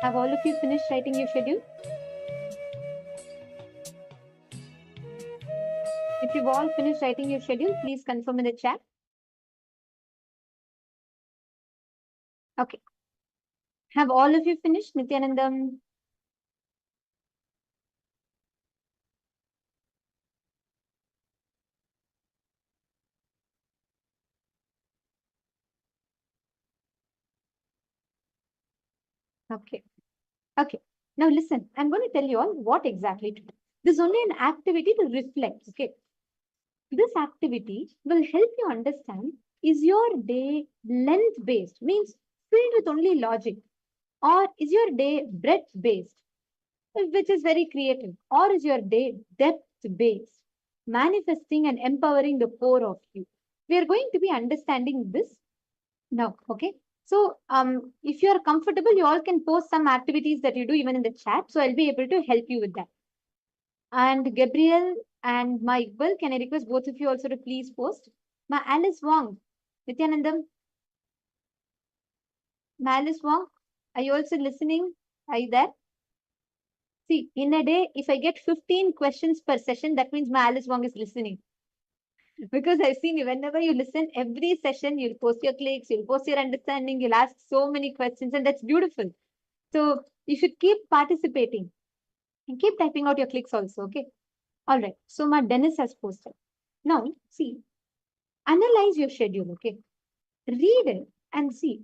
Have all of you finished writing your schedule? If you've all finished writing your schedule, please confirm in the chat. Okay. Have all of you finished, Nithyanandam? Okay. Okay. Now listen, I'm going to tell you all what exactly to do. This is only an activity to reflect. Okay. This activity will help you understand, is your day length based, means filled with only logic, or is your day breadth based, which is very creative, or is your day depth based, manifesting and empowering the core of you. We are going to be understanding this now. Okay. So if you are comfortable, you all can post some activities that you do even in the chat. So I'll be able to help you with that. And Gabriel and Ma Iqbal, can I request both of you also to please post? Ma Alice Wong, Nithyanandam. Ma Alice Wong, are you also listening? Are you there? See, in a day, if I get 15 questions per session, that means Ma Alice Wong is listening. Because I've seen you, whenever you listen, every session, you'll post your clicks, you'll post your understanding, you'll ask so many questions, and that's beautiful. So you should keep participating and keep typing out your clicks also, okay? All right. So my Dennis has posted. Now, see, analyze your schedule, okay? Read it and see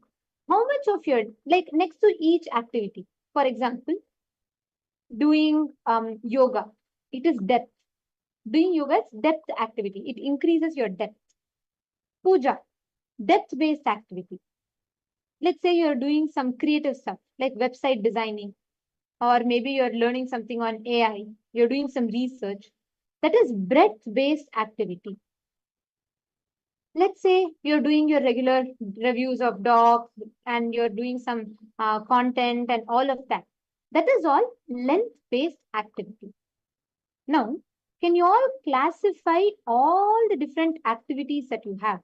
how much of your, like next to each activity, for example, doing yoga, it is depth. Doing yoga is depth activity. It increases your depth. Puja, depth-based activity. Let's say you're doing some creative stuff like website designing, or maybe you're learning something on AI, you're doing some research. That is breadth-based activity. Let's say you're doing your regular reviews of docs and you're doing some content and all of that. That is all length-based activity. Now, can you all classify all the different activities that you have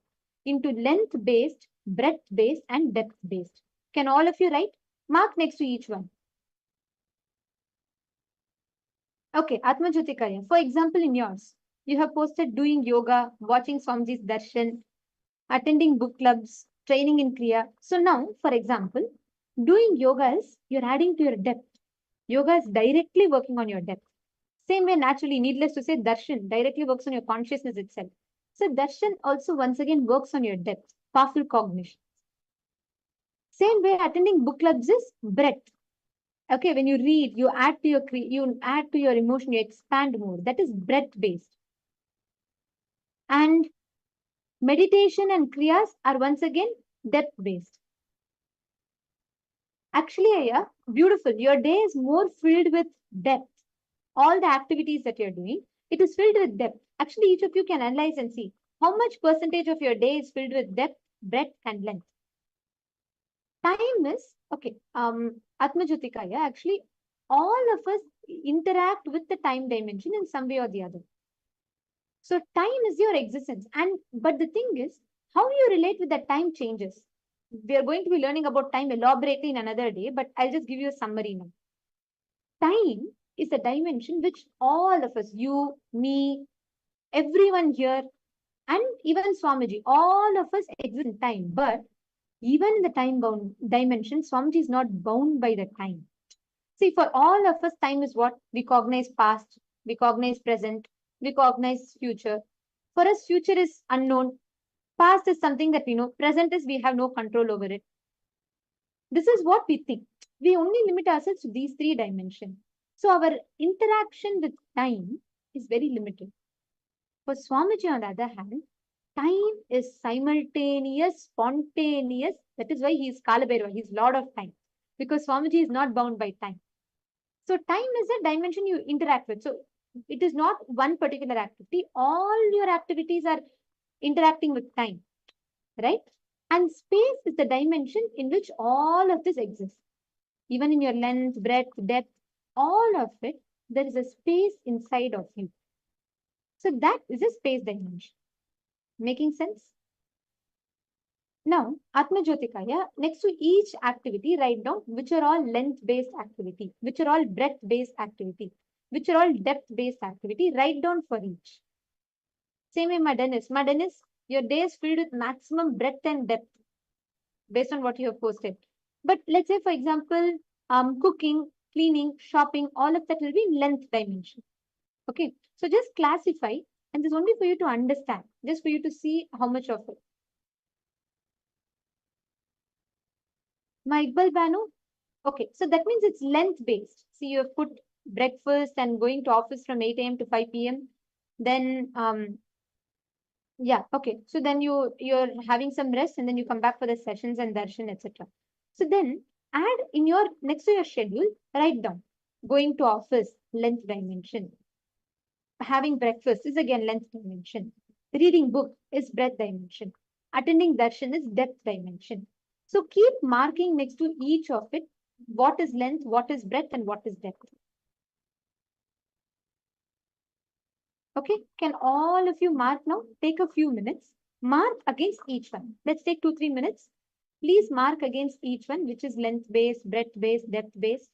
into length-based, breadth-based, and depth-based? Can all of you write? Mark next to each one. Okay, Atma Jyotikaya, for example, in yours, you have posted doing yoga, watching Swamiji's darshan, attending book clubs, training in Kriya. So now, for example, doing yoga is you're adding to your depth. Yoga is directly working on your depth. Same way, naturally, needless to say, darshan directly works on your consciousness itself. So darshan also once again works on your depth, powerful cognition. Same way, attending book clubs is breadth. Okay, when you read, you add to your emotion, you expand more. That is breadth based. And meditation and kriyas are once again depth based. Actually, Aya, beautiful. Your day is more filled with depth. All the activities that you're doing, it is filled with depth. Actually, each of you can analyze and see how much percentage of your day is filled with depth, breadth, and length. Time is, okay, Atma Jyotikaya, actually, all of us interact with the time dimension in some way or the other. So time is your existence. But the thing is, how you relate with that time changes. We are going to be learning about time elaborately in another day, but I'll just give you a summary now. Time is a dimension which all of us, you, me, everyone here, and even Swamiji, all of us exist in time. But even in the time-bound dimension, Swamiji is not bound by the time. See, for all of us, time is what? We cognize past, we cognize present, we cognize future. For us, future is unknown. Past is something that we know. Present is we have no control over it. This is what we think. We only limit ourselves to these three dimensions. So our interaction with time is very limited. For Swamiji, on the other hand, time is simultaneous, spontaneous. That is why he is Kalabhairava. He is Lord of Time. Because Swamiji is not bound by time. So time is a dimension you interact with. So it is not one particular activity. All your activities are interacting with time, right? And space is the dimension in which all of this exists. Even in your length, breadth, depth, all of it, there is a space inside of you. So that is a space dimension. Making sense? Now, Atma Jyotikaya, next to each activity, write down which are all length-based activity, which are all breadth-based activity, which are all depth-based activity. Write down for each. Same way, Dennis. Dennis, your day is filled with maximum breadth and depth based on what you have posted. But let's say, for example, cooking, cleaning, shopping, all of that will be in length dimension. Okay, so just classify, and this is only for you to understand, just for you to see how much of it. My Iqbal Banu, okay, so that means it's length based. See, you have put breakfast and going to office from 8 a.m. to 5 p.m. Then, yeah, okay. So then you're having some rest and then you come back for the sessions and darshan, etc. So then add in your next to your schedule, write down going to office, length dimension. Having breakfast is again length dimension. Reading book is breadth dimension. Attending darshan is depth dimension. So keep marking next to each of it what is length, what is breadth, and what is depth. Okay, can all of you mark now? Take a few minutes. Mark against each one. Let's take 2-3 minutes. Please mark against each one, which is length based, breadth based, depth based.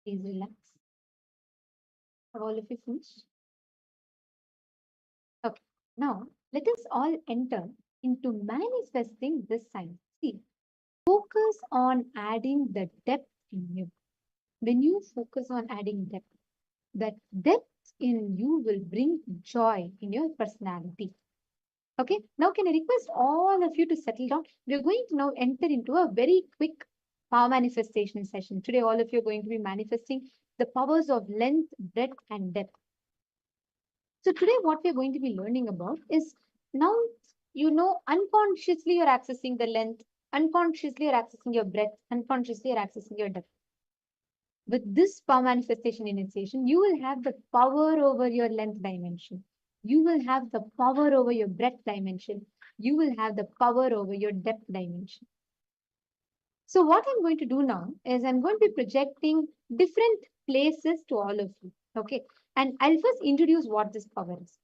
Please relax. Have all of you finished? Okay. Now, let us all enter into manifesting this sign. See, focus on adding the depth in you. When you focus on adding depth, that depth in you will bring joy in your personality. Okay, now can I request all of you to settle down? We're going to now enter into a very quick power manifestation session. Today, all of you are going to be manifesting the powers of length, breadth, and depth. So today, what we're going to be learning about is now, unconsciously you're accessing the length, unconsciously you're accessing your breadth, unconsciously you're accessing your depth. With this power manifestation initiation, you will have the power over your length dimension. You will have the power over your breadth dimension. You will have the power over your depth dimension. So what I'm going to do now is I'm going to be projecting different places to all of you. Okay. And I'll first introduce what this power is.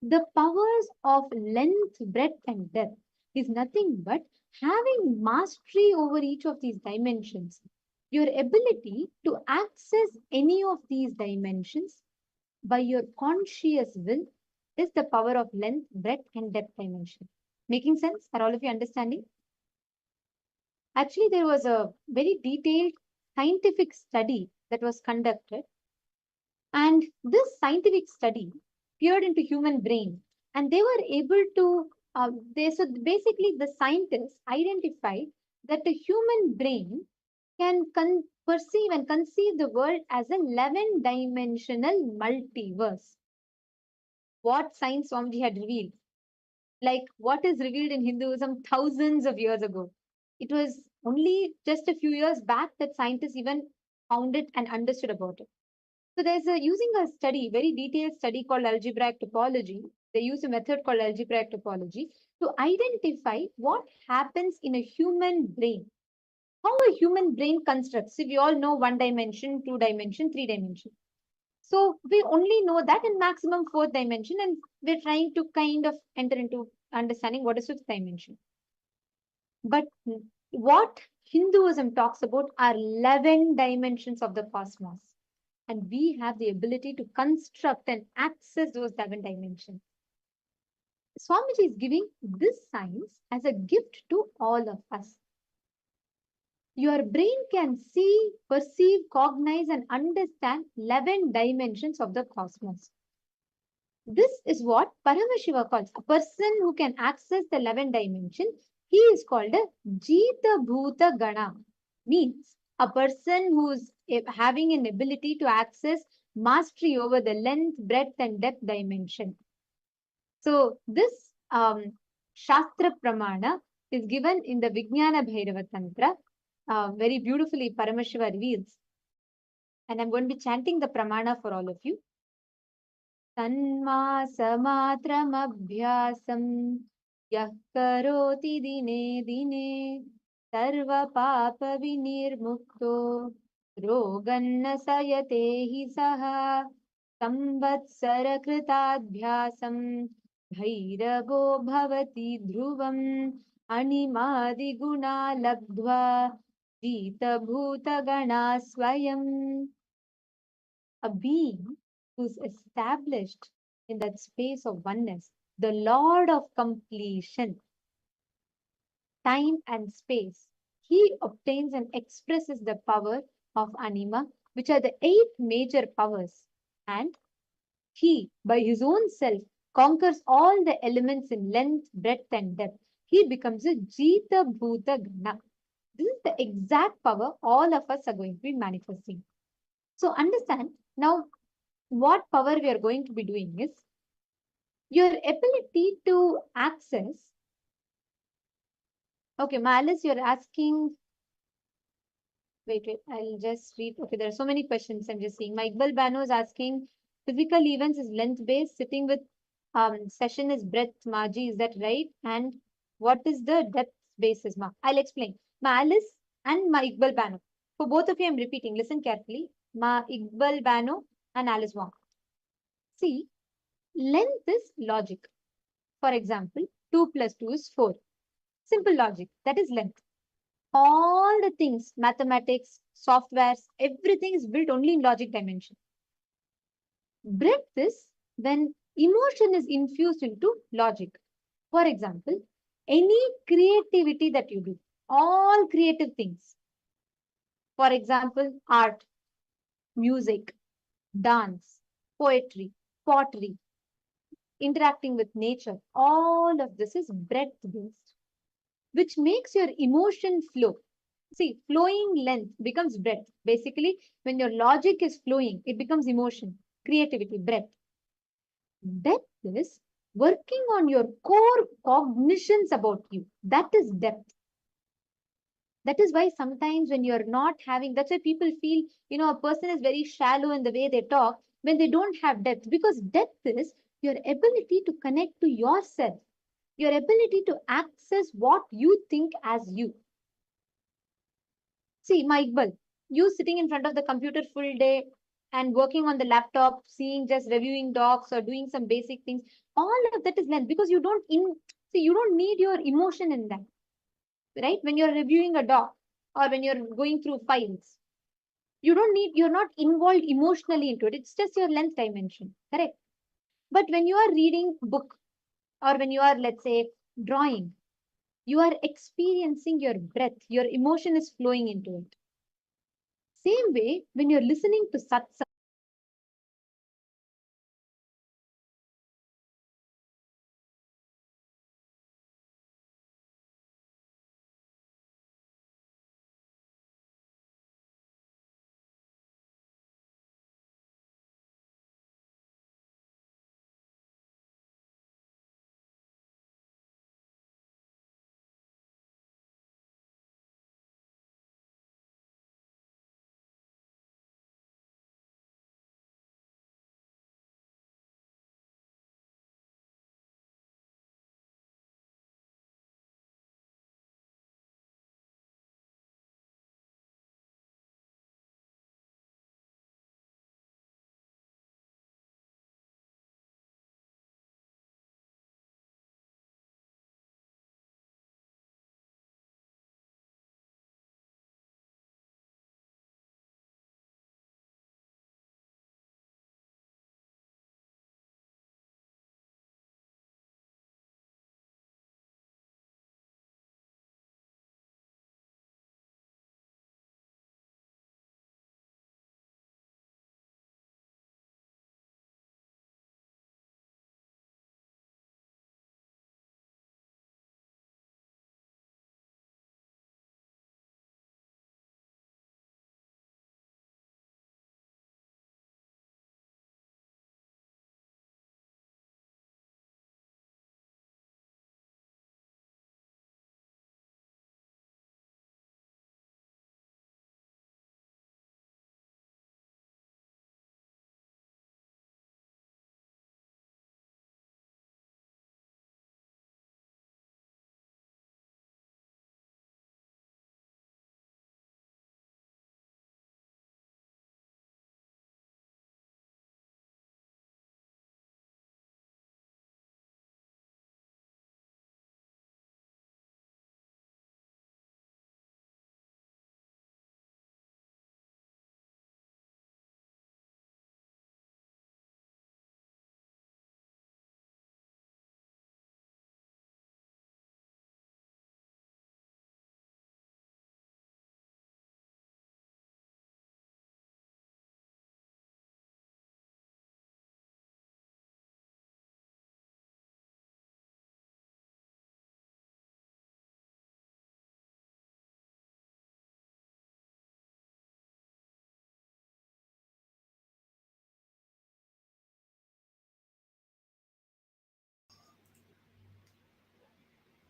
The powers of length, breadth, and depth is nothing but having mastery over each of these dimensions. Your ability to access any of these dimensions by your conscious will is the power of length, breadth, and depth dimension. Making sense? Are all of you understanding? Actually, there was a very detailed scientific study that was conducted. And this scientific study peered into human brain. And they were able to, so basically the scientists identified that the human brain can perceive and conceive the world as a 11-dimensional multiverse. What science Swamiji had revealed, like what is revealed in Hinduism thousands of years ago. It was only just a few years back that scientists even found it and understood about it. So there's using a study, very detailed study called algebraic topology. They use a method called algebraic topology to identify what happens in a human brain. How a human brain constructs. See, we all know 1 dimension, 2 dimension, 3 dimension. So we only know that in maximum 4th dimension, and we're trying to kind of enter into understanding what is 5th dimension. But what Hinduism talks about are 11 dimensions of the cosmos. And we have the ability to construct and access those 11 dimensions. Swamiji is giving this science as a gift to all of us. Your brain can see, perceive, cognize, and understand 11 dimensions of the cosmos. This is what Paramashiva calls a person who can access the 11 dimensions. He is called a Jita Bhuta Gana, means a person who's having an ability to access mastery over the length, breadth, and depth dimension. So this Shastra Pramana is given in the Vijnana Bhairava Tantra. Very beautifully Paramashiva reveals. And I'm going to be chanting the pramana for all of you. Tanmasa matram abhyasam yah karoti dine dine sarva papa vinirmukto roganna sayate hi saha samvatsara kritadhyasam bhairavo bhavati dhruvam animadi guna labdhva Jita Bhuta Gana Swayam. A being who's established in that space of oneness, the Lord of completion, time and space, he obtains and expresses the power of anima, which are the 8 major powers. And he, by his own self, conquers all the elements in length, breadth, and depth. He becomes a Jita Bhuta Gana. This is the exact power all of us are going to be manifesting. So understand now what power we are going to be doing is your ability to access. Okay, Malice, you're asking. Wait, I'll just read. Okay, there are so many questions I'm just seeing. Iqbal Bano is asking, physical events is length based, sitting with session is breadth, Maji, is that right? And what is the depth basis, Ma? I'll explain. Ma Alice and Ma Iqbal Bano. For both of you, I'm repeating. Listen carefully. Ma Iqbal Bano and Alice Wong. See, length is logic. For example, 2 plus 2 is 4. Simple logic. That is length. All the things, mathematics, softwares, everything is built only in logic dimension. Breadth is when emotion is infused into logic. For example, any creativity that you do, all creative things. For example, art, music, dance, poetry, pottery, interacting with nature, all of this is breadth based, which makes your emotion flow. See, flowing length becomes breadth. Basically, when your logic is flowing, it becomes emotion, creativity, breadth. Depth is working on your core cognitions about you. That is depth. That is why sometimes when you're not having, that's why people feel, a person is very shallow in the way they talk when they don't have depth, because depth is your ability to connect to yourself, your ability to access what you think as you. See, my Iqbal, you sitting in front of the computer full day and working on the laptop, seeing just reviewing docs or doing some basic things, all of that is length because you don't you don't need your emotion in that, right? When you're reviewing a doc or when you're going through files, you're not involved emotionally into it. It's just your length dimension, correct? But when you are reading book or when you are, let's say, drawing, you are experiencing your breath, your emotion is flowing into it. Same way, when you're listening to satsang,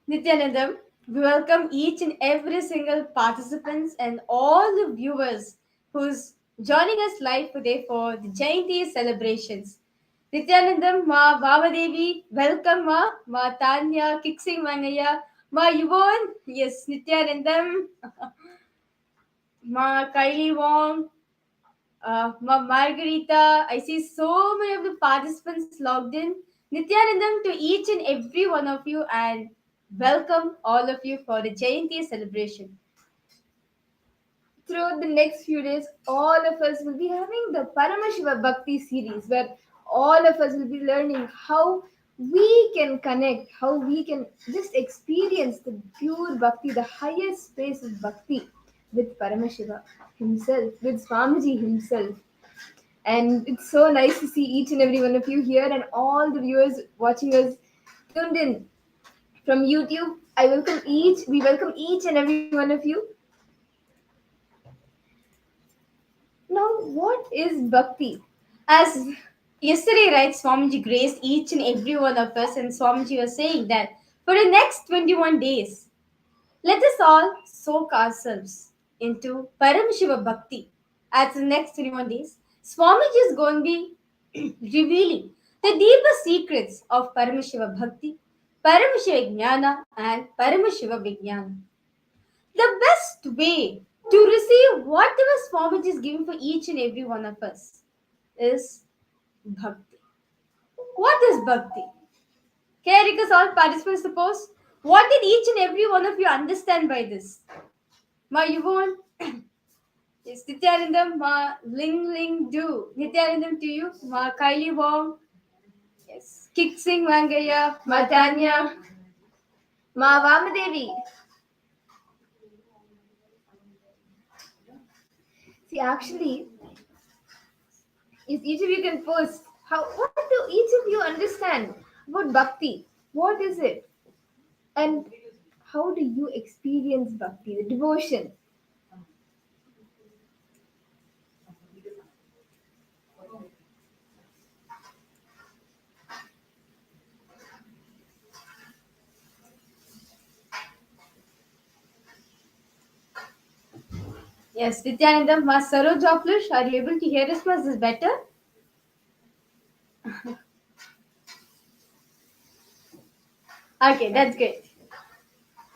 Nithyanandam, we welcome each and every single participants and all the viewers who's joining us live today for the Jayanti celebrations. Nithyanandam, Ma Bhavadevi, welcome Ma Tanya, Kiksing Mangaya, Ma Yvonne, yes, Nithyanandam, Ma Kylie Wong, Margarita, I see so many of the participants logged in. Nithyanandam to each and every one of you and welcome all of you for the Jayanti celebration. throughout the next few days, all of us will be having the Paramashiva Bhakti series where all of us will be learning how we can connect, how we can just experience the pure Bhakti, the highest space of Bhakti with Paramashiva himself, with Swamiji himself. And it's so nice to see each and every one of you here and all the viewers watching us tuned in from YouTube. We welcome each and every one of you. Now, what is Bhakti? As yesterday, right, Swamiji graced each and every one of us, and Swamiji was saying that for the next 21 days, let us all soak ourselves into Paramashiva Bhakti. As the next 21 days, Swamiji is going to be revealing the deeper secrets of Paramashiva Bhakti, Paramashiva Jnana, and Paramashiva Vijnana. The best way to receive whatever Swamiji is giving for each and every one of us is Bhakti. What is Bhakti? Can I request all participants to post? What did each and every one of you understand by this? Ma Yvonne? Yes, Nithyanandam, Ma Ling Ling Do. Nithyanandam to you. Ma Kylie Wong. Yes. Kik Singh Wangaya. Ma Tanya. Ma Vamadevi. See, actually, if each of you can post, what do each of you understand about Bhakti? What is it? And how do you experience Bhakti, the devotion? Yes, Nithyanandam, Ma Saroj Joplush, are you able to hear us? Was this better? Okay, that's great.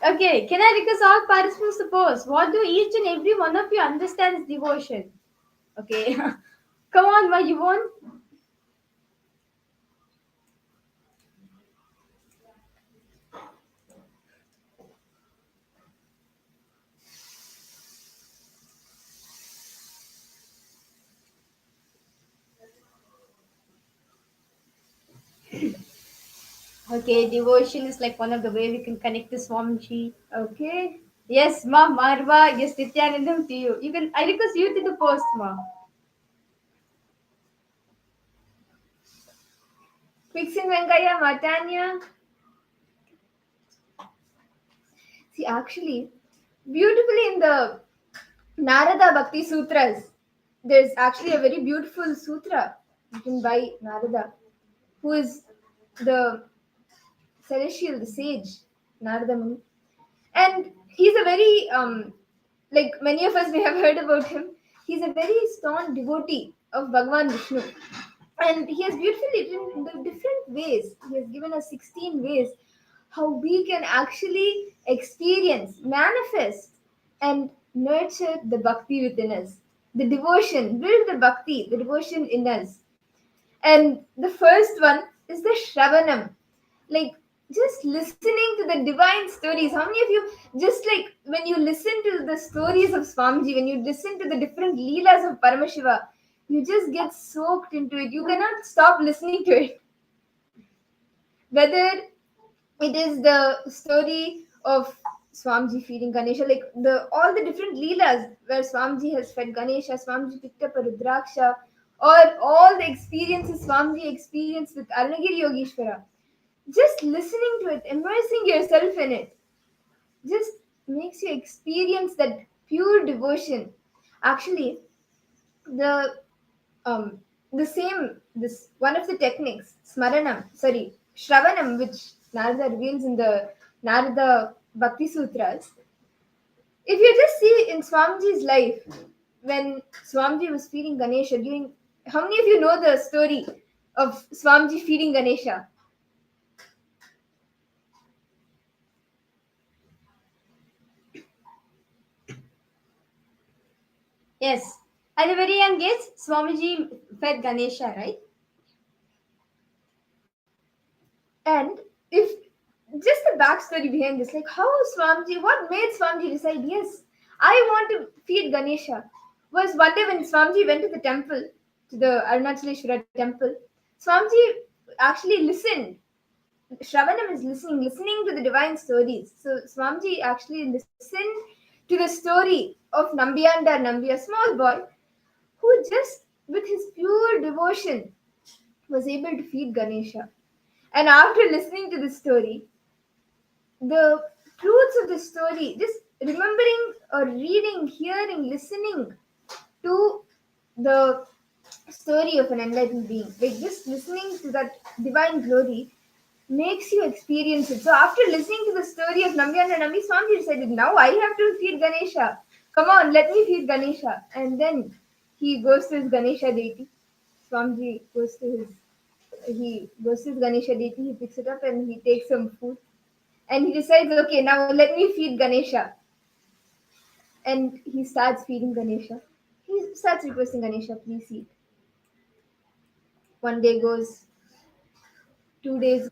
Okay, can I request all participants to post? What do each and every one of you understand is devotion? Okay, come on, Ma Yvonne. Okay, devotion is like one of the way we can connect to Swamiji. Okay. Yes, Ma Marva. Yes, Nithyanandam to you. I request you to the post, Ma. Fixing Venkaya, Matanya. See, actually, beautifully in the Narada Bhakti Sutras, there's actually a very beautiful sutra written by Narada, who is the celestial, the sage, Narada Muni. And he's a very, like many of us may have heard about him, he's a very staunch devotee of Bhagavān Vishnu. And he has beautifully written in the different ways. He has given us 16 ways how we can actually experience, manifest, and nurture the bhakti within us. The devotion, build the bhakti, the devotion in us. And the first one is the Shravanam. Like just listening to the divine stories. How many of you, just like when you listen to the stories of Swamiji, when you listen to the different Leelas of Paramashiva, you just get soaked into it. You cannot stop listening to it. Whether it is the story of Swamiji feeding Ganesha, like all the different Leelas where Swamiji has fed Ganesha, Swamiji picked up a Rudraksha, or all the experiences Swamiji experienced with Arunagiri Yogeshwara. Just listening to it, immersing yourself in it, just makes you experience that pure devotion. Actually, this one of the techniques, Shravanam, which Narada reveals in the Narada Bhakti Sutras. If you just see in Swamiji's life, when Swamiji was feeding Ganesha, how many of you know the story of Swamiji feeding Ganesha? Yes. At a very young age, Swamiji fed Ganesha, right? And if just the backstory behind this, like what made Swamiji decide, yes, I want to feed Ganesha. Was one day when Swamiji went to the temple, to the Arunachaleshwara temple, Swamiji actually listened. Shravanam is listening to the divine stories. So Swamiji actually listened to the story of Nambi, a small boy, who just with his pure devotion was able to feed Ganesha. And after listening to the story, the truths of the story, just remembering or reading, hearing, listening to the story of an enlightened being, like just listening to that divine glory makes you experience it. So after listening to the story of Nambi, Swami decided, now I have to feed Ganesha. Come on, let me feed Ganesha. And then he goes to his Ganesha deity. Swamiji he goes to his Ganesha deity, he picks it up and he takes some food. And he decides, okay, now let me feed Ganesha. And he starts feeding Ganesha. He starts requesting Ganesha, please eat. One day goes, 2 days.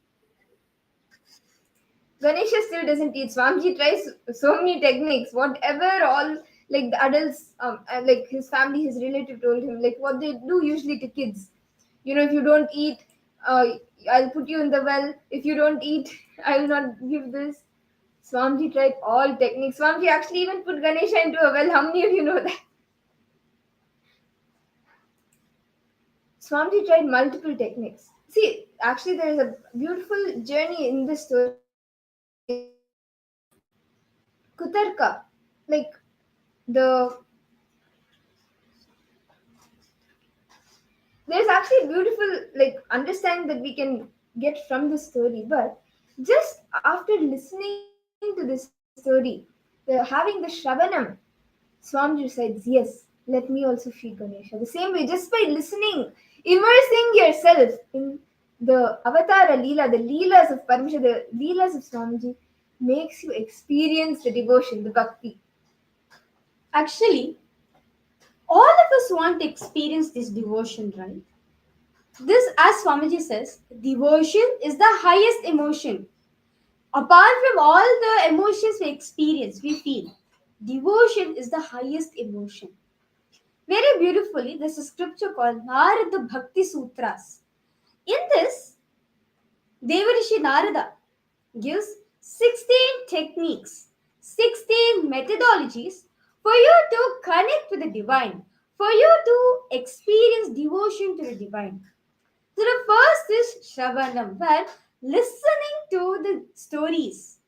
Ganesha still doesn't eat. Swamiji tries so many techniques, whatever all like the adults, like his family, his relative told him, like what they do usually to kids. If you don't eat, I'll put you in the well. If you don't eat, I will not give this. Swamiji tried all techniques. Swamiji actually even put Ganesha into a well. How many of you know that? Swamiji tried multiple techniques. See, actually, there is a beautiful journey in this story. Kutarka, like the there's actually a beautiful like understanding that we can get from the story. But just after listening to this story, having the Shravanam, Swamiji says, yes, let me also feed Ganesha. The same way, just by listening, immersing yourself in the Avatara Leela, the Leelas of Paramashiva, the Leelas of Swamiji, makes you experience the devotion, the bhakti. Actually, all of us want to experience this devotion, right? This, as Swamiji says, devotion is the highest emotion. Apart from all the emotions we experience, we feel, devotion is the highest emotion. Very beautifully, there's a scripture called Narada Bhakti Sutras. In this, Devarishi Narada gives 16 techniques, 16 methodologies for you to connect with the divine, for you to experience devotion to the divine. So the first is Shravanam, where listening to the stories,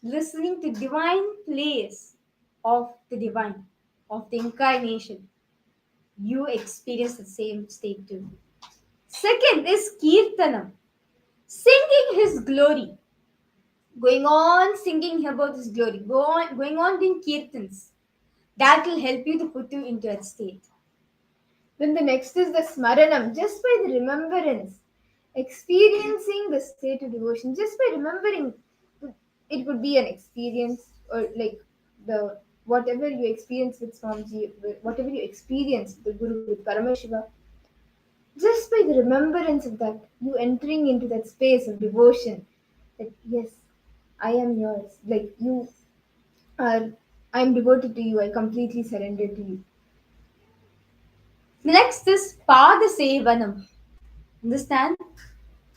listening to divine plays of the divine, of the incarnation, you experience the same state too. Second is Kirtanam, singing his glory, going on singing about his glory, going on doing kirtans. That will help you to put you into that state. Then the next is the Smaranam, just by the remembrance, experiencing the state of devotion, just by remembering. It could be an experience or like the whatever you experience with Swamiji, whatever you experience with the Guru, with Paramashiva, just by the remembrance of that, you entering into that space of devotion, that yes, I am yours, like you are, I am devoted to you, I completely surrender to you. Next is Pada Sevanam. Understand?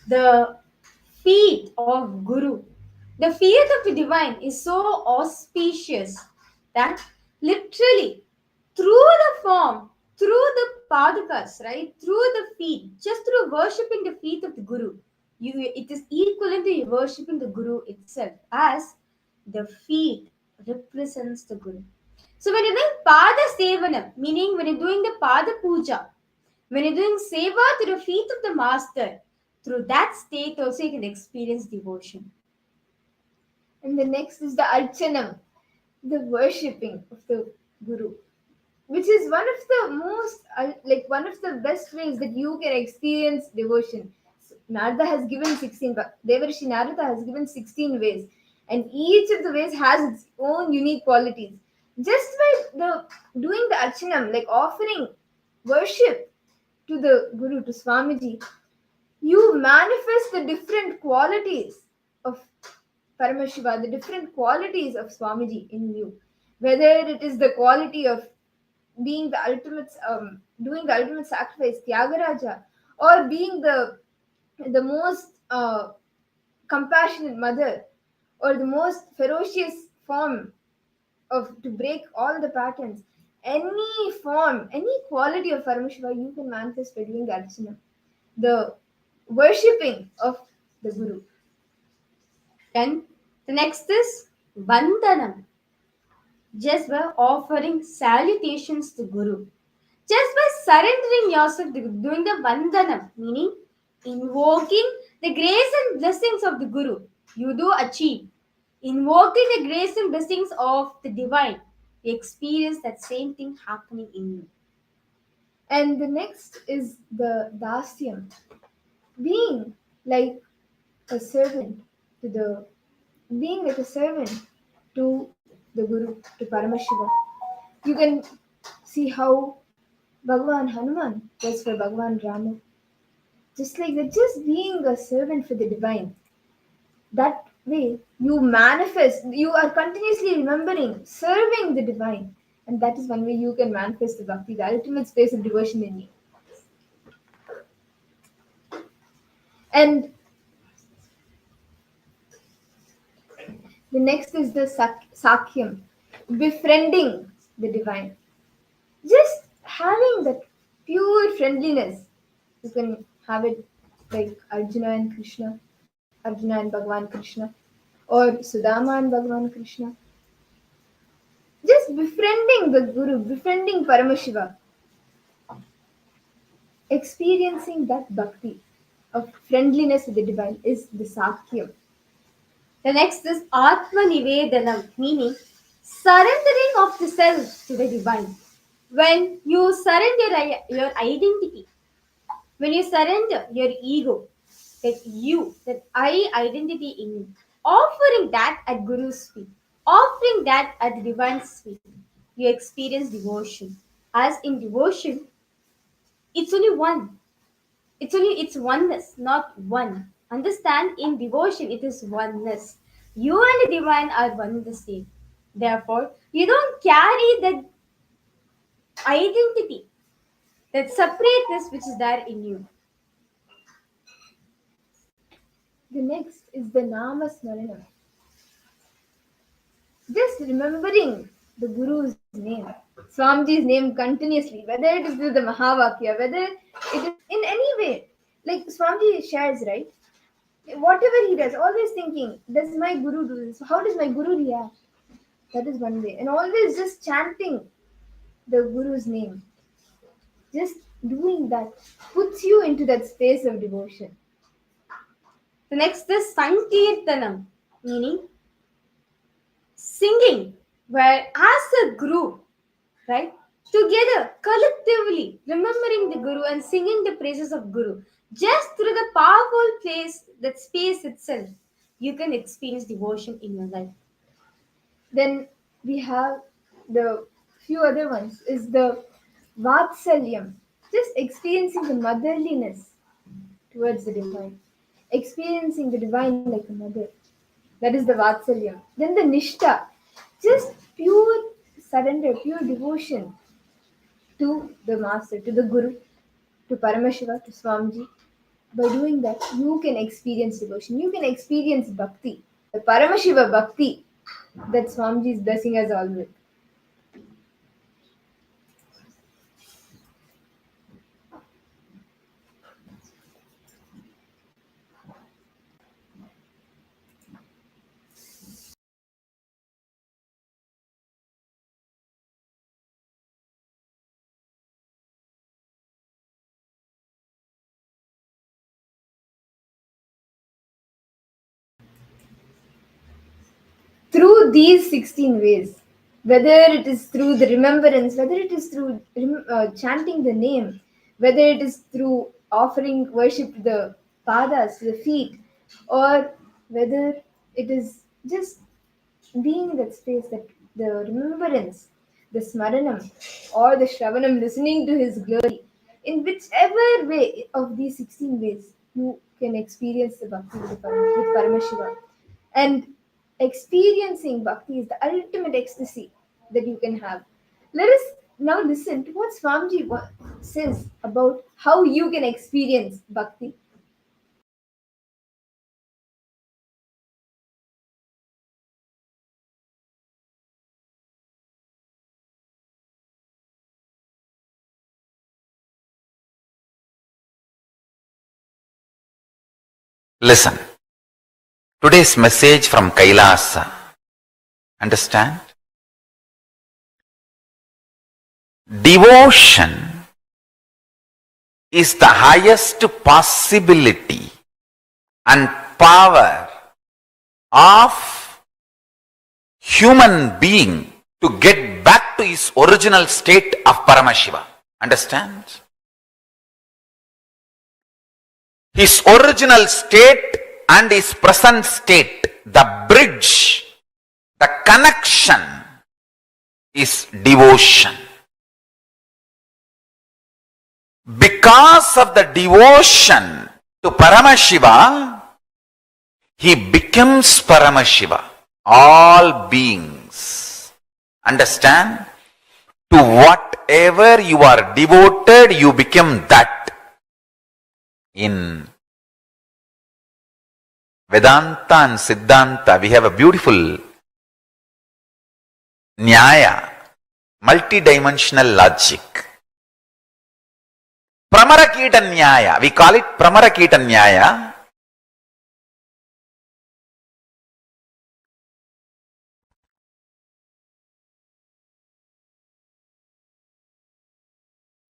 The feet of Guru. The feet of the divine is so auspicious that literally through the form, through the padakas, right? Through the feet, just through worshipping the feet of the Guru, it is equivalent to worshipping the Guru itself, as the feet represents the Guru. So when you're doing Pada Sevanam, meaning when you're doing the Pada Puja, when you're doing Seva to the feet of the Master, through that state also you can experience devotion. And the next is the Archanam, the worshipping of the Guru, which is one of the most, one of the best ways that you can experience devotion. So Narada has given 16, Devarishi Narada has given 16 ways, and each of the ways has its own unique qualities. Just by doing the Archanam, like offering worship to the Guru, to Swamiji, you manifest the different qualities of Paramashiva, the different qualities of Swamiji in you. whether it is the quality of being the ultimate, doing the ultimate sacrifice, Tyagaraja, or being the most compassionate mother, or the most ferocious form of to break all the patterns. Any form, any quality of Paramashiva you can manifest by doing the Archana, the worshipping of the Guru. Then the next is Vandanam. Just by offering salutations to Guru. Just by surrendering yourself to doing the Vandanam, meaning invoking the grace and blessings of the Guru, you do achieve. Invoking the grace and blessings of the divine, you experience that same thing happening in you. And the next is the Dasyam, being like a servant to the being like a servant to the Guru, to Paramashiva. You can see how Bhagavān Hanuman was for Bhagavān Rama. Just like that, just being a servant for the divine. That way, you manifest, you are continuously remembering, serving the divine. And that is one way you can manifest the bhakti, the ultimate space of devotion in you. And the next is the Sakyam, befriending the divine. Just having that pure friendliness. You can have it like Arjuna and Krishna, Arjuna and Bhagavan Krishna, or Sudama and Bhagavan Krishna. Just befriending the Guru, befriending Paramashiva, experiencing that bhakti of friendliness with the divine is the Sakyam. The next is Atma Nivedanam, meaning surrendering of the self to the divine. When you surrender your identity, when you surrender your ego, that I identity in you, offering that at Guru's feet, offering that at the divine's feet, you experience devotion. As in devotion, it's only one. It's oneness, not one. Understand, in devotion it is oneness. You and the divine are one and the same. Therefore, you don't carry that identity, that separateness which is there in you. The next is the Nama Smarana. Just remembering the Guru's name, Swamiji's name continuously, whether it is through the Mahavakya, whether it is in any way. Like Swamiji shares, right? Whatever he does, always thinking, does my Guru do this? How does my Guru react? That is one way. And always just chanting the Guru's name. Just doing that puts you into that space of devotion. The next is Sankirtanam, meaning singing, where as a group, right, together, collectively, remembering the Guru and singing the praises of Guru, just through the powerful place, that space itself, you can experience devotion in your life. Then we have the few other ones is the Vatsalyam, just experiencing the motherliness towards the divine, experiencing the divine like a mother. That is the Vatsalyam. Then the Nishta, just pure surrender, pure devotion to the Master, to the Guru, to Paramashiva, to Swamiji. By doing that, you can experience devotion. You can experience bhakti, the Paramashiva bhakti that Swamiji is blessing us all with. Through these 16 ways, whether it is through the remembrance, whether it is through chanting the name, whether it is through offering worship to the padas, to the feet, or whether it is just being in that space, that the remembrance, the smaranam, or the shravanam, listening to his glory, in whichever way of these 16 ways, you can experience the bhakti with Paramashiva. And experiencing bhakti is the ultimate ecstasy. that you can have. Let us now listen to what Swamiji says about how you can experience bhakti. Listen, today's message from KAILASA. Understand? Devotion is the highest possibility and power of human being to get back to his original state of Paramashiva. Understand? His original state and his present state, the bridge, the connection is devotion. Because of the devotion to Paramashiva, he becomes Paramashiva. All beings. Understand? To whatever you are devoted, you become that. In Vedanta and Siddhanta, we have a beautiful Nyaya, multidimensional logic. Pramarakita Nyaya, we call it Pramarakita Nyaya.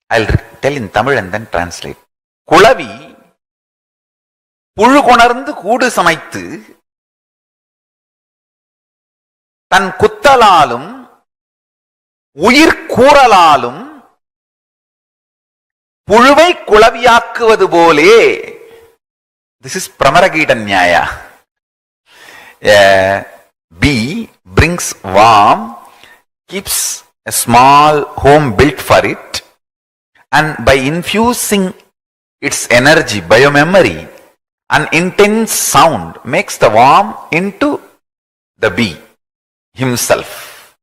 I'll tell in Tamil and then translate. Kulavi புழு கொணர்ந்து கூடு சமைத்து தன் குத்தலாலும் உயிர் கூறலாலும் புழுவை குளவியாக்குவது போலே. This is Pramaragita Nyaya. A bee brings worm, keeps a small home built for it, and by infusing its energy, biomemory, an intense sound makes the worm into the bee himself.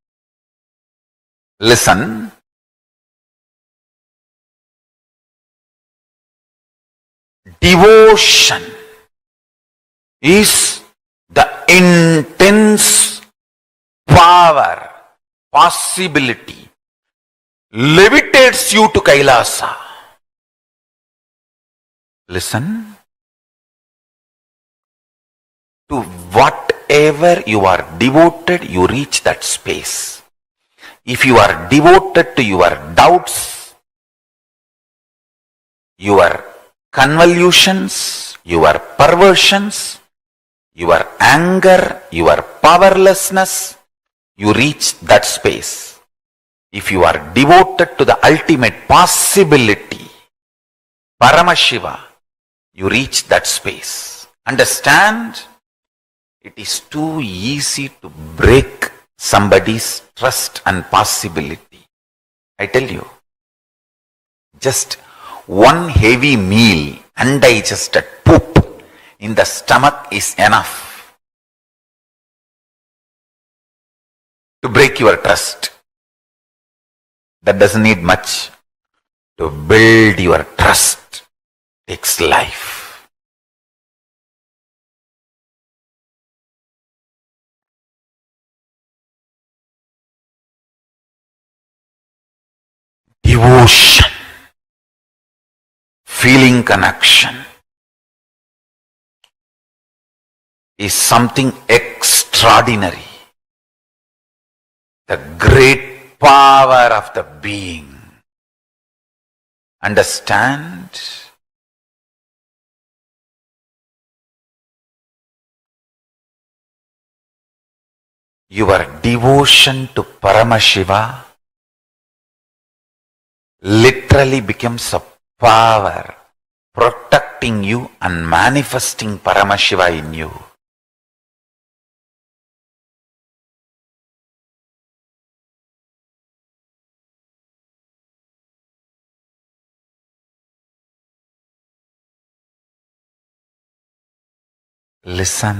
Listen. Devotion is the intense power, possibility, levitates you to Kailasa. Listen. To whatever you are devoted, you reach that space. If you are devoted to your doubts, your convolutions, your perversions, your anger, your powerlessness, you reach that space. If you are devoted to the ultimate possibility, Paramashiva, you reach that space. Understand? It is too easy to break somebody's trust and possibility. I tell you, just one heavy meal, undigested poop in the stomach is enough to break your trust. That doesn't need much. To build your trust takes life. Devotion, feeling connection is something extraordinary. The great power of the being. Understand? Your devotion to Paramashiva literally becomes a power protecting you and manifesting Paramashiva in you. Listen.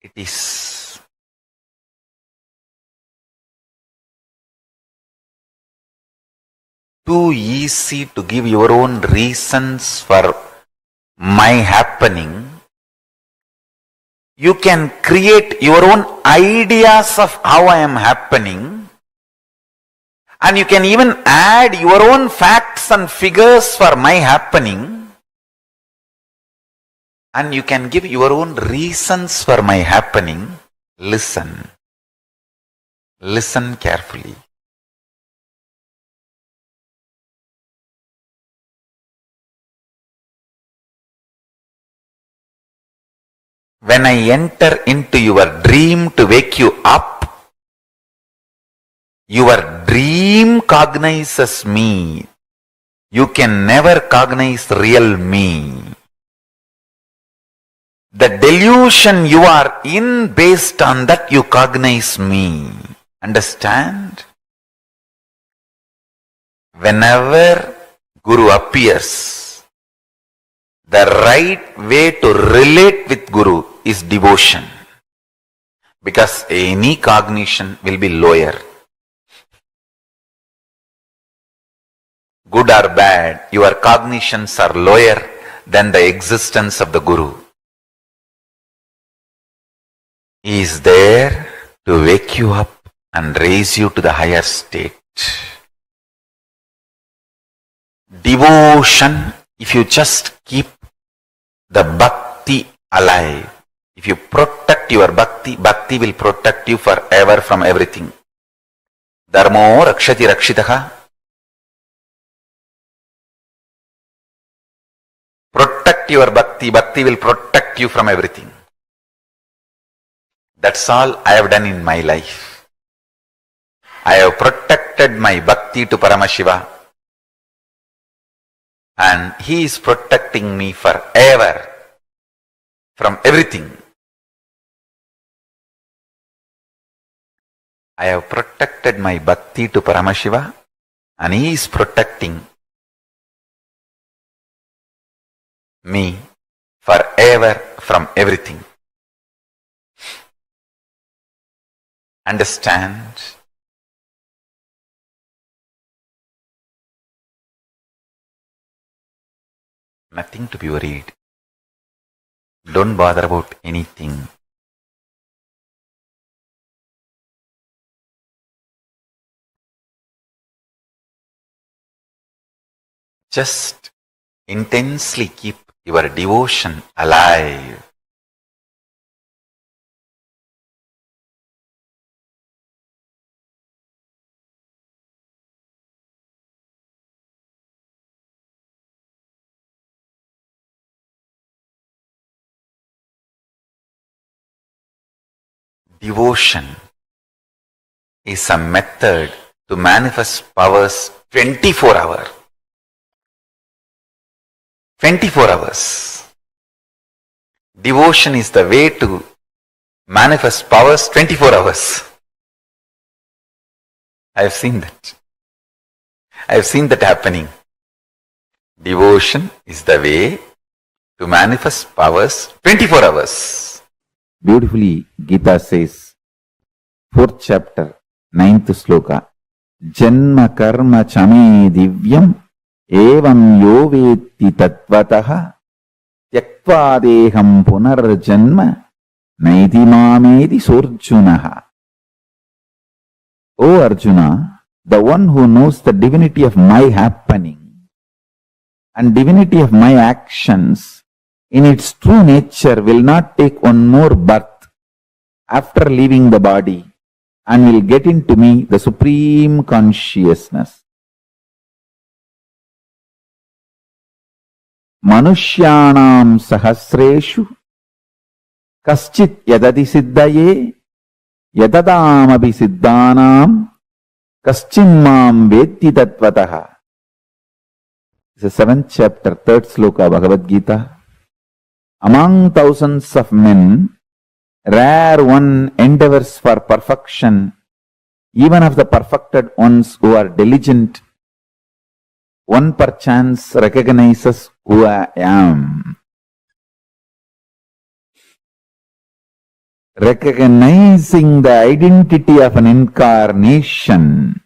It is too easy to give your own reasons for my happening. You can create your own ideas of how I am happening, and you can even add your own facts and figures for my happening, and you can give your own reasons for my happening. Listen. Listen carefully. When I enter into your dream to wake you up, your dream cognizes me. You can never cognize real me. The delusion you are in, based on that you cognize me. Understand? Whenever Guru appears, the right way to relate with Guru is devotion. Because any cognition will be lower. Good or bad, your cognitions are lower than the existence of the Guru. He is there to wake you up and raise you to the higher state. Devotion, if you just keep the bhakti alive, if you protect your bhakti, bhakti will protect you forever from everything. Dharmo rakshati rakshitaha. Protect your bhakti, bhakti will protect you from everything. That's all I have done in my life. I have protected my bhakti to Paramashiva, and he is protecting me forever from everything. I have protected my bhakti to Paramashiva, and he is protecting me forever from everything. Understand? Nothing to be worried. Don't bother about anything. Just intensely keep your devotion alive. Devotion is a method to manifest powers 24 hours. 24 hours. Devotion is the way to manifest powers 24 hours. I have seen that. I have seen that happening. Devotion is the way to manifest powers 24 hours. Beautifully, Gita says, 4th chapter, 9th sloka, Janma karma chame divyam evam yo vetti tattvataha tyaktva deham punarjanma naiti mamedi sorjunaha. O Arjuna, the one who knows the divinity of my happening and divinity of my actions in its true nature will not take one more birth after leaving the body and will get into me the supreme consciousness. Manushyanam sahasreshu kaschit yadadi siddhaye yadadamabi siddhanam kaschinmam vetti tattvataha. It's the 7th chapter, 3rd sloka, Bhagavad Gita. Among thousands of men, rare one endeavors for perfection, even of the perfected ones who are diligent. One perchance recognizes who I am. Recognizing the identity of an incarnation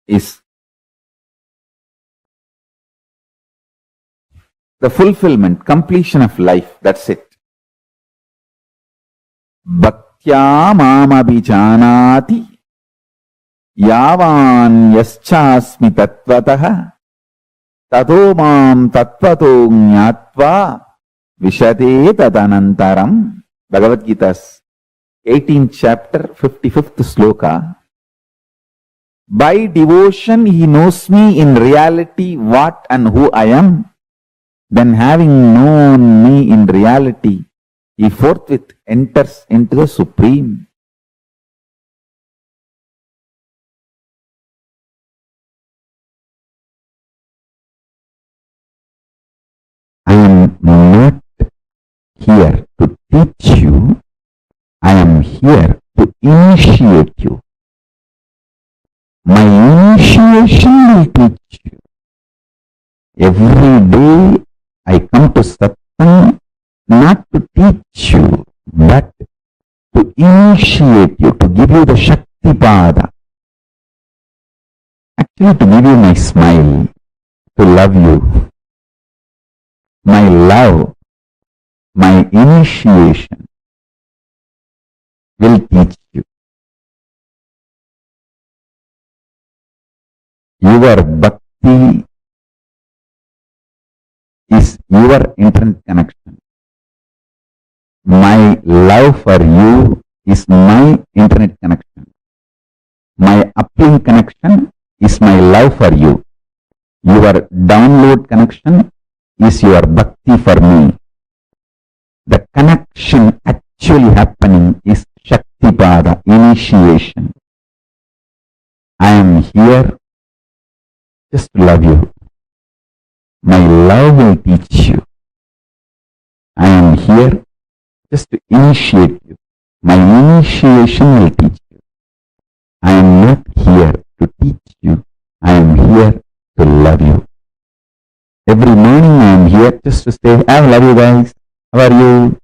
is the fulfillment, completion of life. That's it. Bhaktya mamabhijanati yavan yaschasmi tatvatah tato mam tatvato jnatva vishate tadanantaram. Bhagavad Gita's 18th chapter, 55th sloka. By devotion he knows me in reality what and who I am. Then having known me in reality, he forthwith enters into the Supreme. I am not here to teach you. I am here to initiate you. My initiation will teach you. Every day I come to Satsang not to teach you, but to initiate you, to give you the Shakti Pada. Actually, to give you my smile, to love you. My love, my initiation will teach you. Your bhakti is your internet connection. My love for you is my internet connection. My uplink connection is my love for you. Your download connection is your bhakti for me. The connection actually happening is Shakti Pada, initiation. I am here just to love you. My love will teach you. I am here just to initiate you. My initiation will teach you. I am not here to teach you. I am here to love you. Every morning I am here just to say, I love you guys. How are you?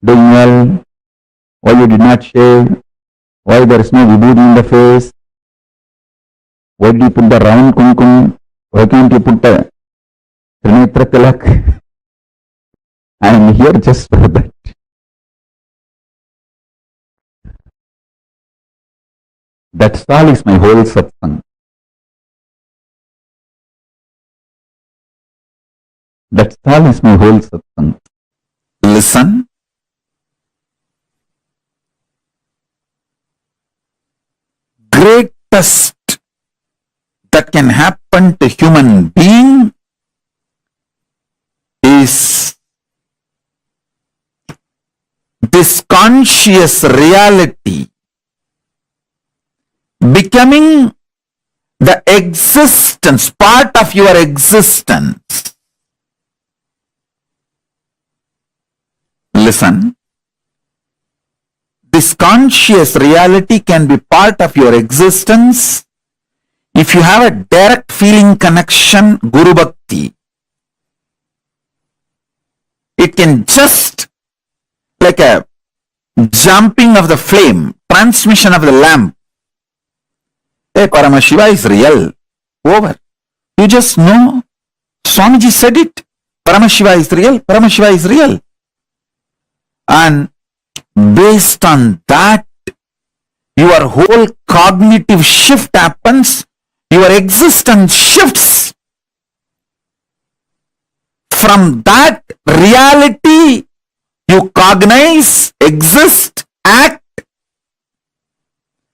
Doing well? Why you did not shave? Why there is no vibhuti in the face? Why did you put the round kumkum? Why can't you put the Trinetra Tilak? I am here just for that. That's all is my whole satsang. That's all is my whole satsang. Listen. Greatest that can happen to human being is this conscious reality becoming the existence, part of your existence. Listen, this conscious reality can be part of your existence if you have a direct feeling connection, Guru Bhakti. It can just like a jumping of the flame, transmission of the lamp. Hey, Paramashiva is real. Over. You just know. Swamiji said it. Paramashiva is real. Paramashiva is real. And based on that, your whole cognitive shift happens. Your existence shifts. From that reality, you cognize, exist, act,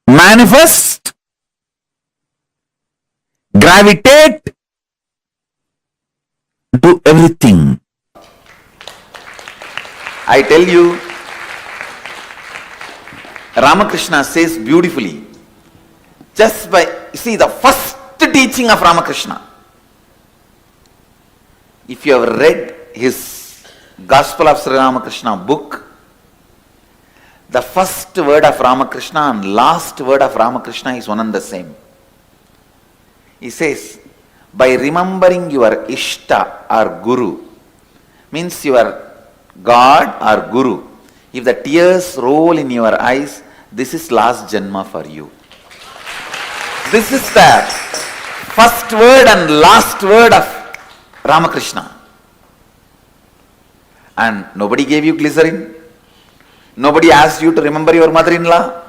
manifest, gravitate, do everything. I tell you, Ramakrishna says beautifully, just by, see, the first teaching of Ramakrishna, if you have read his Gospel of Sri Ramakrishna book, the first word of Ramakrishna and last word of Ramakrishna is one and the same. He says, by remembering your Ishta or Guru, means your God or Guru, if the tears roll in your eyes, this is last Janma for you. This is the first word and last word of Ramakrishna. And nobody gave you glycerin. Nobody asked you to remember your mother-in-law.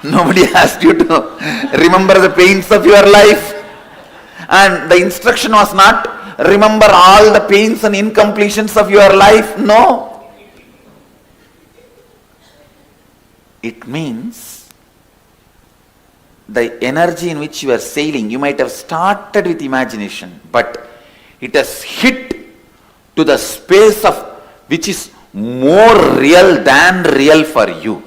Nobody asked you to remember the pains of your life. And the instruction was not remember all the pains and incompletions of your life. No. It means the energy in which you are sailing, you might have started with imagination, but it has hit to the space of which is more real than real for you.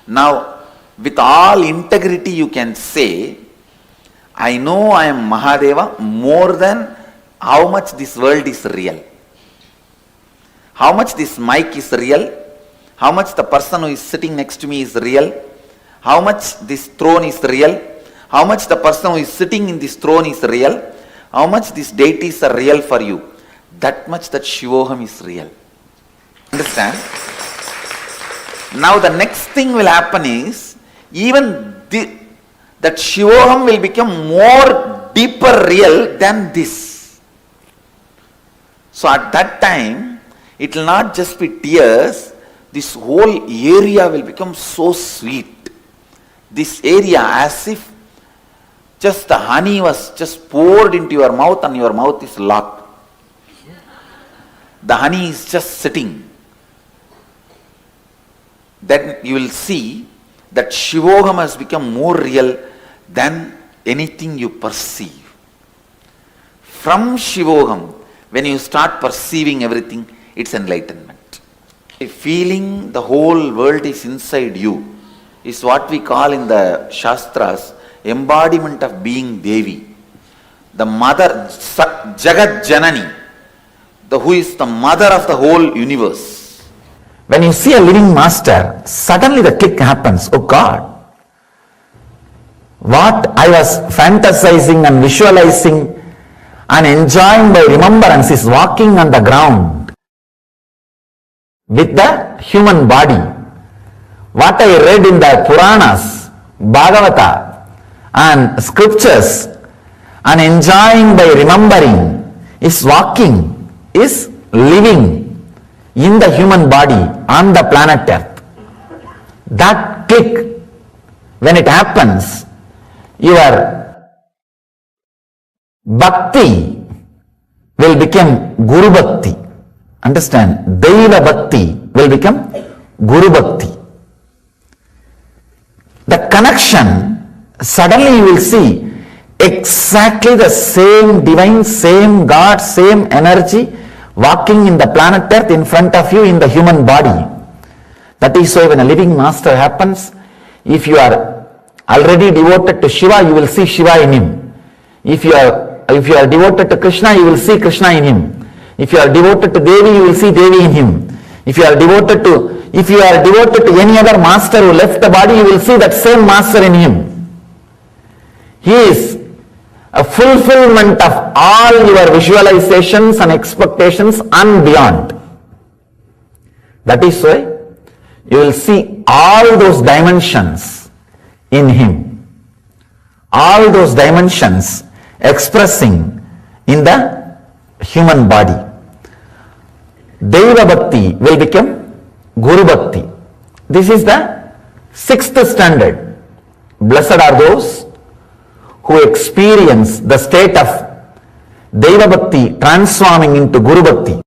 Now, with all integrity you can say, I know I am Mahadeva more than how much this world is real. How much this mic is real, how much the person who is sitting next to me is real, how much this throne is real, how much the person who is sitting in this throne is real, how much these deities are real for you. That much that Shivoham is real. Understand? Now the next thing will happen is, even that Shivoham will become more deeper real than this. So at that time, it will not just be tears, this whole area will become so sweet. This area, as if just the honey was just poured into your mouth and your mouth is locked. The honey is just sitting. Then you will see that Shivoham has become more real than anything you perceive. From Shivoham, when you start perceiving everything, it's enlightenment. Feeling the whole world is inside you is what we call in the Shastras embodiment of being Devi. The mother, Jagat Janani, who is the mother of the whole universe. When you see a living master, suddenly the click happens. Oh God, what I was fantasizing and visualizing and enjoying by remembrance is walking on the ground with the human body. What I read in the Puranas, Bhagavata and scriptures and enjoying by remembering is walking, is living in the human body on the planet Earth. That click, when it happens, your bhakti will become Guru Bhakti. Understand? Deva Bhakti will become Guru Bhakti. The connection, suddenly you will see exactly the same divine, same God, same energy walking in the planet Earth in front of you in the human body. That is why when a living master happens, if you are already devoted to Shiva, you will see Shiva in him. If you are devoted to Krishna, you will see Krishna in him. If you are devoted to Devi, you will see Devi in him. If you are devoted to any other master who left the body, you will see that same master in him. He is a fulfillment of all your visualizations and expectations and beyond. That is why you will see all those dimensions in him. All those dimensions expressing in the human body. Deva Bhakti will become Guru Bhakti. This is the 6th standard. Blessed are those who experience the state of Deva Bhakti transforming into Guru Bhakti.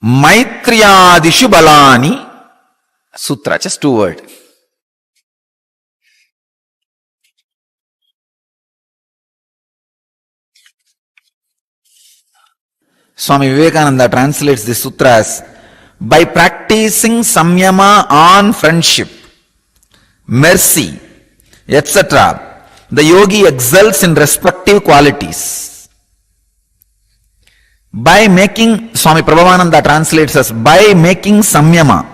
Maitriyadishu Balani Sutra, just 2 words. Swami Vivekananda translates this sutra as, by practicing samyama on friendship, mercy, etc., the yogi excels in respective qualities. By making, Swami Prabhavananda translates as, by making samyama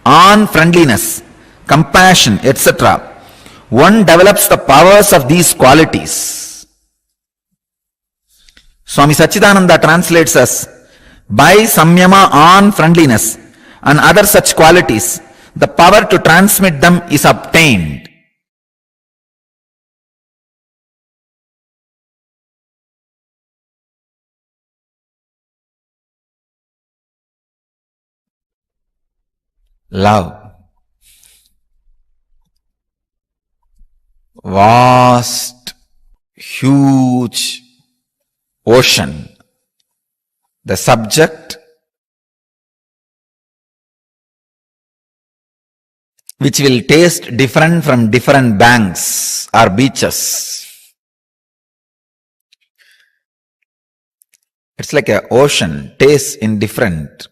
on friendliness, compassion, etc., one develops the powers of these qualities. Swami Sachidananda translates as, By samyama on friendliness and other such qualities, the power to transmit them is obtained. Love. Vast, huge ocean. The subject which will taste different from different banks or beaches. It's like an ocean, tastes in different,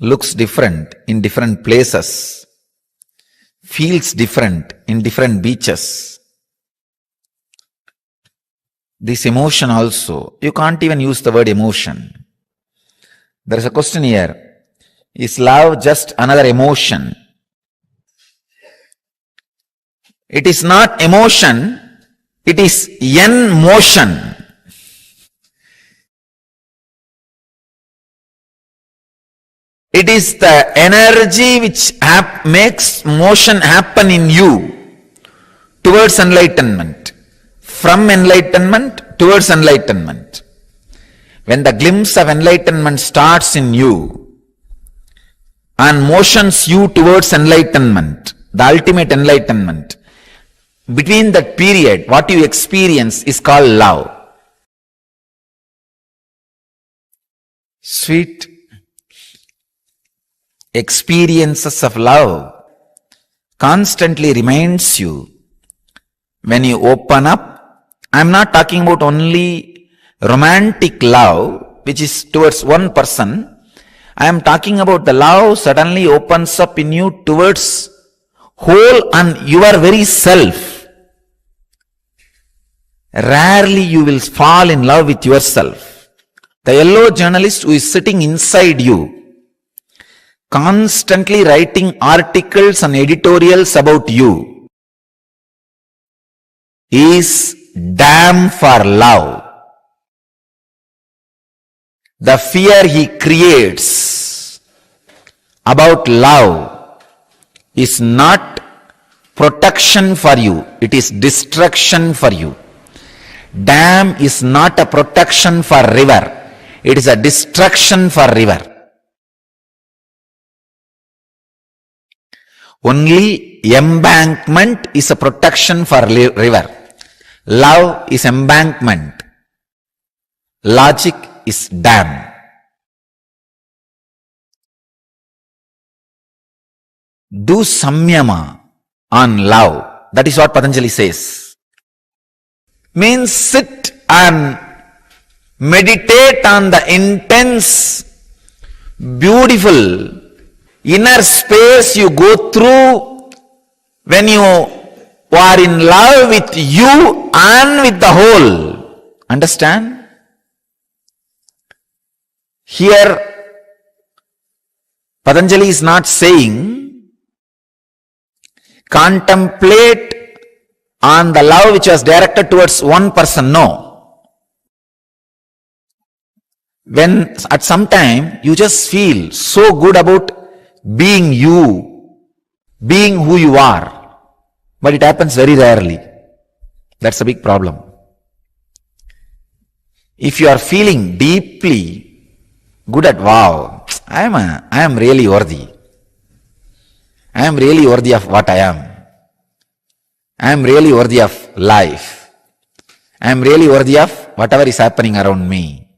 looks different in different places, feels different in different beaches. This emotion also, you can't even use the word emotion. There is a question here. Is love just another emotion? It is not emotion, it is yen motion. It is the energy which makes motion happen in you towards enlightenment, from enlightenment towards enlightenment. When the glimpse of enlightenment starts in you and motions you towards enlightenment, the ultimate enlightenment, between that period, what you experience is called love. Sweet experiences of love constantly reminds you when you open up. I'm not talking about only romantic love, which is towards one person. I am talking about the love suddenly opens up in you towards whole and your very self. Rarely you will fall in love with yourself. The yellow journalist who is sitting inside you, constantly writing articles and editorials about you, is damn for love. The fear he creates about love is not protection for you, it is destruction for you. Dam is not a protection for river, it is a destruction for river. Only embankment is a protection for river. Love is embankment. Logic is dam. Do samyama on love. That is what Patanjali says. Means sit and meditate on the intense, beautiful inner space you go through when you are in love with you and with the whole. Understand? Here, Patanjali is not saying contemplate on the love which was directed towards one person. No. When at some time you just feel so good about being you, being who you are, but it happens very rarely. That's a big problem. If you are feeling deeply good at, wow, I am really worthy. I am really worthy of what I am. I am really worthy of life. I am really worthy of whatever is happening around me.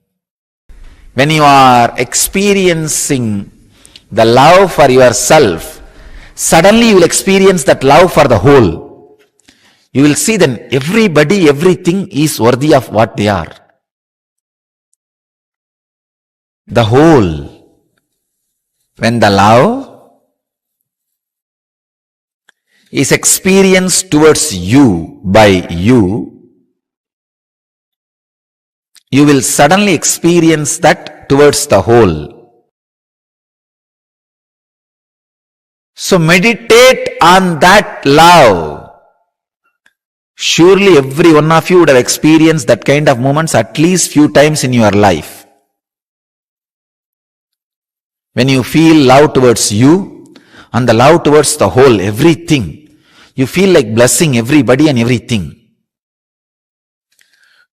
When you are experiencing the love for yourself, suddenly you will experience that love for the whole. You will see then everybody, everything is worthy of what they are. The whole. When the love is experienced towards you by you, you will suddenly experience that towards the whole. So meditate on that love. Surely every one of you would have experienced that kind of moments at least few times in your life. when you feel love towards you and the love towards the whole, everything, you feel like blessing everybody and everything.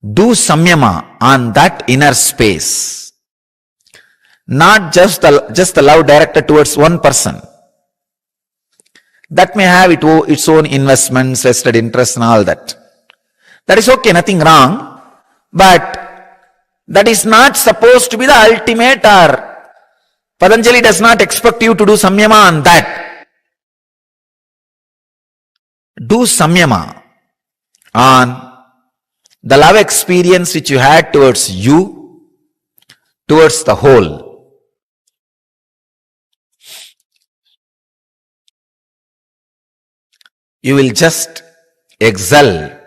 Do samyama on that inner space. Not just the love directed towards one person. That may have its own investments, vested interests and all that. That is okay, nothing wrong. But that is not supposed to be the ultimate, or Patanjali does not expect you to do samyama on that. Do samyama on the love experience which you had towards you, towards the whole. You will just excel,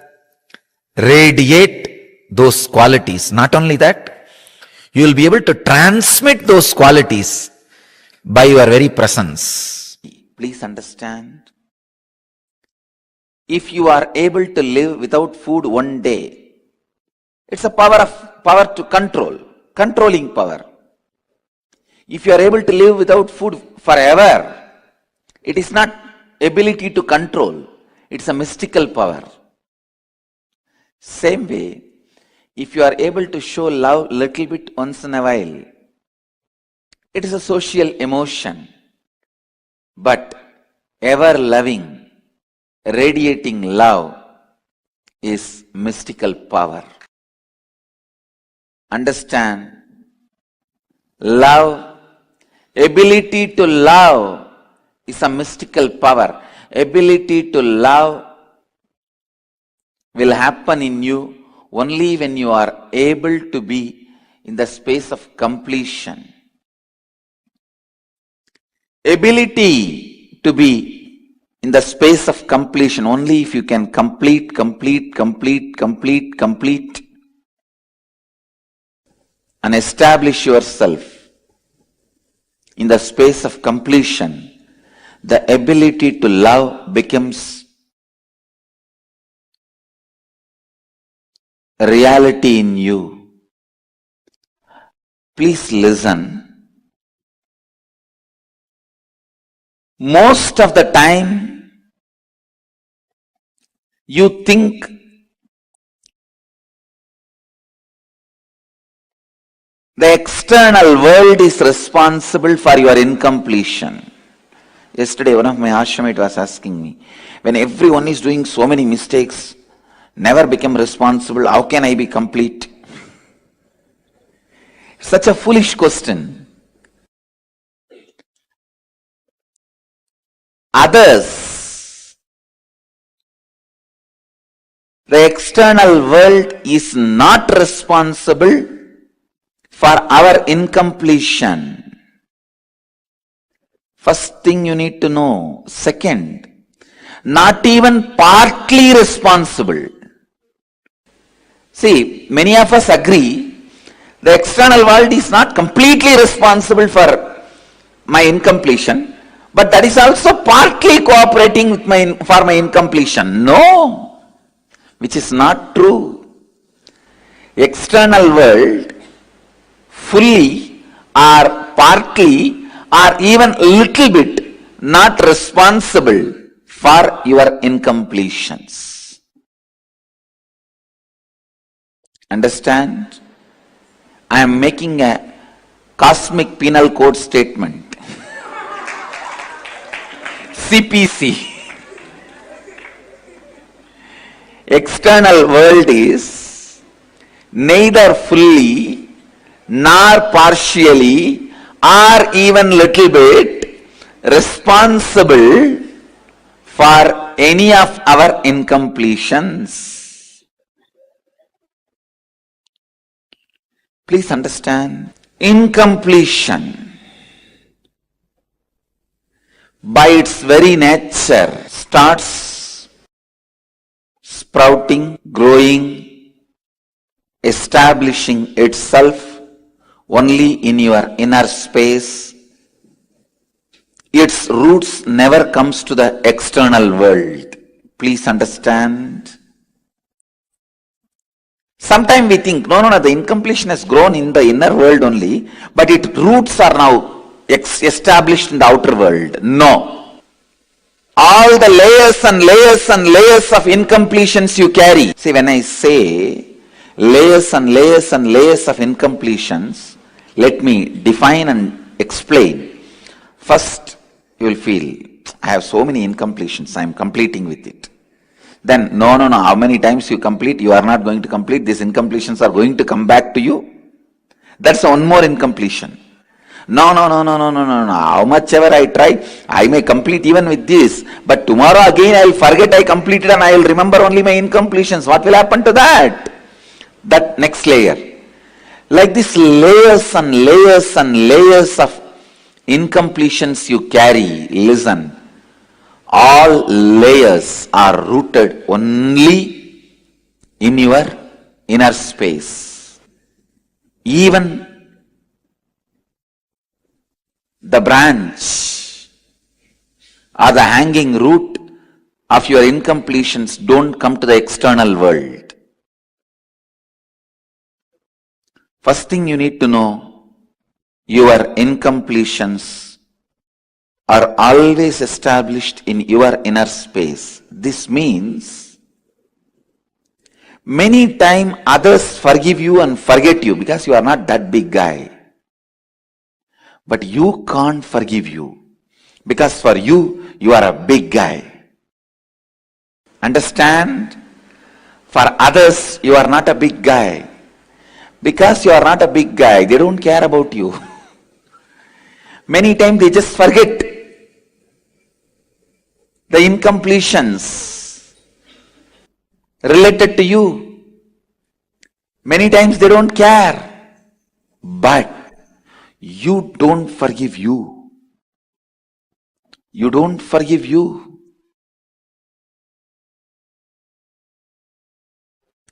radiate those qualities. Not only that, you will be able to transmit those qualities by your very presence. Please understand, if you are able to live without food one day, it's a power to control, controlling power. If you are able to live without food forever, it is not ability to control, it's a mystical power. Same way, if you are able to show love little bit once in a while, it is a social emotion. But ever loving, radiating love is mystical power. Understand, love, ability to love is a mystical power. Ability to love will happen in you only when you are able to be in the space of completion. Ability to be in the space of completion only if you can complete and establish yourself in the space of completion. The ability to love becomes a reality in you. Please listen. Most of the time, you think the external world is responsible for your incompletion. Yesterday, one of my ashramite was asking me, when everyone is doing so many mistakes, never become responsible, how can I be complete? Such a foolish question. Others, the external world is not responsible for our incompletion. First thing you need to know. Second, not even partly responsible. See, many of us agree the external world is not completely responsible for my incompletion, but that is also partly cooperating with for my incompletion. No, which is not true. External world fully or partly or even little bit not responsible for your incompletions. Understand? I am making a cosmic penal code statement. CPC. External world is neither fully nor partially or even little bit responsible for any of our incompletions. Please understand, incompletion by its very nature starts sprouting, growing, establishing itself only in your inner space. Its roots never comes to the external world. Please understand. Sometimes we think, no, the incompletion has grown in the inner world only, but its roots are now established in the outer world. No. All the layers and layers and layers of incompletions you carry. See, when I say layers and layers and layers of incompletions, let me define and explain. First, you will feel, I have so many incompletions, I am completing with it. Then, no, how many times you complete, you are not going to complete, these incompletions are going to come back to you. That's one more incompletion. No, how much ever I try, I may complete even with this, but tomorrow again I will forget I completed and I will remember only my incompletions. What will happen to that? That next layer. Like this layers and layers and layers of incompletions you carry, listen. All layers are rooted only in your inner space. Even the branch or the hanging root of your incompletions don't come to the external world. First thing you need to know, your incompletions are always established in your inner space. This means many times others forgive you and forget you because you are not that big guy. But you can't forgive you because for you, you are a big guy. Understand? For others, you are not a big guy. Because you are not a big guy, they don't care about you. Many times they just forget the incompletions related to you. Many times they don't care. But you don't forgive you. You don't forgive you.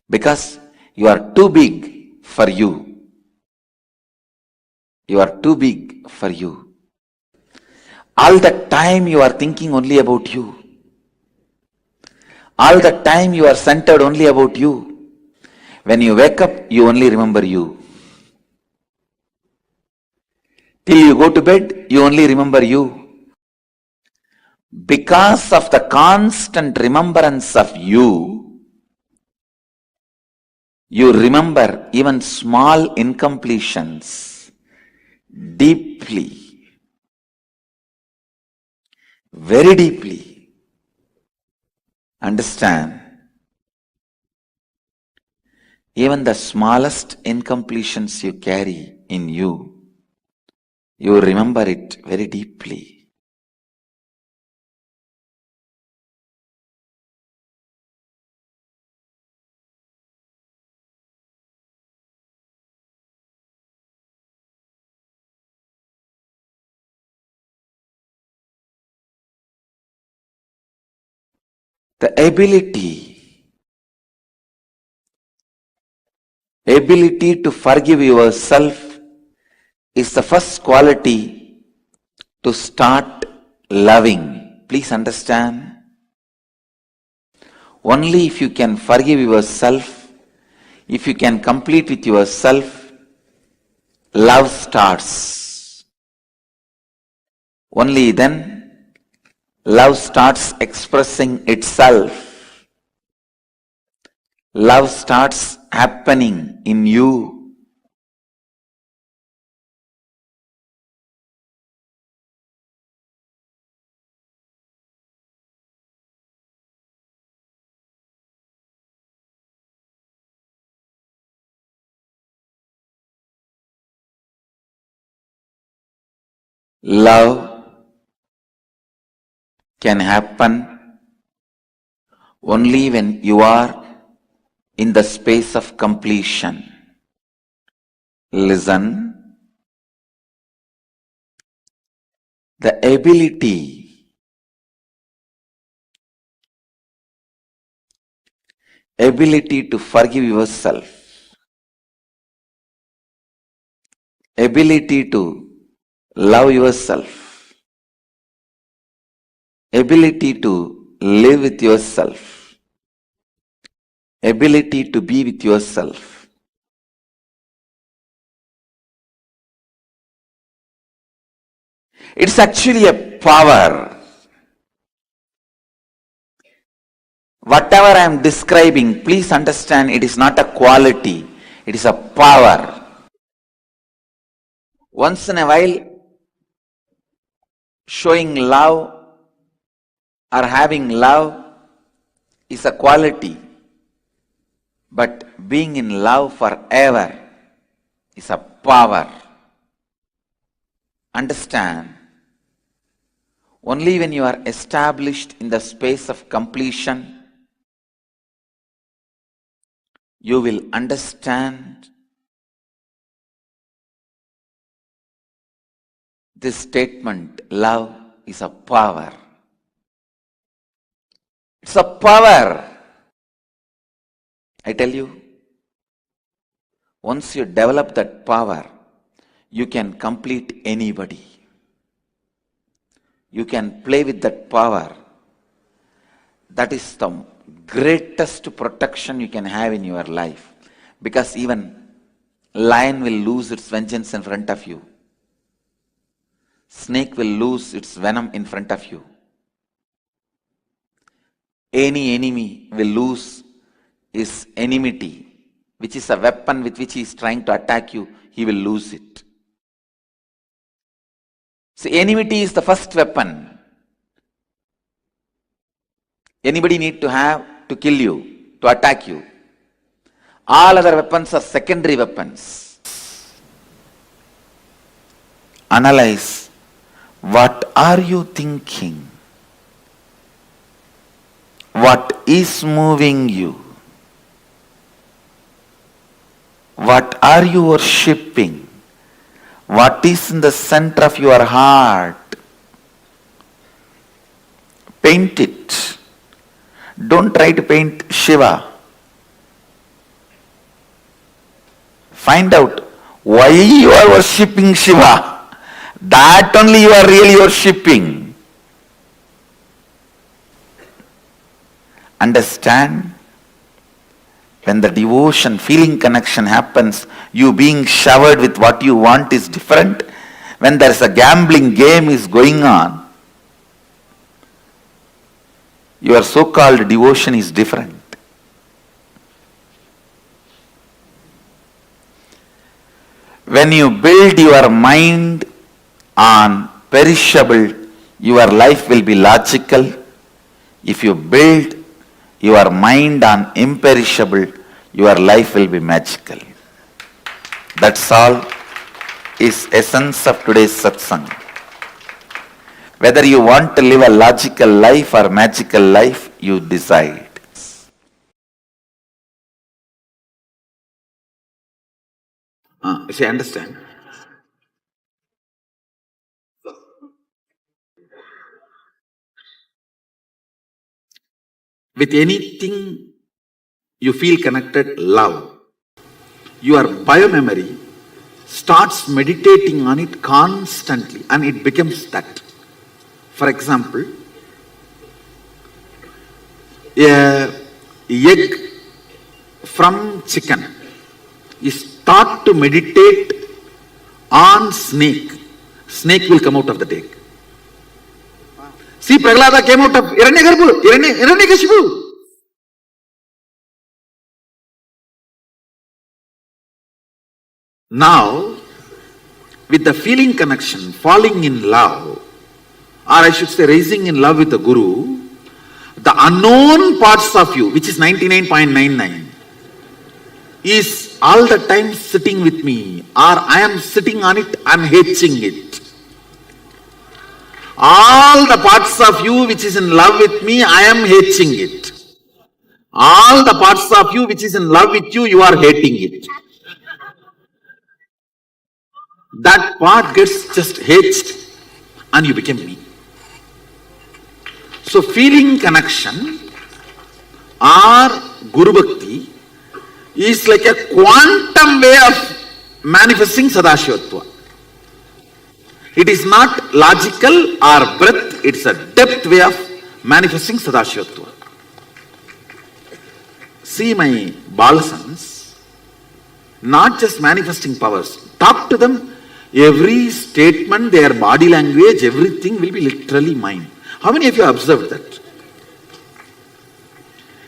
Because you are too big for you. You are too big for you. All the time you are thinking only about you. All the time you are centered only about you. When you wake up, you only remember you. Till you go to bed, you only remember you. Because of the constant remembrance of you, you remember even small incompletions deeply. Very deeply. Understand? Even the smallest incompletions you carry in you, you remember it very deeply. The ability to forgive yourself is the first quality to start loving. Please understand. Only if you can forgive yourself, if you can complete with yourself, love starts. Only then love starts expressing itself. Love starts happening in you. Love can happen only when you are in the space of completion. Listen. The ability to forgive yourself, ability to love yourself, ability to live with yourself, ability to be with yourself. It's actually a power. Whatever I am describing, please understand, it is not a quality, it is a power. Once in a while, showing love or having love is a quality, but being in love forever is a power. Understand, only when you are established in the space of completion, you will understand this statement, love is a power. It's a power. I tell you, once you develop that power, you can complete anybody. You can play with that power. That is the greatest protection you can have in your life. Because even lion will lose its vengeance in front of you. Snake will lose its venom in front of you. Any enemy will lose his enmity, which is a weapon with which he is trying to attack you. He will lose it. So enmity is the first weapon. Anybody need to have to kill you, to attack you. All other weapons are secondary weapons. Analyze, what are you thinking? What is moving you? What are you worshipping? What is in the center of your heart? Paint it. Don't try to paint Shiva. Find out why you are worshipping Shiva. That only you are really worshipping. Understand? When the devotion, feeling connection happens, you being showered with what you want is different. When there is a gambling game is going on, your so-called devotion is different. When you build your mind on perishable, your life will be logical. If you build your mind on imperishable, your life will be magical. That's all is essence of today's satsang. Whether you want to live a logical life or magical life, you decide. See, understand? With anything you feel connected, love. Your biomemory starts meditating on it constantly and it becomes that. For example, an egg from chicken is taught to meditate on snake. Snake will come out of the egg. See, Prahlada came out of Hiranyakashipu. Now, with the feeling connection, falling in love, or I should say raising in love with the Guru, the unknown parts of you, which is 99.99, is all the time sitting with me, or I am sitting on it, I am hating it. All the parts of you which is in love with me, I am hating it. All the parts of you which is in love with you, you are hating it. That part gets just hated and you become me. So feeling connection or Guru Bhakti is like a quantum way of manifesting Sadashivatva. It is not logical or breadth, it is a depth way of manifesting Sadashivatva. See my Balasans, not just manifesting powers. Talk to them, Every statement, their body language, everything will be literally mine. How many of you observed that?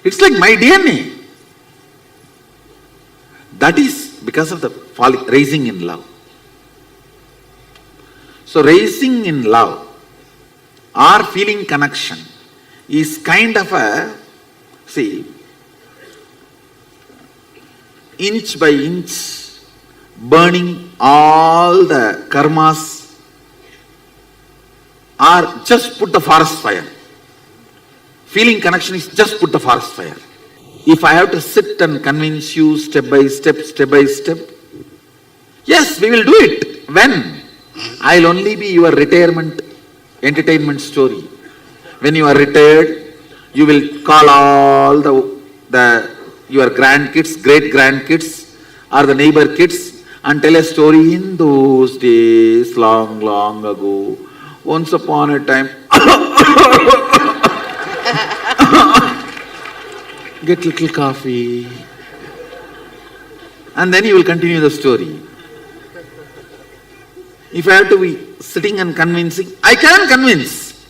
It's like my DNA. That is because of the raising in love. So raising in love or feeling connection is kind of a, see, inch by inch, burning all the karmas, or just put the forest fire. Feeling connection is just put the forest fire. If I have to sit and convince you step by step, yes, we will do it. When? I'll only be your retirement entertainment story. When you are retired, you will call all your grandkids, great grandkids, or the neighbor kids and tell a story. In those days, long, long ago, once upon a time, get little coffee, and then you will continue the story. If I have to be sitting and convincing, I can convince.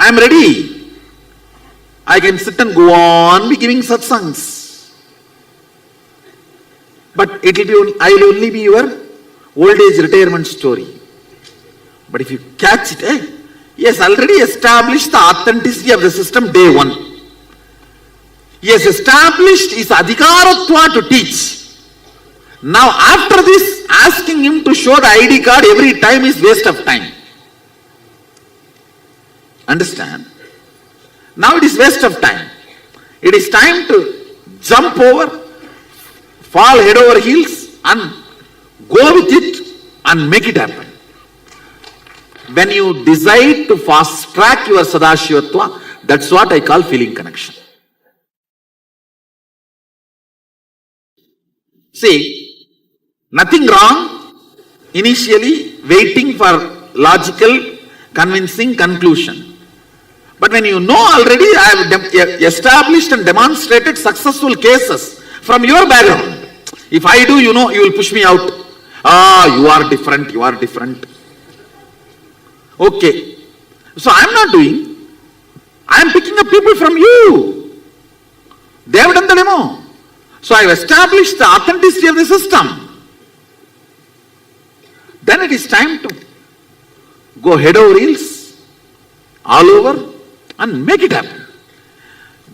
I am ready. I can sit and go on be giving satsangs. But I will only be your old age retirement story. But if you catch it, he has already established the authenticity of the system day one. He has established his adhikaratva to teach. Now after this, asking him to show the ID card every time is waste of time. Understand? Now it is waste of time. It is time to jump over, fall head over heels and go with it and make it happen. When you decide to fast track your Sadashivatva, that's what I call feeling connection. See, nothing wrong initially waiting for logical, convincing conclusion. But when you know already, I have established and demonstrated successful cases from your background. If I do, you will push me out. You are different. Okay. So I am not doing. I am picking up people from you. They have done the demo. So I have established the authenticity of the system. Then it is time to go head over heels, all over, and make it happen.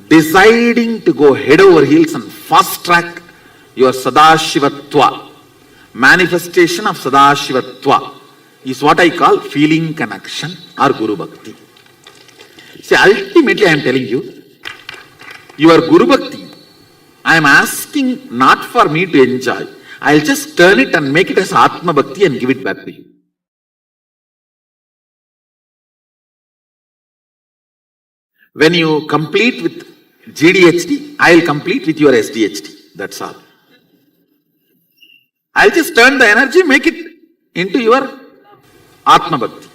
Deciding to go head over heels and fast track your Sadashivatva, manifestation of Sadashivatva, is what I call feeling connection or Guru Bhakti. See, ultimately I am telling you, your Guru Bhakti, I am asking not for me to enjoy. I will just turn it and make it as Atma Bhakti and give it back to you. When you complete with GDHD, I will complete with your SDHD. That's all. I will just turn the energy, make it into your Atma Bhakti.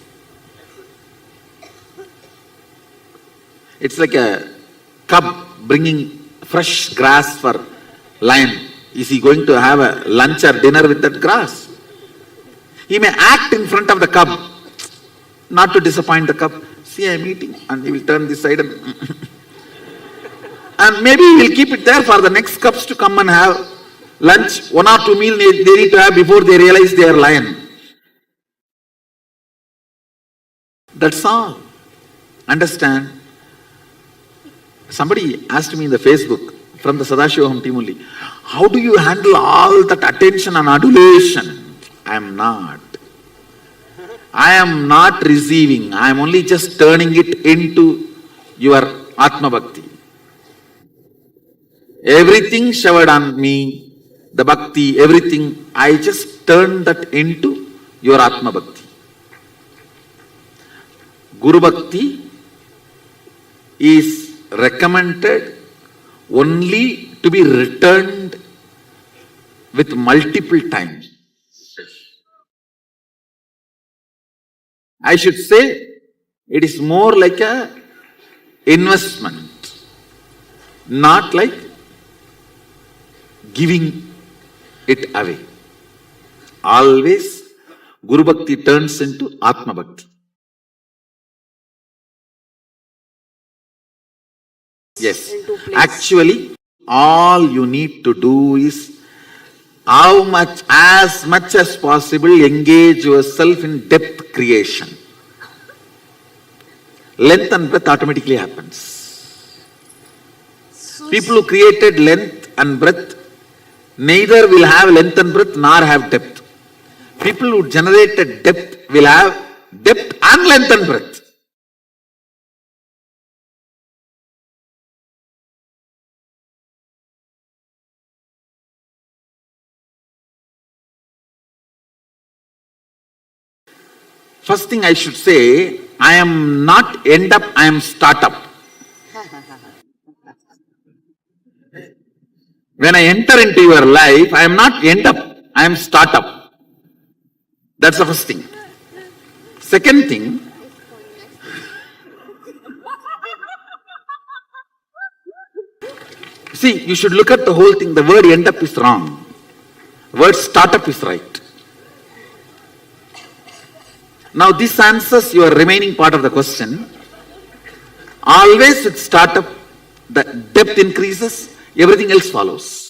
It's like a cub bringing fresh grass for lion. Is he going to have a lunch or dinner with that grass? He may act in front of the cub, not to disappoint the cub. See, I am eating, and he will turn this side and and maybe he will keep it there for the next cubs to come and have lunch. 1 or 2 meals they need to have before they realize they are lion. That's all. Understand? Somebody asked me in the Facebook from the Sadashivoham team only, how do you handle all that attention and adulation? I am not. I am not receiving. I am only just turning it into your Atma Bhakti. Everything showered on me, the Bhakti, everything, I just turn that into your Atma Bhakti. Guru Bhakti is recommended only to be returned with multiple times. I should say it is more like a investment, not like giving it away. always Guru Bhakti turns into Atma Bhakti. Yes, actually, all you need to do is as much as possible, engage yourself in depth creation. Length and breadth automatically happens. People who created length and breadth neither will have length and breadth nor have depth. People who generated depth will have depth and length and breadth. First thing I should say, I am not end up, I am startup. When I enter into your life, I am not end up, I am startup. That's the first thing. Second thing, see, you should look at the whole thing. The word end up is wrong. The word startup is right. Now this answers your remaining part of the question. Always with startup, the depth increases, everything else follows.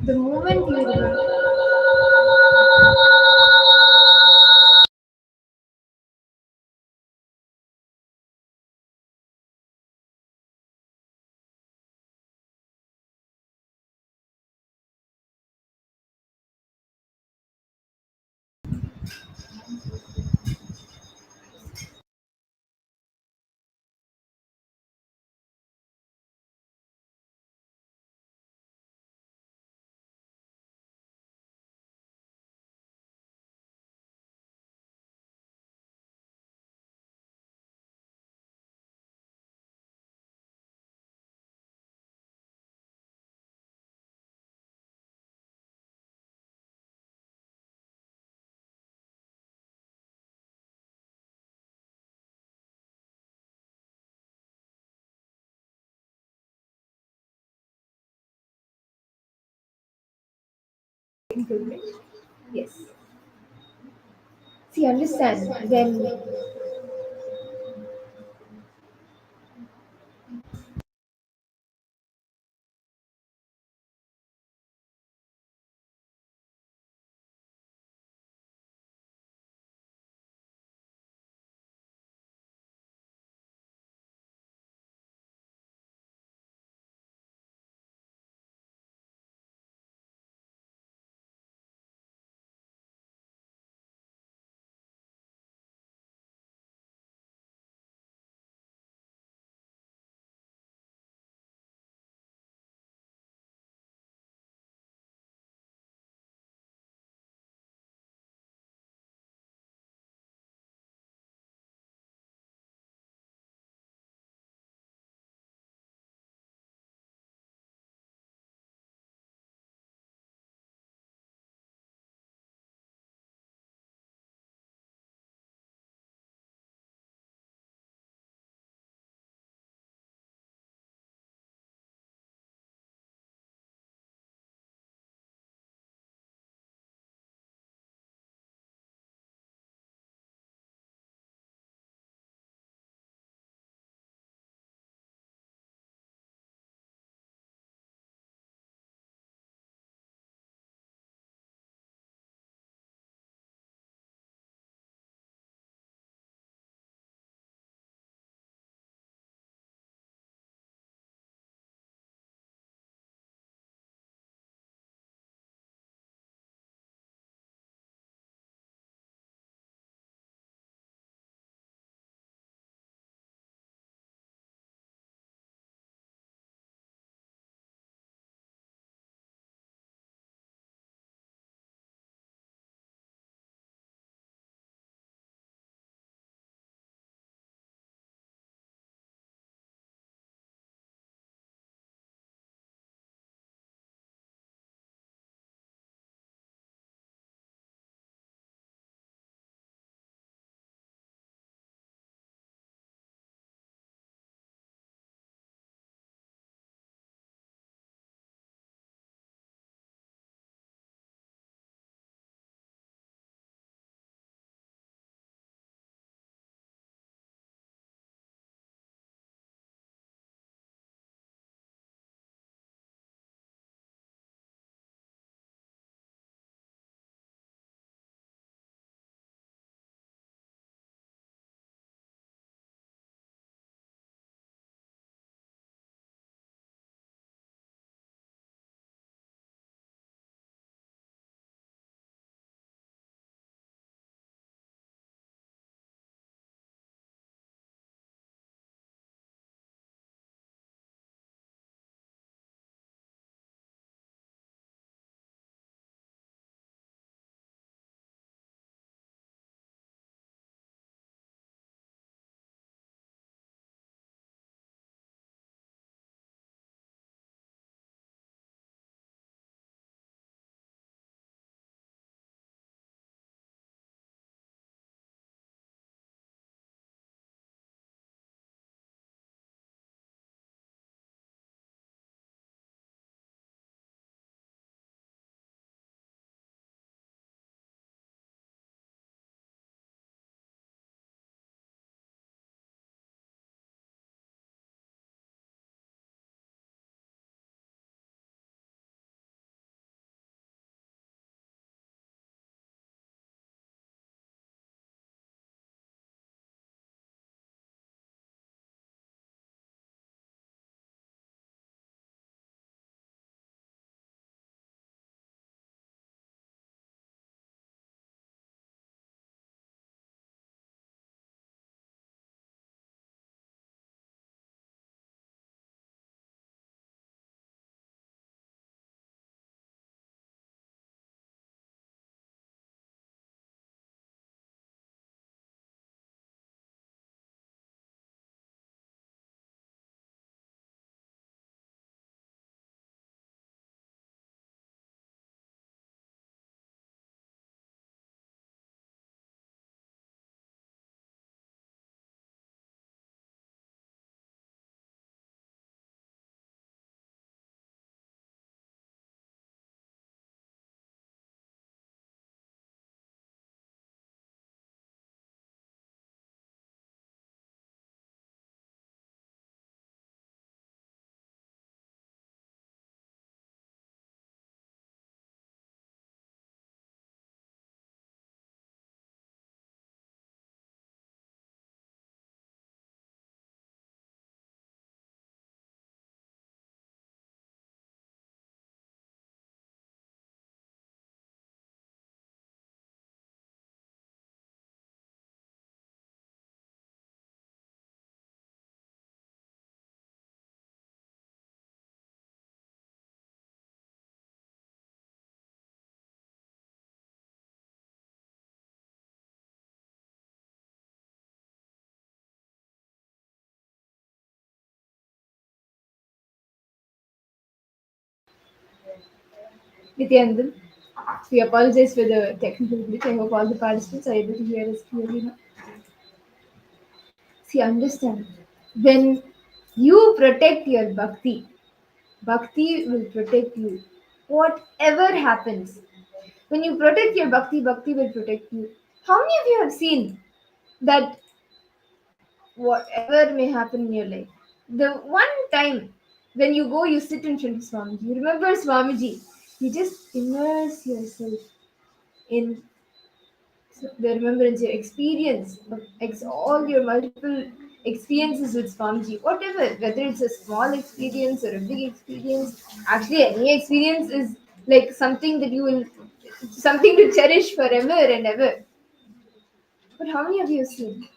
The moment you remember. Yes. See, understand when Nithyananda, we apologize for the technical glitch. I hope all the participants are able to hear us clearly now. See, understand. When you protect your bhakti, bhakti will protect you. Whatever happens, when you protect your bhakti, bhakti will protect you. How many of you have seen that whatever may happen in your life, the one time when you go, you sit in front of Swamiji, you remember Swamiji, you just immerse yourself in the remembrance, your experience, all your multiple experiences with Swamiji, whatever, whether it's a small experience or a big experience. Actually, any experience is like something that you will, something to cherish forever and ever. But how many of you have seen?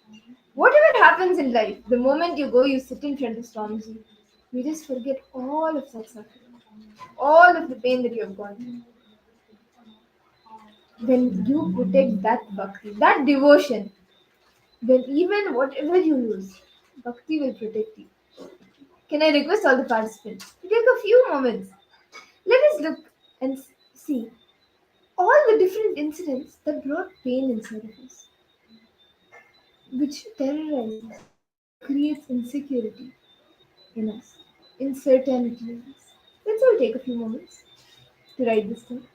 Whatever happens in life, the moment you go, you sit in front of Swamiji, you just forget all of that suffering, all of the pain that you have gone through. When you protect that bhakti, that devotion, then even whatever you lose, bhakti will protect you. Can I request all the participants to take a few moments? Let us look and see all the different incidents that brought pain inside of us, which terrorizes us, creates insecurity in us, uncertainty in us. Let's all take a few moments to write this down.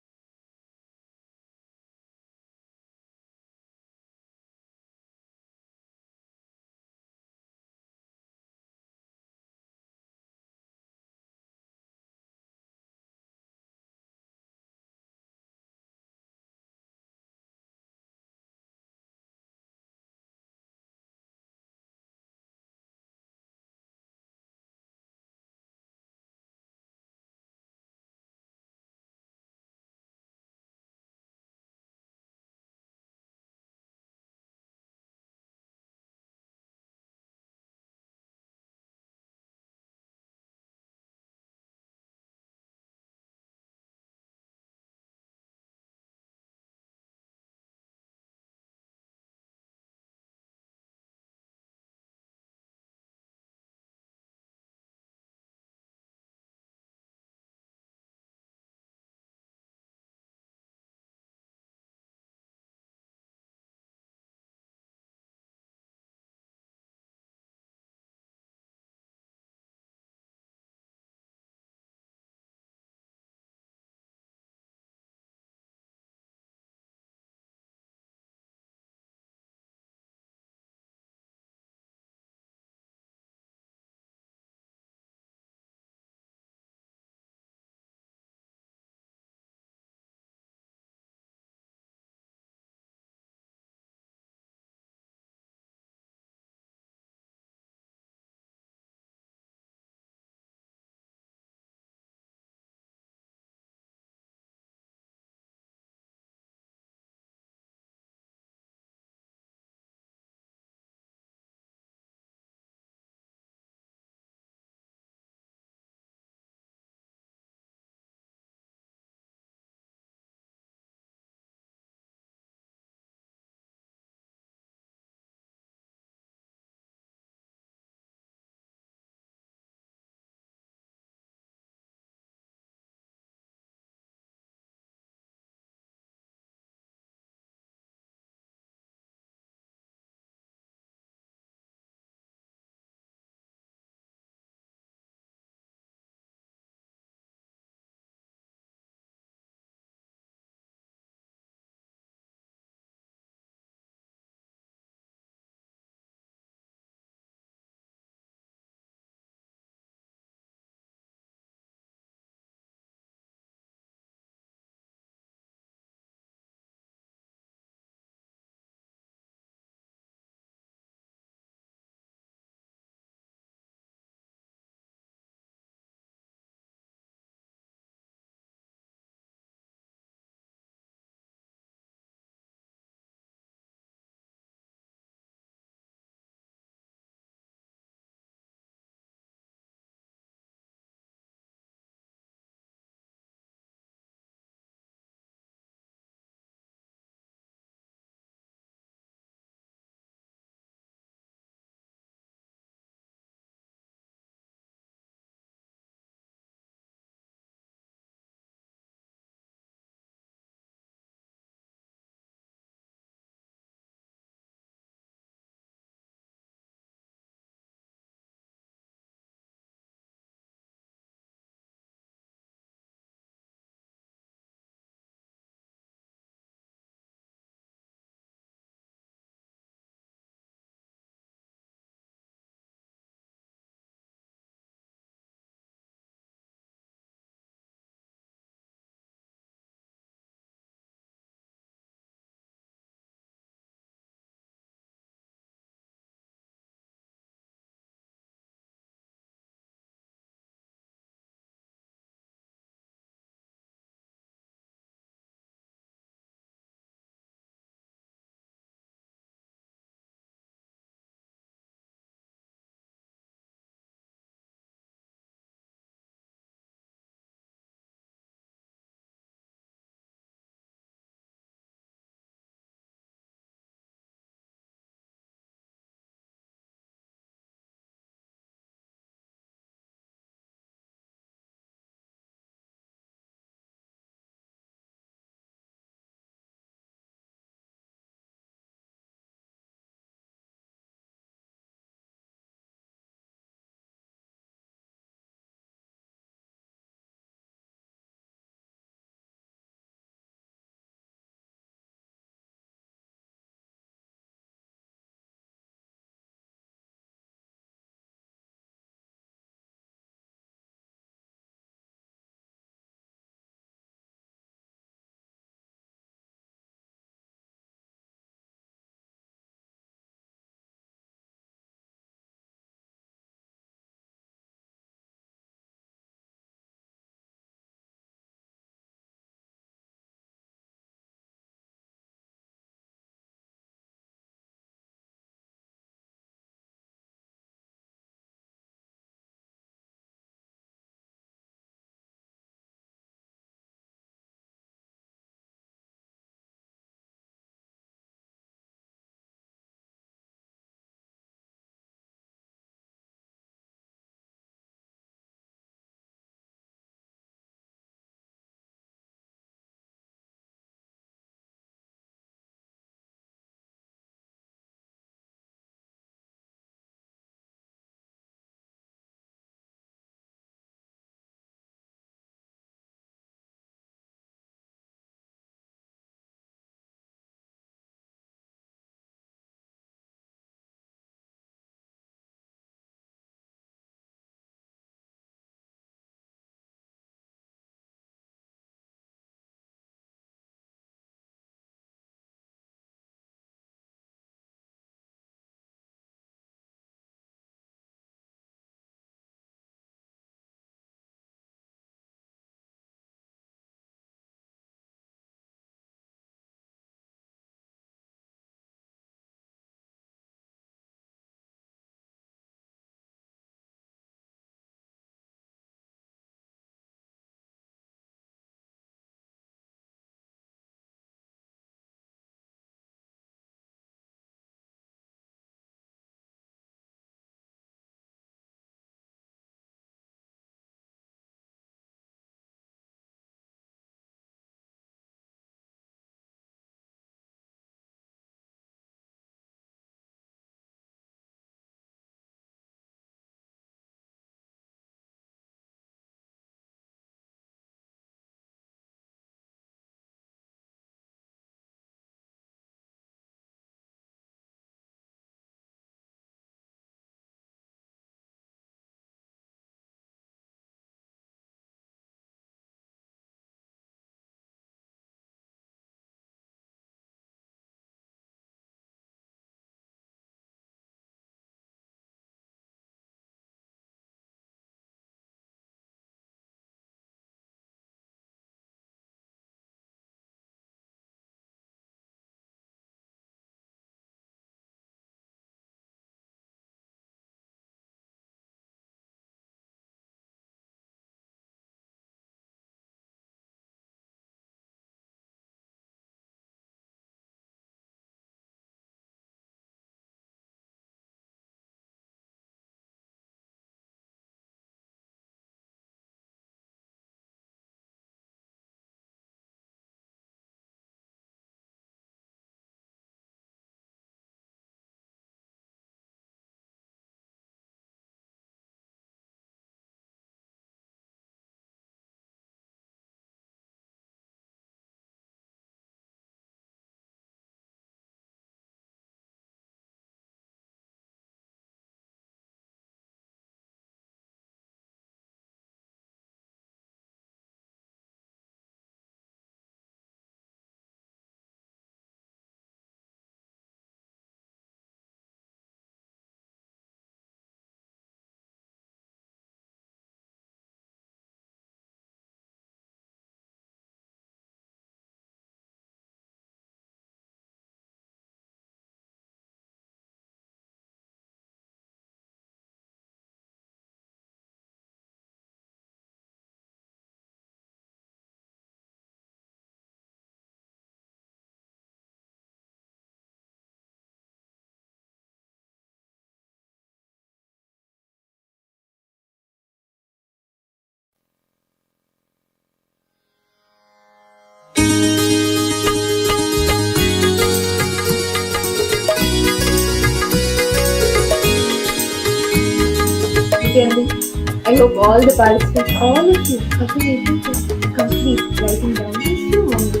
hope all the participants, all of you, have been able to complete writing down these few moments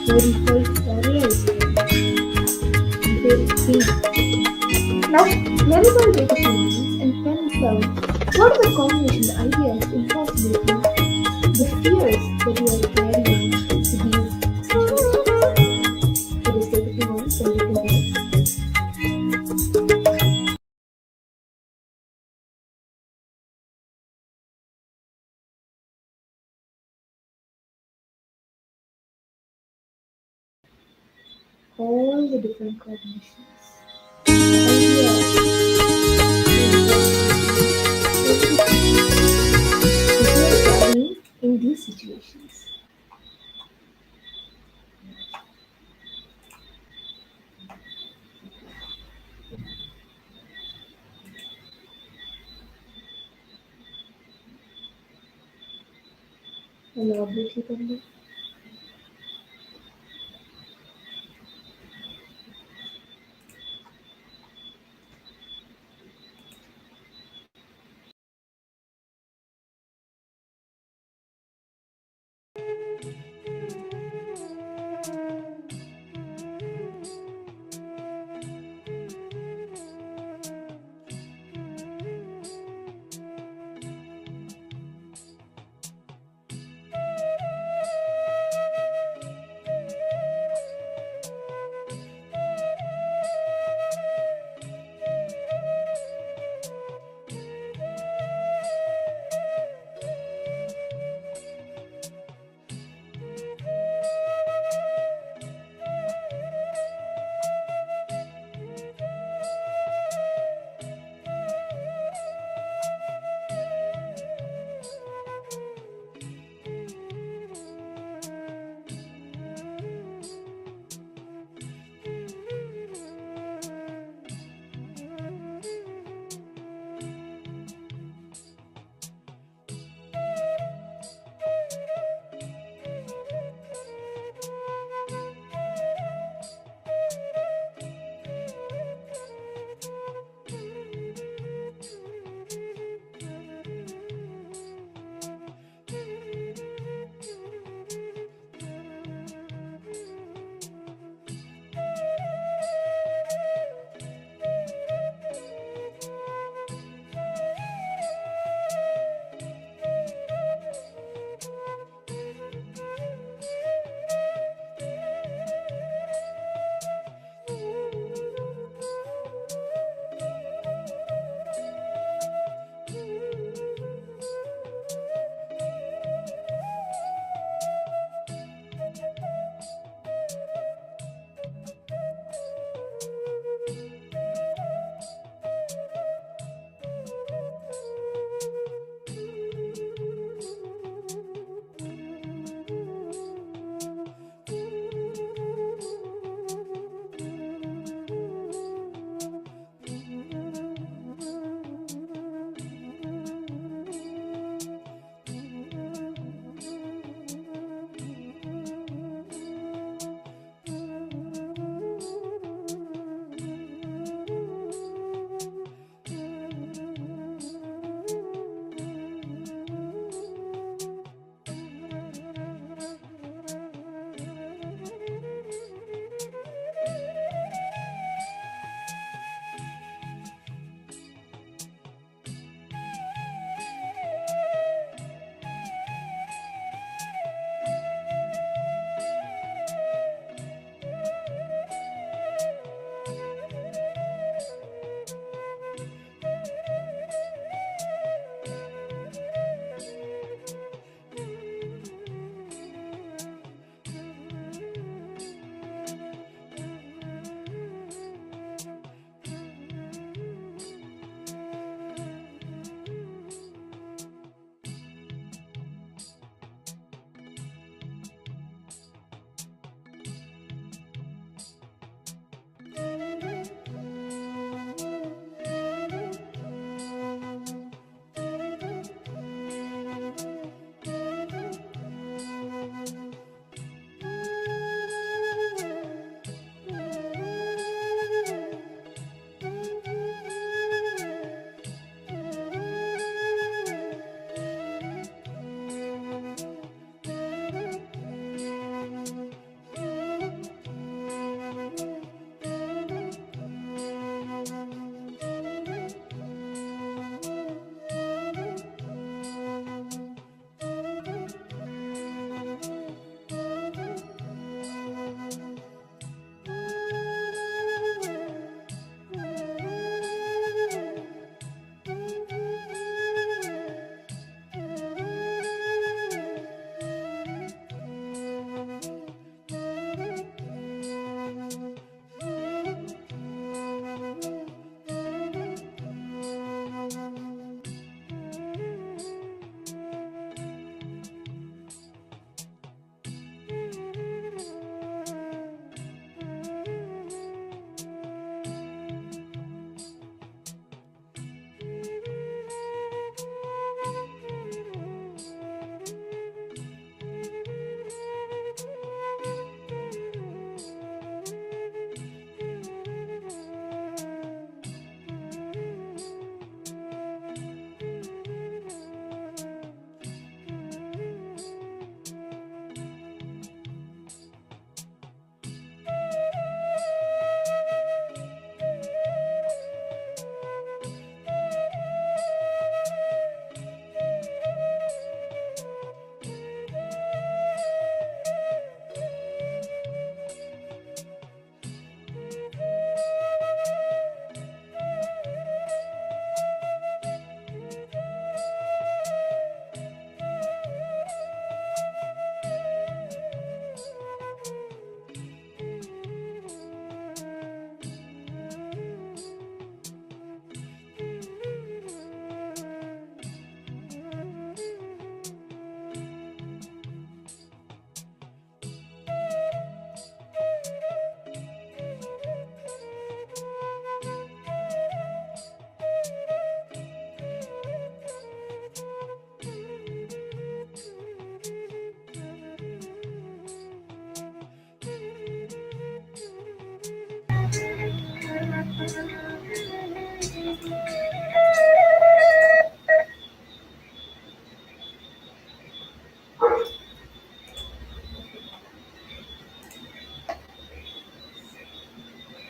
where you felt realized and felt seen. Now, let us all take a few moments and pen down what are the combination, the ideas, impossibilities, the fears that you are carrying to these situations. It is take a few moments and you can do it. All the different combinations, the ideas, the impossibilities, everything that you are carrying in these situations. Elaborately, Pandit.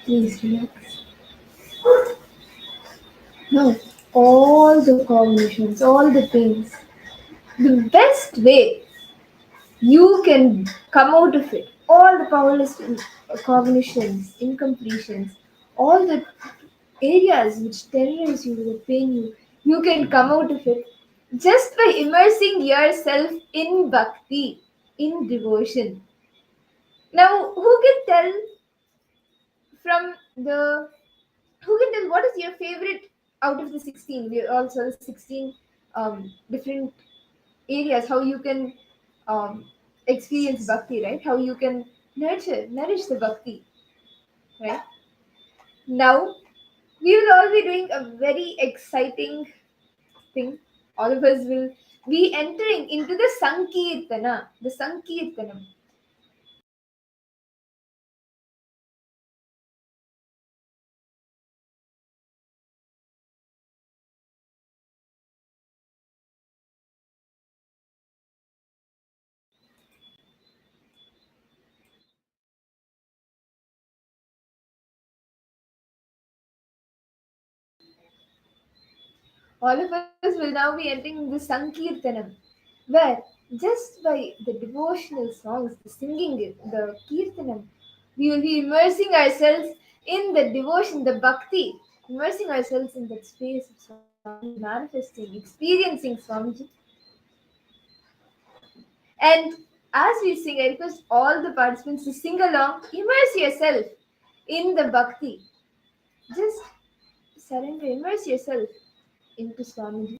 Please relax. Now, all the combinations, all the things, the best way you can come out of it, all the powerless cognitions, incompletions, all the areas which terrorize you, that pain you, you can come out of it just by immersing yourself in bhakti, in devotion. Now, who can tell from the who can tell what is your favorite out of the 16? We also 16 different areas how you can experience bhakti, right? How you can nourish the bhakti, right? Now we will all be doing a very exciting thing. All of us will be entering into the Sankirtana, the Sankirtanam. All of us will now be entering the Sankirtanam, where just by the devotional songs, the singing, the Kirtanam, we will be immersing ourselves in the devotion, the bhakti, immersing ourselves in that space of Swamiji, manifesting, experiencing Swamiji. And as we sing, I request all the participants to sing along, immerse yourself in the bhakti. Just surrender, immerse yourself into Swamiji.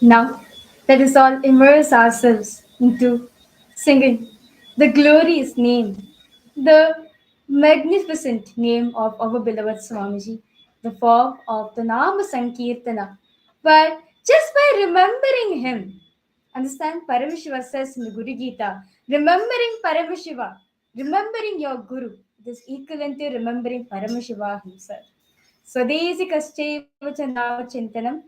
Now, let us all immerse ourselves into singing the glorious name, the magnificent name of our beloved Swamiji, the form of the Nama Sankirtana. But just by remembering him, understand, Paramashiva says in the Guru Gita, remembering Paramashiva, remembering your Guru, it is equivalent to remembering Paramashiva himself. Swadesi kaschaiva cha nama chintanam,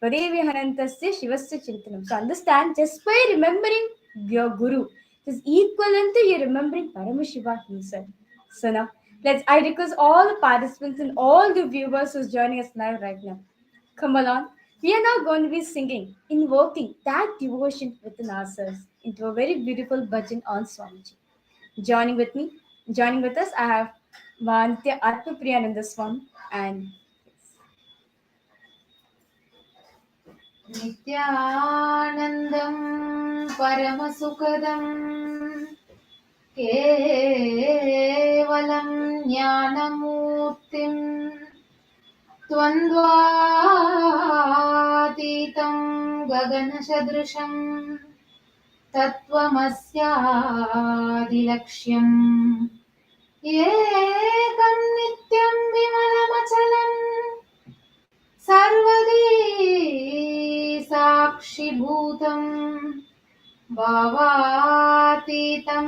Vadevi Hanantasya Shivasya Chintanam. So understand, just by remembering your Guru, it is equivalent to you remembering Paramashiva himself. So now, I request all the participants and all the viewers who's joining us live right now. Come along. We are now going to be singing, invoking that devotion within ourselves into a very beautiful bhajan on Swamiji. Joining with us, I have Vantya Atmapriyananda Swami and Nithyanandam Paramasukadam Kevalam Jnanamurtim Tvandvatitam Gaganashadrisham Tattvamasyaadilaksham एकं नित्यं विमलमचलं सर्वदी साक्षिभूतं भावातीतं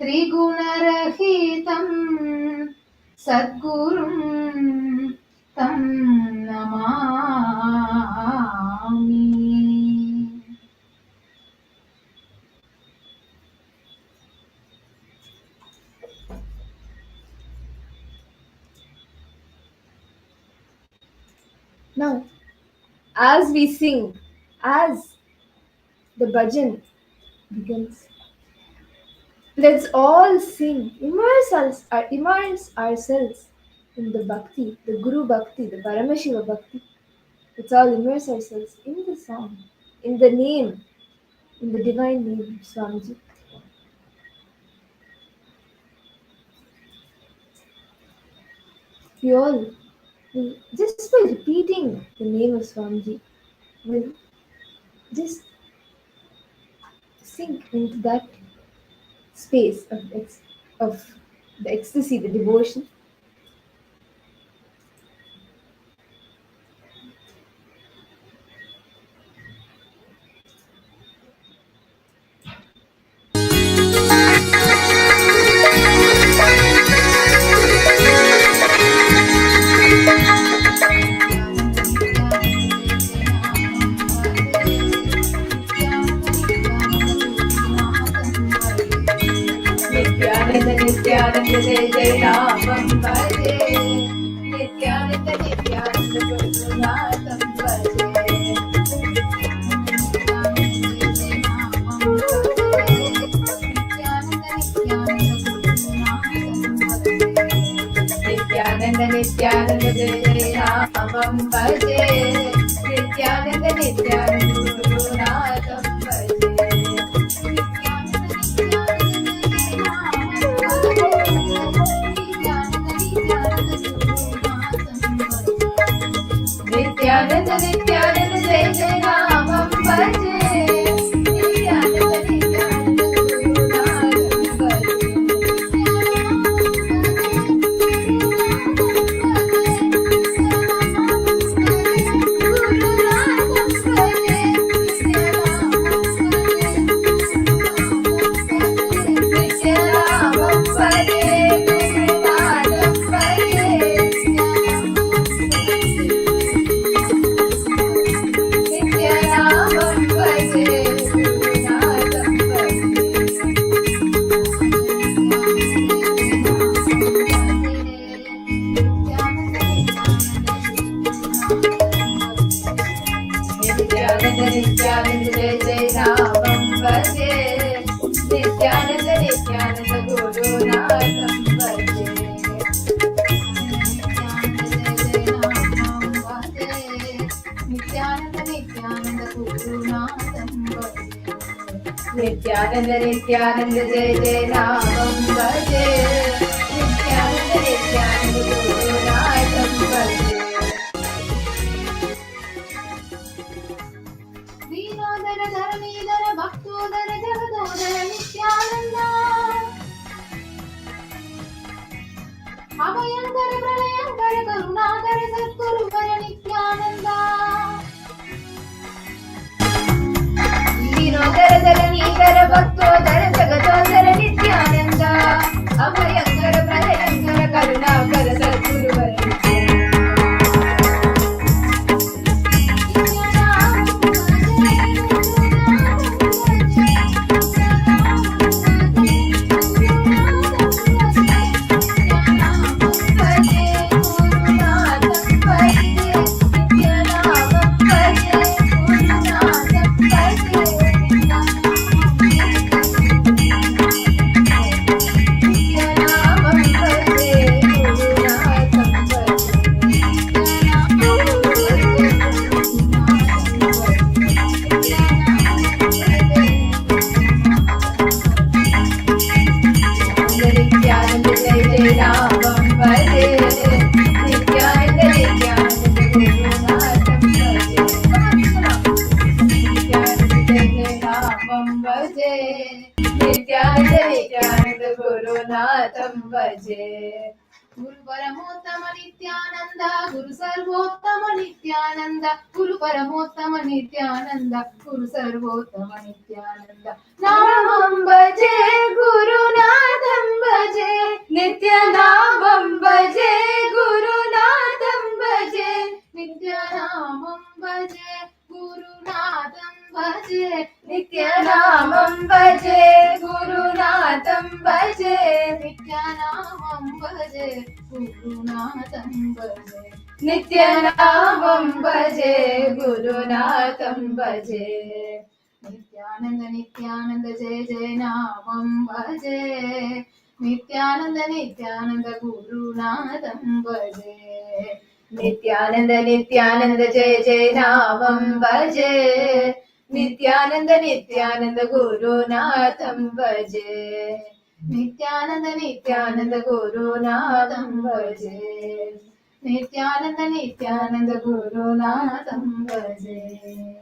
त्रिगुणरहितं सद्गुरुं तं Namami. Now, as we sing, as the bhajan begins, let's all sing, immerse ourselves in the bhakti, the Guru Bhakti, the Paramashiva Bhakti. Let's all immerse ourselves in the song, in the name, in the divine name of Swamiji. We all, just by repeating the name of Swamiji, will just sink into that space of the ecstasy, the devotion. Nithyananda Jai Jai Ramam Bhaje, Nithyananda Gurunatham Bhaje. Nithyananda Jai Jai Ramam Bhaje, Nithyananda Gurunatham Bhaje. Nithyananda Jai Jai Ramam Bhaje, Nithyananda Gurunatham Bhaje. Nithyananda Jai Jai Ramam Bhaje, Nithyananda Gurunatham Bhaje. Nithyananda Gurunatham Bhaje. Nithyananda Jai Jai Ramam Bhaje, Nithyananda Gurunatham Bhaje. Vinodara Dharanidara Bhaktodara Jagadodara Nithyananda, Abhayankara Pralayankara Karunakara Sadguruvara Nithyananda. Vinodara Dharanidara Bhaktodara Jagadodara Nithyananda, Abhayankara Pralayankara Karunakara Sadguruvara Nithyananda. Nithyananda Gurunatham Bhaje. Guru Paramottama Nithyananda, Guru Sarvottama Nithyananda, Guru Paramottama Nithyananda, Guru Sarvottama Nithyananda. Namam Bhaje Gurunatham Bhaje, Nityanamam Bhaje Gurunatham Bhaje, Nithyanamam Bhaje, Gurunatham Bhaje, Nityanamam Bhaje Gurunatham Bhaje, Nithyanamam Bhaje, Gurunatham Bhaje. Nityanamam Bhaje Gurunatham Bhaje. Nithyananda, Nithyananda, Jai Jai Namam Bhaje. Nithyananda, Nithyananda, Gurunatham Bhaje. Nithyananda, Nithyananda, Jai Jai Namam Bhaje. Nithyananda, Nithyananda, Gurunatham Bhaje. Nithyananda, Nithyananda, Gurunatham Bhaje. Nithyananda, Nithyananda, Gurunatham Bhaje.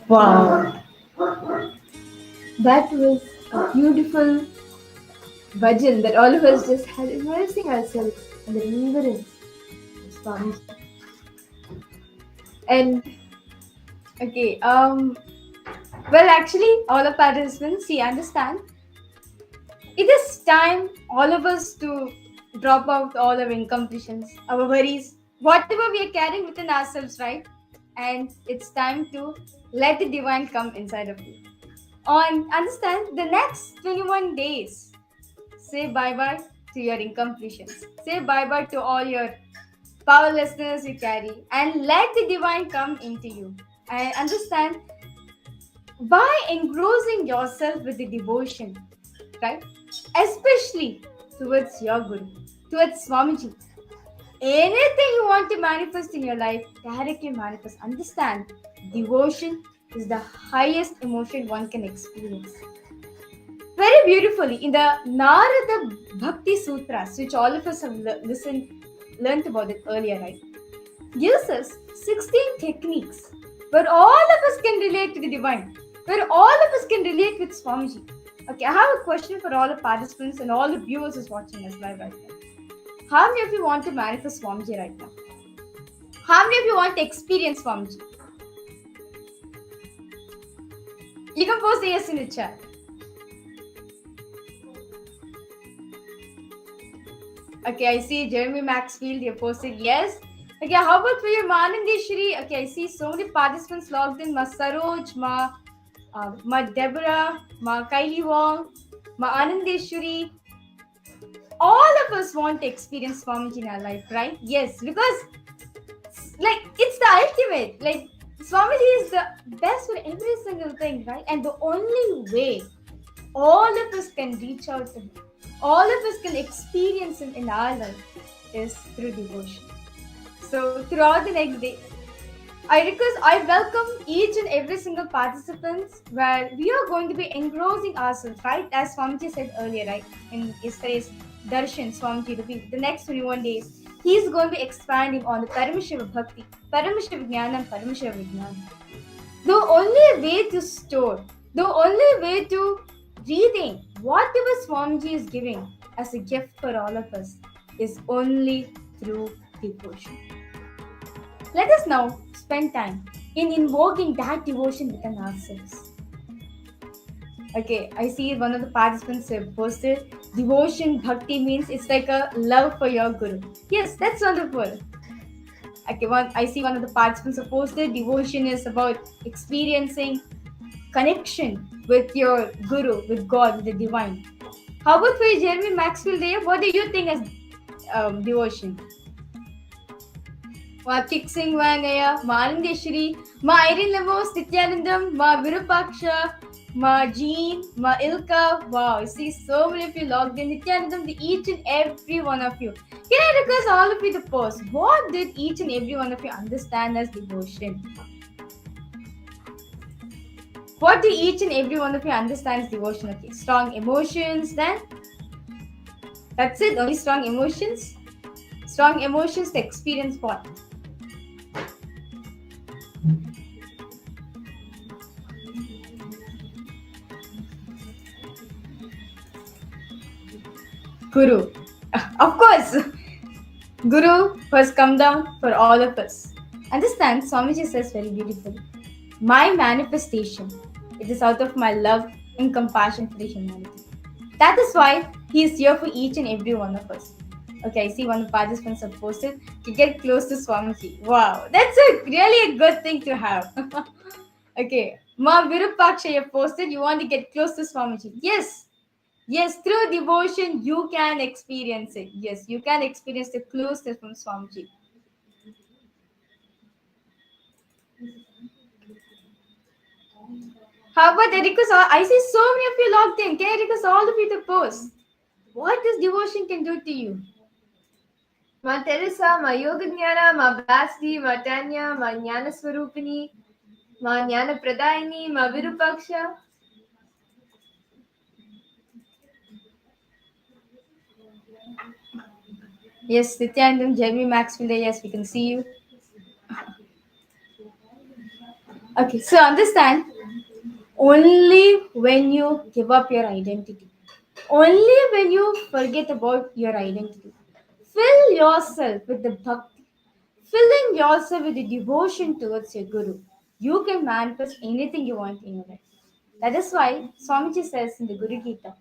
Wow, that was a beautiful bhajan that all of us just had, immersing ourselves in the remembrance of Swamiji. And okay, well, actually, all the participants, see, understand. It is time all of us to drop out all our incompletions, our worries, whatever we are carrying within ourselves, right? And it's time to let the divine come inside of you. On understand the next 21 days, say bye bye to your incompletions. Say bye bye to all your powerlessness you carry, and let the divine come into you. And understand, by engrossing yourself with the devotion, right? Especially towards your Guru, towards Swamiji. Anything you want to manifest in your life, directly manifest. Understand, devotion is the highest emotion one can experience. Very beautifully, in the Narada Bhakti Sutras, which all of us have learned about it earlier, right? Gives us 16 techniques where all of us can relate to the divine, where all of us can relate with Swamiji. Okay, I have a question for all the participants and all the viewers who's watching us live right now. How many of you want to manifest Swamiji right now? How many of you want to experience Swamiji? You can post the yes in the chat. Okay, I see Jeremy Maxfield, you posted yes. Okay, how about for your Manandeshwari? Okay, I see so many participants logged in. Ma Saroj, Ma Deborah, Ma Kylie Wong, Ma Anandeshwari. All of us want to experience Swamiji in our life, right? Yes, because like it's the ultimate. Like Swamiji is the best for every single thing, right? And the only way all of us can reach out to him, all of us can experience him in our life is through devotion. So throughout the next day, I welcome each and every single participants where we are going to be engrossing ourselves, right? As Swamiji said earlier, right? In yesterday's Darshan, Swamiji, the next 21 days, he's going to be expanding on the Paramashiva Bhakti, Paramashiva Jnana and Paramashiva Vijnana. The only way to store, the only way to retain whatever Swamiji is giving as a gift for all of us is only through devotion. Let us now spend time in invoking that devotion within ourselves. Okay, I see one of the participants have posted devotion, bhakti means it's like a love for your guru. Yes, that's wonderful. Okay, I see one of the participants have posted devotion is about experiencing connection with your guru, with God, with the divine. How about for you, Jeremy Maxwell there? What do you think as devotion? Ma Chiksing Wangaya, Ma Anandeshwari, Ma Irene Lemos, Nithyanandam, Ma Virupaksha, Ma Jean, Ma Ilka. Wow, I see so many of you logged in. Nithyanandam, to each and every one of you. Can I request all of you to post? What did each and every one of you understand as devotion? What do each and every one of you understand as devotion? Okay, strong emotions, then? That's it, only strong emotions? Strong emotions to experience what? Guru. Of course, Guru has come down for all of us. Understand, Swamiji says very beautifully, my manifestation, it is out of my love and compassion for the humanity. That is why he is here for each and every one of us. Okay, I see one of the participants have posted to get close to Swamiji. Wow, that's really a good thing to have. Okay, Ma Virupaksha, you posted you want to get close to Swamiji. Yes, through devotion you can experience it. Yes, you can experience the closeness from Swamiji. How about Ericus? I see so many of you logged in. Can I request all of you to post? What this devotion can do to you? Ma Teresa, Ma Yoga Jnana, Ma Basdi, Ma Tanya, Ma Jnana Swarupini, Ma Jnana Pradayini, Ma Virupaksha. Yes, Nithyanandam, Jeremy Maxwell, yes, we can see you. Okay, so understand, only when you give up your identity, only when you forget about your identity, fill yourself with the bhakti, filling yourself with the devotion towards your guru, you can manifest anything you want in your life. That is why Swamiji says in the Guru Gita,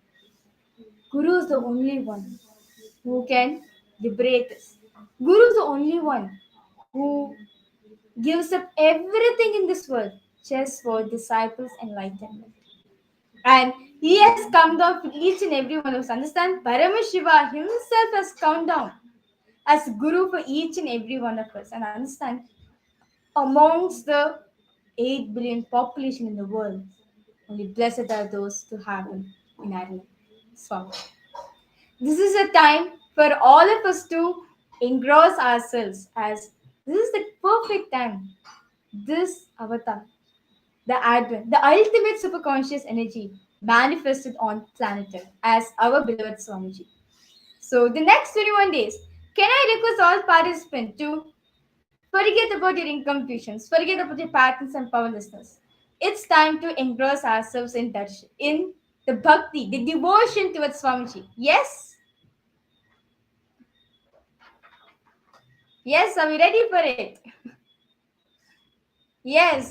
Guru is the only one who can liberate us. Guru is the only one who gives up everything in this world just for disciples' enlightenment. And he has come down for each and every one of us. Understand? Paramashiva himself has come down as Guru for each and every one of us. And understand, amongst the 8 billion population in the world, only blessed are those to have him in our life. Swami. This is a time for all of us to engross ourselves as this is the perfect time. This avatar, the Advent, the ultimate superconscious energy manifested on planet Earth as our beloved Swamiji. So the next 21 days, can I request all participants to forget about your incompletions, forget about your patterns and powerlessness. It's time to engross ourselves in darshan, in the bhakti, the devotion towards Swamiji. Yes? Yes, are we ready for it? Yes.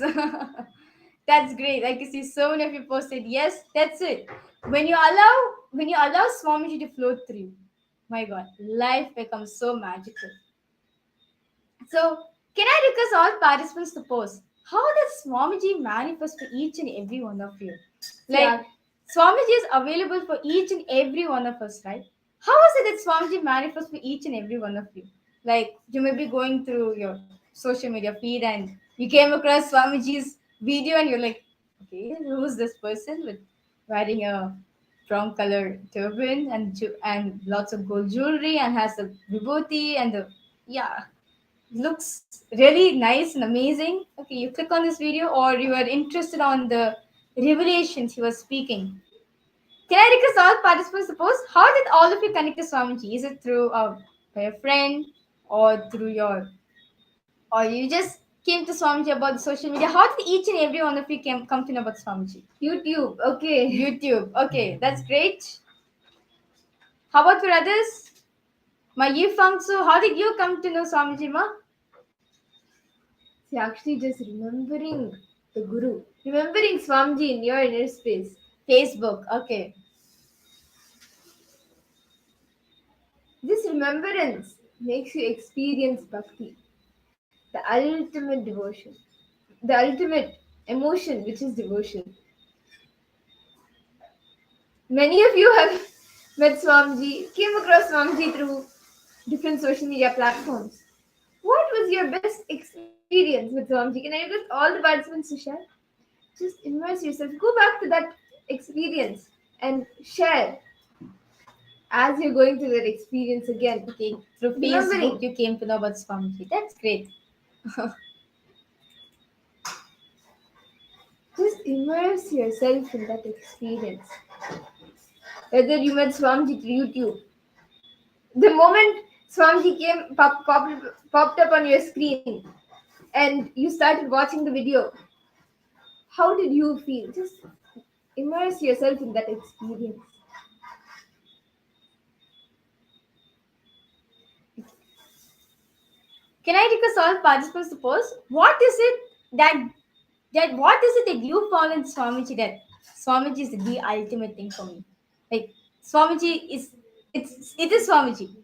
That's great. I can see so many of you posted. Yes, that's it. When you allow Swamiji to flow through you, my God, life becomes so magical. So, can I request all participants to pose? How does Swamiji manifest for each and every one of you? Like, Yeah. Swamiji is available for each and every one of us, right? How is it that Swamiji manifests for each and every one of you? Like, you may be going through your social media feed and you came across Swamiji's video and you're like, okay, who's this person with wearing a brown color turban and lots of gold jewelry and has a vibhuti and the, yeah, looks really nice and amazing. Okay, you click on this video or you are interested on the revelations he was speaking. Can I request all participants to post? How did all of you connect to Swamiji? Is it through by a friend or through your, or you just came to Swamiji about the social media? How did each and every one of you come to know about Swamiji? YouTube. Okay. YouTube. Okay, that's great. How about for others? Ma Yifang Su, how did you come to know Swamiji, ma? See, actually, just remembering the Guru, remembering Swamiji in your inner space. Facebook. Okay. This remembrance makes you experience bhakti, the ultimate devotion, the ultimate emotion, which is devotion. Many of you have met Swamiji, came across Swamiji through different social media platforms. What was your best experience with Swamiji? Can I request all the participants to share? Just immerse yourself. Go back to that experience and share as you're going through that experience again. Okay, through Remembering. Facebook you came to know about Swamiji. That's great. Just immerse yourself in that experience. Whether you met Swamiji through YouTube, the moment Swamiji came popped up on your screen and you started watching the video, how did you feel? Just immerse yourself in that experience. Can I request all participants to post? What is it that what is it that you found in Swamiji that Swamiji is the ultimate thing for me? Like Swamiji is it is Swamiji.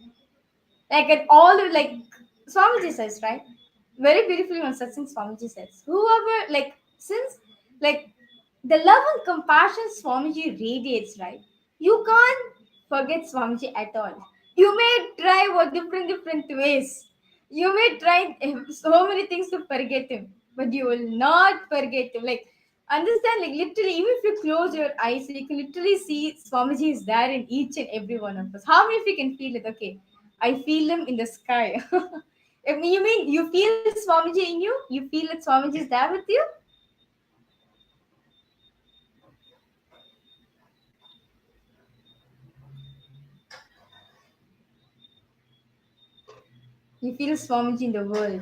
Like at all like Swamiji says, right? Very beautifully on satsang Swamiji says. Whoever since like the love and compassion Swamiji radiates, right? You can't forget Swamiji at all. You may try what different ways. You may try so many things to forget him, but you will not forget him. Like understand, like literally, even if you close your eyes, you can literally see Swamiji is there in each and every one of us. How many of you can feel it? Okay, I feel him in the sky. You mean you feel Swamiji in you? You feel that Swamiji is there with you? You feel Swamiji in the world.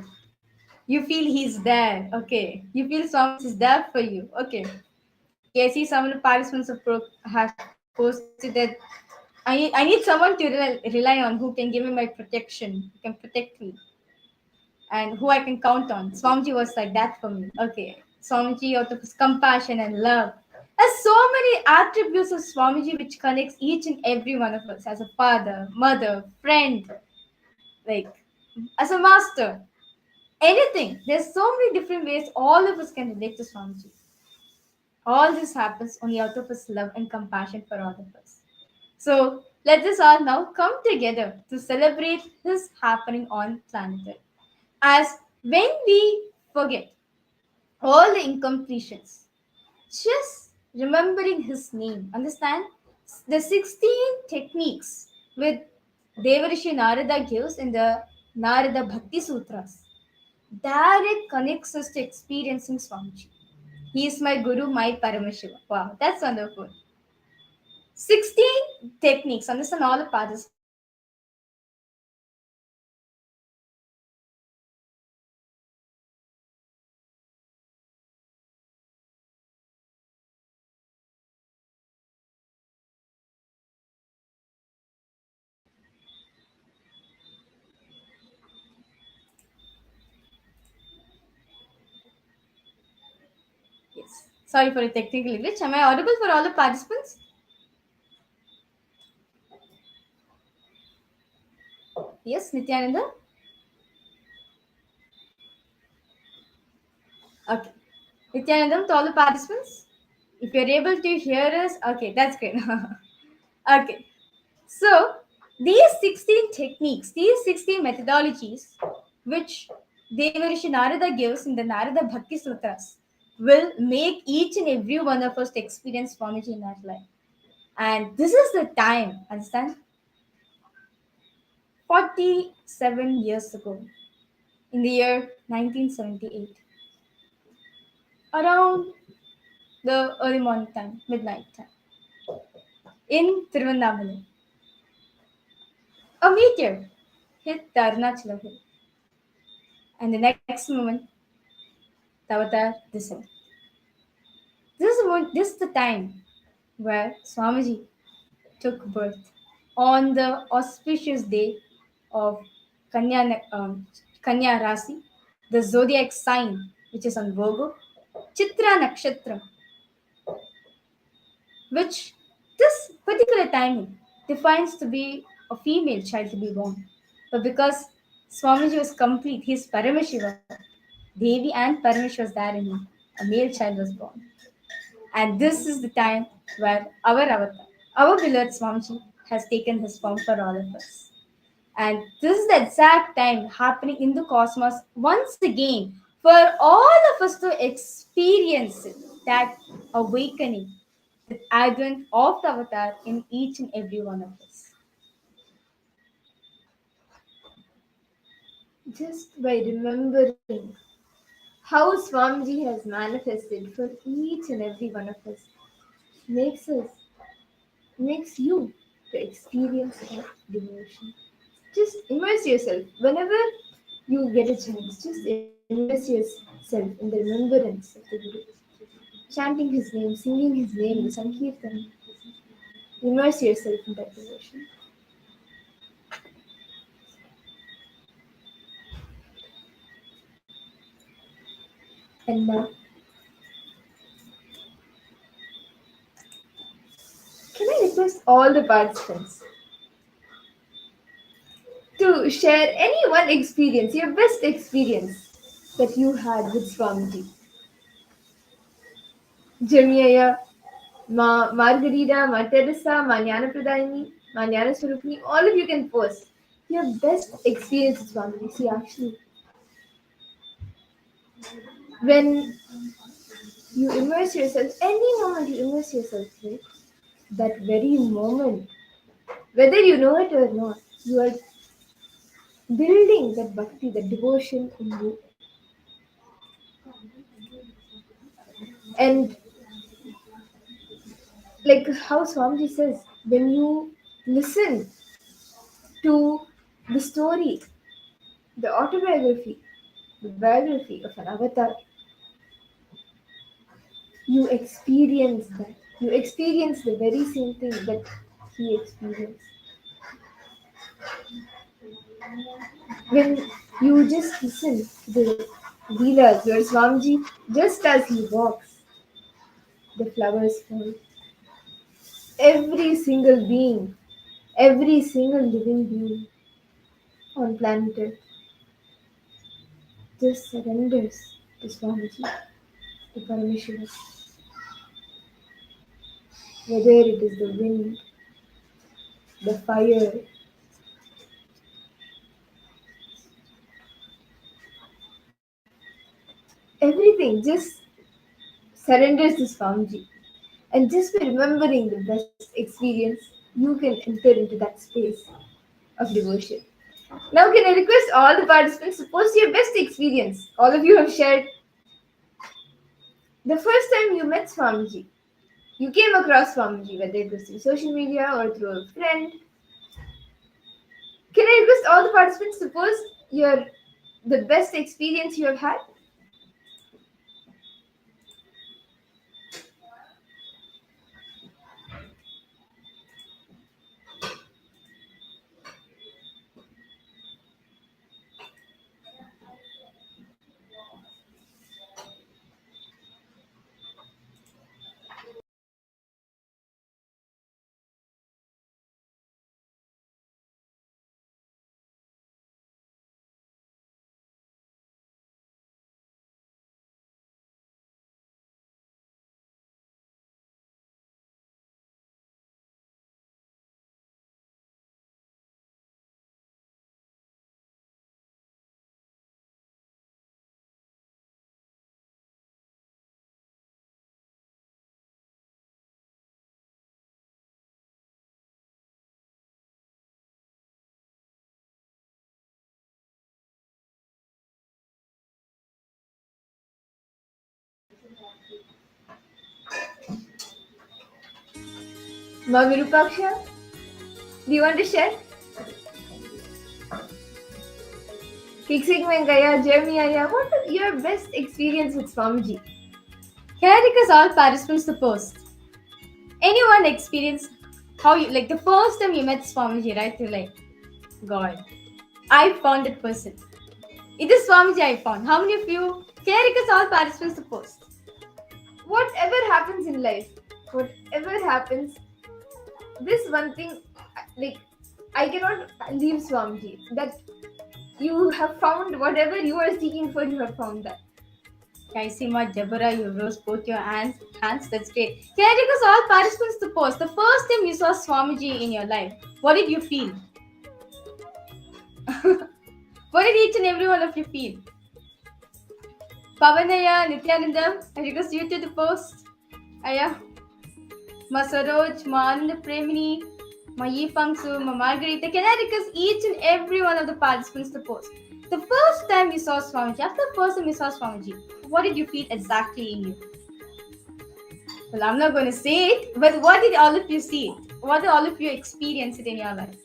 You feel he's there. Okay. You feel Swamiji is there for you. Okay. Okay, I see some of the participants have posted that I need someone to rely on who can give me my protection, who can protect me, and who I can count on. Swamiji was like that for me. Okay. Swamiji out of his compassion and love. There's so many attributes of Swamiji which connects each and every one of us as a father, mother, friend, like as a master. Anything. There's so many different ways all of us can relate to Swamiji. All this happens only out of his love and compassion for all of us. So let us all now come together to celebrate his happening on planet Earth. As when we forget all the incompletions, just remembering his name, understand the 16 techniques with Devarishi Narada gives in the Narada Bhakti Sutras direct connects us to experiencing Swamiji. He is my Guru, my Paramashiva. Wow, that's wonderful. 16 techniques. Understand all the parts. Yes. Sorry for the technical glitch. Am I audible for all the participants? Yes, Nithyananda? Okay. Nithyanandam, to all the participants, if you're able to hear us, okay, that's great. Okay. So, these 16 techniques, these 16 methodologies, which Devarishi Narada gives in the Narada Bhakti Sutras, will make each and every one of us to experience Swamiji in our life. And this is the time, understand? 47 years ago, in the year 1978, around the early morning time, midnight time, in Tiruvannamalai, a meteor hit the Arunachala hill. And the next moment, the avatar descended. This is the time where Swamiji took birth on the auspicious day of Kanya Rasi, the zodiac sign which is on Virgo, Chitra Nakshatra, which this particular timing defines to be a female child to be born. But because Swamiji was complete, he is Paramashiva, Devi and Paramash was there in him, a male child was born. And this is the time where our avatar, our beloved Swamiji, has taken his form for all of us. And this is the exact time happening in the cosmos once again for all of us to experience it, that awakening, the advent of the avatar in each and every one of us. Just by remembering how Swamiji has manifested for each and every one of us makes you to experience that devotion. Just immerse yourself whenever you get a chance. Just immerse yourself in the remembrance of the Guru, chanting his name, singing his name, the Sankirtan. Immerse yourself in that devotion. And now, can I request all the participants to share any one experience, your best experience that you had with Swamiji? Jeremiah, Ma Margarita, Ma Teresa, Ma Jnanapradayini, Ma Jnanaswarupini, all of you can post your best experience with Swamiji. See, actually, when you immerse yourself, any moment you immerse yourself, right? That very moment, whether you know it or not, you are building that bhakti, that devotion in you. And like how Swamiji says, when you listen to the story, the autobiography, the biography of an avatar, you experience that. You experience the very same thing that he experienced. When you just listen to the Leelas where Swamiji, just as he walks, the flowers fall. Every single being, every single living being on planet Earth just surrenders to Swamiji, to Paramashiva. Whether it is the wind, the fire, everything just surrenders to Swamiji. And just by remembering the best experience, you can enter into that space of devotion. Now, can I request all the participants to post your best experience? All of you have shared the first time you met Swamiji. You came across Swamiji, whether it was through social media or through a friend. Can I request all the participants to post the best experience you have had? Virupaksha, do you want to share? Kiksik Venkaya, Jeremiah, what was your best experience with Swamiji? Can I request all participants to post? Anyone experience how you, like the first time you met Swamiji, right? You're like, God, I found that person. It is Swamiji I found. How many of you? Can I request all participants to post? Whatever happens in life, whatever happens, this one thing, like, I cannot leave Swamiji. That you have found whatever you are seeking for, you have found that. I see my Deborah, you rose both your hands. That's great. Can I request all participants to post? The first time you saw Swamiji in your life, what did you feel? What did each and every one of you feel? Pavanaya, Nithyananda, I request you two to post. Aya, Ma Saroj, Ma Ananda Premini, Ma Yipangsu, Ma Margarita. Can I request each and every one of the participants to post? The first time you saw Swamiji, after the first time you saw Swamiji, what did you feel exactly in you? Well, I'm not going to say it, but what did all of you see it? What did all of you experience it in your life?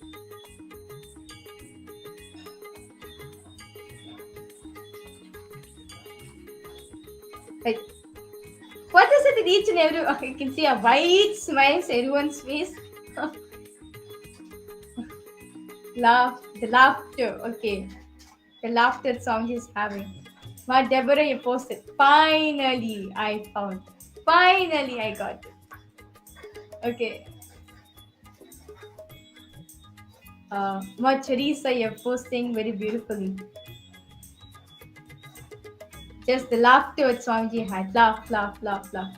Like, what is it in each and every? Oh, you can see a wide smile on everyone's face. The laughter. Okay, the laughter Swamiji is having. My Deborah, you posted. Finally, I found. Finally, I got it. Okay. My Teresa, you're posting very beautifully. Just the laughter that Swamiji had. Laugh, laugh, laugh, laugh.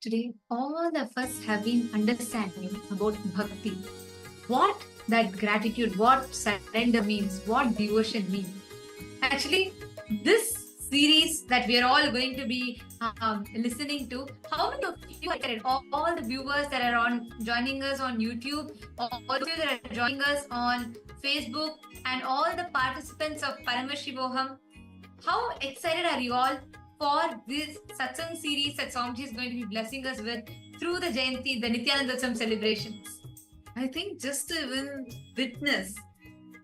Today, all of us have been understanding about bhakti. What that gratitude, what surrender means, what devotion means. Actually, this series that we are all going to be listening to, how many of you are all the viewers that are on joining us on YouTube, or all of you that are joining us on Facebook, and all the participants of Paramashivoham, how excited are you all for this satsang series that Swamiji is going to be blessing us with through the Jayanti, the Nithyananda celebrations? I think just to even witness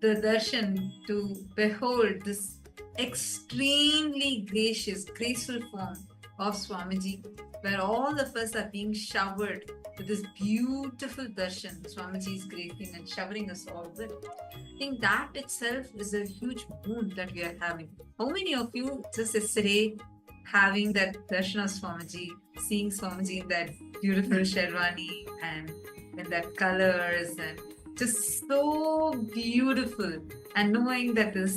the darshan, to behold this extremely gracious, graceful form of Swamiji, where all of us are being showered with this beautiful darshan Swamiji is creating and showering us all with. I think that itself is a huge boon that we are having. How many of you just yesterday having that darshan of Swamiji, seeing Swamiji in that beautiful sherwani and in that colors and just so beautiful, and knowing that the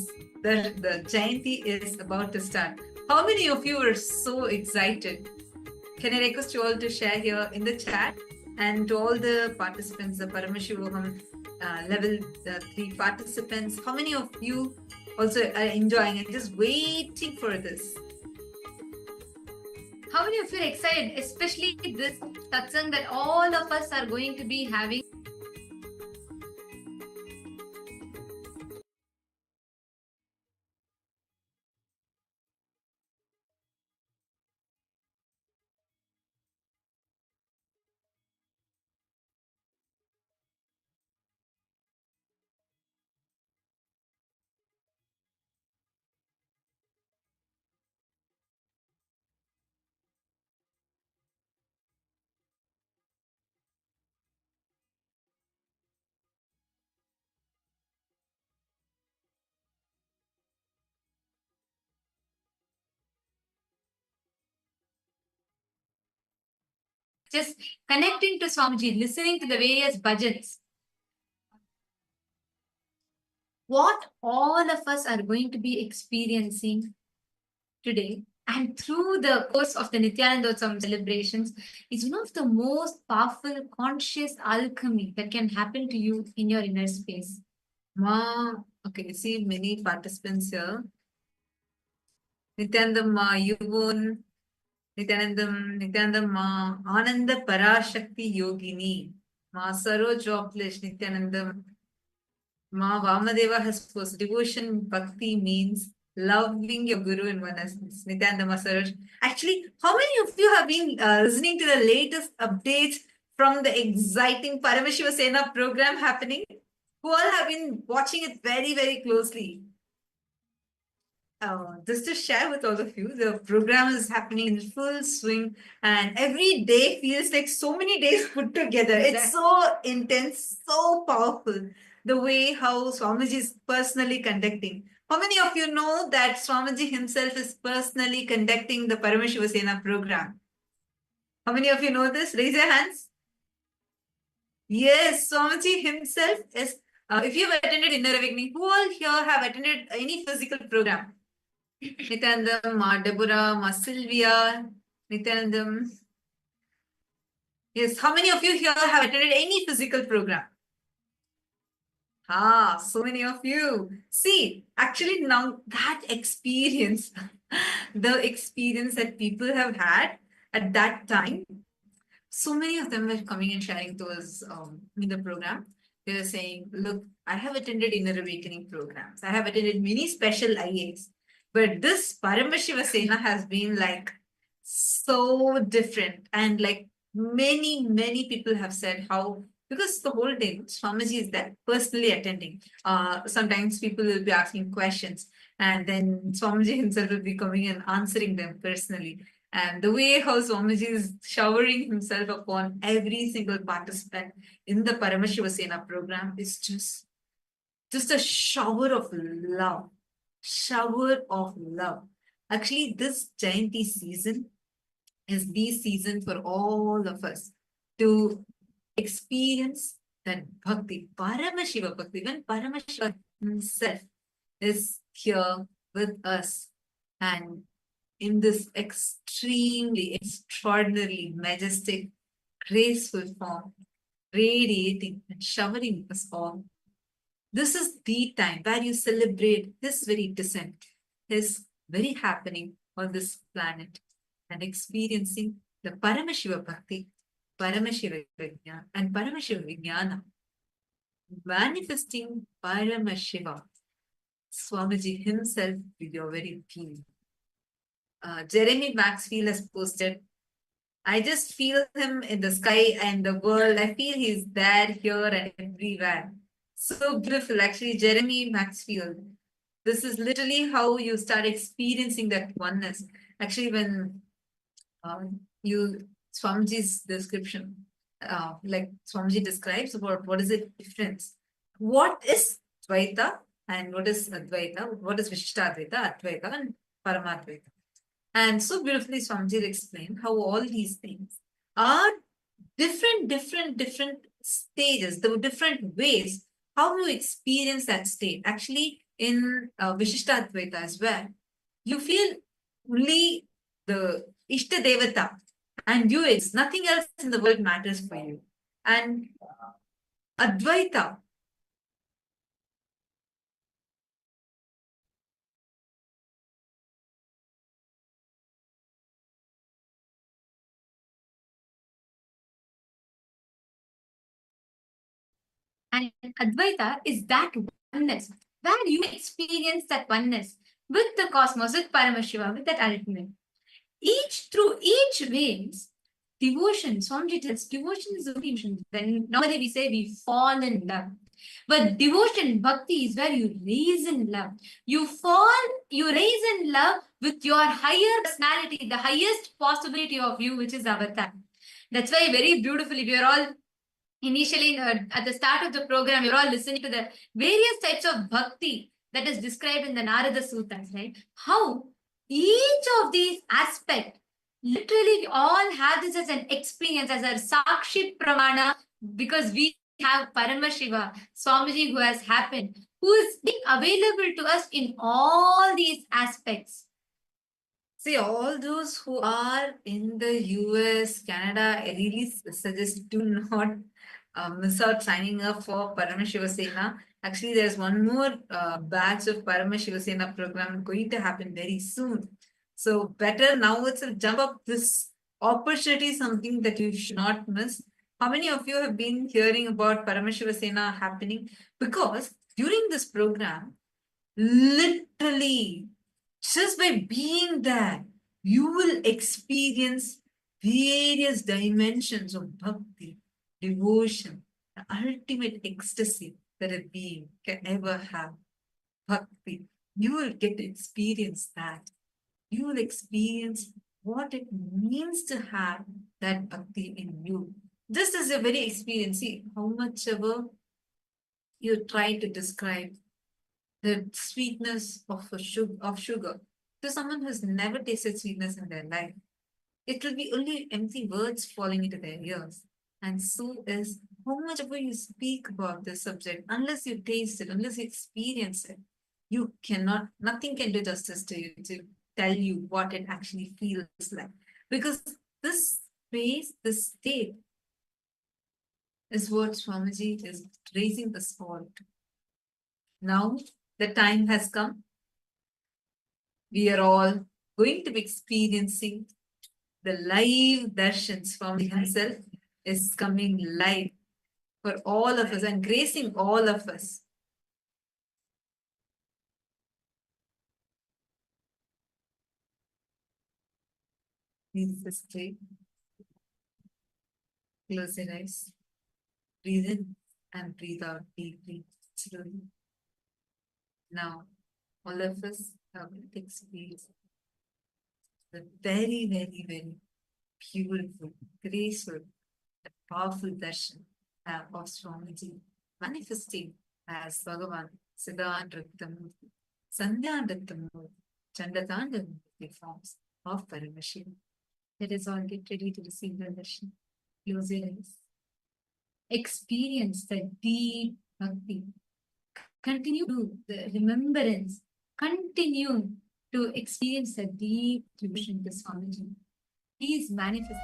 Jayanti is about to start. How many of you are so excited? Can I request you all to share here in the chat, and to all the participants, the Paramashivoham Level 3 participants, how many of you also are enjoying and just waiting for this? How many of you are excited, especially this satsang that all of us are going to be having? Just connecting to Swamiji, listening to the various bhajans. What all of us are going to be experiencing today and through the course of the Nithyananda celebrations is one of the most powerful conscious alchemy that can happen to you in your inner space. Okay, you see many participants here. Nithyanandam Yuvon, Nithyanandam Ananda Parashakti Yogini, Ma Saroj Joblish, Nithyanandam Ma Vamadeva has posed devotion bhakti means loving your guru in one essence. Nithyananda Saroj. Actually, how many of you have been listening to the latest updates from the exciting Paramashivoham program happening? Who all have been watching it very, very closely? Just to share with all of you, the program is happening in full swing, and every day feels like so many days put together. It's so intense, so powerful. The way how Swamiji is personally conducting. How many of you know that Swamiji himself is personally conducting the Paramashivoham program? How many of you know this? Raise your hands. Yes, Swamiji himself is. If you have attended Inner Awakening, who all here have attended any physical program? Nithyanandam, Ma Deborah, Ma Sylvia, Nithyanandam. Yes, how many of you here have attended any physical program? So many of you. See, actually now that experience, the experience that people have had at that time, so many of them were coming and sharing to us in the program. They were saying, look, I have attended Inner Awakening programs. I have attended many special IAs. But this Paramashivoham has been like so different. And like many people have said how, because the whole day Swamiji is there personally attending. Sometimes people will be asking questions, and then Swamiji himself will be coming and answering them personally. And the way how Swamiji is showering himself upon every single participant in the Paramashivoham program is just a shower of love. Shower of love. Actually, this Jayanti season is the season for all of us to experience that bhakti, Paramashiva bhakti, when Paramashiva himself is here with us. And in this extremely, extraordinarily majestic, graceful form, radiating and showering us all. This is the time where you celebrate His very descent, His very happening on this planet, and experiencing the Paramashiva Bhakti, Paramashiva Vijnana, and Paramashiva Vijnana, manifesting Paramashiva, Swamiji himself with your very being. Jeremy Maxfield has posted, I just feel him in the sky and the world. I feel he's there, here, and everywhere. So beautiful, actually, Jeremy Maxfield. This is literally how you start experiencing that oneness. Actually, when Swamiji's description, like Swamiji describes about what is the difference. What is Dvaita and what is Advaita? What is Vishishtadvaita, Advaita, and Paramadvaita? And so beautifully Swamiji explained how all these things are different stages, the different ways how you experience that state. Actually, in Vishishtadvaita as well, you feel only the Ishta Devata and you, it's nothing else in the world matters for you. And Advaita, and Advaita is that oneness, where you experience that oneness with the cosmos, with Paramashiva, with that ultimate. Through each ways, devotion, Swamiji tells, devotion is only emotion. When normally we say we fall in love. But devotion, bhakti, is where you raise in love. You raise in love with your higher personality, the highest possibility of you, which is avatar. That's why very beautifully, we are all initially at the start of the program, we're all listening to the various types of bhakti that is described in the Narada Sutras, right? How each of these aspects, literally we all have this as an experience, as a Sakshi Pramana, because we have Paramashiva, Swamiji, who has happened, who is being available to us in all these aspects. See, all those who are in the US, Canada, I really suggest do not miss out signing up for Paramashiva Sena. Actually, there's one more batch of Paramashiva Sena program going to happen very soon. So better now itself jump up this opportunity, something that you should not miss. How many of you have been hearing about Paramashiva Sena happening? Because during this program, literally, just by being there, you will experience various dimensions of bhakti, devotion, the ultimate ecstasy that a being can ever have. Bhakti. You will get to experience that. You will experience what it means to have that bhakti in you. Just as a very experience, see how much ever you try to describe the sweetness of sugar to someone who's never tasted sweetness in their life. It will be only empty words falling into their ears. And so is how much ever you speak about this subject, unless you taste it, unless you experience it, you cannot, nothing can do justice to you to tell you what it actually feels like. Because this space, this state, is what Swamiji is raising us all to. Now, the time has come. We are all going to be experiencing the live darshans from himself is coming live for all of us and gracing all of us. Please just straight. Close your eyes. Breathe in and breathe out deeply, slowly. Now, all of us have experienced the very, very, very beautiful, graceful, and powerful darshan of Swamiji, manifesting as Bhagavān, Siddha-Nrittamurti, Sandhya-Nrittamurti, Chandatanda-Murti forms of Paramashiva. Let us all get ready to receive the darshan. Close your eyes. Experience the deep bhakti. Continue the remembrance. Continue to experience a deep devotion to Swamiji. He is manifesting.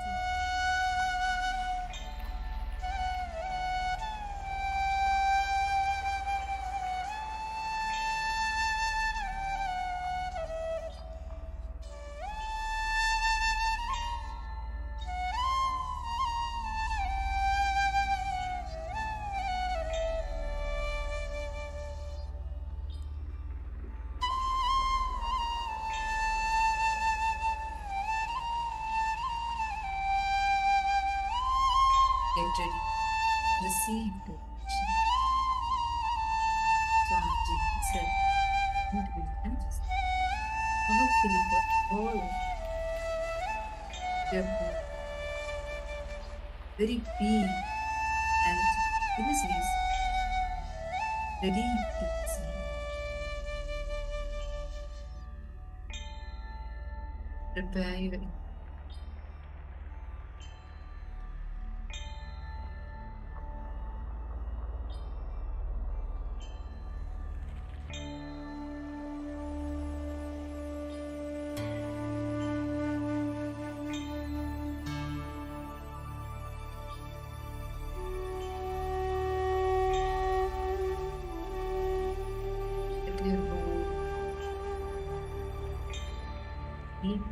Get ready. Receive the action. Swamiji himself going to be manifest. Powerfully for all of their whole very being and innocence ready to receive. Prepare your your whole being.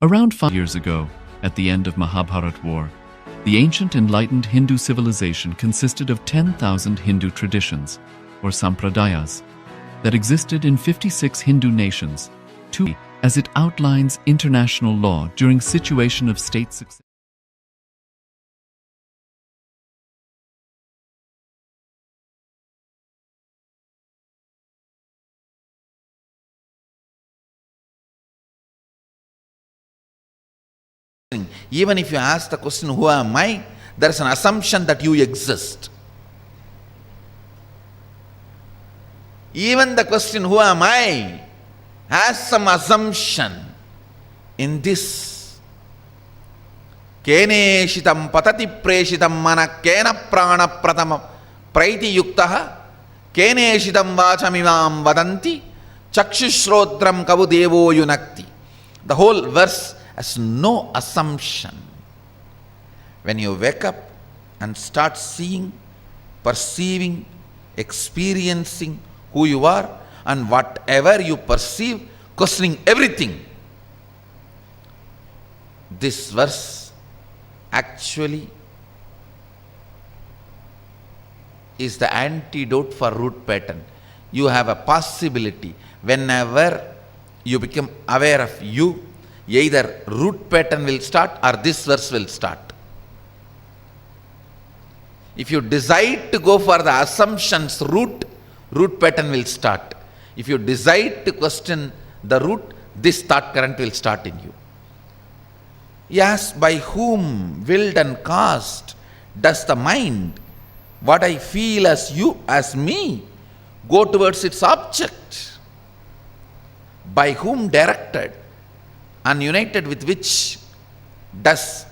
Around 5 years ago, at the end of Mahabharat War, the ancient enlightened Hindu civilization consisted of 10,000 Hindu traditions, or sampradayas, that existed in 56 Hindu nations, as it outlines international law during situation of state success. Even if you ask the question, who am I? There is an assumption that you exist. Even the question, who am I, has some assumption in this. Keneshitam patati preshitam mana kena prana pratama praiti yuktaha keneshitam vachamimam vadanti chakshushrotram kavu devo yunakti. The whole verse has no assumption. When you wake up and start seeing, perceiving, experiencing who you are and whatever you perceive, questioning everything, this verse actually is the antidote for root pattern. You have a possibility whenever you become aware of you, either root pattern will start or this verse will start. If you decide to go for the assumptions root pattern will start. If you decide to question the root, this thought current will start in you. Yes, by whom willed and caused does the mind, what I feel as you, as me, go towards its object? By whom directed and united with which does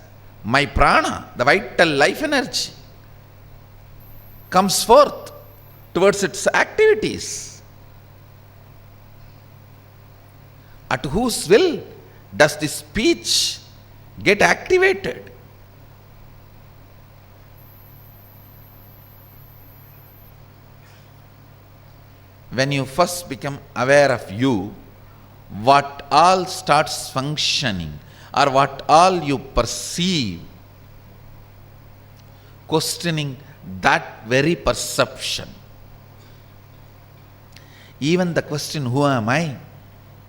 my prana, the vital life energy, comes forth towards its activities? At whose will does this speech get activated? when you first become aware of you, what all starts functioning or what all you perceive, questioning that very perception. Even the question, who am I,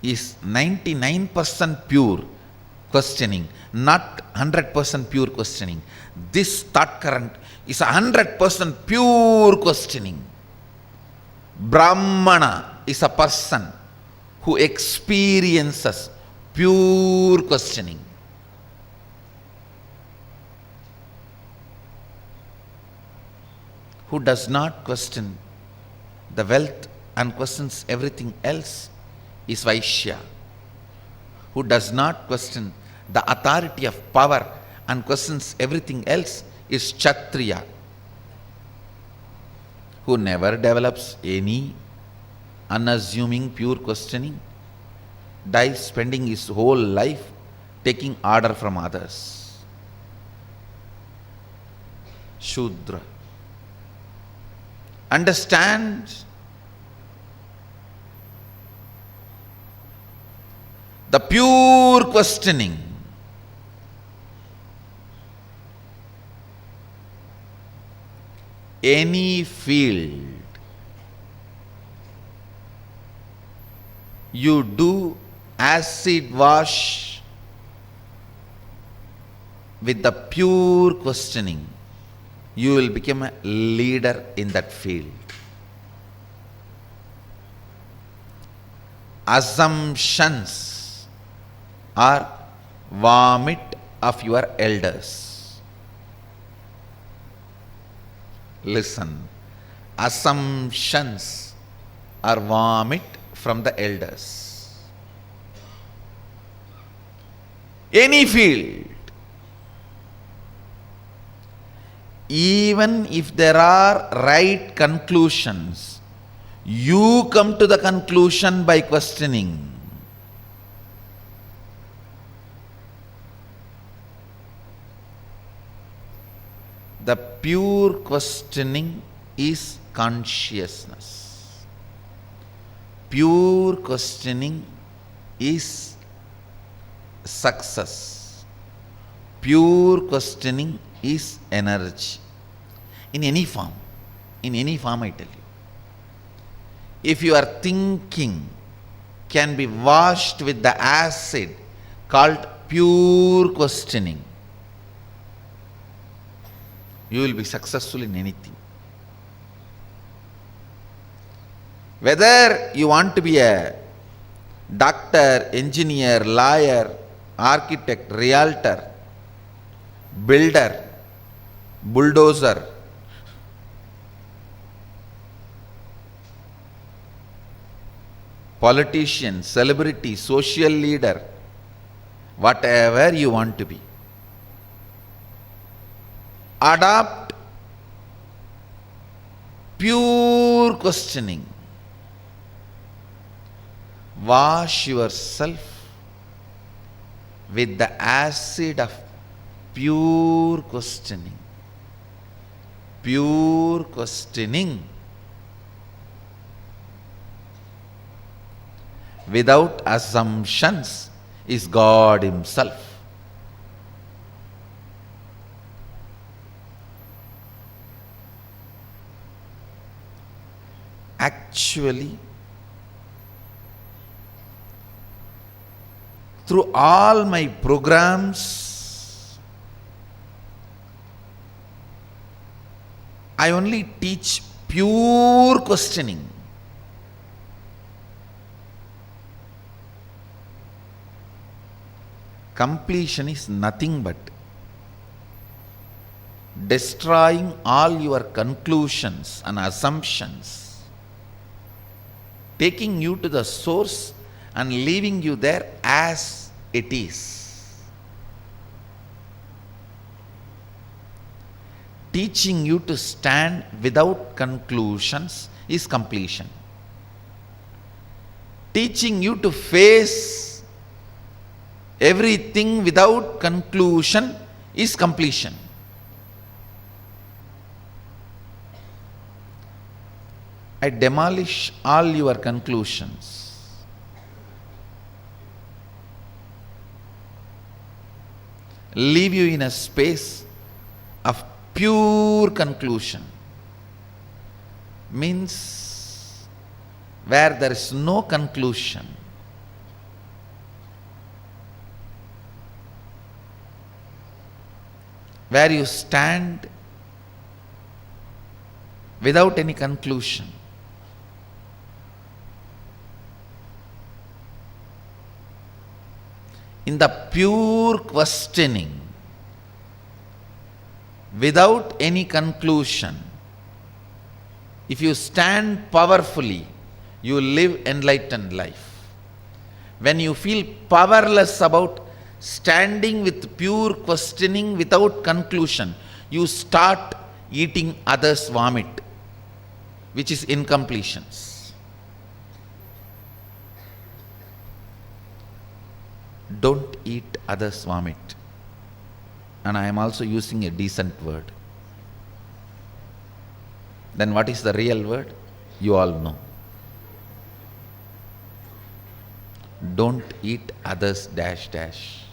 is 99% pure questioning, not 100% pure questioning. This thought current is 100% pure questioning. Brahmana is a person who experiences pure questioning. Who does not question the wealth and questions everything else is Vaishya. Who does not question the authority of power and questions everything else is Kshatriya. Who never develops any unassuming pure questioning, dies spending his whole life taking order from others. Shudra. Understand the pure questioning. Any field you do acid wash with the pure questioning, you will become a leader in that field. Assumptions are vomit of your elders. Listen, assumptions are vomit from the elders. Any field, even if there are right conclusions, you come to the conclusion by questioning. The pure questioning is consciousness. Pure questioning is success. Pure questioning is energy. In any form I tell you. If your thinking can be washed with the acid called pure questioning, you will be successful in anything. Whether you want to be a doctor, engineer, lawyer, architect, realtor, builder, bulldozer, politician, celebrity, social leader, whatever you want to be, adopt pure questioning. Wash yourself with the acid of pure questioning. Pure questioning without assumptions is God Himself. Actually, through all my programs, I only teach pure questioning. Completion is nothing but destroying all your conclusions and assumptions, taking you to the source and leaving you there as it is. Teaching you to stand without conclusions is completion. Teaching you to face everything without conclusion is completion. I demolish all your conclusions. Leave you in a space of pure conclusion. Means where there is no conclusion. Where you stand without any conclusion. In the pure questioning, without any conclusion, if you stand powerfully, you live enlightened life. When you feel powerless about standing with pure questioning without conclusion, you start eating others' vomit, which is incompletions. Don't eat others' vomit. And I am also using a decent word. Then what is the real word? You all know. Don't eat others' dash dash.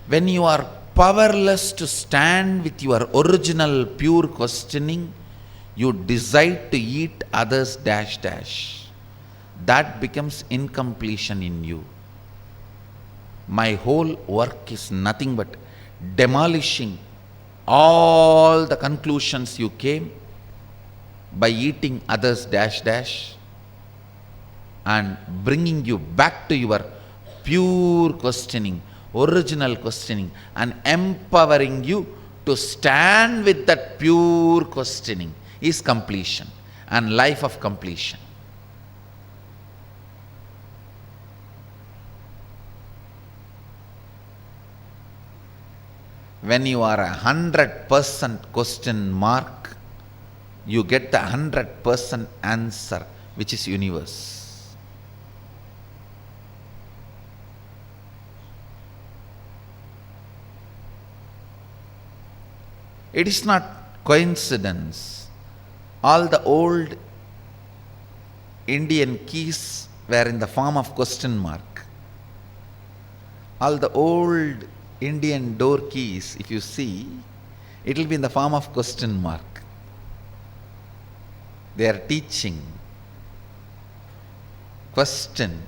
When you are powerless to stand with your original pure questioning, you decide to eat others' dash dash. That becomes incompletion in you. My whole work is nothing but demolishing all the conclusions you came by eating others' dash dash and bringing you back to your pure questioning, original questioning, and empowering you to stand with that pure questioning is completion and life of completion. When you are 100% question mark, you get the 100% answer, which is universe. It is not coincidence. All the old Indian keys were in the form of question mark. All the old Indian door keys, if you see, it will be in the form of question mark. They are teaching. Question,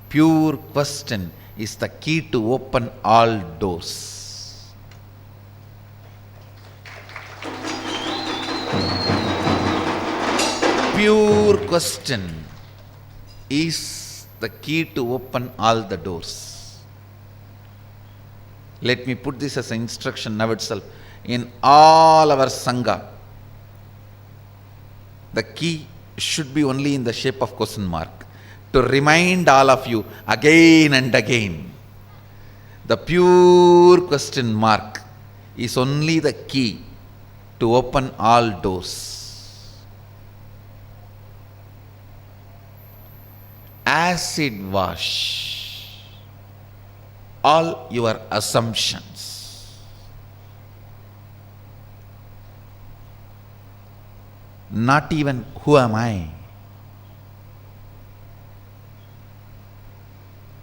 pure question is the key to open all doors. Pure question is the key to open all the doors. Let me put this as an instruction now itself. In all our Sangha, the key should be only in the shape of question mark, to remind all of you again and again. The pure question mark is only the key to open all doors. Acid wash all your assumptions. Not even who am I.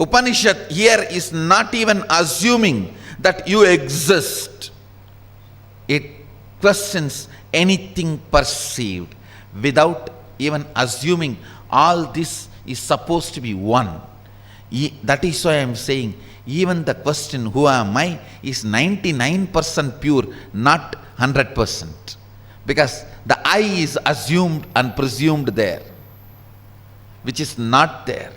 Upanishad here is not even assuming that you exist. It questions anything perceived without even assuming all this is supposed to be one. That is why I am saying even the question who am I is 99% pure, not 100%. Because the I is assumed and presumed there, which is not there.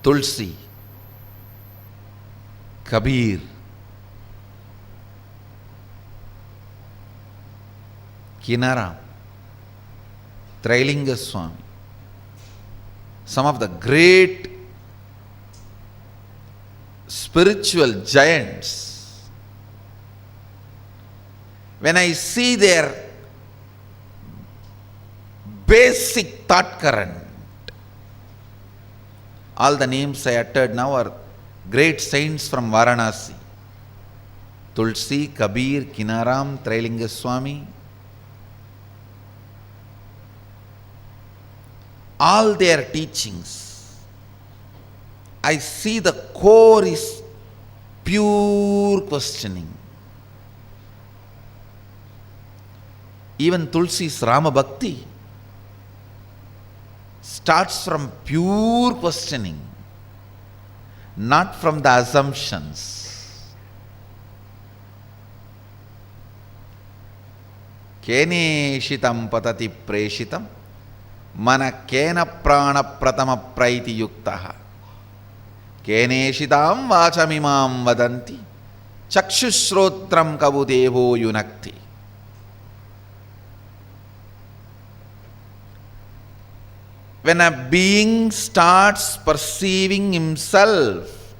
Tulsi, Kabir, Kinara, Trailinga Swami, some of the great spiritual giants, when I see their basic thought current, all the names I uttered now are great saints from Varanasi. Tulsi, Kabir, Kinaram, Trailinga Swami. All their teachings, I see the core is pure questioning. Even Tulsi's Rama Bhakti starts from pure questioning, not from the assumptions. Keneshitam patati preshitam mana kena prana pratama praiti yuktaha keneshitam vachamimam vadanti chakshushrotram kabudevo yunakti. When a being starts perceiving himself,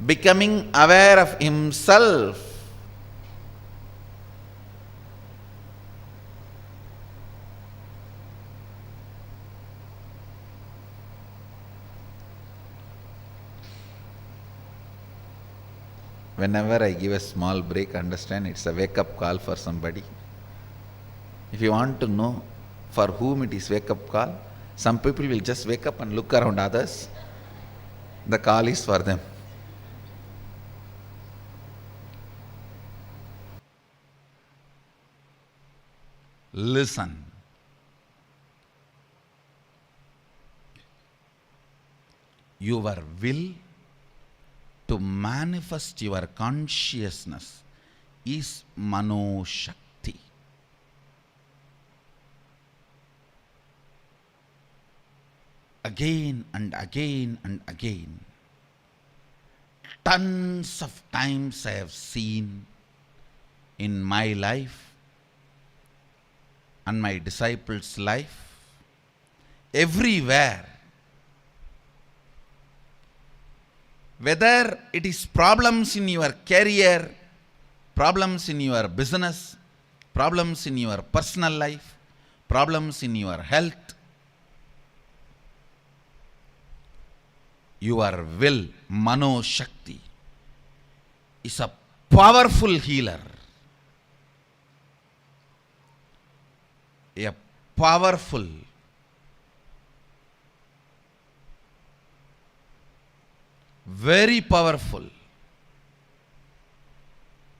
becoming aware of himself, whenever I give a small break, understand it's a wake-up call for somebody. If you want to know for whom it is wake-up call, some people will just wake up and look around others. The call is for them. Listen. Your will to manifest your consciousness is Mano Shakti. Again and again and again, tons of times I have seen in my life and my disciples' life, everywhere, whether it is problems in your career, problems in your business, problems in your personal life, problems in your health, your will, Mano Shakti, is a powerful healer. A powerful, very powerful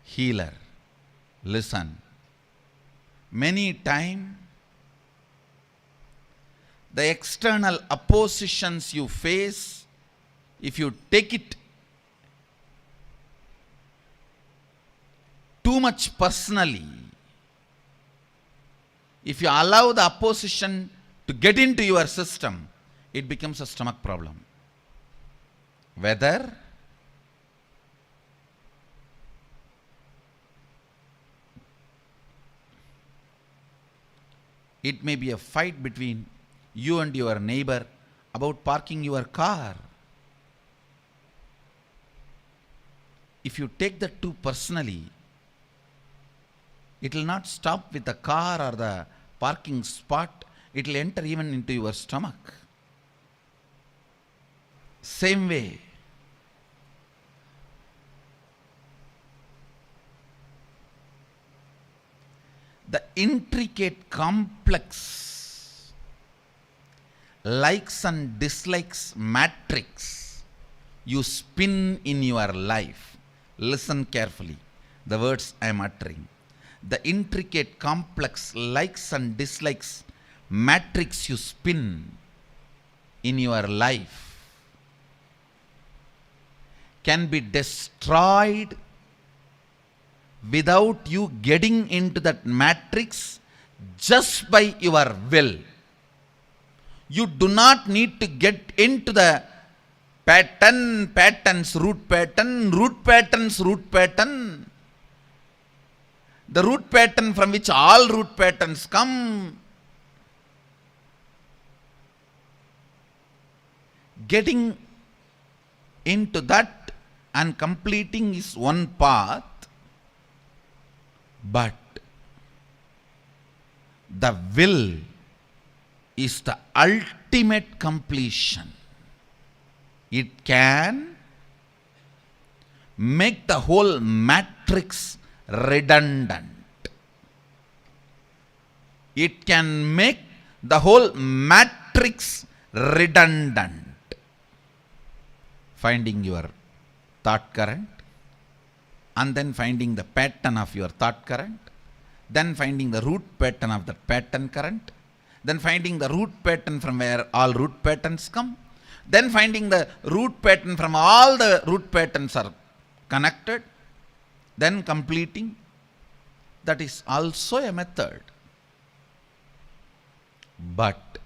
healer. Listen, many times the external oppositions you face, if you take it too much personally, if you allow the opposition to get into your system, it becomes a stomach problem. Whether it may be a fight between you and your neighbor about parking your car. If you take that too personally, it will not stop with the car or the parking spot, it will enter even into your stomach. Same way, the intricate, complex likes and dislikes matrix you spin in your life. Listen carefully, the words I am uttering. The intricate, complex likes and dislikes matrix you spin in your life can be destroyed without you getting into that matrix just by your will. You do not need to get into the patterns, root patterns, the root pattern from which all root patterns come. Getting into that and completing is one path, but the will is the ultimate completion. It can make the whole matrix redundant. It can make the whole matrix redundant. Finding your thought current, and then finding the pattern of your thought current, then finding the root pattern of the pattern current, then finding the root pattern from where all root patterns come, then finding the root pattern from all the root patterns are connected, then completing. That is also a method. But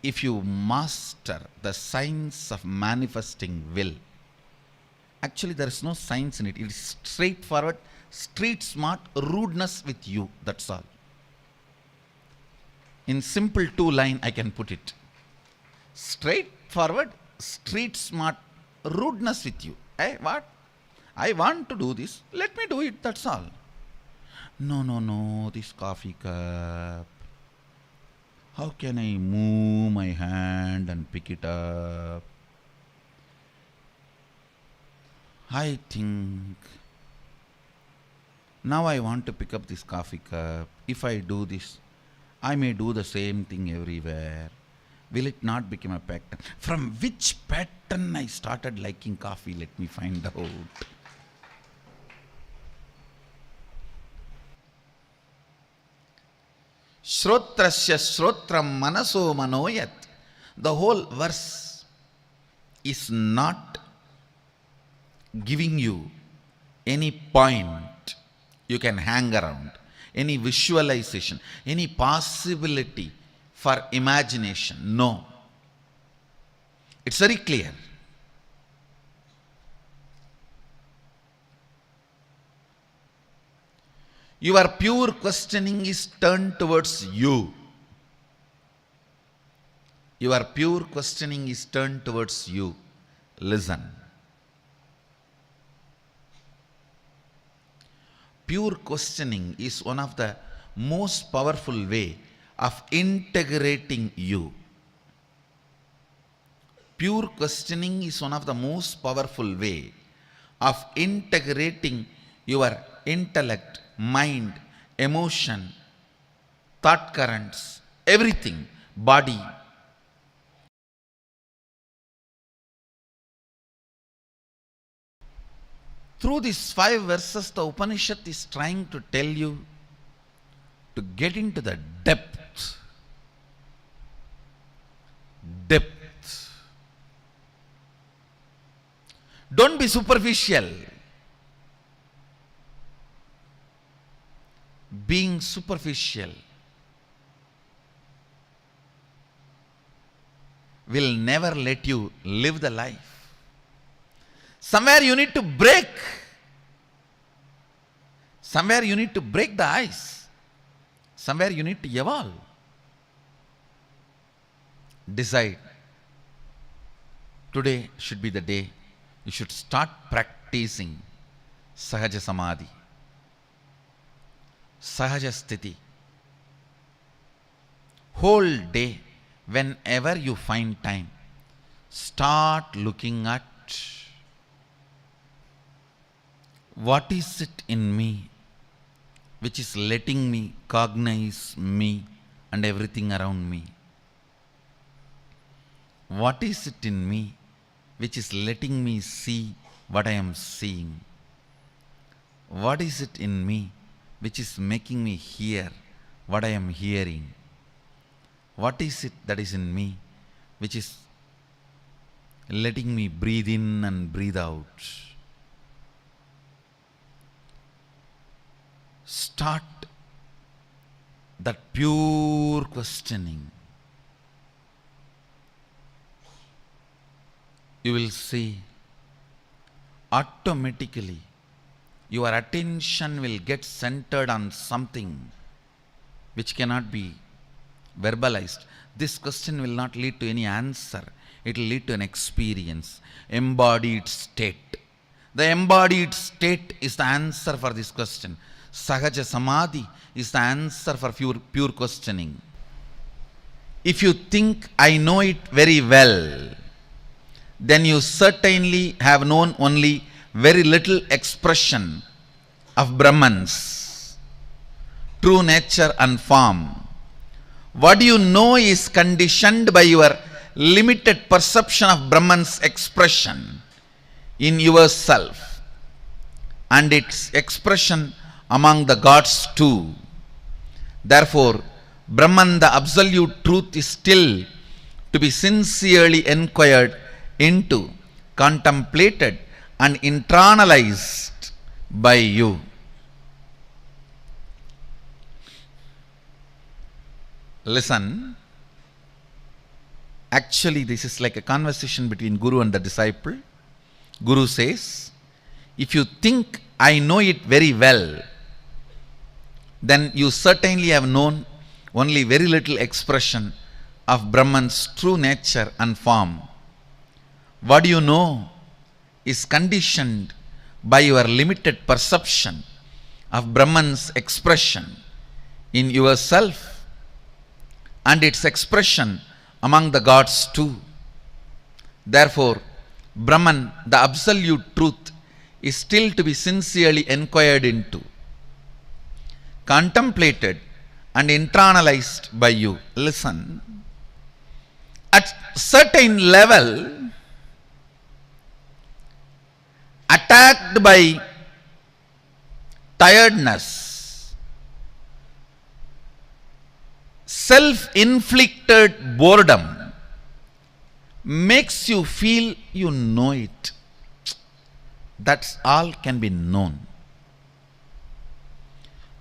if you master the science of manifesting will, actually there is no science in it. It is straightforward, street smart, rudeness with you. That's all. In simple 2-line I can put it. Straightforward, street smart, rudeness with you. Hey, what? I want to do this. Let me do it. That's all. No, this coffee cup. How can I move my hand and pick it up? I think now I want to pick up this coffee cup. If I do this, I may do the same thing everywhere. Will it not become a pattern? From which pattern I started liking coffee? Let me find out. Shrotrasya shrotram manaso manoyat. The whole verse is not giving you any point you can hang around, any visualization, any possibility for imagination. No. It's very clear. Your pure questioning is turned towards you. Your pure questioning is turned towards you. Listen. Pure questioning is one of the most powerful way of integrating you. Pure questioning is one of the most powerful way of integrating your intellect, mind, emotion, thought currents, everything, body. Through these 5 verses, the Upanishad is trying to tell you to get into the depth. Depth. Don't be superficial. Being superficial will never let you live the life. Somewhere you need to break. Somewhere you need to break the ice. Somewhere you need to evolve. Decide. Today should be the day you should start practicing Sahaja Samadhi, Sahaja Sthiti. Whole day, whenever you find time, start looking at what is it in me which is letting me cognize me and everything around me. What is it in me which is letting me see what I am seeing? What is it in me which is making me hear what I am hearing? What is it that is in me which is letting me breathe in and breathe out? Start that pure questioning. You will see automatically your attention will get centered on something which cannot be verbalized. This question will not lead to any answer. It will lead to an experience, embodied state. The embodied state is the answer for this question. Sahaja Samadhi is the answer for pure questioning. If you think, I know it very well, then you certainly have known only very little expression of Brahman's true nature and form. What you know is conditioned by your limited perception of Brahman's expression in yourself and its expression among the gods too. Therefore, Brahman, the absolute truth, is still to be sincerely inquired into, contemplated and internalized by you. Listen, actually this is like a conversation between Guru and the disciple. Guru says, if you think I know it very well, then you certainly have known only very little expression of Brahman's true nature and form. What you know is conditioned by your limited perception of Brahman's expression in yourself and its expression among the gods too. Therefore, Brahman, the absolute truth, is still to be sincerely inquired into, contemplated and internalized by you. Listen, at certain level, attacked by tiredness, self-inflicted boredom makes you feel you know it. That's all can be known.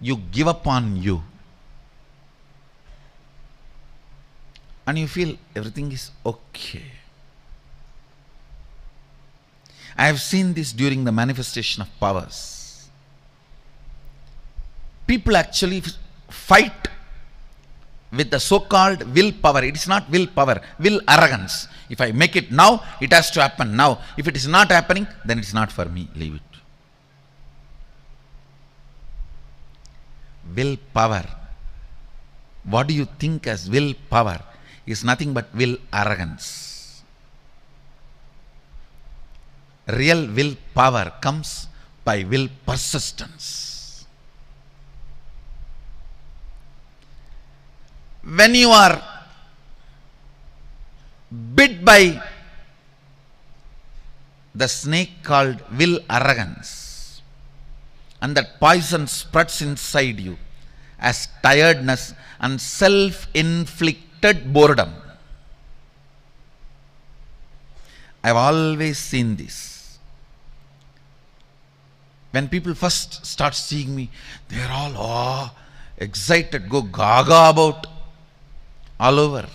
You give up on you. And you feel everything is okay. I have seen this during the manifestation of powers. People actually fight with the so-called willpower. It is not willpower, will arrogance. If I make it now, it has to happen now. If it is not happening, then it is not for me. Leave it. Willpower. What do you think as willpower? Is nothing but will arrogance. Real willpower comes by will persistence. When you are bit by the snake called will arrogance, and that poison spreads inside you as tiredness and self-inflicted boredom. I've always seen this. When people first start seeing me, they're all excited, go gaga about all over.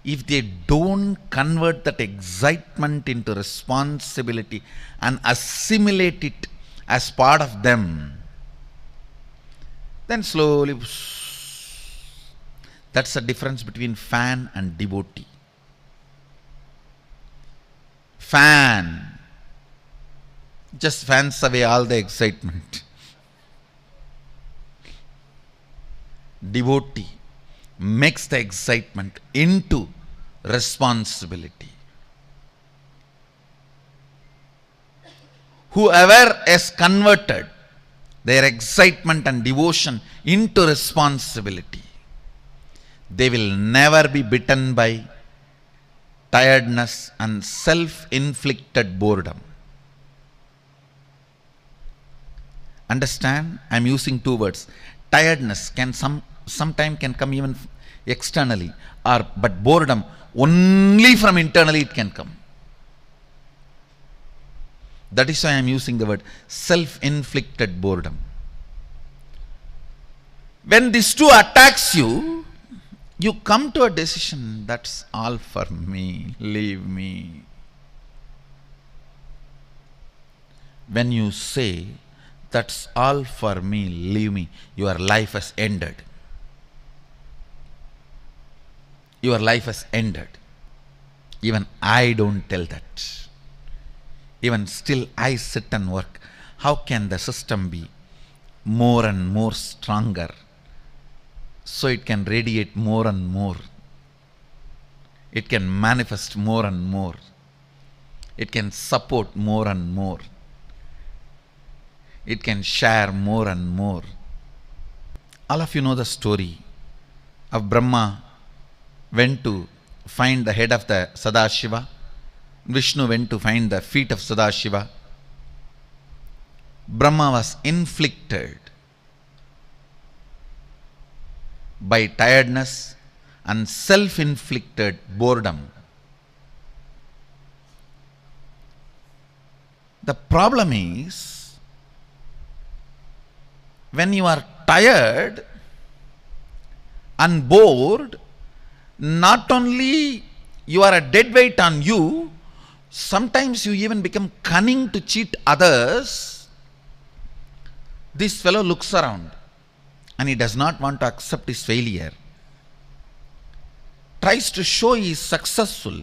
If they don't convert that excitement into responsibility and assimilate it as part of them, then slowly, that's the difference between fan and devotee. Fan just fans away all the excitement. Devotee makes the excitement into responsibility. Whoever has converted their excitement and devotion into responsibility, they will never be bitten by tiredness and self-inflicted boredom. Understand? I am using two words. Tiredness can sometimes can come even externally, but boredom only from internally it can come. That is why I am using the word self-inflicted boredom. When these two attacks you, you come to a decision, that's all for me, leave me. When you say, that's all for me, leave me, your life has ended. Your life has ended. Even I don't tell that. Even still I sit and work. How can the system be more and more stronger so it can radiate more and more? It can manifest more and more. It can support more and more. It can share more and more. All of you know the story of Brahma went to find the head of the Sadashiva. Vishnu went to find the feet of Sadashiva. Brahma was inflicted by tiredness and self-inflicted boredom. The problem is, when you are tired and bored, not only you are a dead weight on you, sometimes you even become cunning to cheat others. This fellow looks around and he does not want to accept his failure. Tries to show he is successful.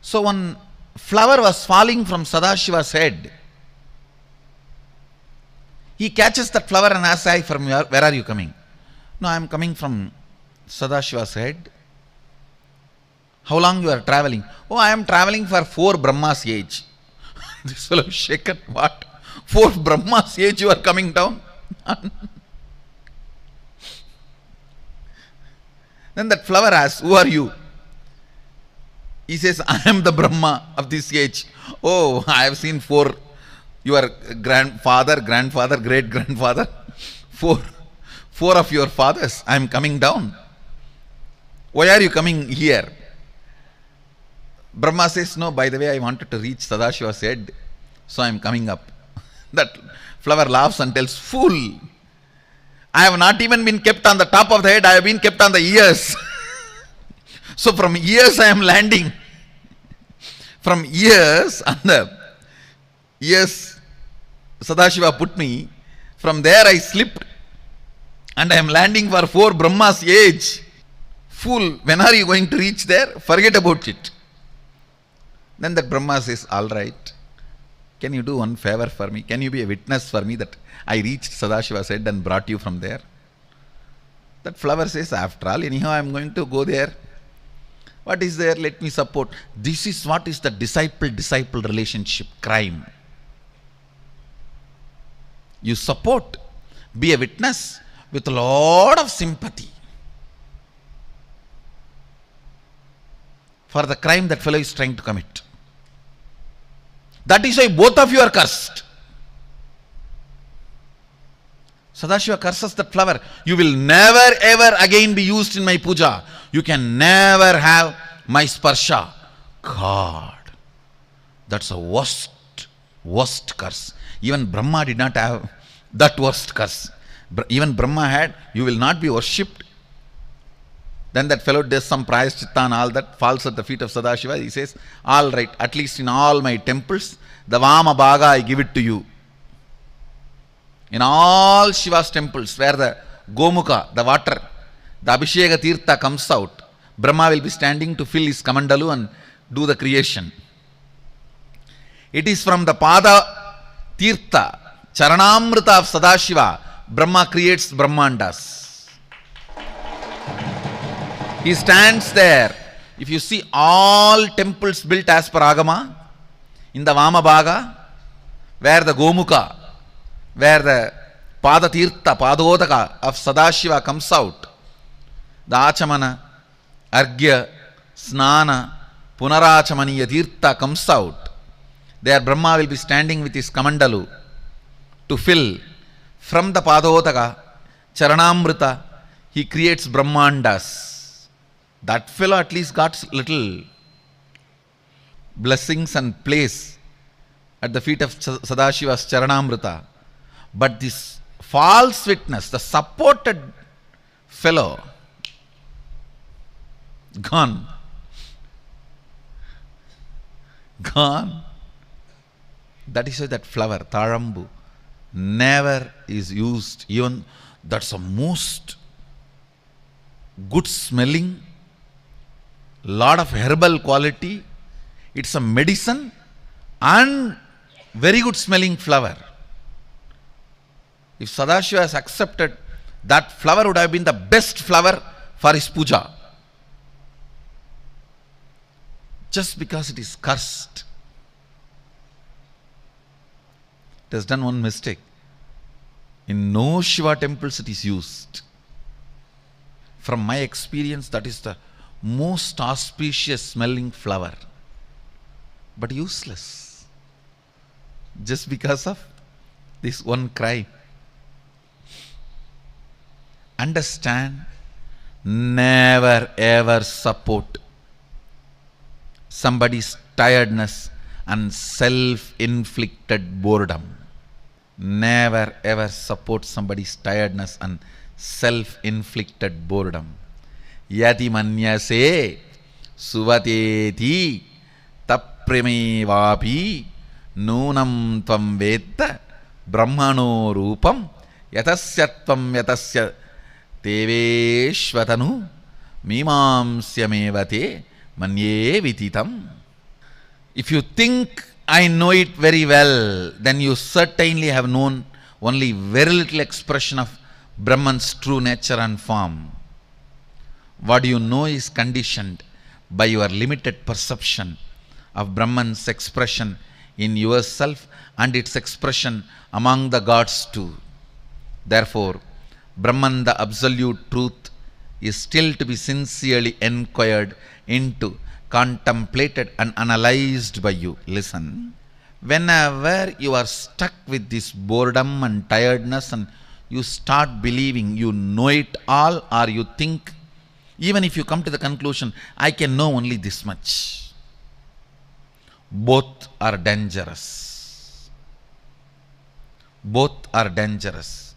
So one flower was falling from Sadashiva's head. He catches that flower and asks, "Hi, from where are you coming?" "No, I am coming from Sadashiva's head." "How long you are traveling?" "Oh, I am traveling for 4 Brahma's age." This fellow is shaken. "What? 4 Brahma's age you are coming down?" Then that flower asks, "Who are you?" He says, "I am the Brahma of this age." "Oh, I have seen 4, your grandfather, great-grandfather, 4 of your fathers. I am coming down. Why are you coming here?" Brahma says, "No, by the way, I wanted to reach Sadashiva's head, so I am coming up." That flower laughs and tells, "Fool! I have not even been kept on the top of the head, I have been kept on the ears." So from ears I am landing. From ears, on the ears Sadashiva put me, from there I slipped and I am landing for 4 Brahma's age. Fool, when are you going to reach there? Forget about it. Then that Brahma says, "All right, can you do one favor for me? Can you be a witness for me that I reached Sadashiva's head and brought you from there?" That flower says, "After all, anyhow I am going to go there. What is there? Let me support." This is what is the disciple-disciple relationship crime. You support, be a witness with a lot of sympathy for the crime that fellow is trying to commit. That is why both of you are cursed. Sadashiva curses that flower. "You will never ever again be used in my puja. You can never have my sparsha." God, that's a worst curse. Even Brahma did not have that worst curse. Even Brahma had, "You will not be worshipped." Then that fellow does some prayaschitta and all that, falls at the feet of Sadashiva. He says, "All right, at least in all my temples, the Vama Bhaga I give it to you." In all Shiva's temples where the Gomukha, the water, the Abhisheka Tirtha comes out, Brahma will be standing to fill his kamandalu and do the creation. It is from the Pada Tirtha, Charanamrita of Sadashiva, Brahma creates Brahmandas. He stands there. If you see all temples built as per Agama, in the Vama Bhaga, where the Gomukha, where the Pada Tirtha, Padodaka of Sadashiva comes out, the Achamana, Argya, Snana, Punarachamaniya Tirtha comes out. There Brahma will be standing with his kamandalu to fill. From the Padodaka, Charanamrita, he creates Brahmandas. That fellow at least got little blessings and place at the feet of Sadashiva's Charanamrita. But this false witness, the supported fellow, gone. Gone. That is why that flower, Tharambu, never is used. Even that's the most good smelling, lot of herbal quality. It's a medicine and very good smelling flower. If Sadashiva has accepted, that flower would have been the best flower for his puja. Just because it is cursed. It has done one mistake. In no Shiva temples it is used. From my experience, that is the most auspicious smelling flower, but useless. Just because of this one crime. Understand, never ever support somebody's tiredness and self-inflicted boredom. Never ever support somebody's tiredness and self-inflicted boredom. Yati manyase suvateti tapremevapi nunam tvam vetta brahmano rupam yatasyatvam yatasya teveshvatanu mimamsyamevate manye vititam. If you think I know it very well, then you certainly have known only very little expression of Brahman's true nature and form. What you know is conditioned by your limited perception of Brahman's expression in yourself and its expression among the gods too. Therefore, Brahman, the absolute truth, is still to be sincerely inquired into, contemplated and analyzed by you. Listen, whenever you are stuck with this boredom and tiredness and you start believing you know it all, or you think, even if you come to the conclusion, I can know only this much, both are dangerous. Both are dangerous.